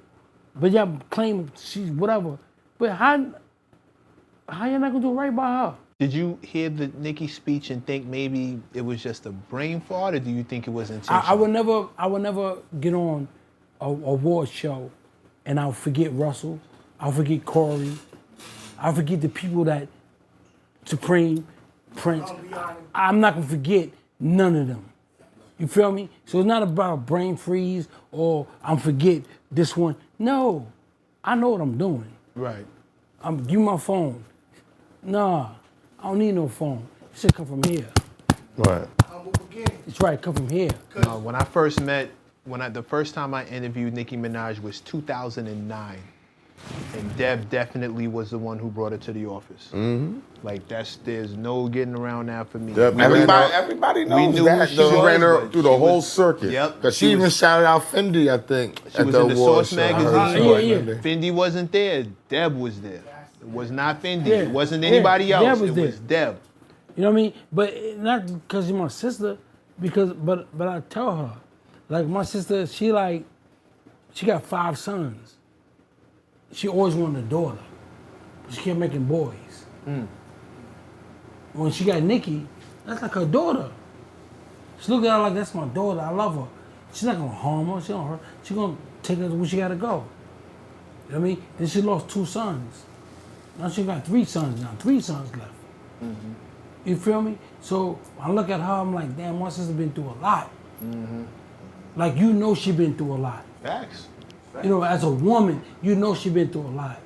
But y'all claim she's whatever. But how you not gonna do right by her? Did you hear the Nicki speech and think maybe it was just a brain fart, or do you think it was intentional? I would never get on a award show and I'll forget Russell, I'll forget Corey, I'll forget the people that Supreme, Prince. I'm not gonna forget none of them. You feel me? So it's not about a brain freeze or I'm forget this one. No, I know what I'm doing. Right. Give me my phone. Nah, I don't need no phone. It should come from here. Right. Humble beginnings. It's right, come from here. When I first met, the first time I interviewed Nicki Minaj was 2009. And Deb definitely was the one who brought her to the office. Like there's no getting around that for me. Everybody knows knew that. who She was, ran her but through she the whole was- circuit. Yep. Cause she even shouted out Fendi, I think, She at was the in the award Source show. I heard magazine. something Yeah, like yeah. that. Fendi wasn't there. Deb was there. It was not Fendi. Yeah. It wasn't Yeah. anybody Deb else. was It there. was Deb. You know what I mean? But not because you're my sister, but I tell her, like my sister, she got 5 sons. She always wanted a daughter. She kept making boys. When she got Nikki, that's like her daughter. She looked at her like, that's my daughter, I love her. She's not gonna harm her, she's gonna take her to where she gotta go. You know what I mean? Then she lost 2 sons. Now she got 3 sons now, 3 sons left. You feel me? So I look at her, I'm like, damn, my sister been through a lot. Like, you know she been through a lot. Facts. You know, as a woman, you know she been through a lot.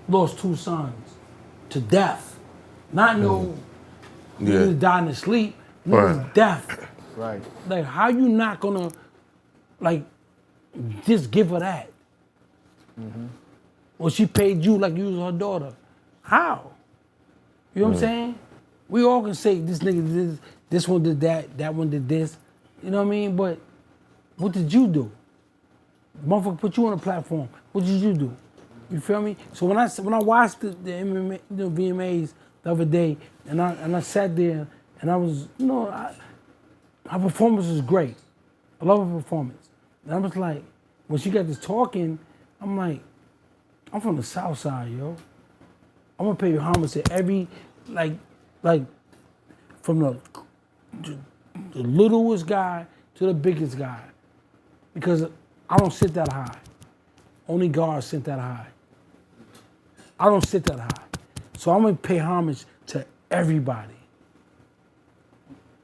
Lost 2 sons to death. Not no niggas dying to sleep, niggas death. Right. Like, how you not gonna, like, just give her that? Well, she paid you like you was her daughter. How? You know what I'm saying? We all can say this nigga did this, this one did that one did this. You know what I mean? But what did you do? Motherfucker put you on a platform. What did you do? You feel me? So when I watched the MMA, VMAs the other day, and I sat there, and I was, you know, her performance was great. I love her performance. And I was like, when she got this talking, I'm like, I'm from the South Side, yo. I'm gonna pay homage to every, like from the littlest guy to the biggest guy, because I don't sit that high. Only God sit that high. I don't sit that high. So I'm gonna pay homage to everybody.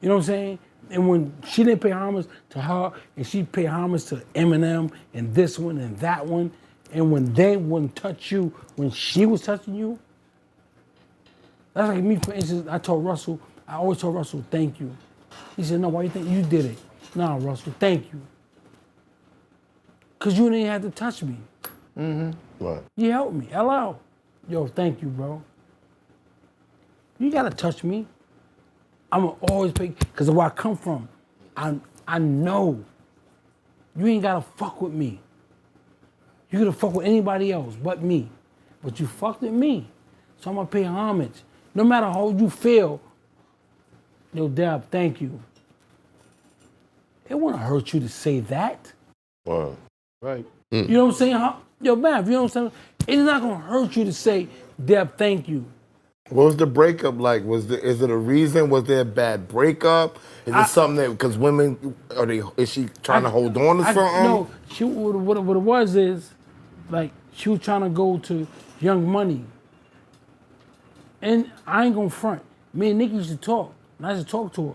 You know what I'm saying? And when she didn't pay homage to her, and she paid homage to Eminem and this one and that one, and when they wouldn't touch you, when she was touching you, that's like me, for instance, I always told Russell, thank you. He said, no, why you think you did it? Nah, Russell, thank you. Cause you didn't have to touch me. Right. You helped me, hello. Yo, thank you, bro. You gotta touch me. I'm gonna always pay, cause of where I come from. I know you ain't gotta fuck with me. You could fuck with anybody else but me. But you fucked with me. So I'm gonna pay homage. No matter how you feel, yo, Deb, thank you. It wouldn't hurt you to say that. Wow. Right. You know what I'm saying? Yo, Mav, you know what I'm saying? It's not gonna hurt you to say, Deb, thank you. What was the breakup like? Is it a reason? Was there a bad breakup? Is it something that because women is she trying to hold on to something? No, what it was is, like, she was trying to go to Young Money. And I ain't gonna front. Me and Nikki used to talk, and I used to talk to her.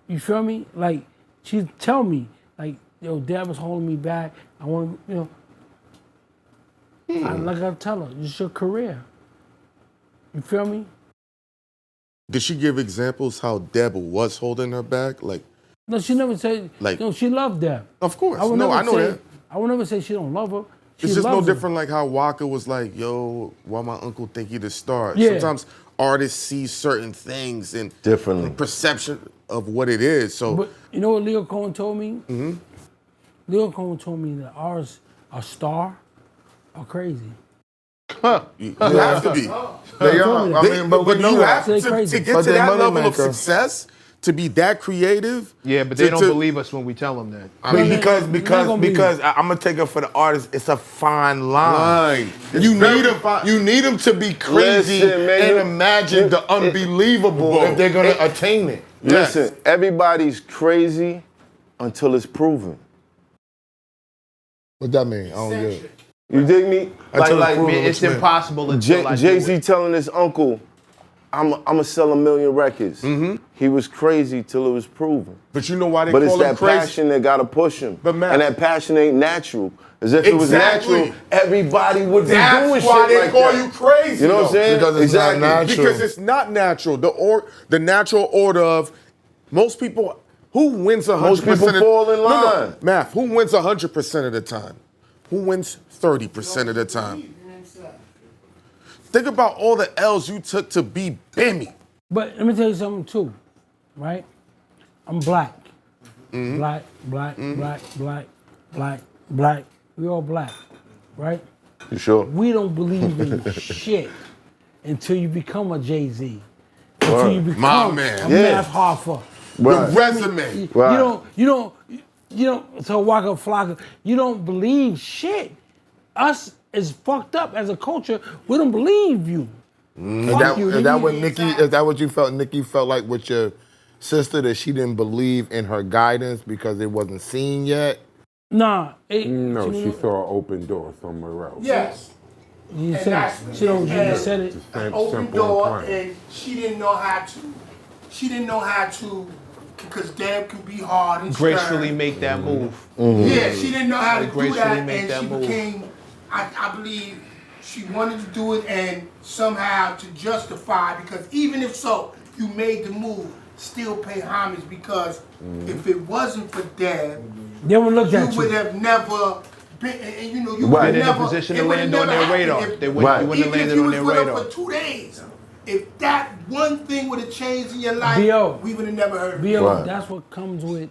You feel me? Like, she'd tell me, like, yo, Dad was holding me back. I want to, you know. Like I tell her, it's your career. You feel me? Did she give examples how Deb was holding her back? Like, No, she never said, no, she loved Deb. of course. I would No, never I know say, that. I would never say she don't love her. She It's just no loves her. different like how Walker was like, yo, why my uncle think he the star? Yeah. Sometimes artists see certain things and Differently. the perception of what it is. So But you know what Leo Cohen told me? Mm-hmm. Leo Cohen told me that ours, a star, are crazy. you have to be. They are. I mean, but you have They to crazy. get But to they that money level of maker. success, to be that creative. Yeah, but they don't believe us when we tell them that. I mean, They're not gonna be- because I'm gonna take it for the artist. It's a fine line. You need them to be crazy Listen, man, and you- imagine the unbelievable if they're gonna attain it. Listen, everybody's crazy until it's proven. What that mean? I don't get it. You dig me? Until it's I proven. mean, it's What you mean? impossible until I do Jay-Z it. telling his uncle, I'm gonna sell 1 million records. He was crazy till it was proven. But you know why they But it's call him that crazy? passion that gotta push him. But Matt- and that passion ain't natural. As if it was Exactly. natural, everybody would be That's doing why shit they like call that. you crazy. You know what I'm though. saying? Because it's not natural. Because it's not natural. The natural order of most people. Who wins 100%? Most people fall in line. Math. Who wins 100% of the time? Who wins 30% of the time? Think about all the L's you took to be Bimmy. But let me tell you something too, right? I'm black. Mm-hmm. Black. We all black, right? You sure? We don't believe in shit until you become a Jay-Z. Until Right. you become My man. a Yeah. Math Hoffa. Right. The resume. Right. You don't, so Waka Flocka, you don't believe shit. Us is fucked up as a culture. We don't believe you. Is Fuck you, that nigga. what Nikki? Is that what you felt? Nikki felt like with your sister that she didn't believe in her guidance because it wasn't seen yet. Nah. No, she saw an open door somewhere else. Yes. You And said that's it. She don't, you just said it. Sim- open simple door, and plain. and she didn't know how to, because Deb can be hard and Gracefully stern. make that move. Yeah, she didn't know how to do Gracefully that, make and that she move. became, I believe, she wanted to do it and somehow to justify, because even if so, you made the move, still pay homage, because if it wasn't for Deb, They would look you at would you. have never been, and you know, you Right. would Been in have a never, position it to would land have on never their happened radar. if- They wouldn't, Right. you wouldn't have even if landed you on was their with her radar. for 2 days, if that one thing would have changed in your life, B.O. we would have never heard of it. B.O., Right. that's what comes with,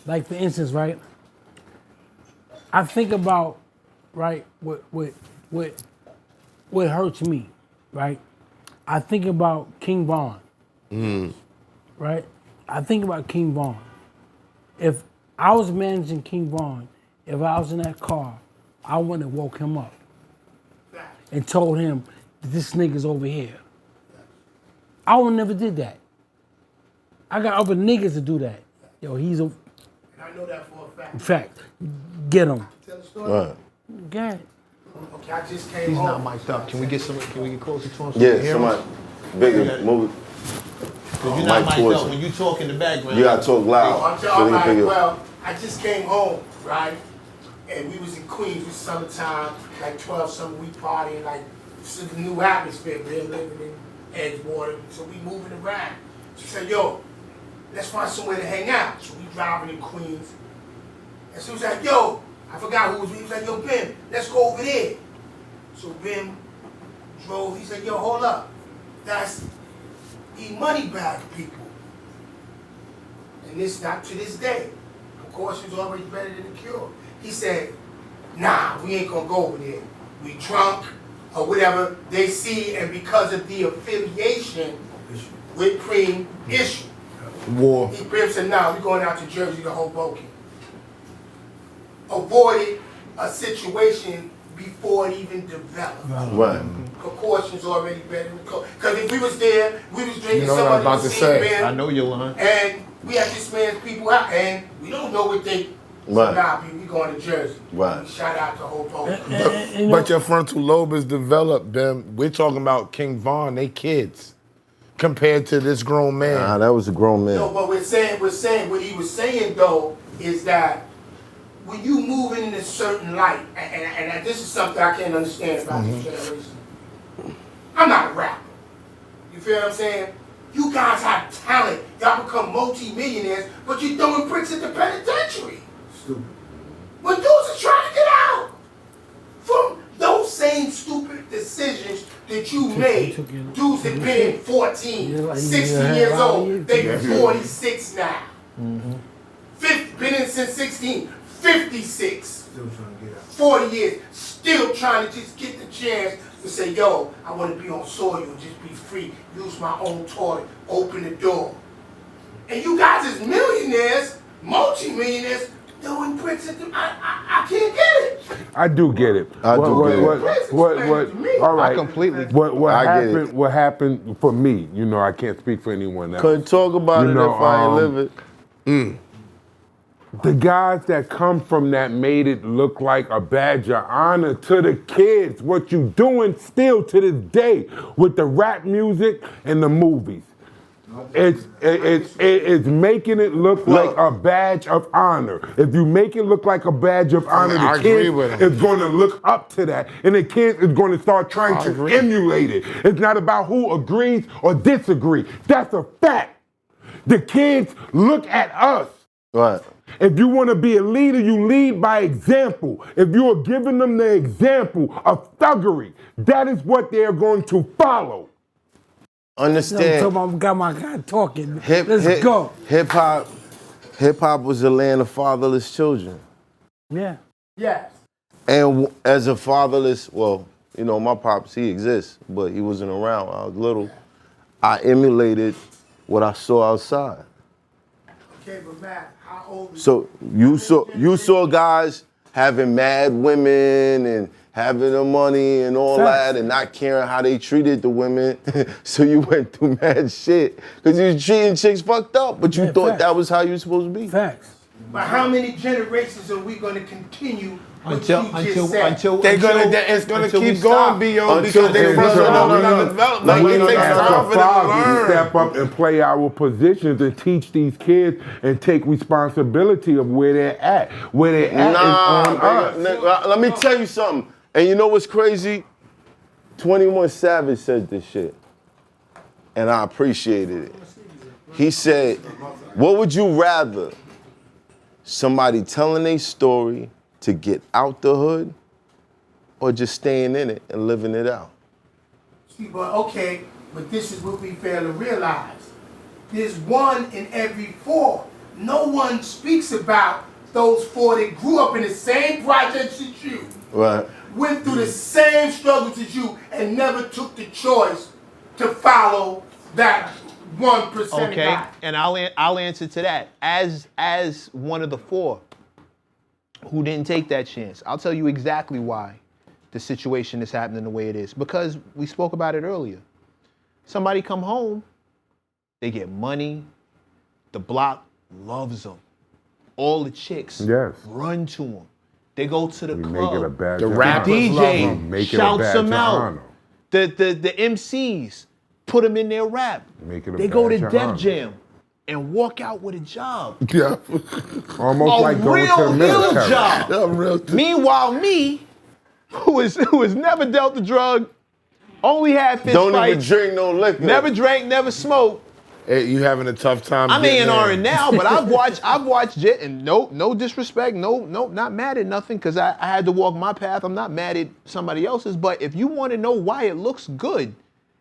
like, for instance, right? I think about, right, what hurts me, right? I think about King Von. Right? I think about King Von. If I was managing King Von, if I was in that car, I wouldn't have woke him up and told him that this nigga's over here. I would never did that. I got other niggas to do that. Yo, he's a And I know that for a fact. fact. Get him. Tell the story. Right. Get it. Okay, I just came He's home. not mic'd up. Can we get closer to him? So Yeah, we can hear him? somebody bigger, move it. Cause you're not Mic mic'd towards up. him. When you talk in the background. You gotta talk loud. I'm so all they can pick right, it up. well, I just came home, right? And we was in Queens, it was summertime, like 12 summer, we partying, like, it's a new atmosphere, we're living in Edgewater, so we moving around. She said, yo, let's find somewhere to hang out. So we driving in Queens. And she was like, yo, I forgot who was with me. He was like, yo, Bim, let's go over there. So Bim drove, he said, yo, hold up. That's money bag people. And this, not to this day. Of course, it's already better than the cure. He said, nah, we ain't gonna go over there. We drunk or whatever they see, and because of the affiliation with Cream issue. War. He Bim said, nah, we going out to Jersey to Hoboken. Avoided a situation before it even developed. Right. Precautions already better than code. Because if we was there, we was drinking You know what I was about to say. I know you're lying. and we had this man's people out, and we don't know what they. Right. Nah, we going to Jersey. Right. We shout out to Hoboken. You know, But your frontal lobe is developed, them. We're talking about King Von, they kids. Compared to this grown man. Nah, that was a grown man. No, but we're saying what he was saying though is that when you move in a certain light, and this is something I can't understand about this generation. I'm not a rapper. You feel what I'm saying? You guys have talent. Y'all become multi-millionaires, but you're throwing bricks at the penitentiary. Stupid. When dudes are trying to get out from those same stupid decisions that you made. took your- Dudes that been in 14, Yeah, like, 60 yeah, years right, old. yeah. They 46 now. 50, been in since 16, 56. Still trying to get out. 40 years, still trying to just get the chance to say, yo, I want to be on soil, just be free, use my own toilet, open the door. And you guys as millionaires, multi-millionaires, throwing bricks at them. I can't get it. I do get it. I do get it. What, all right. I completely- What I get happened? it. What happened for me? You know, I can't speak for anyone else. Couldn't talk about You it know, if I ain't live it. The guys that come from that made it look like a badge of honor to the kids. What you doing still to this day with the rap music and the movies. It's making it look like a badge of honor. If you make it look like a badge of honor, I the agree kids with him. is going to look up to that, and the kids is going to start trying to agree. emulate it. It's not about who agrees or disagrees. That's a fact. The kids look at us. Right. If you want to be a leader, you lead by example. If you are giving them the example of thuggery, that is what they are going to follow. Understand. got my guy talking. Hip Go. Hip hop was a land of fatherless children. Yeah. Yes. And as a fatherless, well, you know, my pops, he exists, but he wasn't around. I was little. I emulated what I saw outside. Okay, but Matt, how old is So you saw guys having mad women and having the money and all Facts. that and not caring how they treated the women. So you went through mad shit because you was treating chicks fucked up, but you Yeah, thought facts. that was how you were supposed to be. Facts. But how many generations are we going to continue what Until you just said? It's gonna until we keep stop. going, B.O. Until because they they further stop. along in the Like, development. we It don't takes have time to for them to fathers learn. step up and play our positions and teach these kids and take responsibility of where they're at. Where they're at is on us. Let me tell you something. And you know what's crazy? 21 Savage said this shit. And I appreciated it. He said, what would you rather? Somebody telling a story to get out the hood or just staying in it and living it out? See, but okay, but this is what we fail to realize. There's one in every four. No one speaks about those four that grew up in the same projects as you, Right. went through the same struggles as you, and never took the choice to follow that 1% Okay, guy. and I'll answer to that. As one of the 4 who didn't take that chance, I'll tell you exactly why the situation is happening the way it is. Because we spoke about it earlier. Somebody come home, they get money, the block loves them. All the chicks run to them. They go to the club. Make it a badge The of rappers honor. love DJ 'em. Make it a shouts badge them of out. honor. The MCs put them in their rap. Make it a They go to badge of Def honor. Jam and walk out with a job. Yeah. Almost like going to the real military. job. Yeah, real. Meanwhile, me, who has never dealt the drug, only had fist Don't even fights, drink no liquor. never drank, never smoked. Hey, you having a tough time? I'm getting there. A&R now, but I've watched it, and no disrespect, no, not mad at nothing, because I had to walk my path. I'm not mad at somebody else's, but if you want to know why it looks good,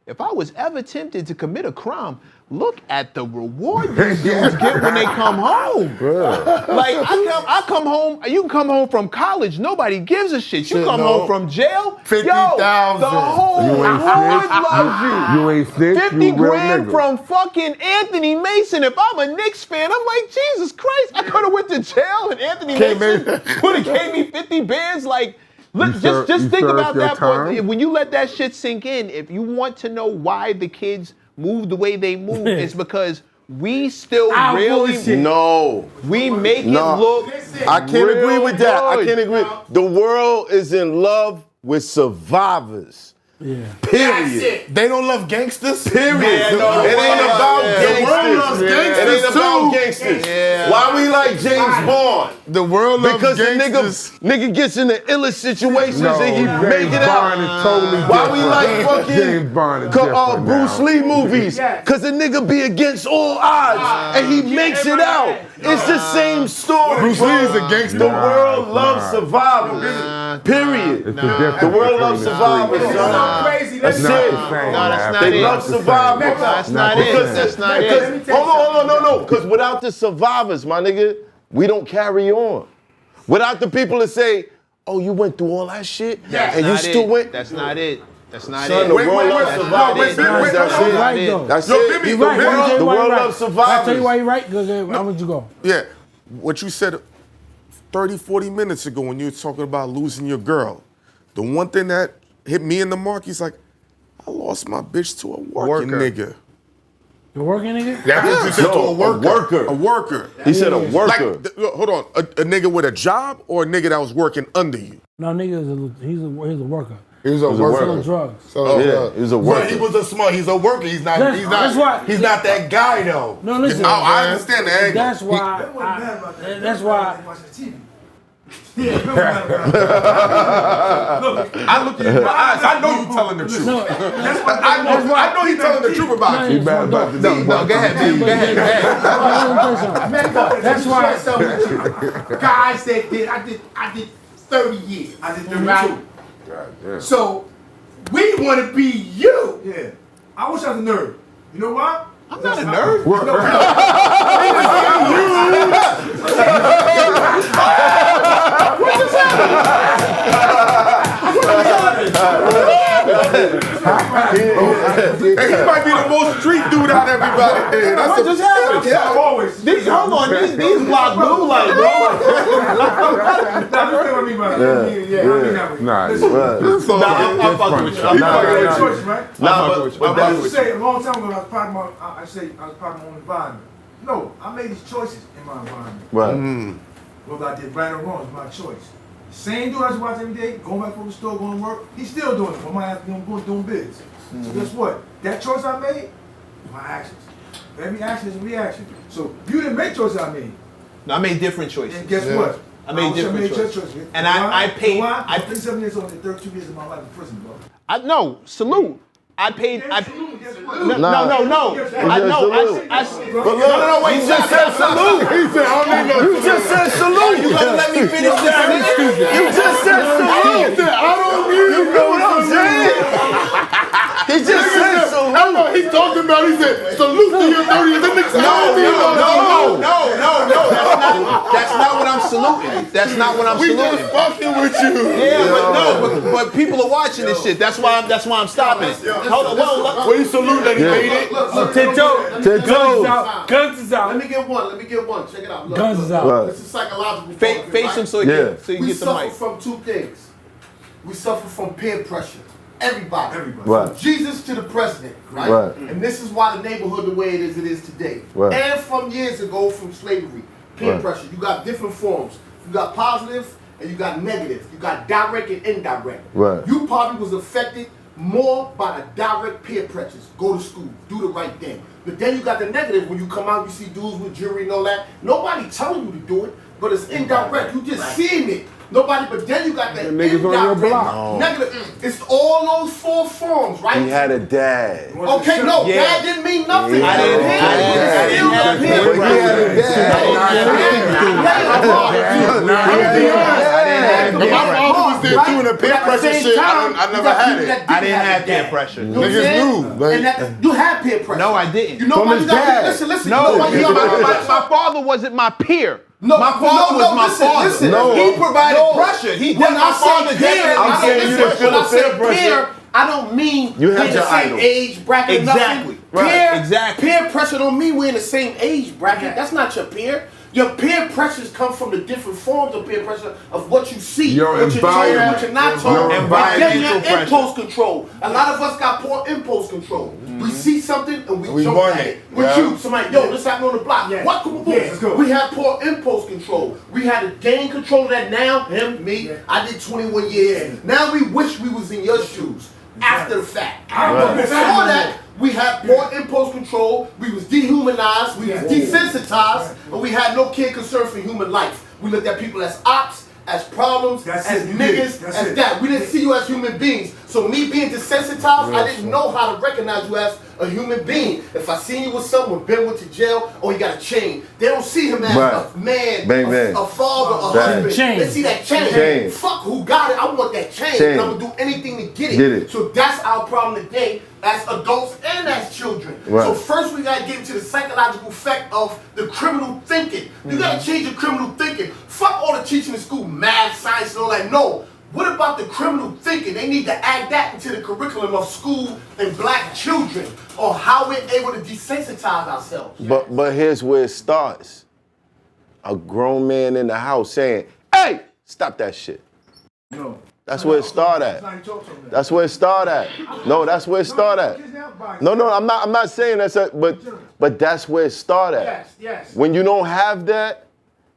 if I was ever tempted to commit a crime, look at the reward these dudes get when they come home. Like I come home, you can come home from college, nobody gives a shit. You come home from jail, 50,000. the whole You ain't hood snitch. loves you. You ain't snitch. 50 You real grand nigga. from fucking Anthony Mason. If I'm a Knicks fan, I'm like, Jesus Christ, I could have went to jail and Anthony Mason would have gave me 50 bands. Like, look, just you think served about your that. time? When you let that shit sink in, if you want to know why the kids move the way they move, it's because we still really, No. we make it No. look I can't agree real with that. I good. can't agree. The world is in love with survivors. Yeah. Period. They don't love gangsters. Period. Yeah, no, it ain't about The world loves gangsters. It gangsters ain't about too. gangsters. Yeah. Why we like James Bond? The world loves Because the gangsters. nigga gets in the illest situations No, and he James make it Bond out. is totally Why we different. like fucking James Bond is different Bruce now. Lee movies? Cause the nigga be against all odds and he makes it out. It's the same story. Bruce Lee is a gangster. The world loves survivors. Period. It's the difference The world between loves the survivors, streets. son. Crazy. That's Not it. the same. No, that's man. not They it. love Not the same. survivors. That's not Because it. That's not Because, it. hold on, no. Because without the survivors, my nigga, we don't carry on. Without the people that say, oh, you went through all that shit That's and you not still it. went. That's not it. That's not Son, it. the Wait, world wait, loves wait. survivors. No, wait, That's You're it. right, though. That's Yo, it. Bimmy, You're right. The world, I'll tell the you why world you're loves right. I'll survivors. tell you why you're right, because how would you go? Yeah, what you said 30, 40 minutes ago when you were talking about losing your girl, the one thing that hit me in the mark, he's like, I lost my bitch to a working Worker. nigga. You're working, nigga? That's what you said to No, a worker. A worker. He said a Like, worker. hold on, a nigga with a job or a nigga that was working under you? No, nigga, he's a worker. He was a a worker. Selling drugs. So, Yeah, he was a But worker. he was a smart. He's a worker. He's not. That's- He's that's why- not. He's not that guy though. No, listen. Oh, I understand the angle. That's why. That's why. I look at you in my eyes. I know you telling the truth. No, I know he's telling the truth about you. You bad about the No, go ahead, man. Go ahead. That's why. Guys that did, I did 30 years. I did 32. So we want to be you. Yeah. I wish I was a nerd. You know why? I'm not a nerd. And he might be the most street dude out of everybody. That's What just happened? Yeah, always. Hold on, these block blue light, bro. That's what I mean by that. I mean that way. Nah, Listen, I'm fucking with you. I'm you not fucking a with nerd. choice, right? Nah, I used to say a long time ago, I was part of my own environment. No, I made these choices in my environment. Right. Whether I did right or wrong is my choice. Same dude I used to watch every day, going back from the store, going to work, he's still doing it. But my ass doing bids. So guess what? That choice I made, my actions. Every action is a reaction. So you didn't make choices I made. No, I made different choices. And guess what? I made wish different your choices. choices. And I paid- Why? I- I'm 37 years old and 32 years of my life in prison, bro. No, salute. I paid. Guess what? No. He said salute. But look, No, wait, you just said salute. He said, I don't need no. You just said salute. You gonna let me finish this sentence? You just said salute. He said, I don't need You know what I'm saying? He just said salute. I know he's talking about. He said, salute to your 30th. That nigga said, I don't need no. No. That's not what I'm saluting. That's not what I'm We saluting. just fucking with you. Yeah, but no, but people are watching this shit. That's why I'm stopping it. Hold on, What you salute that he made it? Look, 10 toes. Guns is out. Guns is out. Let me get one. Check it out. Look, Guns is look. out. This is psychological. face him so you We get the suffer mic. from two things. We suffer from peer pressure. Everybody. Right. From Jesus to the president, right? Right. And this is why the neighborhood the way it is today. Right. And from years ago, from slavery, peer Right. pressure. You got different forms. You got positive and you got negative. You got direct and indirect. Right. You probably was affected more by the direct peer pressures. Go to school, do the right thing. But then you got the negative when you come out, you see dudes with jewelry and all that. Nobody telling you to do it, but it's indirect. You just seeing it. Nobody, but then you got the niggas on your indirect, block. negative. It's all those four forms, right? He had a dad. Okay, no, Yeah. dad didn't mean nothing. I didn't Dad have still that. got peer But he had a dad. My father was there too in the peer pressure shit. I never had it. I didn't have peer pressure. You know what I'm saying? Niggas knew, like- And that, you had peer pressure. No, I didn't. You know From why his you got dad. listen. No, you know why you got my father wasn't my peer. No, my father was my father. Listen. No. He provided No. pressure. He did When my I father say peer, did. I'm saying you didn't feel when I the say peer pressure. peer, I don't mean You had we're in your the same idol. age bracket. Exactly. Nothing. Right. Peer, Exactly. Peer pressure don't mean we're in the same age bracket. That's not your peer. Your peer pressures come from the different forms of peer pressure of what you see, Your what you're told, environment. what you're not told. Your And then environmental your pressure. impulse control. A lot of us got poor impulse control. We see something and we jump want at it. it. With Yeah. you, somebody, yo, this happened on the block. Yeah. What? Boom, boom, Yeah, let's go. We have poor impulse control. We had to gain control of that now. Him, me. I did 21 years. Now we wish we was in your shoes after the fact. But before that, we had poor impulse control. We was dehumanized. We was desensitized, and we had no care concern for human life. We looked at people as ops, as problems, That's as it, you niggas, did. That's as it. that. We didn't see you as human beings. So me being desensitized, I didn't know how to recognize you as a human being. If I seen you with someone, Ben went to jail, or he got a chain, they don't see him as Right. a man, Bang, bang. a father, a Bang. husband. Chain. They see that chain. Chain. Fuck who got it. I want that chain. Chain. And I'm gonna do anything to get it. Get it. So that's our problem today as adults and as children. Right. So first we gotta get into the psychological effect of the criminal thinking. You gotta change your criminal thinking. Fuck all the teaching in school, math, science, and all that. No. What about the criminal thinking? They need to add that into the curriculum of school and black children on how we're able to desensitize ourselves. But here's where it starts. A grown man in the house saying, "Hey, stop that shit." No. That's where it start at. That's not how you talk to them. That's where it start at. No, that's where it start at. No, I'm not saying that's a, but that's where it start at. Yes, yes. When you don't have that,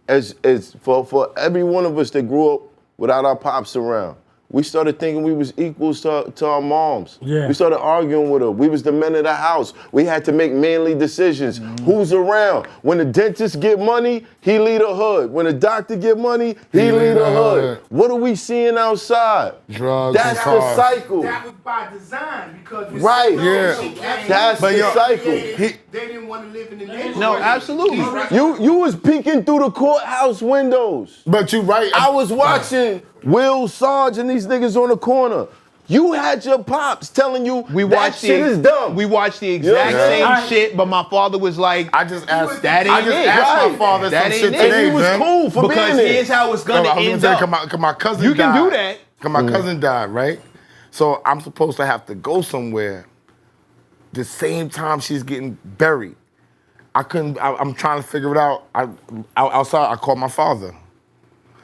as for every one of us that grew up without our pops around, we started thinking we was equals to our moms. Yeah. We started arguing with them. We was the men of the house. We had to make manly decisions. Who's around? When the dentist get money, he lead the hood. When the doctor get money, he lead the hood. What are we seeing outside? Drugs That's and the cars. cycle. That was by design because we Right. Yeah. That's But the yo, cycle. they didn't want to live in the neighborhood. No, absolutely. You was peeking through the courthouse windows. But you right. I was watching Will Sarge and these niggas on the corner. You had your pops telling you that shit is dumb. We watched the exact Yeah. same Right. shit, but my father was like, I just asked. that ain't I just it. asked Right. my father That some ain't shit it. and today, he was man. cool for because being there. here's how it's gonna end up. Cause my cousin You can died. do that. Cause my cousin died, right? So I'm supposed to have to go somewhere the same time she's getting buried. I'm trying to figure it out. Outside, I called my father.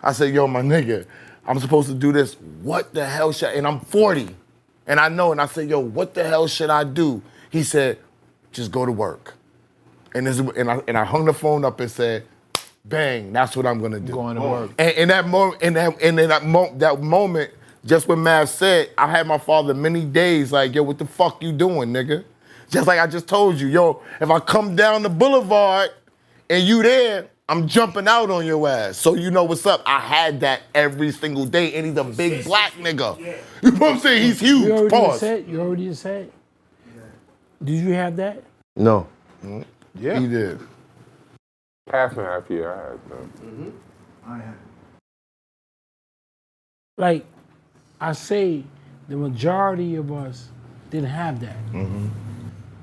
I said, yo, my nigga, I'm supposed to do this. What the hell should I, and I'm 40. And I know, and I said, yo, what the hell should I do? He said, just go to work. And I hung the phone up and said, bang, that's what I'm gonna do. Going to work. And in that moment, just when Mav said, I had my father many days like, yo, what the fuck you doing, nigga? Just like I just told you, yo, if I come down the boulevard and you there, I'm jumping out on your ass. So you know what's up. I had that every single day, and he's a big black nigga. You know what I'm saying? He's huge. You already Pause. said. You already said. Did you have that? No. Yeah. He did. Half and half year I had them. I had it. Like, I say, the majority of us didn't have that.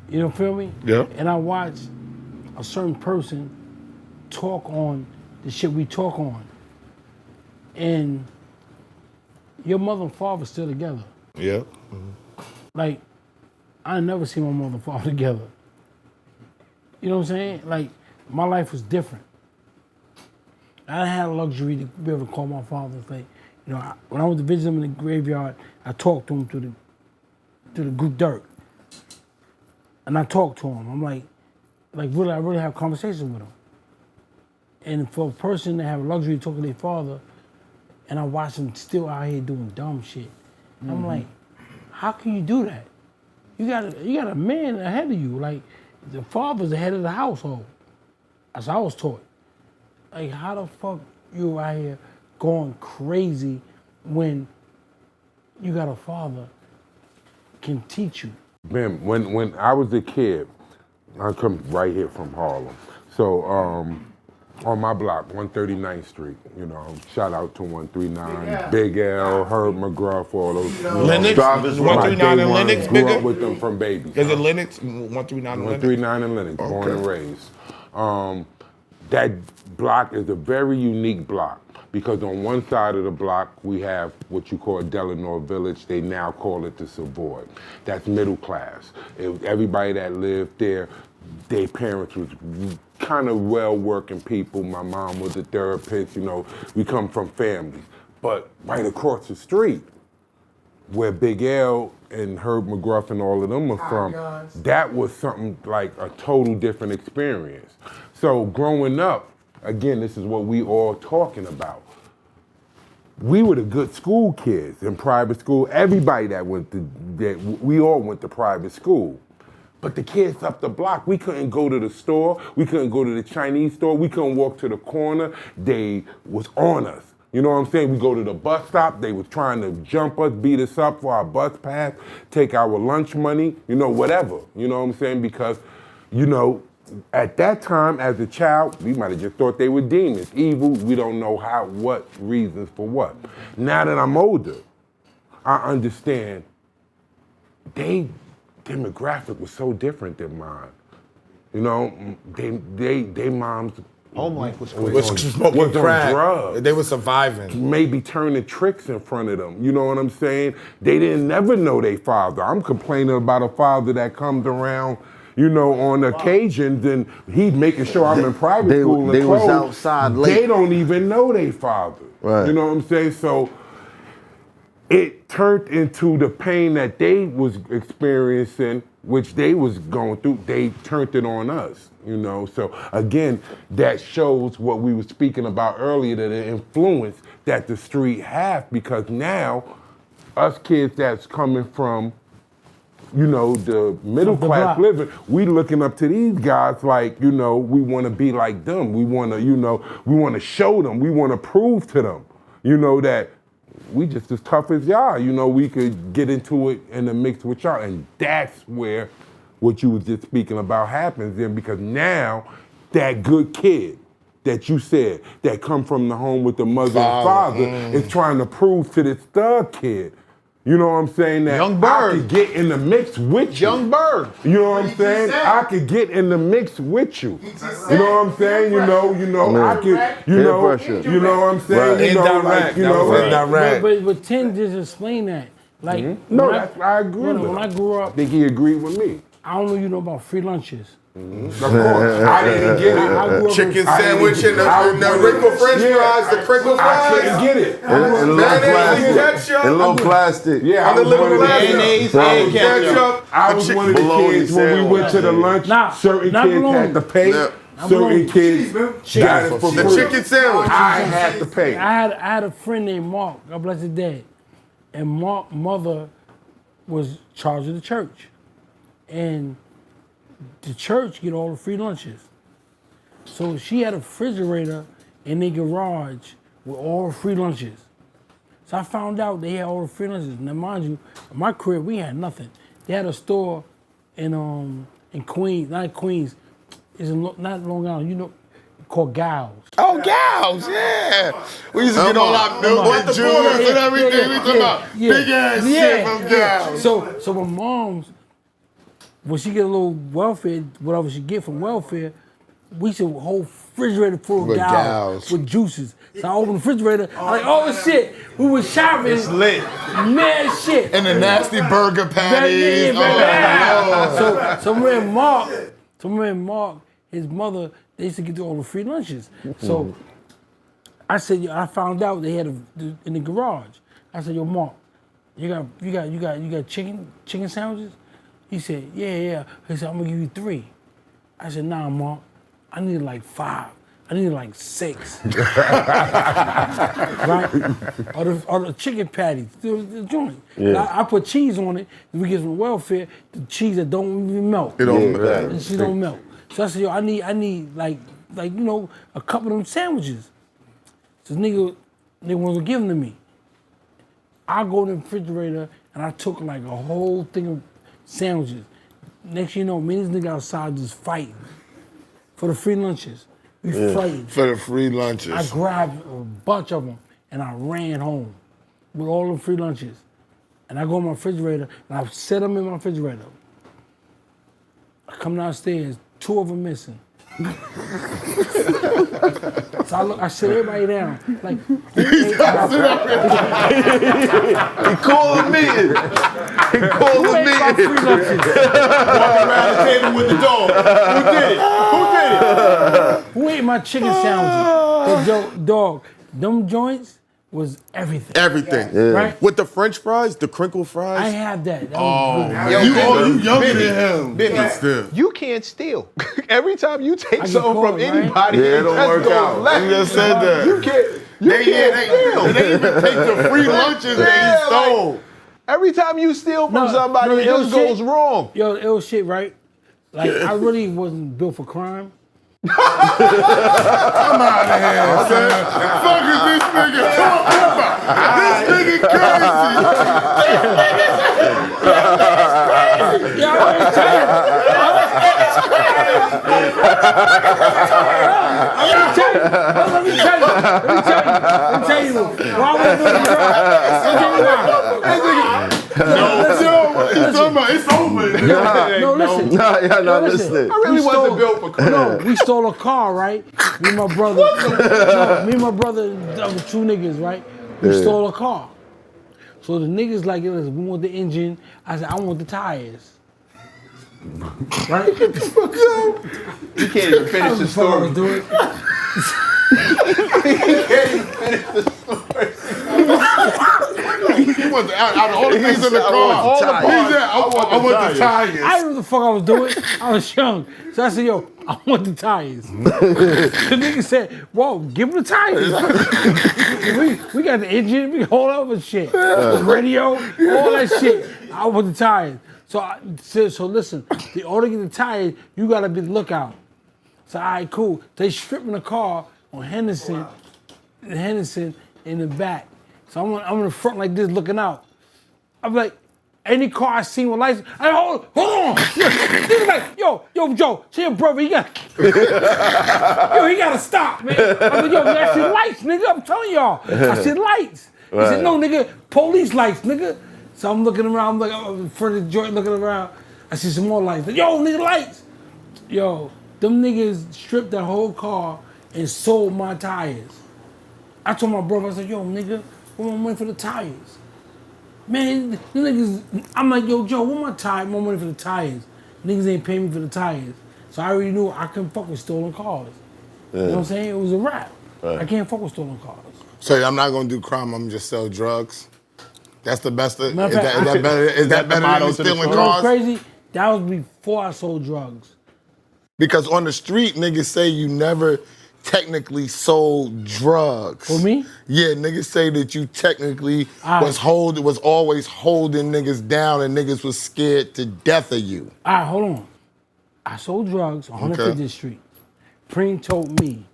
You don't feel me? Yeah. And I watched a certain person talk on the shit we talk on. and your mother and father still together. Yeah. Like, I never seen my mother and father together. You know what I'm saying? Like, my life was different. I didn't have the luxury to be able to call my father and say, you know, when I went to visit him in the graveyard, I talked to him through the group dirt. And I talked to him. I'm like really, I really have conversations with him. And for a person to have a luxury to talk to their father, and I watch him still out here doing dumb shit, I'm like, how can you do that? You got a man ahead of you. Like, the father's the head of the household. As I was taught. Like, how the fuck you out here going crazy when you got a father can teach you? Bim, when I was a kid, I come right here from Harlem. So on my block, 139th Street, you know, shout out to 139, Big L, Herb McGruff, all those. Lennox, Drivers 139 and Lennox, Grew Bigga? up with them from babies. Is it Lennox? 139 and Lennox? 139 and Lennox, born and raised. That block is a very unique block because on one side of the block we have what you call Delano Village. They now call it the Savoy. That's middle class. Everybody that lived there, their parents was kind of well-working people. My mom was a therapist, you know, we come from families. But right across the street, where Big L and Herb McGruff and all of them are from, that was something like a total different experience. So growing up, again, this is what we all talking about. We were the good school kids in private school. Everybody we all went to private school. But the kids up the block, we couldn't go to the store, we couldn't go to the Chinese store, we couldn't walk to the corner. They was on us. You know what I'm saying? We go to the bus stop, they was trying to jump us, beat us up for our bus pass, take our lunch money, you know, whatever. You know what I'm saying? Because, you know, at that time, as a child, we might have just thought they were demons, evil. We don't know what reasons for what. Now that I'm older, I understand their demographic was so different than mine. You know, they moms. Home life was crazy. Was smoking on crack. drugs. They were surviving. Maybe turning tricks in front of them. You know what I'm saying? They didn't never know their father. I'm complaining about a father that comes around, you know, on occasions, and he's making sure I'm in private school and they was clothes. outside late. They don't even know their father. Right. You know what I'm saying? So it turned into the pain that they was experiencing, which they was going through. They turned it on us, you know? So again, that shows what we were speaking about earlier, that the influence that the street have, because now us kids that's coming from, you know, the middle class living, we looking up to these guys like, you know, we want to be like them. We want to, you know, we want to show them. We want to prove to them, you know, that we just as tough as y'all. You know, we could get into it in the mix with y'all. And that's where what you was just speaking about happens then, because now that good kid that you said that come from the home with the mother and father is trying to prove to this thug kid, you know what I'm saying, that Young I Bird. could get in the mix with you. Young Bird. You know what I'm saying? I could get in the mix with you. You know what I'm saying? You know, I could, you Peer know, pressure. you know what I'm saying? Right. You know, Indirect. like, you That know, was indirect. But Tim just explained that. Like, no, I agree with when I grew I up, think he agreed with me. I don't know if you know about free lunches. Of course, I didn't get I grew it. up Chicken in- sandwich and the crinkle french fries, the crinkle I couldn't fries. get it. And a little Mayonnaise and plastic. ketchup. And a little plastic. Yeah, I And a was little one of the kids. Mayonnaise Bro, and ketchup. Ketchup. I was one of the bologna kids when we sandwich. went to the lunch. Nah, certain not kids bologna. had to pay. Yeah. Certain bologny. kids got it for The free. chicken sandwich. I had to pay. I had a friend named Mark, God bless his dad, and Mark's mother was charged of the church, and the church get all the free lunches. So she had a refrigerator in their garage with all the free lunches. So I found out they had all the free lunches. Now mind you, in my crib we had nothing. They had a store in Queens, not Queens, it's in not Long Island, you know, called Gals. Oh, gals, yeah. We used to get all our milk on. and juice and everything. We talking about big ass shit from gals. So when moms, when she get a little welfare, whatever she get from welfare, we should hold refrigerator full of With gals gals. with juices. So I opened the refrigerator. I'm like, oh shit, we was shopping. It's lit. Mad shit. And the nasty burger patties. So my man Mark, his mother, they used to get all the free lunches. So I said, yo, I found out they had in the garage. I said, yo, Mark, you got chicken sandwiches? He said, yeah. He said, I'm gonna give you 3. I said, nah, Mark, I need like 5. I need like 6. Right? Or the chicken patties, the joint. Yeah. I put cheese on it. We get some welfare, the cheese that don't even melt. It don't Yeah, matter. And she don't melt. So I said, yo, I need like you know, a couple of them sandwiches. So nigga wasn't giving to me. I go in the refrigerator and I took like a whole thing of sandwiches. Next you know, me and this nigga outside just fighting for the free lunches. We fighting. For the free lunches. I grabbed a bunch of them and I ran home with all the free lunches. And I go in my refrigerator and I set them in my refrigerator. I come downstairs, 2 of them missing. So I sit everybody down. Like, He called a meeting. He called who a ate my meeting. free lunches? Walking around the table with the dog. Who did it? Who ate my chicken sandwiches? Dog, them joints was everything. Everything. Right? With the French fries, the crinkle I fries. had that. That was good. Yo, You Bimmy, younger than him. Bimmy, Still. you can't steal. Every time you take get something caught, from right? anybody, Yeah, it don't just work goes out. left. You just said that. You can't steal. They even take the free lunches that Yeah, he stole. Every time you steal from somebody, it ill just goes shit. wrong. Yo, ill shit, right? Like, I really wasn't built for crime. Fuck is this nigga talking about? This nigga crazy. Yo, let me tell you. Why was I doing It's over. It's over. No, listen. Nah, y'all not listen. listening. I really wasn't built for crime. No, we stole a car, right? Me and my brother. Me and my brother, the other 2 niggas, right? We stole a car. So the niggas like, yo, listen, we want the engine. I said, I want the tires. Right? You can't even finish the story. Do it. He was out of all the things in the car. All the He said, I want the tires. I didn't know what the fuck I was doing. I was young. So I said, yo, I want the tires. The nigga said, whoa, give him the tires. we got the engine, we got all that other shit. The radio, all that shit. I want the tires. So listen, in order to get the tires, you gotta be the lookout. So all right, cool. They stripping the car on Henderson in the back. So I'm in the front like this looking out. I'm like, any car I seen with lights, I hold on. Nigga like, yo, Joe, see your brother, he gotta stop, man. I'm like, yo, I see lights, nigga. I'm telling y'all, I see lights. He said, no, nigga, police lights, nigga. So I'm looking around, I'm like, in front of the joint, looking around. I see some more lights. Yo, nigga, lights. Yo, them niggas stripped that whole car and sold my tires. I told my brother, I said, yo, nigga, where my money for the tires? Man, the niggas, I'm like, yo, Joe, where my money for the tires? Niggas ain't paying me for the tires. So I already knew I couldn't fuck with stolen cars. You know what I'm saying? It was a wrap. I can't fuck with stolen cars. So I'm not gonna do crime. I'm just sell drugs. That's the best. Is Matter of fact, that better? Is that better than stealing You know what's cars? crazy? That was before I sold drugs. Because on the street, niggas say you never technically sold drugs. For me? Yeah, niggas say that you technically Alright. was always holding niggas down and niggas was scared to death of you. All right, hold on. I sold drugs on 150th Street. Preem told me.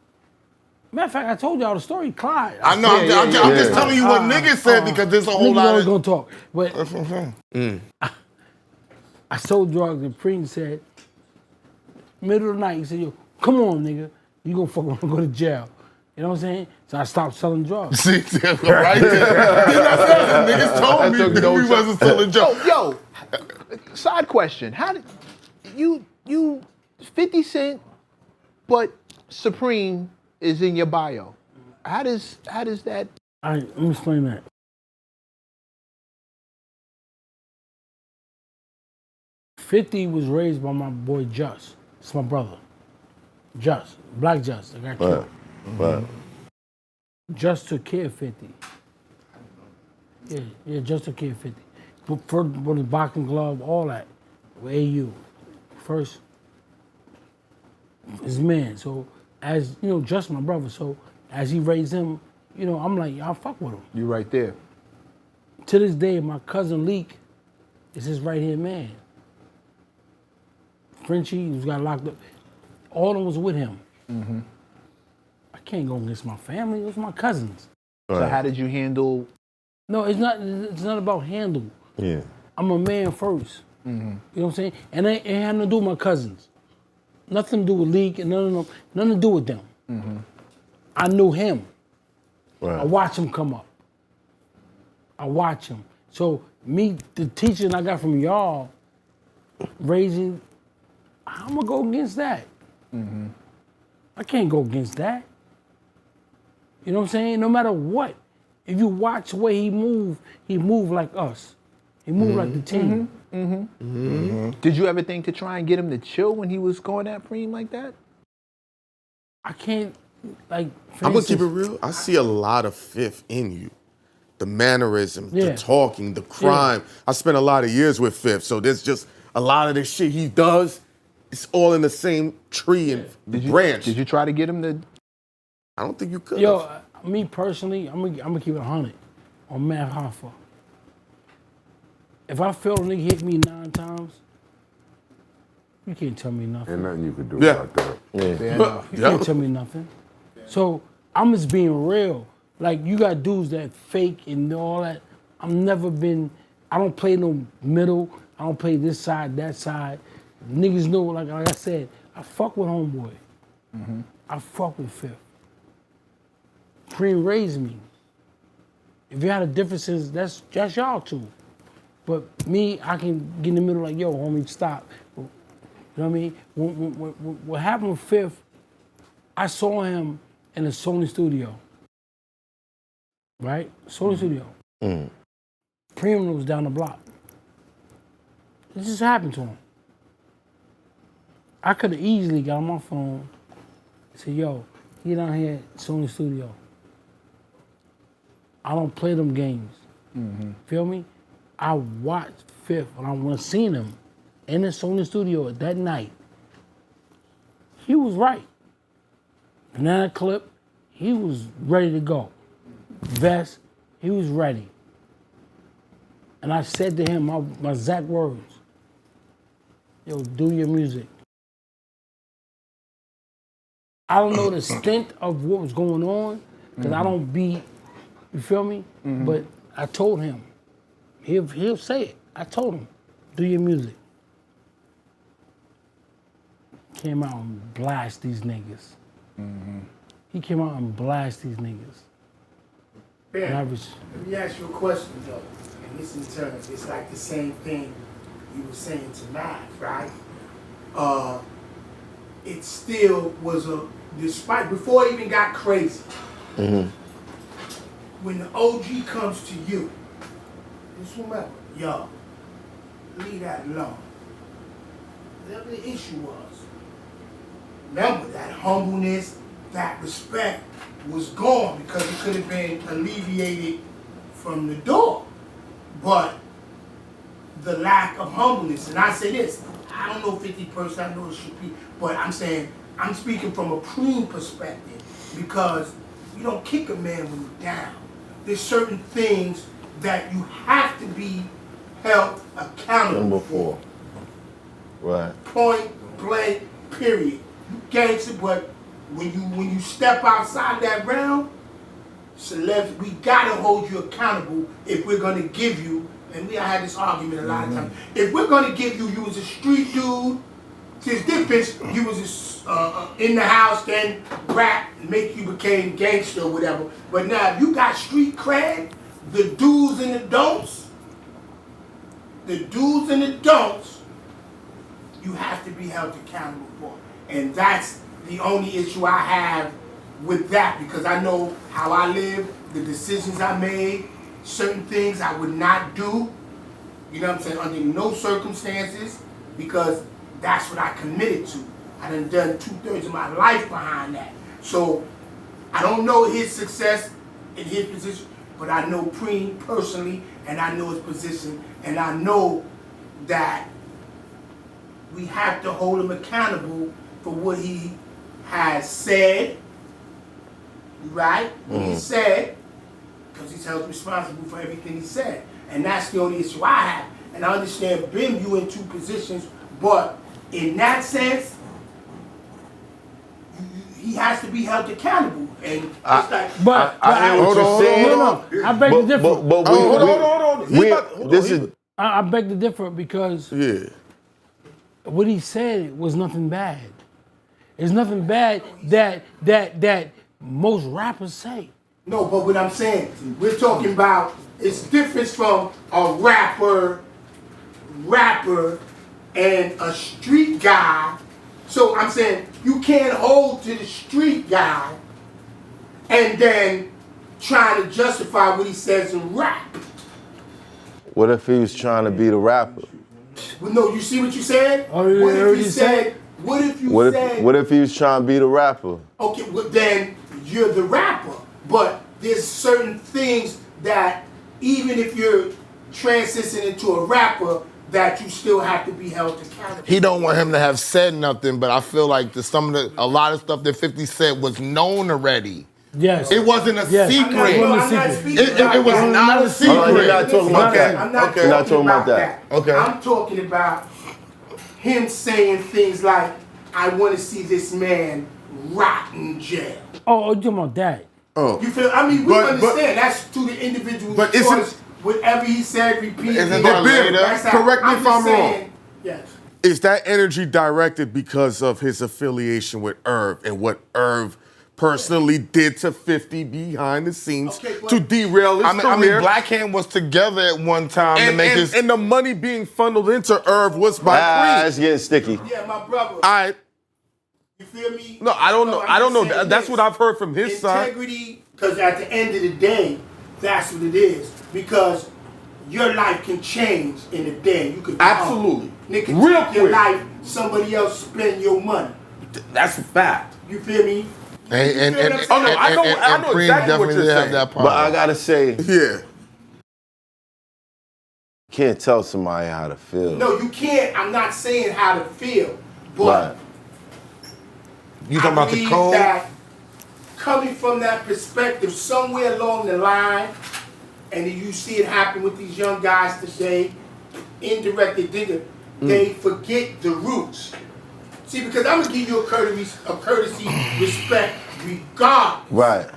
Matter of fact, I told y'all the story, Clyde. I know. I'm just telling you what niggas said because there's a whole Niggas lot always of. gonna talk. But That's what I'm saying. I sold drugs and Preem said, middle of the night, he said, yo, come on, nigga. You gonna fuck around and go to jail. You know what I'm saying? So I stopped selling drugs. See, right there. Niggas told me that we wasn't selling drugs. Yo, side question. How did you 50 Cent, but Supreme is in your bio. How does that? All right, let me explain that. $50 was raised by my boy Just. It's my brother. Just. Black Just. I got killed. Right. Just took care of 50. Yeah, Just took care of 50. But for the boxing glove, all that. With AU. First, his man. So, as, you know, Just my brother. So, as he raised him, you know, I'm like, I'll fuck with him. You right there. To this day, my cousin Leak is his right-hand man. Frenchie, who's got locked up, all of them was with him. Mm-hmm. I can't go against my family. It was my cousins. So how did you handle? No, it's not about handle. Yeah. I'm a man first. Mm-hmm. You know what I'm saying? And it had nothing to do with my cousins. Nothing to do with Leak and nothing to do with them. Mm-hmm. I knew him. Right. I watch him come up. I watch him. So me, the teaching I got from y'all, raising, I'm gonna go against that. Mm-hmm. I can't go against that. You know what I'm saying? No matter what. If you watch the way he moved like us. He moved like the team. Mm-hmm. Mm-hmm. Did you ever think to try and get him to chill when he was going at Preem like that? I can't, like, I'm gonna keep it real. I see a lot of Fifth in you. The mannerism, Yeah. the talking, the crime. I spent a lot of years with Fifth, so there's just a lot of this shit he does. It's all in the same tree and branch. Did you try to get him to? I don't think you could. Yo, me personally, I'm gonna keep it 100 on Matt Hoffa. If I feel a nigga hit me 9 times, you can't tell me nothing. Ain't nothing you can do Yeah. about that. Yeah. You can't tell me nothing. So I'm just being real. Like, you got dudes that fake and all that. I don't play no middle. I don't play this side, that side. Niggas know, like I said, I fuck with Homeboy. Mm-hmm. I fuck with Fifth. Preem raised me. If you had a differences, that's y'all two. But me, I can get in the middle like, yo, homie, stop. You know what I mean? What happened with Fifth, I saw him in a Sony studio. Right? Sony studio. Preem was down the block. It just happened to him. I could have easily got on my phone and said, yo, get down here at Sony studio. I don't play them games. Feel me? I watched Fifth when I went seen him in the Sony studio that night. He was right. And that clip, he was ready to go. Vest, he was ready. And I said to him my exact words, yo, do your music. I don't know the extent of what was going on, because I don't be, you feel me? But I told him, he'll say it. I told him, do your music. Came out and blast these niggas. He came out and blast these niggas. Ben, let me ask you a question though, and this in turn, it's like the same thing you were saying to Matt, right? It still was despite, before it even got crazy, when the OG comes to you, just remember, yo, leave that alone. Whatever the issue was, remember that humbleness, that respect was gone because it could have been alleviated from the door. But the lack of humbleness, and I say this, I don't know 50%, I know it should be, but I'm saying, I'm speaking from a Preem perspective because you don't kick a man when you're down. There's certain things that you have to be held accountable for. Right. Point blank, period. You gangster, but when you step outside that realm, celebs, we gotta hold you accountable if we're gonna give you, and I had this argument a lot of times, if we're gonna give you was a street dude, there's difference, you was in the house, then rap, make you became gangster or whatever, but now if you got street cred, the do's and the don'ts, you have to be held accountable for. And that's the only issue I have with that, because I know how I live, the decisions I made, certain things I would not do, you know what I'm saying, under no circumstances, because that's what I committed to. I done 2/3 of my life behind that. So I don't know his success in his position, but I know Preem personally, and I know his position, and I know that we have to hold him accountable for what he has said, right? What he said, because he's held responsible for everything he said. And that's the only issue I have. And I understand, Bim, you in two positions, but in that sense, he has to be held accountable. And it's like, I hear what you're saying. I beg to differ. But I beg to differ because what he said was nothing bad. It's nothing bad that most rappers say. no, but what I'm saying, we're talking about, it's different from a rapper, and a street guy. So I'm saying, you can't hold to the street guy and then try to justify what he says in rap. What if he was trying to be the rapper? Well, no, you see what you said? Oh, yeah, what I if heard he you said, what if you said, What if he was trying to be the rapper? okay, well then you're the rapper. But there's certain things that even if you're transitioning into a rapper, that you still have to be held accountable. He don't want him to have said nothing, but I feel like a lot of stuff that 50 said was known already. Yes. It wasn't a secret. I'm not speaking about It was that. not a secret. You're not talking about that. I'm not You're not talking about that. Okay. I'm talking about him saying things like, I want to see this man rot in jail. Oh, you're talking about that. Oh. You feel? I mean, we But- understand that's to the individual's But choice. isn't- Whatever he said, repeat. Isn't But that Bim, later? That's how- correct me if just I'm wrong. saying, yes. Is that energy directed because of his affiliation with Irv and what Irv personally did to 50 behind the scenes Okay, but- to derail his I mean, career? Black Hand was together at one time to make his. And the money being funneled into Irv was by Creed. It's getting sticky. Yeah, my brother. You feel me? No, I don't know. I'm I don't just know. saying That's this. what I've heard from his side. Integrity, because at the end of the day, that's what it is. Because your life can change in a day. You could Absolutely. Nigga, Real take your quick. life, somebody else spend your money. That's a fact. You feel me? And Oh, no, I know Preem exactly what definitely you're did have saying. that part. But I gotta say, Yeah. can't tell somebody how to feel. No, you can't. I'm not saying how to feel, but Right. You talking about the believe code? that coming from that perspective, somewhere along the line, and you see it happen with these young guys today, indirectly, they forget the roots. See, because I'm gonna give you a courtesy, respect, regardless. Right.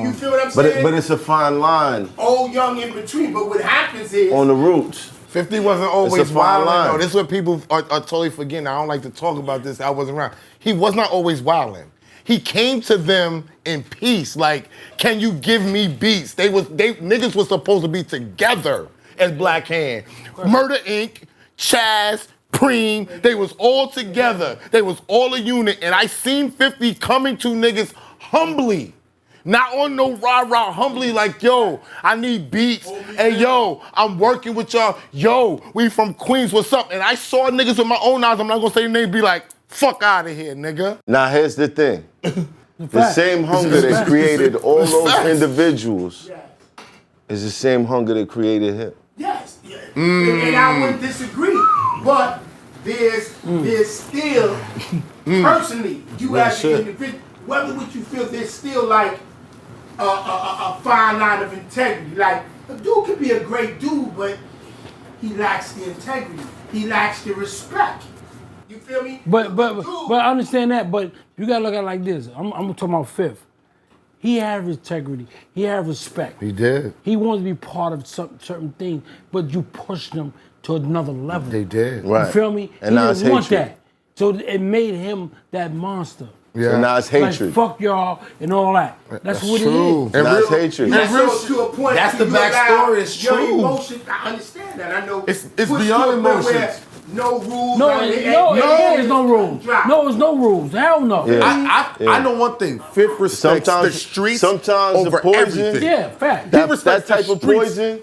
You feel what I'm saying? But it's a fine line Old, young, in between. But what happens is, on the roots. 50 wasn't It's always a fine wilding line. though. This is what people are totally forgetting. I don't like to talk about this. I wasn't around. He was not always wilding. He came to them in peace. Like, can you give me beats? Niggas was supposed to be together as Black Hand. Murder Inc., Chaz, Preem, they was all together. They was all a unit. And I seen 50 coming to niggas humbly. Not on no rah-rah, humbly like, yo, I need beats. Hey, yo, I'm working with y'all. Yo, we from Queens, what's up? And I saw niggas with my own eyes, I'm not gonna say names, be like, fuck out of here, nigga. Now here's the thing. The same hunger that created all those individuals is the same hunger that created him. yes, yeah. And I wouldn't disagree. But there's still, personally, you as an individual, whether what you feel, there's still like a fine line of integrity. Like, a dude could be a great dude, but he lacks the integrity. He lacks the respect. You feel me? But I understand that. But you gotta look at it like this. I'm talking about Fifth. He had integrity. He had respect. He did. He wanted to be part of certain things, but you pushed him to another level. They did. Right. You feel me? And now he it's didn't want hatred. that. So it made him that monster. Yeah. So now it's hatred. Like, fuck y'all and all that. That's what true. it is. Now it's hatred. That's so to a point. That's the you allow backstory, it's your true. emotions, I understand that. I know. It's push to beyond a point where emotions. no rules. No, like, there's no rules. Drop. No, there's no rules. Hell no. Yeah. I know one thing. Fifth respects the streets sometimes over the poison, everything. Yeah, fact. that type of poison,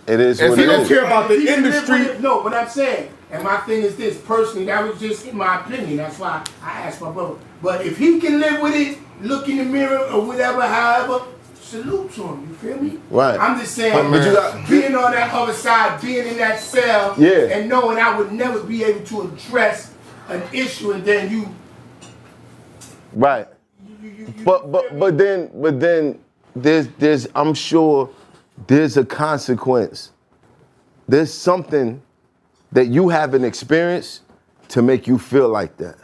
it is If what he it don't is. care about the If he can live industry, with it- No, but I'm saying, and my thing is this, personally, that was just in my opinion. That's why I asked my brother. But if he can live with it, look in the mirror or whatever, however, salute to him. You feel me? Right. I'm just saying, But you got- being on that other side, being in that cell, Yeah. and knowing I would never be able to address an issue, and then you Right. But then there's I'm sure there's a consequence. There's something that you haven't experienced to make you feel like that.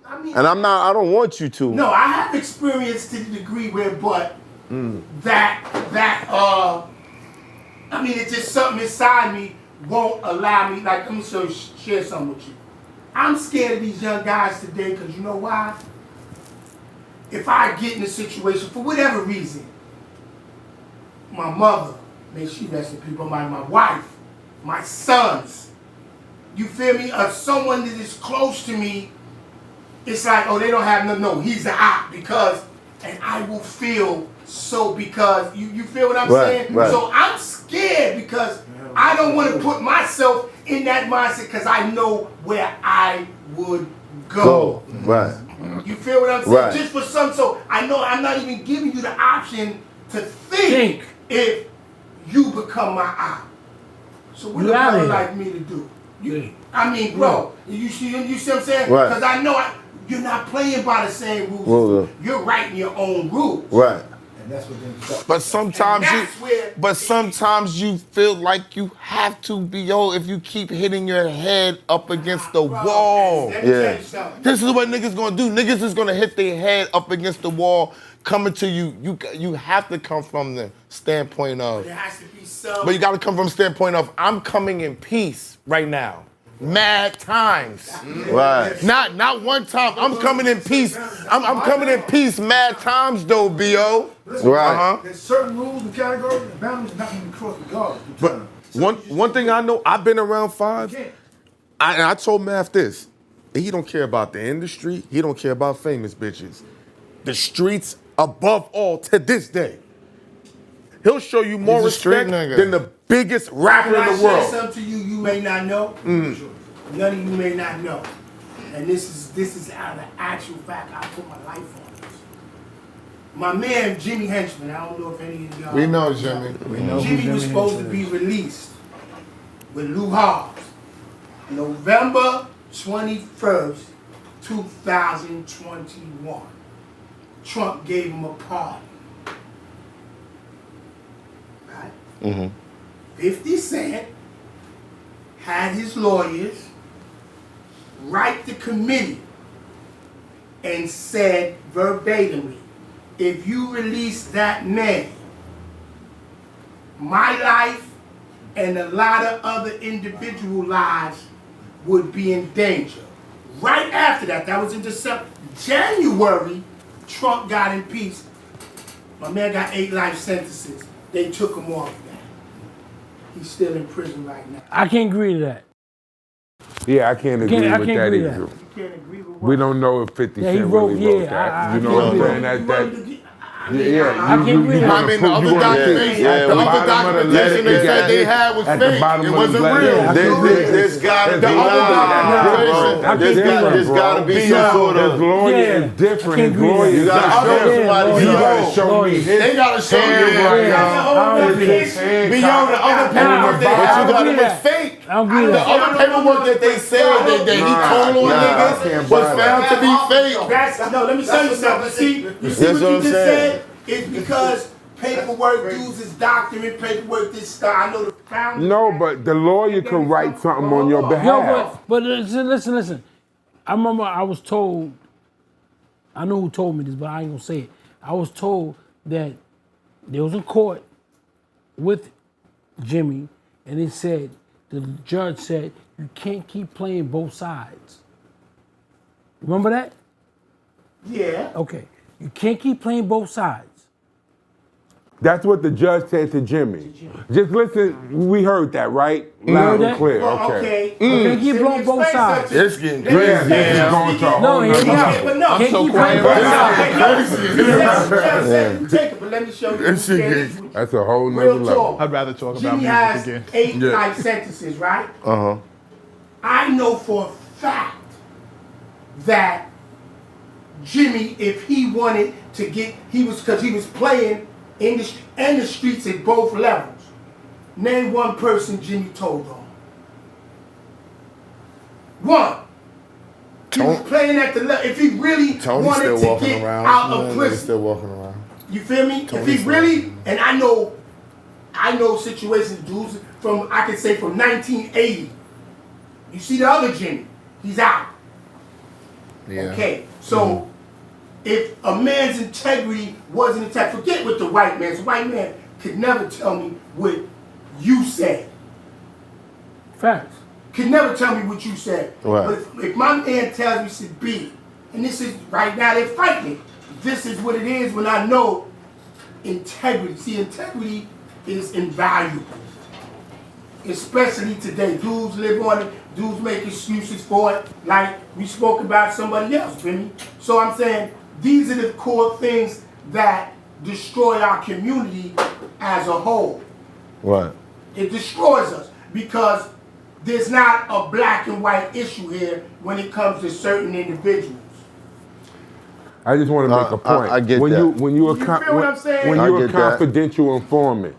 I mean, And I don't want you to. no, I have experience to the degree where, but I mean, it's just something inside me won't allow me. Like, let me share something with you. I'm scared of these young guys today because you know why? If I get in a situation for whatever reason, my mother, may she rest in peace, but my wife, my sons, you feel me? Or someone that is close to me, it's like, oh, they don't have no, he's the op because, and I will feel so because, you feel what I'm saying? Right. So I'm scared because I don't want to put myself in that mindset because I know where I would go. Right. You feel what I'm saying? Right. Just for some, so I know I'm not even giving you the option to think if you become my op. So what do outta you here. like me to do? Yeah. I mean, bro, you see what I'm saying? Right. Because I know you're not playing by the same rules. Well, You're writing your own rules. Right. And that's what then. but sometimes And that's where- sometimes you feel like you have to be, if you keep hitting your head up against the Bro, wall. let me tell Yeah. you something. This is what niggas gonna do. Niggas is gonna hit their head up against the wall, coming to you. You have to come from the standpoint of, There has to be some. but you gotta come from the standpoint of, I'm coming in peace right now. Mad times. Right. Not one time. I'm coming in peace. I'm coming in peace. Mad times though, B.O. Right. There's certain rules and categories and boundaries not even crossed regardless. but one thing I know, I've been around Five. And I told Math this. He don't care about the industry. He don't care about famous bitches. The streets above all to this day. He'll show you more He's a street respect nigga. than the biggest rapper Can I in the share world. something to you you may not know? None of you may not know. And this is out of the actual fact. I put my life on this. My man Jimmy Henchman, I don't know if any of y'all We know Jimmy. Jimmy was supposed to be released with Lou Hobbs November 21st, 2021. Trump gave him a party. Right? 50 Cent had his lawyers write the committee and said verbatimly, if you release that man, my life and a lot of other individual lives would be in danger. Right after that, that was in December, January, Trump got impeached. My man got 8 life sentences. They took him off that. He's still in prison right now. I can't agree to that. Yeah, I can't agree I with can't that agree with either. You can't agree with what? We don't know if 50 Yeah, he Cent wrote- really wrote yeah, that. You know I what I'm can't saying? I can't agree with that. I mean, the other documentation, yeah, the we- other documentation they said they had was At the fake. bottom It of the wasn't black- real. Yeah, There's gotta be The other documentation. there's gotta be some sort His of. lawyer Yeah, is different. I can't His agree with lawyer that. is You gotta not show different. somebody. Yeah, You lawyers. gotta show me Lawyers. his They gotta show you handwriting. Yeah. His handwriting. Beyond the other paperwork they I had don't agree was with that. fake. I don't agree with The that. other paperwork that they said that he told on Nah, I niggas can't was buy found to be fake. No, let me tell you something. See That's what what you I'm just saying. said? It's because paperwork uses doctorate, paperwork this stuff. I know the founders. No, but the lawyer could write something on your Yo, behalf. but listen. I remember I was told, I know who told me this, but I ain't gonna say it. I was told that they was in court with Jimmy, and it said, the judge said, you can't keep playing both sides. Remember that? Yeah. Okay. You can't keep playing both sides. That's what the judge said to Jimmy. Just listen, we heard that, right? heard Loud and that? clear, Well, okay. Can't keep blowing both sides. It's getting Let me crazy. explain It's something. going to a No, whole he nother got level. But no, I'm Can't so keep quiet playing right both now. sides. Take it, but let me show you. That shit Yeah, get- this- That's a whole nother Real level. talk. I'd rather talk about Jimmy music has again. 8 Yeah. life sentences, right? Uh-huh. I know for a fact that Jimmy, if he wanted to get, because he was playing in the streets at both levels. Name one person Jimmy told on. One. He was playing at the level. If he really Tony's wanted still to walking get around. out Man, of niggas prison, still walking around. you feel me? If he Tony's really, and I know situations, dudes from, I could say from 1980. You see the other Jimmy, he's out. Yeah. Okay, so if a man's integrity wasn't intact, forget what the white man's. The white man could never tell me what you said. Facts. Could never tell me what you said. Right. But if my man tells me to be, and this is right now they're fighting it. This is what it is when I know integrity. See, integrity is invaluable. Especially today. Dudes live on it, dudes make excuses for it, like we spoke about somebody else, Bimmy. So I'm saying these are the core things that destroy our community as a whole. Right. It destroys us because there's not a black and white issue here when it comes to certain individuals. I just want to make a point. I get when that. When you're You feel what I'm saying? when I you're a get that. confidential informant,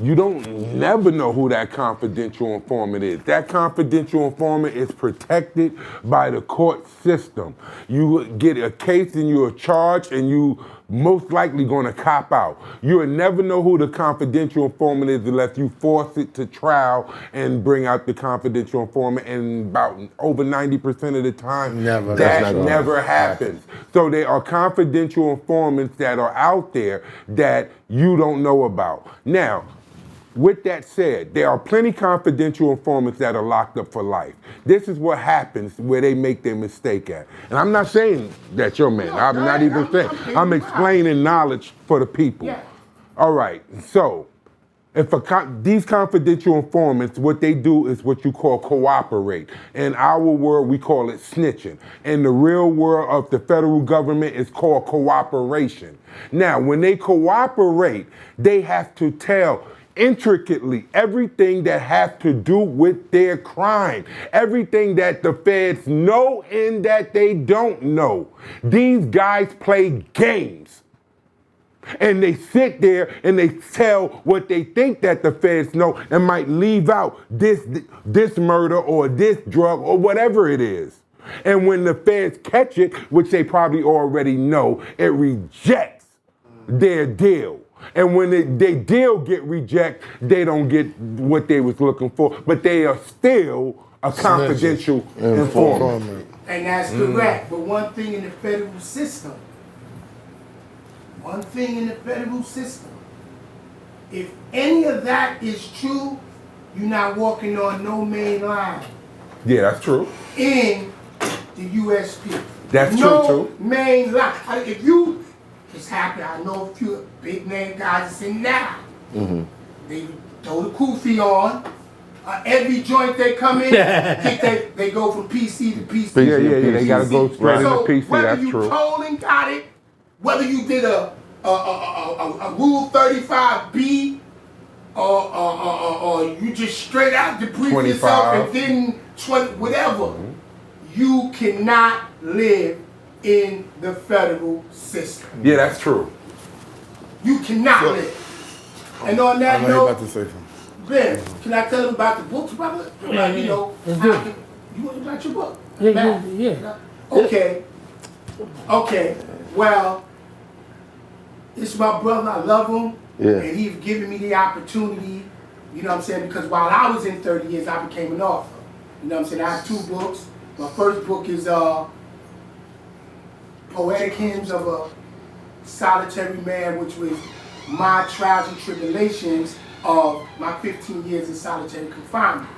you don't never know who that confidential informant is. That confidential informant is protected by the court system. You get a case and you're charged and you most likely going to cop out. You'll never know who the confidential informant is unless you force it to trial and bring out the confidential informant, and about over 90% of the time, Never. that That's not gonna never happens. So there are confidential informants that are out there that you don't know about. Now, with that said, there are plenty confidential informants that are locked up for life. This is what happens where they make their mistake at. And I'm not saying that you're man. I'm not even saying. I'm explaining knowledge for the people. Yeah. All right. So, if these confidential informants, what they do is what you call cooperate. In our world, we call it snitching. In the real world of the federal government, it's called cooperation. Now, when they cooperate, they have to tell intricately everything that has to do with their crime, everything that the feds know and that they don't know. These guys play games. And they sit there and they tell what they think that the feds know and might leave out this murder or this drug or whatever it is. And when the feds catch it, which they probably already know, it rejects their deal. And when their deal get rejected, they don't get what they was looking for, but they are still a confidential informant. And that's correct. But one thing in the federal system, if any of that is true, you're not walking on no main line Yeah, that's true. in the USP. That's no true, too. main line. If you, it's happening, I know a few big name guys that's in now. They throw the kufi on. Every joint they come in, they go from PC to PC. Yeah, they gotta go straight into So PC, whether that's you true. told and got it, whether you did a Rule 35B, or you just straight out debriefed 25. yourself and didn't whatever, you cannot live in the federal system. Yeah, that's true. You cannot live. And on I that know you note, about to say something. Ben, can I tell them about the books, brother? Yeah, Like, you yeah. know, Let's how do it. can- you want about your book? Yeah, Back. yeah. Okay. Well, it's my brother. I love him. Yeah. And he's given me the opportunity, you know what I'm saying? Because while I was in 30 years, I became an author. You know what I'm saying? I have 2 books. My first book is Poetic Hymns of a Solitary Man, which was my trials and tribulations of my 15 years in solitary confinement.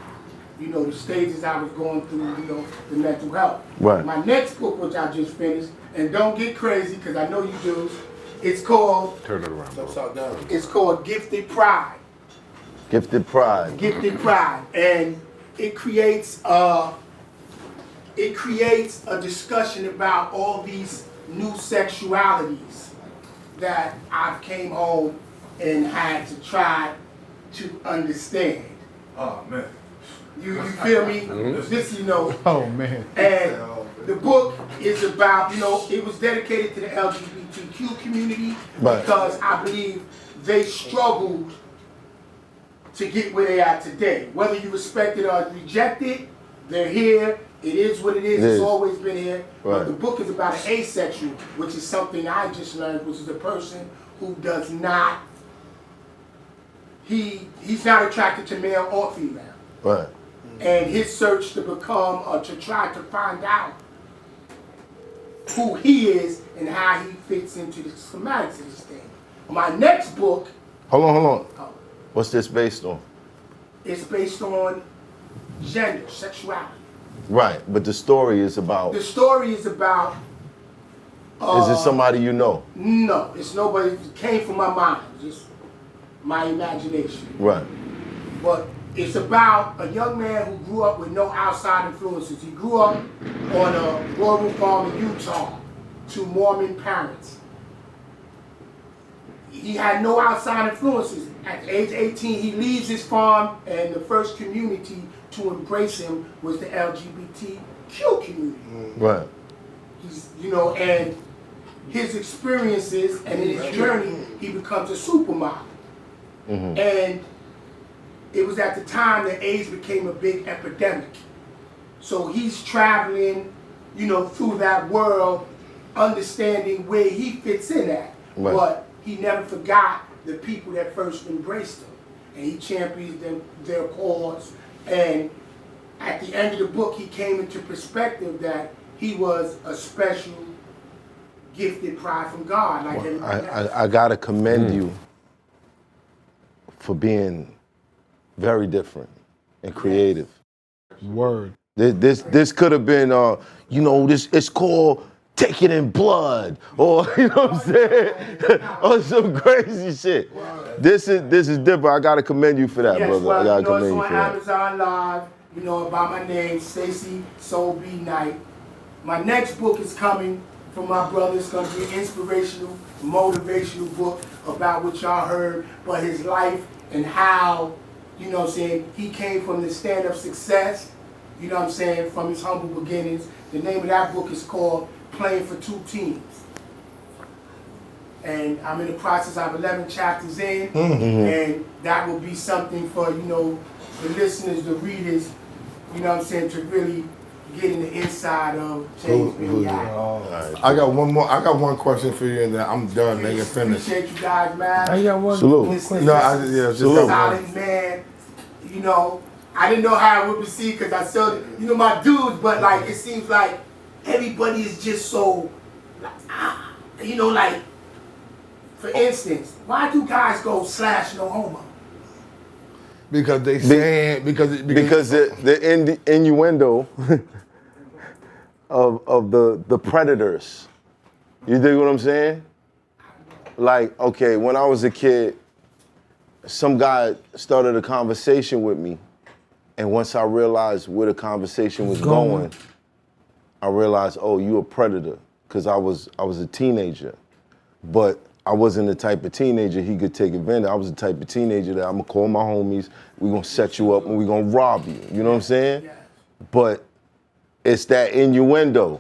You know, the stages I was going through, you know, the mental health. Right. My next book, which I just finished, and don't get crazy, because I know you do, It's called, Turn it around, bro. it's called Gifted Pride. Gifted Pride. Gifted Pride. And it creates a discussion about all these new sexualities that I've came home and had to try to understand. Oh man. You feel me? This, you know. Oh man. And the book is about, you know, it was dedicated to the LGBTQ community Right. because I believe they struggled to get where they are today. Whether you respect it or reject it, they're here. It is what it is. It's always been here. Right. But the book is about an asexual, which is something I just learned, which is a person who does not, he's not attracted to male or female. Right. And his search to become or to try to find out who he is and how he fits into the schematics of this thing. My next book, Hold on. What's this based on? is based on gender, sexuality. Right, but the story is about. The story is about. Is it somebody you know? No, it's nobody. It came from my mind, just my imagination. Right. But it's about a young man who grew up with no outside influences. He grew up on a rural farm in Utah to Mormon parents. He had no outside influences. At age 18, he leaves his farm, and the first community to embrace him was the LGBTQ community. Right. He's, you know, and his experiences and in his journey, he becomes a supermodel. And it was at the time that AIDS became a big epidemic. So he's traveling, you know, through that world, understanding where he fits in at. Right. But he never forgot the people that first embraced him. And he champions their cause. And at the end of the book, he came into perspective that he was a special, gifted pride from God. Like everybody else. I gotta commend you for being very different and creative. Word. This could have been, you know, it's called Take It in Blood, or you know what I'm saying, or some crazy shit. This is different. I gotta commend you for that, Yes, brother. well, I gotta you know, commend it's you on for that. Amazon Live, you know, about my name, Stacy Soul B. Knight. My next book is coming from my brother. It's gonna be an inspirational, motivational book about what y'all heard, but his life and how, you know what I'm saying, he came from the stand-up success, you know what I'm saying, from his humble beginnings. The name of that book is called Playing for Two Teams. And I'm in the process, I have 11 chapters in, and that will be something for, you know, the listeners, the readers, you know what I'm saying, to really get in the inside of James Bimmy Antney. I got one more. I got one question for you, and then I'm done. Nigga, finish. Appreciate you guys, man. I got one. Salute. Listening No, to just got one. solid man. You know, I didn't know how I would receive because I saw, you know, my dudes, but like it seems like everybody is just so, you know, like, for instance, why do guys go / no homo? Because they saying because the innuendo of the predators. You dig what I'm saying? Like, okay, when I was a kid, some guy started a conversation with me, and once I realized where the conversation was going, I realized, oh, you a predator, because I was a teenager, but I wasn't the type of teenager he could take advantage. I was the type of teenager that I'm gonna call my homies, we gonna set you up and we gonna rob you. You know what I'm saying? Yes. But it's that innuendo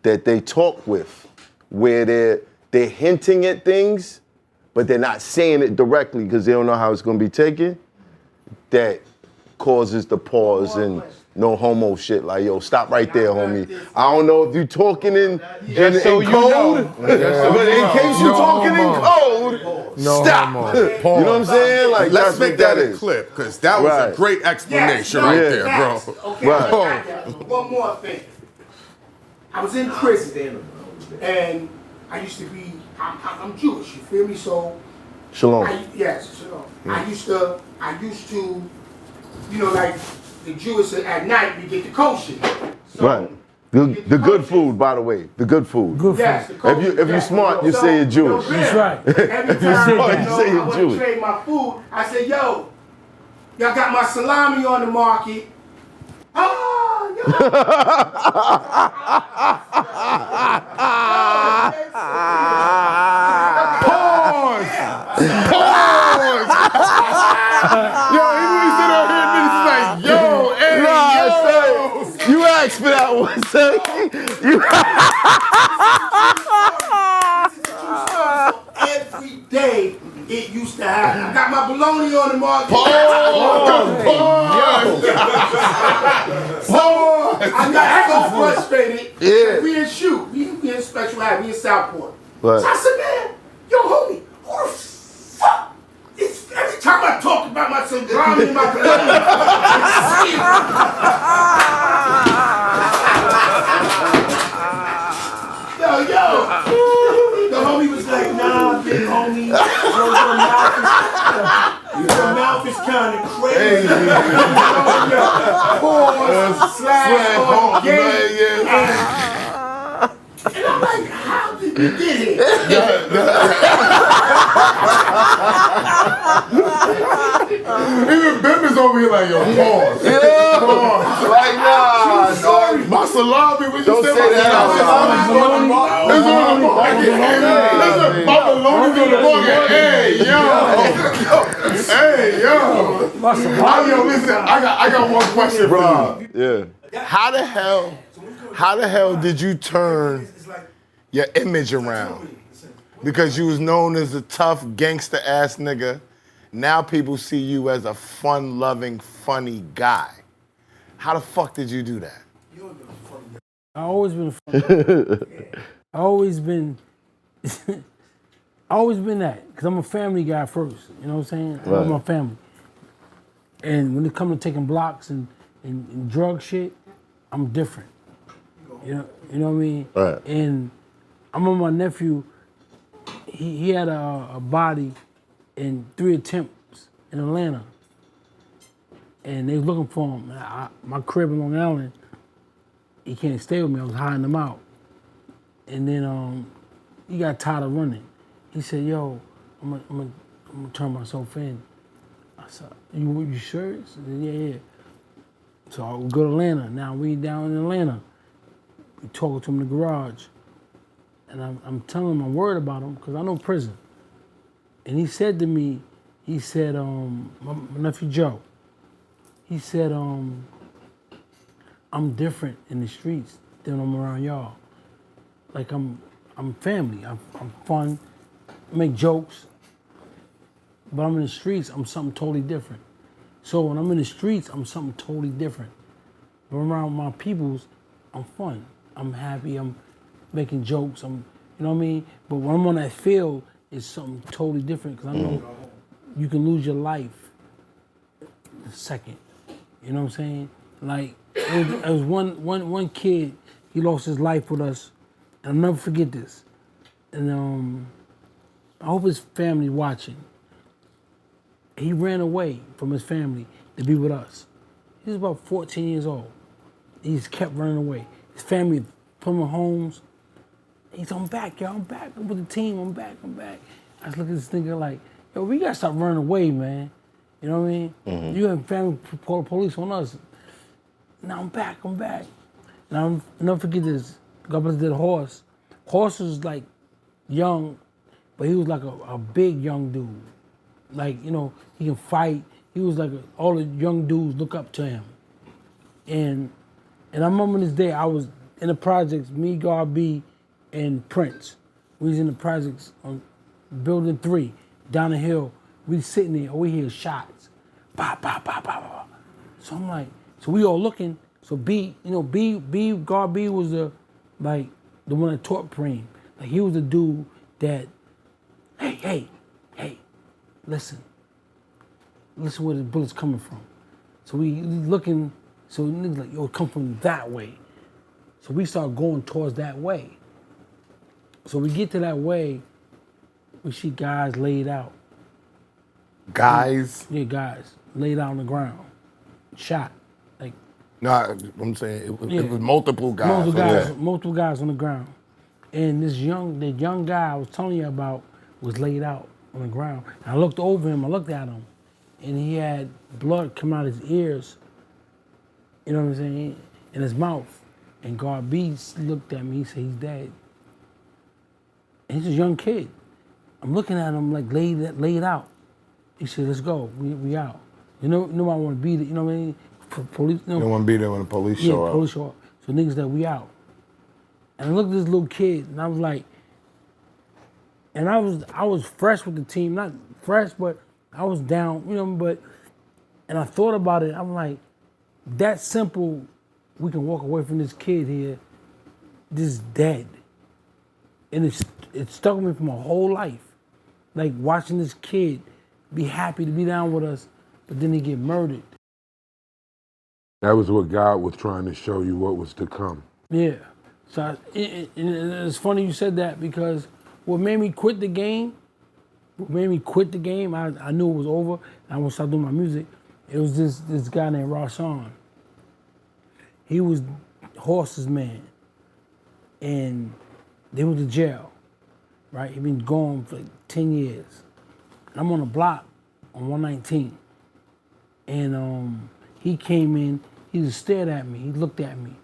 that they talk with, where they're hinting at things, but they're not saying it directly because they don't know how it's gonna be taken. That causes the pause and no homo shit. Like, yo, stop right there, homie. I don't know if you talking in so you code, know. but in case you talking in code, stop. You know what I'm saying? Like, Let's that's make what that a is. clip, because that was Right. a great explanation right there, bro. Okay, Right. I got that. One more thing. I was in prison, and I used to be, I'm Jewish, you feel me? So, Shalom. yes, shalom. I used to, you know, like the Jewish at night, we get the kosher. So Right. The good food, by the way. The good food. Good Yes, food. the If you're smart, you say you're Jewish. That's right. Every If you say time that. I You say you're want to Jewish. trade my food, I say, yo, y'all got my salami on the market. Oh, yo. Yo, even when he sit out here, niggas is like, yo, hey, Nah, yo. say, you asked for that one, say. You Every day it used to happen. I got my bologna on the market. I got so frustrated. Yeah. We in shoot. We in special act. We in Southport. Right. So I said, man, yo, homie, who the fuck? It's every time I talk about my salami and my bologna, yo. The homie was like, nah, big homie. Your mouth is kind of crazy. Pause, slash, on game. And I'm like, how did you get here? Even Bim is over here like, yo, pause. Pause. like, nah, sorry. My salami, when you Don't say say my that out salami, loud. it's on the market. Listen, my bologna's on the market. Hey, yo. Hey, yo. Yo, listen, I got one question for you. Yeah. How the hell did you turn your image around? Because you was known as a tough gangster ass nigga. Now people see you as a fun-loving, funny guy. How the fuck did you do that? I always been I always been that, because I'm a family guy first, you know what I'm saying? I love my family. And when it comes to taking blocks and drug shit, I'm different. You know what I mean? Right. And I remember my nephew, he had a body in 3 attempts in Atlanta. And they was looking for him. My crib in Long Island, he can't stay with me. I was hiding him out. And then he got tired of running. He said, yo, I'm gonna turn myself in. I said, you serious? I said, yeah. So I would go to Atlanta. Now we down in Atlanta. We talking to him in the garage. And I'm telling him I'm worried about him because I know prison. And he said to me, he said, my nephew Joe, he said, I'm different in the streets than I'm around y'all. Like I'm family, I'm fun, I make jokes, but I'm in the streets, I'm something totally different. So when I'm in the streets, I'm something totally different. But around my peoples, I'm fun, I'm happy, I'm making jokes, you know what I mean? But when I'm on that field, it's something totally different, because I know you can lose your life in a second. You know what I'm saying? Like, it was one kid, he lost his life with us, and I'll never forget this. And I hope his family watching. He ran away from his family to be with us. He was about 14 years old. He just kept running away. His family put him in homes. He's, I'm back, yo, I'm back. I'm with the team, I'm back. I was looking at this nigga like, yo, we gotta stop running away, man. You know what I mean? You have family call the police on us. Now I'm back. And I'll never forget this. God bless the horse. Horse was like young, but he was like a big young dude. Like, you know, he can fight. He was like all the young dudes look up to him. And I remember this day, I was in the projects, me, God B, and Prince. We was in the projects on building 3, down the hill. We sitting there, we hear shots. Bah, bah, bah, bah, bah. So I'm like, so we all looking. So B, you know, God B was the one that taught Preem. Like, he was the dude that, hey, listen where the bullet's coming from. So we looking, so niggas like, yo, it come from that way. So we start going towards that way. So we get to that way, we see guys laid out. Guys? Yeah, guys laid out on the ground, shot. Like, Nah, I'm saying it was multiple guys. Multiple guys on the ground. And the young guy I was telling you about was laid out on the ground. And I looked over him, I looked at him, and he had blood come out his ears, you know what I'm saying, in his mouth. And God Beast looked at me, he said, he's dead. And he's a young kid. I'm looking at him like laid out. He said, let's go, we out. You know, nobody want to be there, you know what I mean? Police, You don't want to be there when the police show up. Police show up. So niggas that we out. And I looked at this little kid and I was like, and I was fresh with the team, not fresh, but I was down, you know, and I thought about it, I'm like, that simple, we can walk away from this kid here, just dead. And it stuck with me for my whole life. Like watching this kid be happy to be down with us, but then he get murdered. That was what God was trying to show you what was to come. Yeah. So it's funny you said that because what made me quit the game, I knew it was over, and I want to start doing my music. It was this guy named Rashawn. He was Horse's man, and they went to jail, right? He been gone for like 10 years. I'm on a block on 119, and he came in, he just stared at me, he looked at me.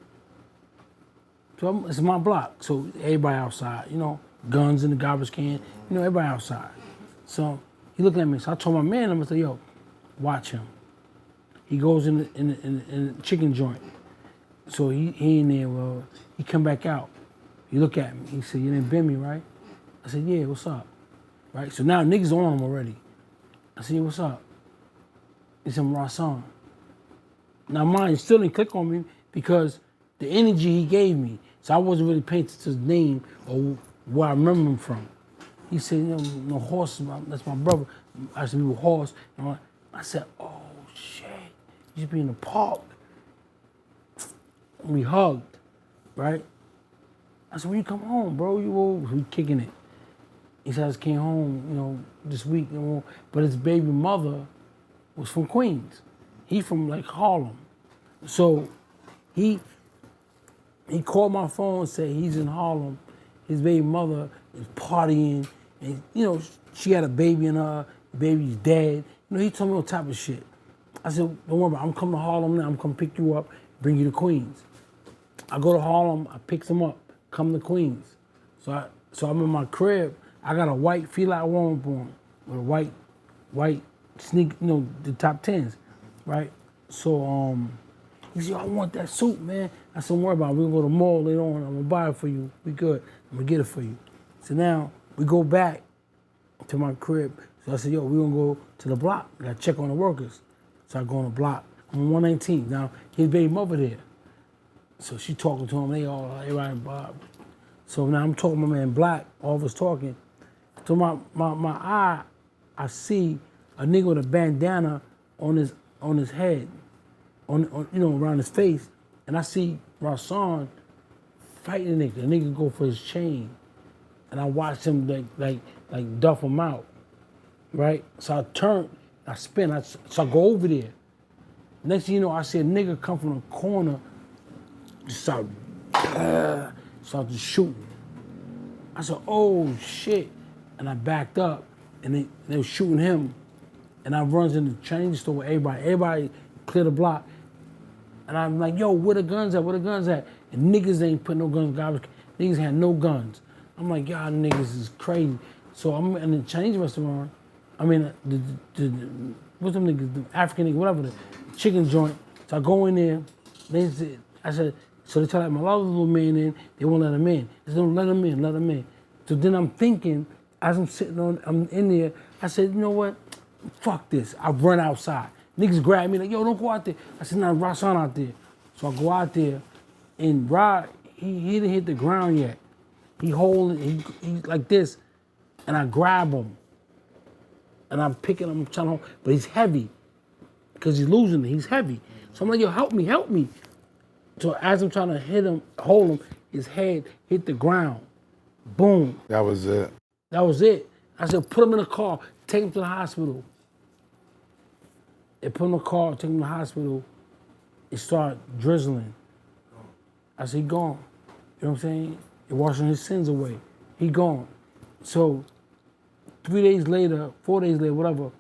So it's my block, so everybody outside, you know, guns in the garbage can, you know, everybody outside. So he looked at me, so I told my man, I'm gonna say, yo, watch him. He goes in the chicken joint. So he in there, well, he come back out. He look at me, he said, your name Bimmy, right? I said, yeah, what's up? Right, so now niggas on him already. I said, yeah, what's up? He said, I'm Rashawn. Now mine still didn't click on me because the energy he gave me, so I wasn't really paying attention to his name or where I remember him from. He said, you know, no Horse, that's my brother. I used to be with Horse. And I said, oh shit, you used to be in the park. We hugged, right? I said, when you come home, bro, we kicking it. He said, I just came home, you know, this week, you know, but his baby mother was from Queens. He from like Harlem. So he called my phone and said he's in Harlem. His baby mother is partying, and you know, she had a baby in her, the baby's dead. You know, he told me all type of shit. I said, don't worry about it, I'm coming to Harlem now, I'm coming to pick you up, bring you to Queens. I go to Harlem, I pick them up, come to Queens. So I'm in my crib, I got a white feel-out warm on with a white sneak, you know, the top 10s, right? So he said, I want that suit, man. I said, don't worry about it, we'll go to the mall later on, I'm gonna buy it for you, we good, I'm gonna get it for you. So now, we go back to my crib. So I said, yo, we gonna go to the block, I gotta check on the workers. So I go on the block, I'm on 119. Now, his baby mother there. So she talking to him, everybody, Bob. So now I'm talking to my man Black, all of us talking. So my eye, I see a nigga with a bandana on his head, on you know, around his face, and I see Rashawn fighting the nigga. The nigga go for his chain, and I watch him like duff him out, right? So I turn, I spin, so I go over there. Next thing you know, I see a nigga come from the corner, just start to shooting. I said, oh shit. And I backed up and they were shooting him. And I runs in the change store with everybody clear the block. And I'm like, yo, where the guns at, And niggas ain't putting no guns in garbage. Niggas had no guns. I'm like, y'all niggas is crazy. So I'm in the Chinese restaurant. I mean, what's them niggas, the African niggas, whatever, the chicken joint. So I go in there, I said, so they tell like my other little man in, they won't let him in. They said, don't let him in. So then I'm thinking, as I'm in there, I said, you know what? Fuck this. I run outside. Niggas grab me like, yo, don't go out there. I said, nah, Rashawn out there. So I go out there, and Rod, he didn't hit the ground yet. He like this, and I grab him. And I'm picking him, trying to hold, but he's heavy, because he's losing it, he's heavy. So I'm like, yo, help me. So as I'm trying to hold him, his head hit the ground. Boom. That was it. I said, put him in a car, take him to the hospital. They put him in a car, take him to the hospital. it started drizzling. I said, he gone. You know what I'm saying? It washing his sins away. He gone. So 3 days later, 4 days later, whatever,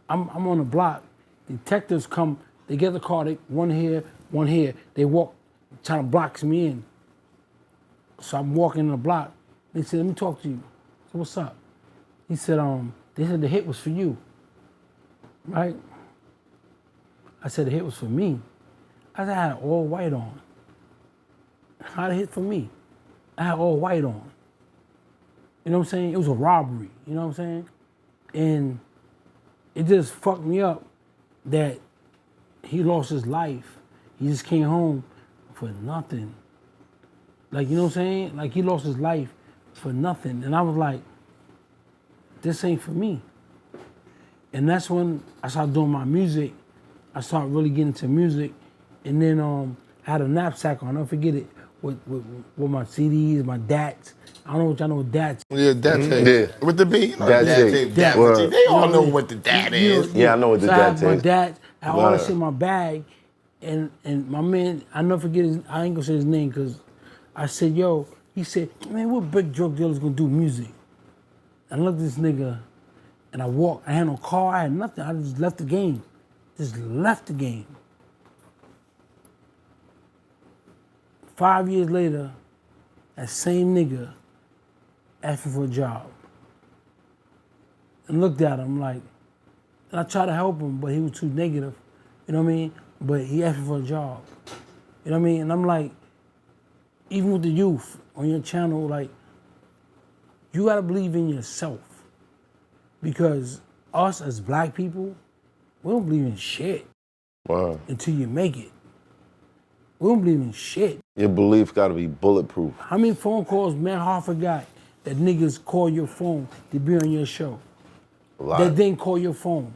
I'm on the block. Detectives come, they get the car, they one here, one here. They walk, trying to box me in. So I'm walking in the block. They said, let me talk to you. So what's up? He said, they said the hit was for you, right? I said the hit was for me. I said I had all white on. How the hit for me? I had all white on. You know what I'm saying? It was a robbery, you know what I'm saying? And it just fucked me up that he lost his life. He just came home for nothing. Like, you know what I'm saying? Like, he lost his life for nothing. And I was like, this ain't for me. And that's when I started doing my music. I started really getting into music. And then I had a knapsack on, I'll never forget it, with my CDs, my DATs. I don't know what y'all know what DATs. Yeah, dat tape. Yeah. With the B, you know, Dat dat tape. tape. Dat Word. tape. They all know what the dat is. Yeah, I know what the so DAT I had my is. DATs, I had all that Word. shit in my bag. And my man, I never forget his, I ain't gonna say his name because I said, yo, he said, man, what big drug dealers gonna do music? And I looked at this nigga and I walked, I had no car, I had nothing, I just left the game. Just left the game. 5 years later, that same nigga asked me for a job. And looked at him like, and I tried to help him, but he was too negative, you know what I mean? But he asked me for a job, you know what I mean? And I'm like, even with the youth on your channel, like, you gotta believe in yourself. Because us as black people, we don't believe in shit Wow. until you make it. We don't believe in shit. Your belief got to be bulletproof. How many phone calls man Hoffa got that niggas call your phone to be on your show? A lot. That didn't call your phone.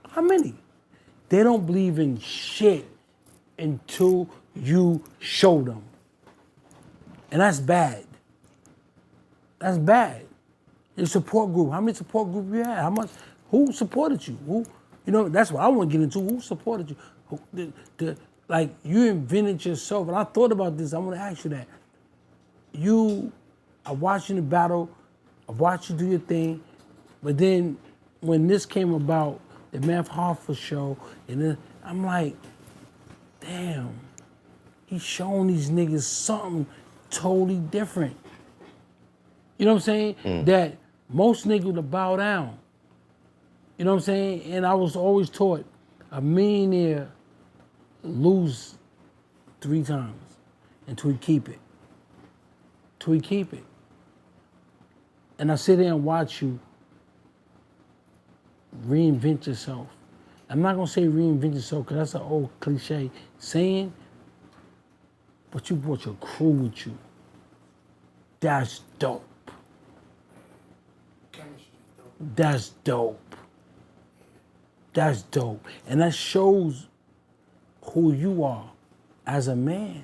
How many? They don't believe in shit until you show them. And that's bad. That's bad. Your support group, how many support groups you had? How much, who supported you? Who, you know, that's what I want to get into. Who supported you? Like, you invented yourself. And I thought about this, I want to ask you that. You are watching the battle, I watched you do your thing, but then when this came about, the Math Hoffa show, and then I'm like, damn, he's showing these niggas something totally different. You know what I'm saying? That most niggas would bow down. You know what I'm saying? And I was always taught a millionaire lose 3 times until he keep it. Till he keep it. And I sit there and watch you reinvent yourself. I'm not gonna say reinvent yourself because that's an old cliche saying, but you brought your crew with you. That's dope. That's dope. That's dope. And that shows who you are as a man.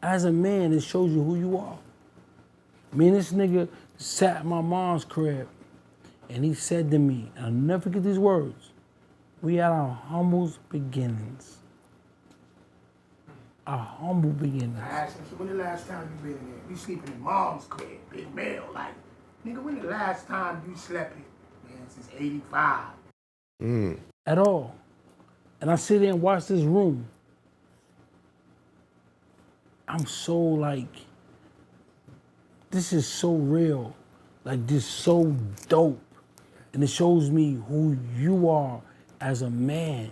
As a man, it shows you who you are. Me and this nigga sat at my mom's crib and he said to me, and I'll never forget these words, we had our humble beginnings. Our humble beginnings. I asked him, so when the last time you been in there? We sleeping in mom's crib, big male, like, nigga, when the last time you slept in? Man, since 85. At all. And I sit there and watch this room. I'm so like, this is so real. Like, this so dope. And it shows me who you are as a man,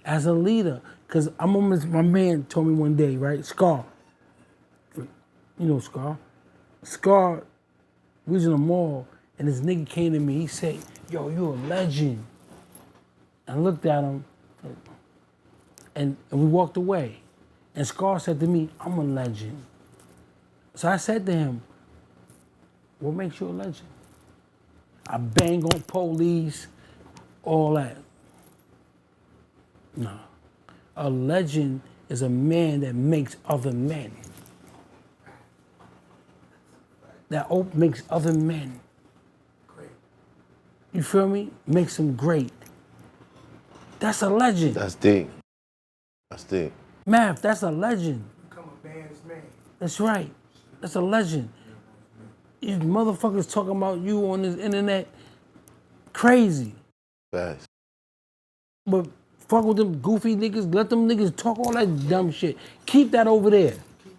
as a leader. Cause I'm almost, my man told me one day, right, Scar. You know Scar. Scar, we was in the mall and this nigga came to me, he said, yo, you a legend. I looked at him and we walked away. And Scar said to me, I'm a legend. So I said to him, what makes you a legend? I bang on police, all that. No. A legend is a man that makes other men. That makes other men. Great. You feel me? Makes them great. That's a legend. That's deep. That's it. Math, that's a legend. Become a man's man. That's right. That's a legend. These motherfuckers talking about you on this internet, crazy. Facts. But fuck with them goofy niggas, let them niggas talk all that dumb shit. Keep that over there.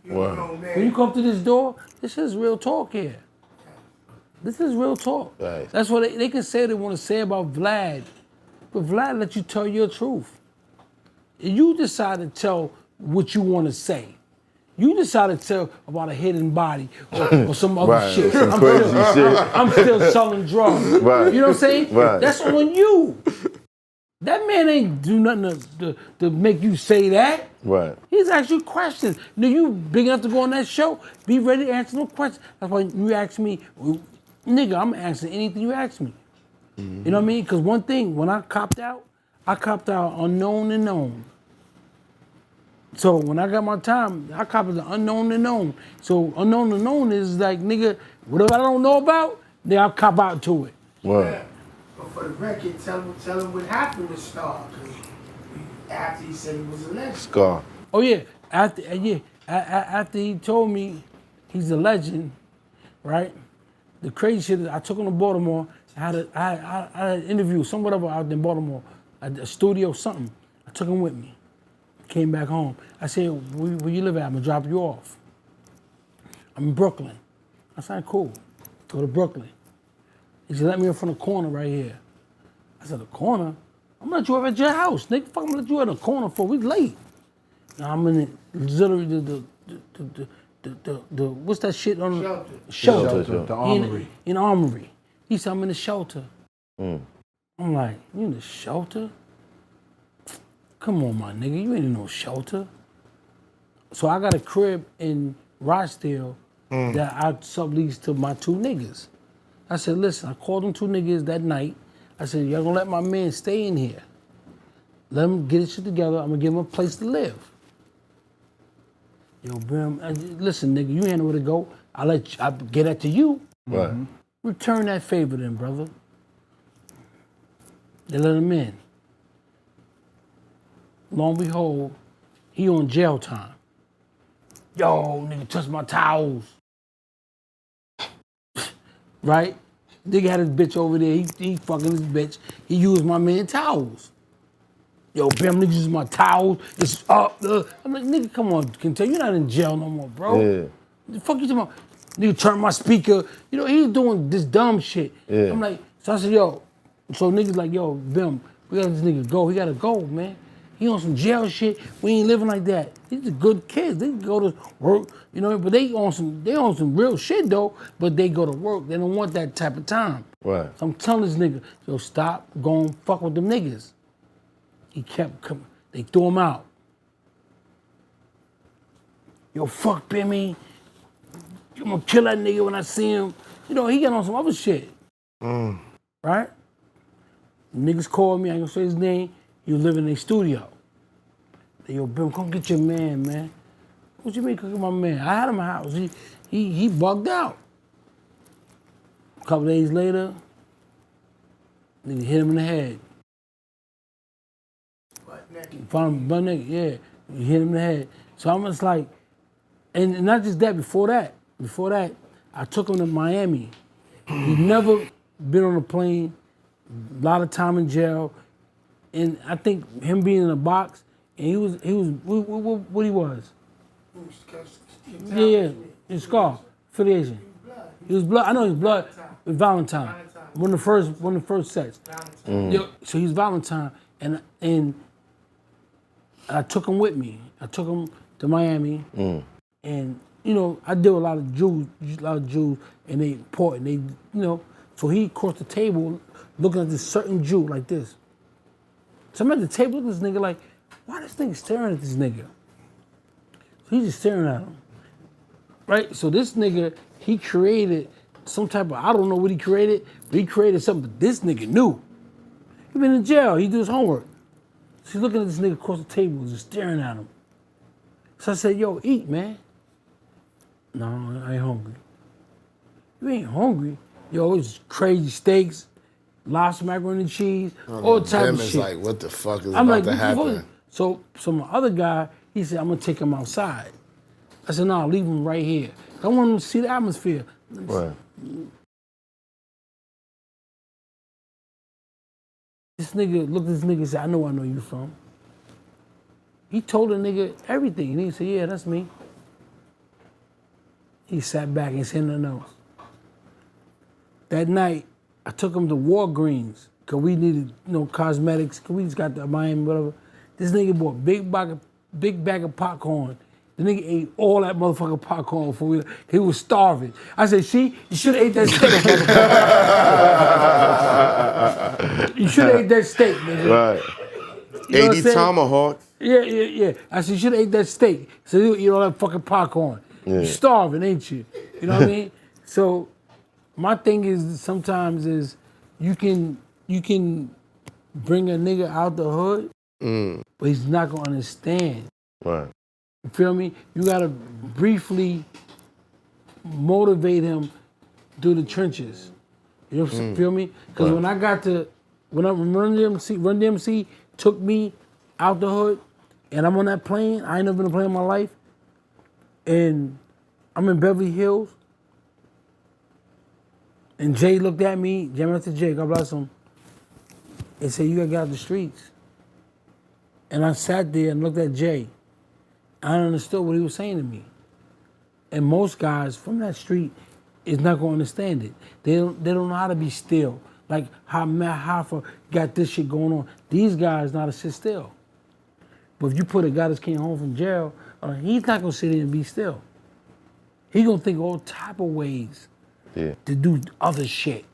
Word. When you come to this door, this is real talk here. This is real talk. Right. That's what they can say what they want to say about Vlad, but Vlad let you tell your truth. You decide to tell what you want to say. You decide to tell about a hidden body or some other Right, shit. some crazy shit. I'm still selling drugs. Right. You know what I'm saying? Right. That's on you. That man ain't do nothing to make you say that. Right. He's asked you questions. Now you big enough to go on that show, be ready to answer no questions. That's why you ask me, nigga, I'm answering anything you ask me. Mm-hmm. You know what I mean? Because one thing, when I copped out unknown and known. So when I got my time, I copped the unknown and known. So unknown and known is like, nigga, whatever I don't know about, then I'll cop out to it. Word. But for the record, tell him what happened to Star. Because after he said he was a legend. Scar. Oh yeah, after he told me he's a legend, right? The crazy shit is I took him to Baltimore. I had an interview, whatever out in Baltimore, at a studio, something. I took him with me. Came back home. I said, where you live at? I'm gonna drop you off. I'm in Brooklyn. I said, cool. Go to Brooklyn. He said, let me in from the corner right here. I said, the corner? I'm gonna let you up at your house, nigga. Fuck, I'm gonna let you in the corner for we late. Now I'm in it, literally the what's that shit on the shelter. The armory. In the armory. He said, I'm in the shelter. Mm. I'm like, you in the shelter? Come on, my nigga, you ain't in no shelter. So I got a crib in Rochdale that I subleased to my two niggas. I said, listen, I called them two niggas that night. I said, y'all gonna let my man stay in here. Let him get his shit together. I'm gonna give him a place to live. Yo, Bim, listen, nigga, you ain't nowhere to go. I get that to you. Right. Return that favor then, brother. They let him in. Lo and behold, he on jail time. Yo, nigga, touch my towels. Right? Nigga had his bitch over there. He fucking his bitch. He used my man towels. Yo, Bim, nigga, use my towels. It's up. I'm like, nigga, come on, Kentel, you're not in jail no more, bro. Yeah. The fuck you talking about? Nigga, turn my speaker. You know, he's doing this dumb shit. Yeah. I'm like, so I said, yo. So niggas like, yo, Bim, we gotta let this nigga go. He gotta go, man. He on some jail shit. We ain't living like that. These are good kids. They go to work, you know, but they on some real shit though, but they go to work. They don't want that type of time. Right. So I'm telling this nigga, yo, stop going fuck with them niggas. He kept coming. They threw him out. Yo, fuck Bimmy. I'm gonna kill that nigga when I see him. You know, he got on some other shit. Right? Niggas called me, I ain't gonna say his name. He was living in a studio. They, yo, Bim, come get your man. What you mean, come get my man? I had him in my house. He bugged out. A couple days later, nigga hit him in the head. Found him butt naked, yeah. He hit him in the head. So I'm just like, and not just that, before that, I took him to Miami. He'd never been on a plane, a lot of time in jail. And I think him being in a box, and he was what he was. Yeah, his scar, affiliation. He was blood. I know his blood with Valentine. One of the first sets. Yo, so he's Valentine, and I took him with me. I took him to Miami, and you know I deal with a lot of Jews, and they important. They, you know, so he across the table looking at this certain Jew like this. So I'm at the table looking at this nigga like, why this nigga staring at this nigga? So he's just staring at him, right? So this nigga, he created some type of, I don't know what he created, but he created something that this nigga knew. He been in jail, he do his homework. So he's looking at this nigga across the table, just staring at him. So I said, yo, eat, man. No, I ain't hungry. You ain't hungry? Yo, it's crazy steaks, lobster macaroni and cheese, all type of Bim is shit. like, what the fuck is I'm about like, to what the happen? fuck? So my other guy, he said, I'm gonna take him outside. I said, no, leave him right here. I want him to see the atmosphere. Right. This nigga looked at this nigga and said, I know you from. He told the nigga everything. And he said, yeah, that's me. He sat back and said nothing else. That night, I took him to Walgreens, because we needed, cosmetics, because we just got the Miami, whatever. This nigga bought a big bag of popcorn. The nigga ate all that motherfucking popcorn before he was starving. I said, see, you should have ate that steak. You should have ate that steak, nigga. Right. You know what I'm 80 saying? tomahawks. Yeah. I said, you should have ate that steak. So you eat all that fucking popcorn. Yeah. You're starving, ain't you? You know what I mean? So my thing is sometimes is you can bring a nigga out the hood, but he's not gonna understand. Right. You feel me? You gotta briefly motivate him through the trenches. You know, feel me? Because when I got to, when Run DMC took me out the hood, and I'm on that plane, I ain't never been on a plane in my life, and I'm in Beverly Hills, and Jay looked at me, Master Jay, God bless him, and said, you gotta get out the streets. And I sat there and looked at Jay. I understood what he was saying to me. And most guys from that street is not gonna understand it. They don't know how to be still. Like how Matt Hoffa got this shit going on. These guys know how to sit still. But if you put a guy that came home from jail, he's not gonna sit there and be still. He gonna think all type of ways to do other shit.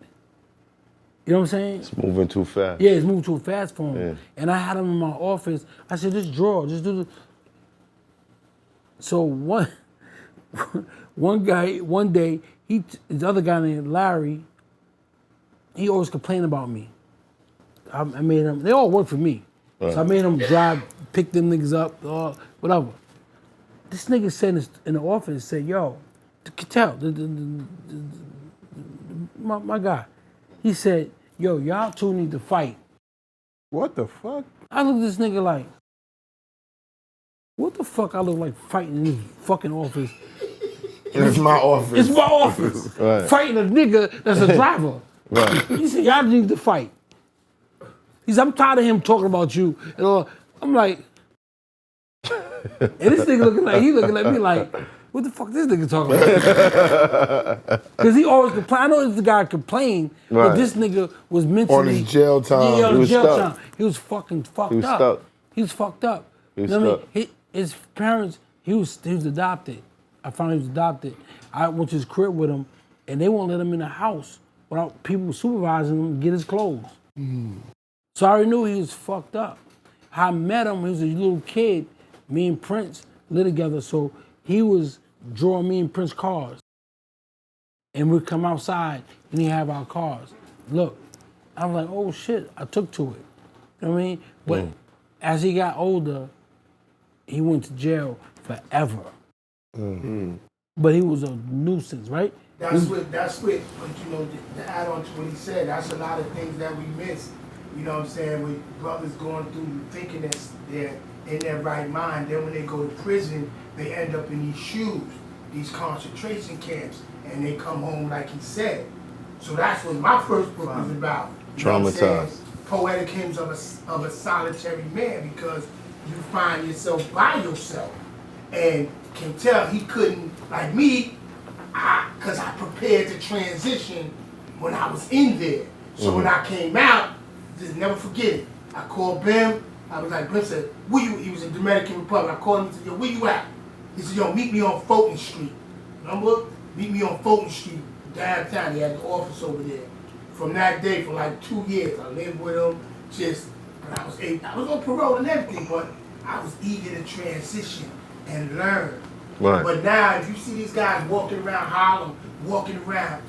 You know what I'm saying? It's moving too fast. Yeah, it's moving too fast for him. Yeah. And I had him in my office. I said, just draw, just do the. So one day, this other guy named Larry, he always complained about me. I made him, they all work for me. Right. So I made him drive, pick them niggas up, whatever. This nigga said in the office, said, yo, tell, my guy, he said, yo, y'all two need to fight. What the fuck? I looked at this nigga like, what the fuck I look like fighting in this fucking office? It's my office. It's my office. Right. Fighting a nigga that's a driver. Right. He said, y'all need to fight. He said, I'm tired of him talking about you. And all. I'm like, and this nigga looking at me like, what the fuck this nigga talking about? Because he always complain. I know this guy complained, but this nigga was mentally On his jail time. Yeah, on He his was jail stuck. time. He was fucking fucked He was up. stuck. He was fucked up. He was You know what I stuck. mean? His parents, he was adopted. I found he was adopted. I went to his crib with him, and they won't let him in the house without people supervising him to get his clothes. So I already knew he was fucked up. I met him, he was a little kid. Me and Prince lived together, so he was drawing me and Prince cars. And we'd come outside, and he'd have our cars. Look, I was like, oh shit, I took to it. You know what I mean? But as he got older, he went to jail forever. But he was a nuisance, right? That's what, but you know, to add on to what he said, that's a lot of things that we miss. You know what I'm saying? With brothers going through thinking that they're in their right mind, then when they go to prison, they end up in these shoes, these concentration camps, and they come home like he said. So that's what my first book was about. You know what I'm saying? Traumatized. Poetic hymns of a solitary man, because you find yourself by yourself and can tell he couldn't, like me, because I prepared to transition when I was in there. So when I came out, just never forget it. I called Bim. I was like, Bim said, where you? He was in Dominican Republic. I called him and said, yo, where you at? He said, yo, meet me on Fulton Street. Remember? Meet me on Fulton Street, downtown. He had an office over there. From that day, for like 2 years, I lived with him. But I was on parole and everything, but I was eager to transition and learn. Right. But now, if you see these guys walking around Harlem, walking around,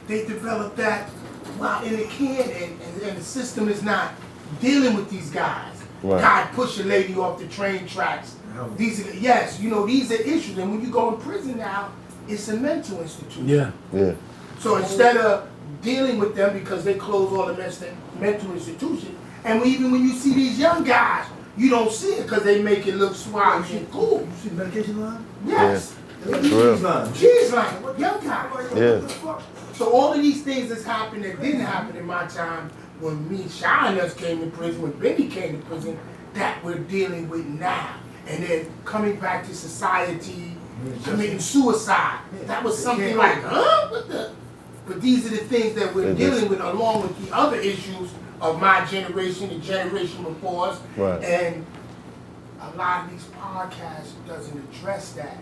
they developed that while in the can, and the system is not dealing with these guys. Right. God push a lady off the train tracks. These are these are issues. And when you go in prison now, it's a mental institution. Yeah. So instead of dealing with them because they close all the mental institutions, and even when you see these young guys you don't see it because they make it look suave and cool. You see the medication line? Yes. real. Cheese line. Cheese line, young guy. Yeah. So all of these things that's happened that didn't happen in my time when me, Shy and us came to prison, when Bimmy came to prison, that we're dealing with now. And then coming back to society, committing suicide. That was something like, huh? What the? But these are the things that we're dealing with along with the other issues of my generation, the generation before us. Right. And a lot of these podcasts doesn't address that.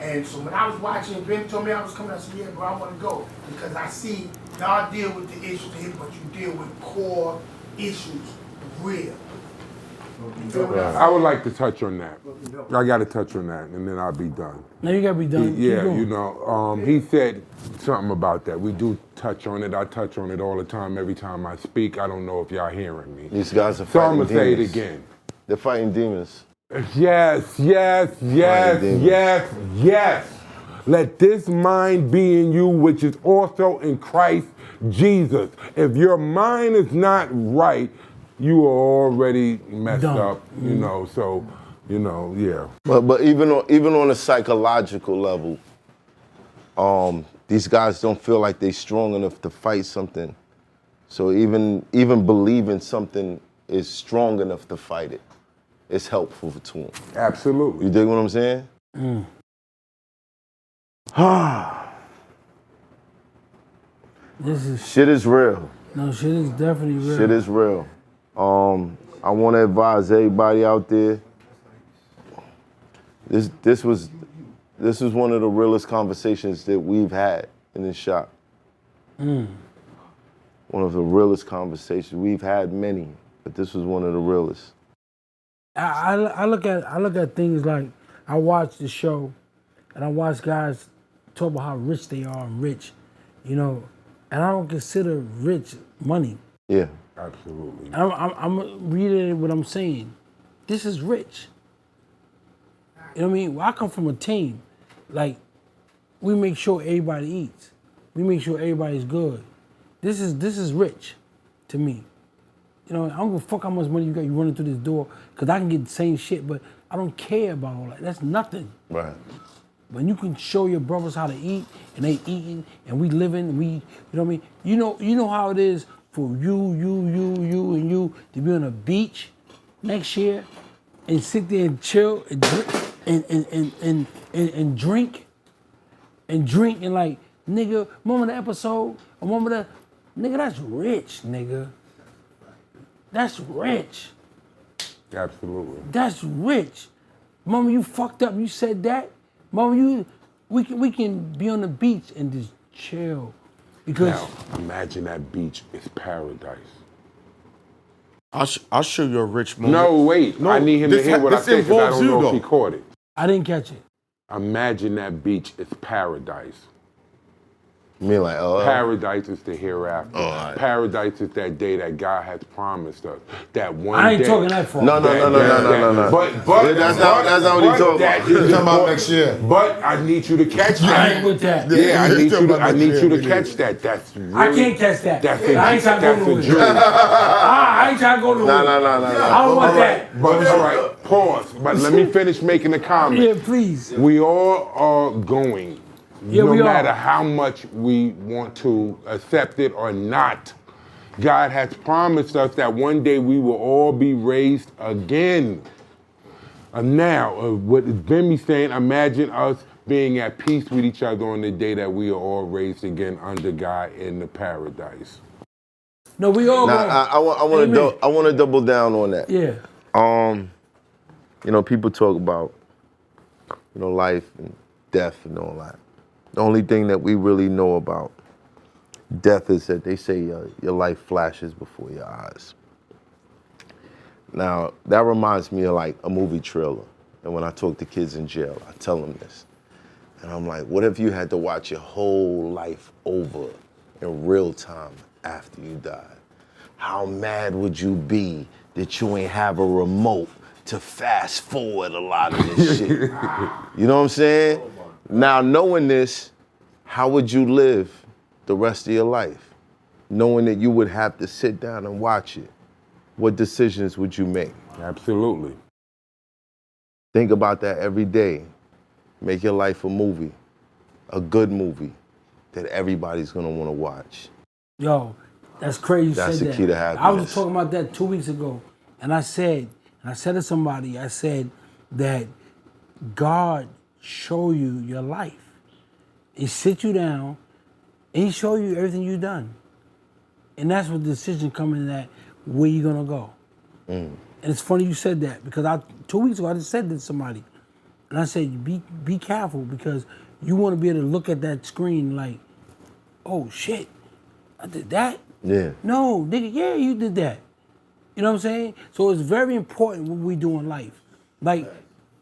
And so when I was watching, Ben told me I was coming, I said, yeah, bro, I want to go. Because I see y'all deal with the issues here, but you deal with core issues, real. You feel what I'm saying? I would like to touch on that. I got to touch on that, and then I'll be done. Now you gotta be done. Keep Yeah, going. you know, he said something about that. We do touch on it. I touch on it all the time, every time I speak. I don't know if y'all hearing me. These guys are So I'm fighting gonna say it demons. again. They're fighting demons. Yes, yes, yes, demons. yes, yes. Let this mind be in you, which is also in Christ Jesus. If your mind is not right, you are already messed Done. up, you know, so, you know, yeah. But even on a psychological level, these guys don't feel like they're strong enough to fight something. So even believing something is strong enough to fight it, it's helpful to them. Absolutely. You dig what I'm saying? This is Shit is real. no shit is definitely real. Shit is real. I want to advise everybody out there. This was one of the realest conversations that we've had in this shop. One of the realest conversations. We've had many, but this was one of the realest. I look at things like I watch the show, and I watch guys talk about how rich they are and rich, you know, and I don't consider rich money. Yeah. Absolutely. I'm reading what I'm saying. This is rich. You know what I mean? Well, I come from a team. Like, we make sure everybody eats. We make sure everybody's good. This is rich to me. You know, I don't give a fuck how much money you got. You running through this door, because I can get the same shit, but I don't care about all that. That's nothing. Right. When you can show your brothers how to eat, and they eating, and we living, you know what I mean? You know how it is for you, and you to be on a beach next year and sit there and chill and drink and like, nigga, remember the episode? Remember the, nigga, that's rich, nigga. That's rich. Absolutely. That's rich. Mama, you fucked up. You said that. Mama, we can be on the beach and just chill. Because Now, imagine that beach is paradise. I'll show you a rich moment. No, wait. No, I need him to this hear what I this said, because I involves don't you, know if though. he caught it. I didn't catch it. Imagine that beach is paradise. Me like, Paradise is the hereafter. all right. Paradise is that day that God has promised us. That one I ain't day. talking that far. No. But That's not what he talking about. He's talking about next year. But I need you to catch I that. ain't with that. Yeah, I need you to Yeah. catch that. That's really, I can't catch that. That's I ain't trying to go a nowhere. dream. I ain't trying to go nowhere. No. I don't want that. But all right, pause. But let me finish making the comment. Yeah, please. We all are going. Yeah, no we are. matter how much we want to accept it or not. God has promised us that one day we will all be raised again. Now, what is Bimmy saying? Imagine us being at peace with each other on the day that we are all raised again under God in the paradise. No, we all Now, going. I want to double down on that. Yeah. You know, people talk about, you know, life and death and all that. The only thing that we really know about death is that they say your life flashes before your eyes. Now, that reminds me of like a movie trailer. And when I talk to kids in jail, I tell them this. And I'm like, what if you had to watch your whole life over in real time after you died? How mad would you be that you ain't have a remote to fast forward a lot of this shit? You know what I'm saying? Now, knowing this, how would you live the rest of your life? Knowing that you would have to sit down and watch it. what decisions would you make? Absolutely. Think about that every day. Make your life a movie, a good movie that everybody's gonna wanna watch. Yo, that's crazy you That's said the that. key to I was happiness. just talking about that 2 weeks ago, and I said to somebody, I said that God show you your life. He sit you down, and he show you everything you've done. And that's what the decision coming at where you gonna go. And it's funny you said that because 2 weeks ago I just said that to somebody. And I said, be careful because you wanna be able to look at that screen like, oh shit, I did that? Yeah. No, nigga, yeah, you did that. You know what I'm saying? So it's very important what we do in life. Like,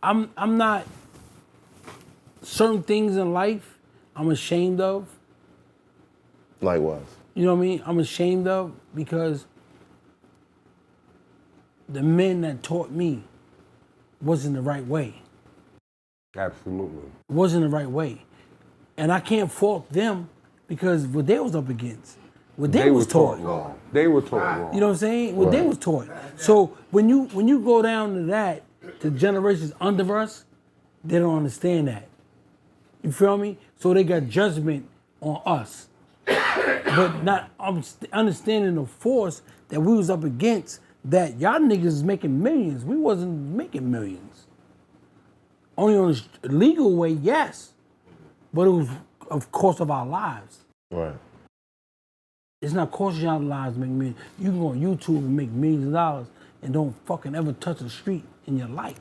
I'm not, certain things in life I'm ashamed of. Likewise. You know what I mean? I'm ashamed of because the men that taught me wasn't the right way. Absolutely. Wasn't the right way. And I can't fault them because what they was up against, what they was were taught. wrong. They were taught wrong. You know what I'm saying? What they was taught. So when you go down to that, to generations under us, they don't understand that. You feel me? So they got judgment on us. But not understanding the force that we was up against, that y'all niggas is making millions. We wasn't making millions. Only on a legal way, yes. But it was, of course, of our lives. Right. It's not costing y'all lives to make millions. You can go on YouTube and make millions of dollars and don't fucking ever touch a street in your life.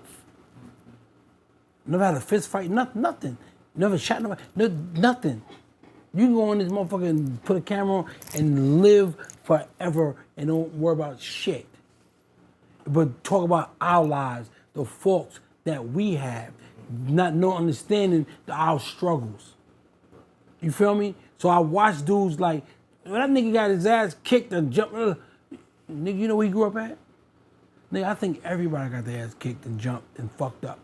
Never had a fist fight, nothing. Never shot nobody, nothing. You can go on this motherfucker and put a camera on and live forever and don't worry about shit. But talk about our lives, the faults that we have, not understanding our struggles. You feel me? So I watch dudes like, that nigga got his ass kicked and jumped. Nigga, you know where he grew up at? Nigga, I think everybody got their ass kicked and jumped and fucked up.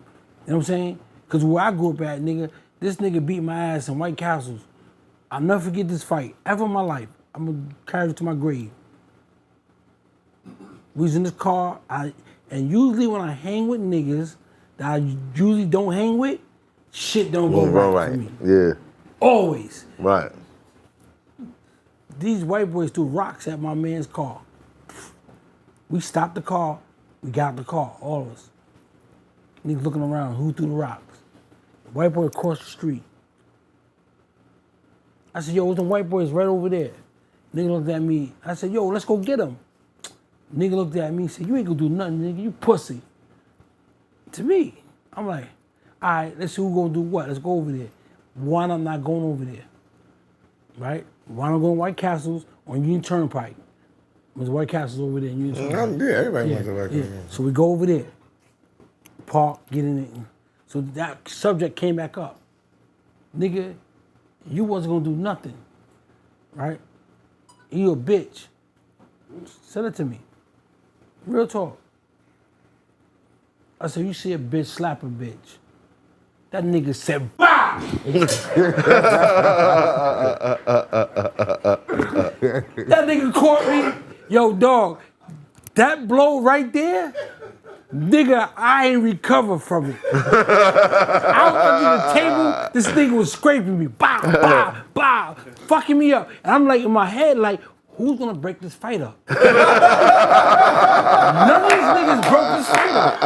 You know what I'm saying? Because where I grew up at, nigga, this nigga beat my ass in White Castles. I'll never forget this fight, ever in my life. I'm gonna carry it to my grave. We was in this car, and usually when I hang with niggas that I usually don't hang with, shit don't go right for me. Yeah. Always. Right. These white boys threw rocks at my man's car. We stopped the car, we got out the car, all of us. Niggas looking around, who threw the rocks? White boy across the street. I said, yo, them white boys right over there. Nigga looked at me. I said, yo, let's go get them. Nigga looked at me and said, you ain't gonna do nothing, nigga, you pussy. To me, I'm like, all right, let's see who gonna do what. Let's go over there. One, I'm not going over there, right? One, I'm going to White Castles on Union Turnpike. There's White Castles over there in Union Turnpike. Yeah, everybody wants to like Yeah. So we go over there, park, get in it. So that subject came back up. Nigga, you wasn't gonna do nothing, right? You a bitch. Said it to me. Real talk. I said, you see a bitch slap a bitch. That nigga said, bah! That nigga caught me. Yo, dog, that blow right there, nigga, I ain't recover from it. Out under the table, this nigga was scraping me. Bow, bow, bow, fucking me up. And I'm like in my head, like, who's gonna break this fight up? None of these niggas broke this fight up.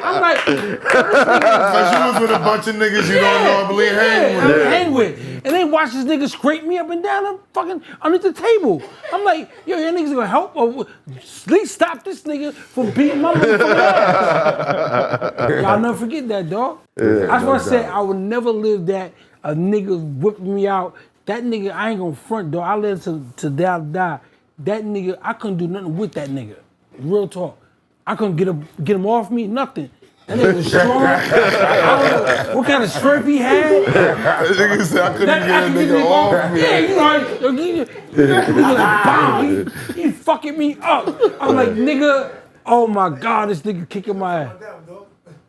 I'm like, Because you was with a bunch of niggas you don't normally hang with. I'm hang with. And they watch this nigga scrape me up and down and fucking underneath the table. I'm like, yo, your niggas gonna help or at least stop this nigga from beating my motherfucking ass. Y'all never forget that, dog. That's why I said I would never live that a nigga whipping me out. That nigga, I ain't gonna front, dog. I live to die. That nigga, I couldn't do nothing with that nigga. Real talk. I couldn't get him off me, nothing. That nigga was strong. I don't know what kind of strength he had. Nigga said I couldn't get a nigga off me. Yeah, you know, nigga like, bam, he fucking me up. I'm like, nigga, oh my God, this nigga kicking my ass.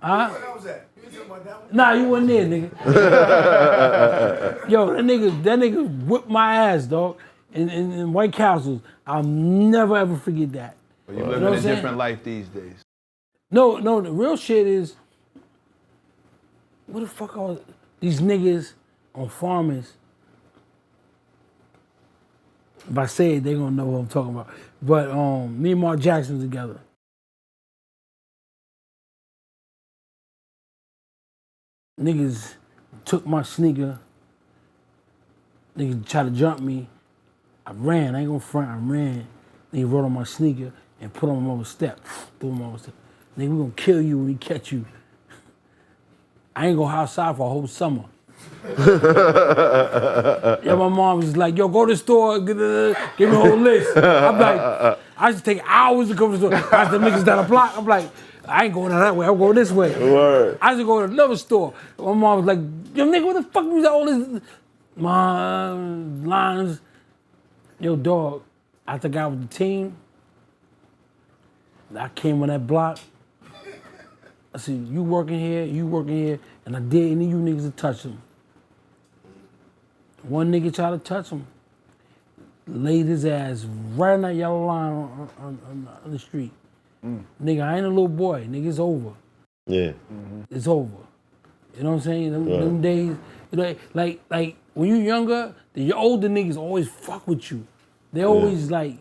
Huh? Where was that? You talking about that one? Nah, you wasn't there, nigga. Yo, that nigga whipped my ass, dog. In White Castles. I'll never ever forget that. But you're living a different life these days. No, the real shit is, what the fuck are these niggas on farmers? If I say it, they gonna know what I'm talking about. But me and Mark Jackson was together. Niggas took my sneaker. Niggas tried to jump me. I ran. I ain't gonna front. I ran. Nigga rode on my sneaker and put on my step. Threw him over step. Nigga, we gonna kill you when we catch you. I ain't gonna outside for a whole summer. Yeah, my mom was like, yo, go to the store, give me a whole list. I'm like, I used to take hours to go to the store. I used to niggas down the block. I'm like, I ain't going that way, I'm going this way. Word. I used to go to another store. My mom was like, yo, nigga, what the fuck was all this? Mom, lines. Yo, dog, I think I was the team. I came on that block. I said, you working here, and I dare any of you niggas to touch him. One nigga tried to touch him, laid his ass right on that yellow line on the street. Nigga, I ain't a little boy. Nigga, it's over. Yeah. It's over. You know what I'm saying? Them days, you know, like when you younger, the older niggas always fuck with you. They always like,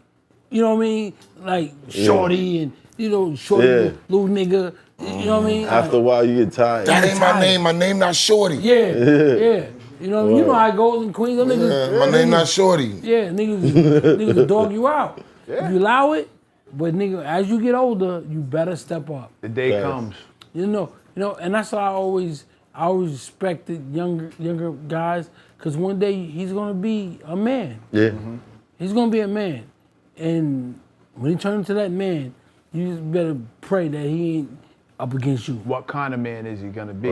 you know what I mean? Like shorty and, you know, shorty, little nigga. You know what I mean? After a while, you get tired. That ain't my name. My name not Shorty. Yeah. You know how it goes in Queens. Them niggas, my name not Shorty. Yeah, niggas will dog you out. If you allow it, but nigga, as you get older, you better step up. The day comes. You know, and that's why I always respected younger guys, because one day he's gonna be a man. Yeah. He's gonna be a man, and when he turns into that man, you just better pray that he ain't up against you. What kind of man is he gonna be?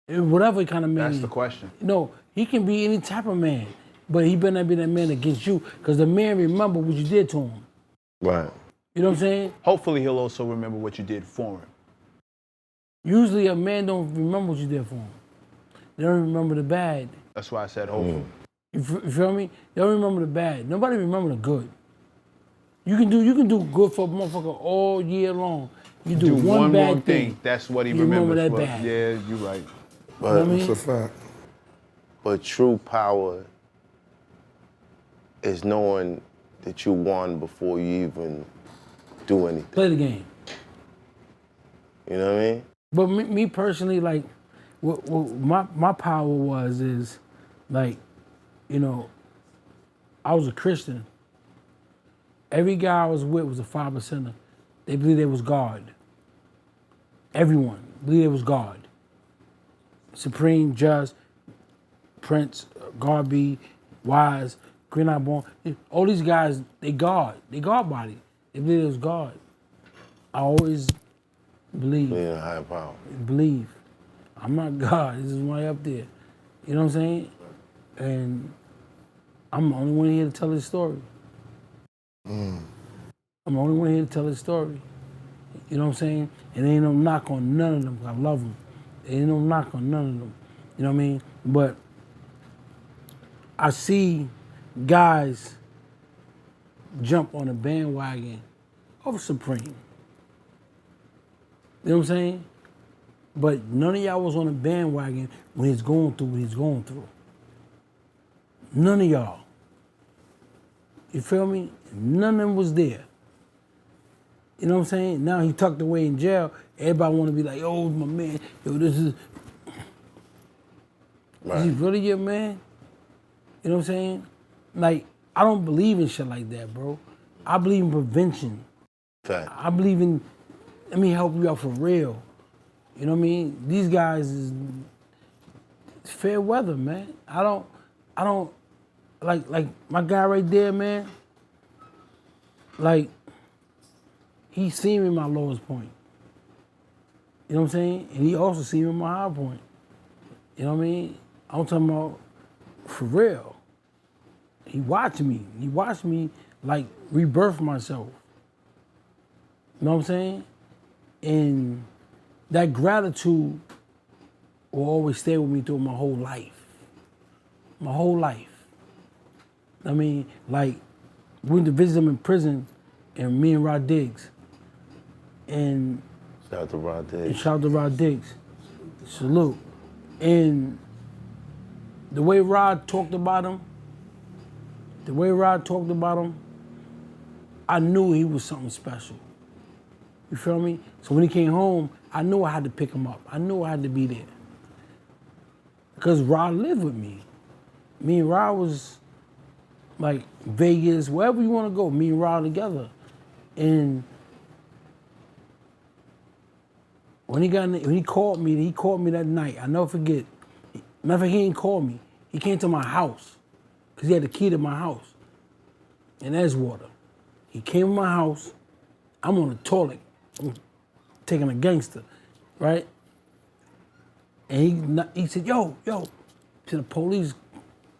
Whatever kind of man. That's the question. No, he can be any type of man, but he better not be that man against you, because the man remember what you did to him. Right. You know what I'm saying? Hopefully he'll also remember what you did for him. Usually a man don't remember what you did for him. They don't remember the bad. That's why I said hopefully. You feel me? They don't remember the bad. Nobody remember the good. You can do good for a motherfucker all year long. You do one bad wrong thing. That's what he you remember remembers. that bad. Yeah, you're right. But, You know what I mean? It's a fact. but true power is knowing that you won before you even do anything. Play the game. You know what I mean? But me personally, like, what my power is, like, you know, I was a Christian. Every guy I was with was a 5%er. They believed they was God. Everyone believed they was God. Supreme, Just, Prince, Garby, Wise, Green Eye Born. All these guys, they God. They God body. They believe it was God. I always believe. Being a higher power. Believe. I'm not God. This is way up there. You know what I'm saying? And I'm the only one here to tell his story. I'm the only one here to tell his story. You know what I'm saying? And ain't no knock on none of them. I love them. Ain't no knock on none of them. You know what I mean? But I see guys jump on a bandwagon of Supreme. You know what I'm saying? But none of y'all was on a bandwagon when he's going through what he's going through. None of y'all. You feel me? None of them was there. You know what I'm saying? Now he tucked away in jail. Everybody want to be like, oh, my man. Yo, this is... Right. Is he really your man? You know what I'm saying? Like, I don't believe in shit like that, bro. I believe in prevention. Fact. I believe in, let me help you out for real. You know what I mean? These guys is it's fair weather, man. I don't, like my guy right there, man, like, he seen me in my lowest point. You know what I'm saying? And he also seen me in my high point. You know what I mean? I'm talking about for real. He watched me. He watched me like rebirth myself. You know what I'm saying? And that gratitude will always stay with me through my whole life. My whole life. I mean, like, we went to visit him in prison, and me and Rod Diggs. And Shout out to Rod Diggs. and shout out to Rod Diggs. Salute. And the way Rod talked about him, I knew he was something special. You feel me? So when he came home, I knew I had to pick him up. I knew I had to be there. Because Rod lived with me. Me and Rod was like Vegas, wherever you want to go, me and Rod together. And when he called me that night. I never forget. Matter of fact, he didn't call me. He came to my house because he had the key to my house in Edgewater. He came to my house. I'm on the toilet. I'm taking a gangster, right? And he said, yo, to the police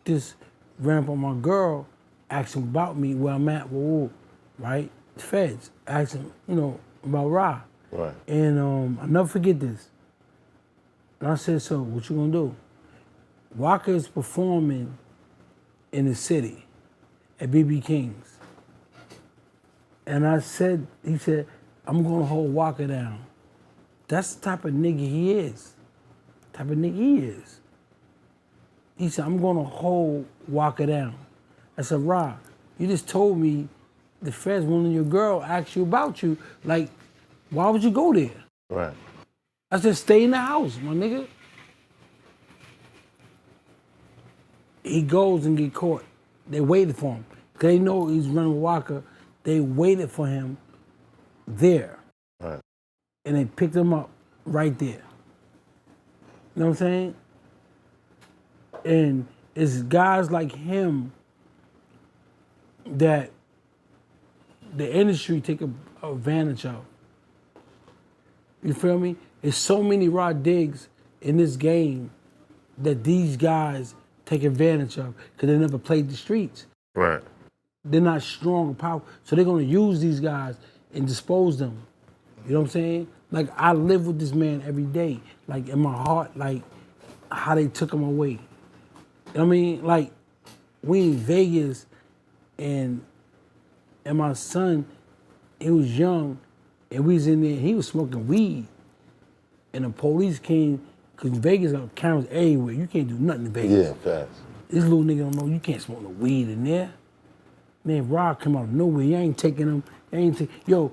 just ran up on my girl, asked him about me, where I'm at, right? The feds asked him, about Ra. Right. And I'll never forget this. And I said, so what you gonna do? Walker is performing in the city at BB King's. And he said, I'm gonna hold Walker down. That's the type of nigga he is. He said, I'm gonna hold Walker down. I said, Rob, you just told me the feds wanted your girl asked you about you. Like, why would you go there? Right. I said, stay in the house, my nigga. He goes and get caught. They waited for him. They know he's running Walker. They waited for him there. Right. And they picked him up right there. You know what I'm saying? And it's guys like him that the industry take advantage of. You feel me? There's so many Rod Diggs in this game that these guys take advantage of because they never played the streets. Right. They're not strong or powerful. So they're gonna use these guys and dispose them. You know what I'm saying? Like, I live with this man every day. Like, in my heart, like, how they took him away. You know what I mean? Like, we in Vegas and my son, he was young, and we was in there, he was smoking weed. And the police came, because Vegas got cameras everywhere. You can't do nothing in Vegas. Yeah, fast. This little nigga don't know you can't smoke no weed in there. Man, Rob come out of nowhere. You ain't taking him.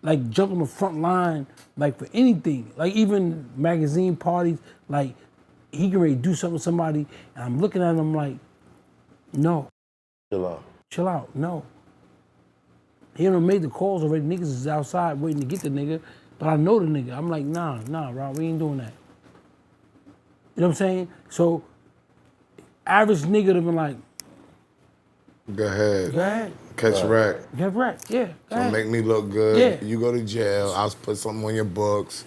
Like jump on the front line, like for anything. Like even magazine parties, like he can ready to do something with somebody, and I'm looking at him like, no. Chill out, no. He done made the calls already. Niggas is outside waiting to get the nigga, but I know the nigga. I'm like, nah, Rob, we ain't doing that. You know what I'm saying? So, average nigga would have been like, Go ahead. go ahead. Catch wreck. Get right, yeah. Go Don't ahead. make me look good. Yeah. You go to jail. I'll put something on your books.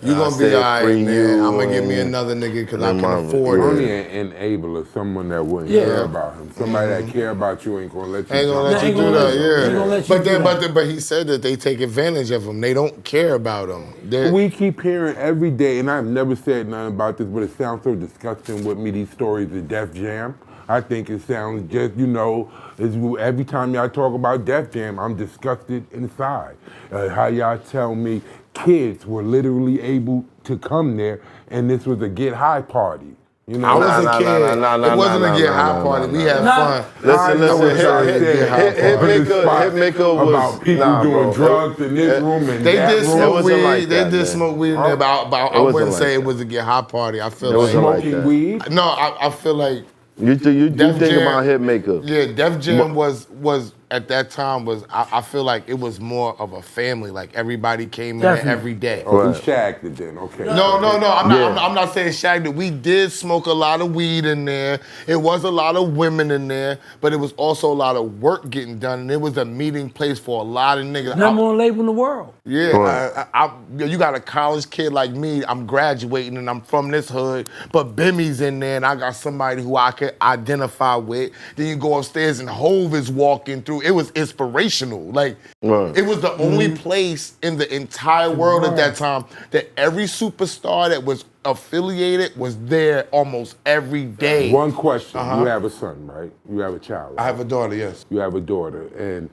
You I'll gonna be say all right, free man. you I'm gonna give me and- another nigga because I and can mama. afford Only it. an enabler, someone that wouldn't Yeah. care about him. Somebody that care about you ain't gonna let you. Ain't gonna jump let you Ain't do gonna that, let you- yeah. ain't gonna let you But do then, that. but he said that they take advantage of him. They don't care about him. They're- We keep hearing every day, and I've never said nothing about this, but it sounds so disgusting with me, these stories of Def Jam. I think it sounds just, every time y'all talk about Def Jam, I'm disgusted inside. How y'all tell me kids were literally able to come there, and this was a get high party. You know, I was a Nah, kid. nah, nah, nah, It wasn't nah, a get nah, high nah, party. nah, We nah, had nah. fun. Listen, know what y'all said. Hitmaker was about people nah, doing bro. drugs in this room and They that did room. It smoke wasn't weed. like They that, did man. smoke weed in there, but I It wasn't wouldn't like say it that. was a get high party. I feel It wasn't like like Smoking that. weed. no. I feel like You Def think Jam- about Hitmaker. yeah, Def Jam was at that time I feel like it was more of a family. Like everybody came in there Definitely. every day. Oh, Right. we shagged it then, okay. No. Yeah. I'm not saying shagged it. We did smoke a lot of weed in there. It was a lot of women in there, but it was also a lot of work getting done, and it was a meeting place for a lot of niggas. Number one label in the world. Yeah, Right. you got a college kid like me. I'm graduating and I'm from this hood, but Bimmy's in there, and I got somebody who I could identify with. Then you go upstairs and Hov is walking through. It was inspirational. Like Right. it was the only place in the entire world at that time that every superstar that was affiliated was there almost every day. One question. You have a son, right? You have a child, right? I have a daughter. Yes. You have a daughter, and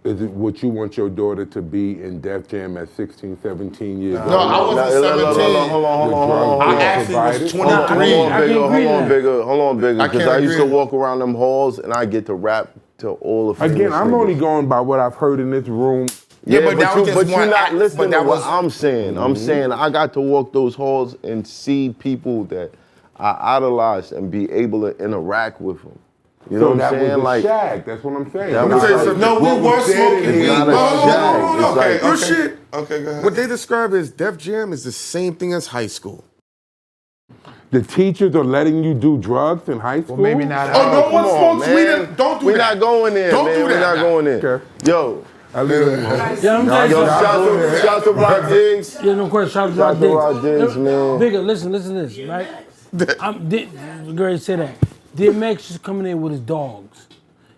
Is it what you want your daughter to be in Def Jam at 16, 17 years old? No, I wasn't 17. Hold on. I actually was 23. Hold on, Bigga, I because can't I used to agree. walk around them halls and I get to rap to all the famous Again, I'm niggas. only going by what I've heard in this room. Yeah, but that was just but you're one not act, listening but that to what was- I'm saying. I'm saying I got to walk those halls and see people that I idolized and be able to interact with them. You know So what that I'm saying? was a Like, shag. That's what I'm saying. That But was I- like- what No, we were said smoking in weed. the- not a shag. It's like- Real shit. Okay, go ahead. What they describe as Def Jam is the same thing as high school. The teachers are letting you do drugs in high school? Well, maybe not. Oh, no one come on, smokes man. weed. Don't do We're that. not going there, Don't man. do We're that. not going there. Okay. Yo, I live in Yeah, I'm telling you yo, something. shout to Rock Diggs. Yeah, no question. Shout Shout out to to Rod Diggs, man. Bigger, listen to this, right? I'm great to say that. DMX just coming in with his dogs.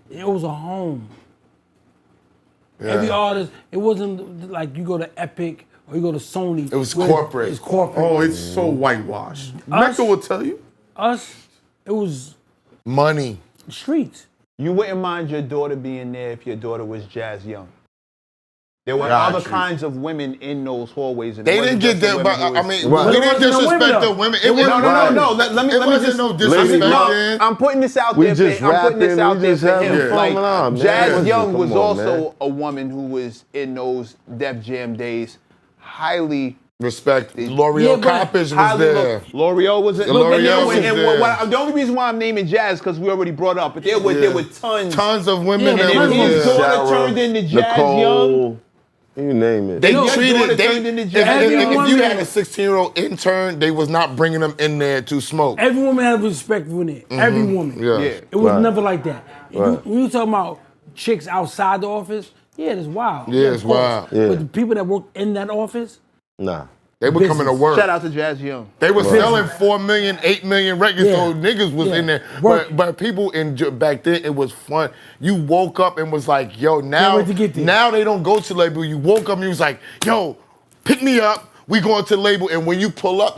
It was a home. Every artist, it wasn't like you go to Epic or you go to Sony. It was where corporate. It's corporate. Oh, it's so whitewashed. Us- MECC will tell you. Us, it was Money. streets. You wouldn't mind your daughter being there if your daughter was Jazz Young. There were Got other you. kinds of women in those hallways. And it They wasn't didn't get just the that, but women who I was- mean, Right. we But it didn't wasn't no disrespect women, the though. women. It wasn't- No. Let me wasn't just. no Ladies, disrespect. No, man. I'm putting this out We there. just I'm putting this rapping, out we there just for having him. fun, Like man. Jazz Young Come was on, also man. a woman who was in those Def Jam days, highly. Respect. Yeah, L'Oreal but Coppage was highly there. L'Oreal was it? L'Oreal was and there. the only reason why I'm naming Jazz because we already brought up, but there were tons. Tons of women Yeah, that but And was then his there. daughter turned into Jazz Young. Nicole, you name it. They Your daughter treated turned into if Jazz if Young. you had a 16-year-old intern, they was not bringing them in there to smoke. Every woman had respect for it. Every woman. Yeah. It was Right. never like that. Right. When you talking about chicks outside the office, yeah, it's wild. Yeah, of it's course. wild. Yeah. But the people that work in that office, Nah. They were coming to work. Shout out to Jazz Young. They were selling 4 million, 8 million records, Yeah. so niggas was Yeah. in there. Working. But people back then, it was fun. You woke up and was like, yo, now, wait to get there. now they don't go to label. You woke up and you was like, yo, pick me up. We going to the label. And when you pull up,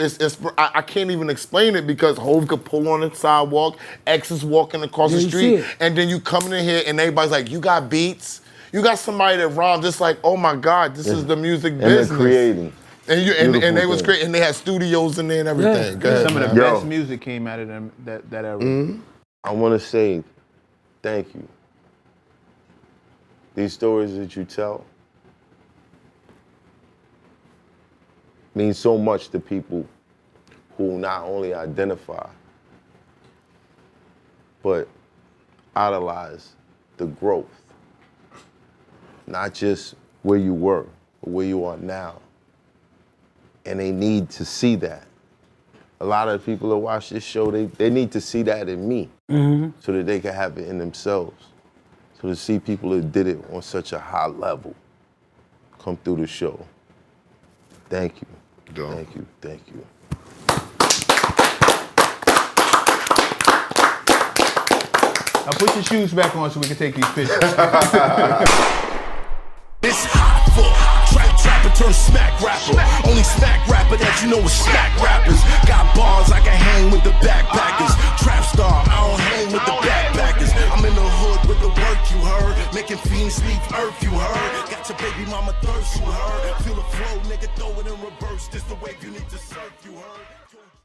I can't even explain it because Hov could pull on the sidewalk, X is walking across Yeah, the you see street, it. and then you coming in here and everybody's like, you got beats? You got somebody that rhymes. It's like, oh my God, this is the music And business. they're creating. And Beautiful and they was thing. creating, and they had studios in there and everything. Yeah. Go ahead, Some of the man. Yo. best music came out of them that era. I want to say thank you. These stories that you tell mean so much to people who not only identify, but idolize the growth. Not just where you were, but where you are now. And they need to see that. A lot of people that watch this show, they need to see that in me so that they can have it in themselves. So to see people that did it on such a high level come through the show. Thank you. Dope. Thank you. Thank you. Now put your shoes back on so we can take these pictures. It's hot for trapper turn smack rapper. Only smack rapper that you know is smack rappers. Got bars I can hang with the backpackers. Trap star, I don't hang with the backpackers. I'm in the hood with the work you heard. Making fiends leave earth you heard. Got your baby mama thirst you heard. Feel the flow, nigga, throw it in reverse. This the wave you need to surf you heard.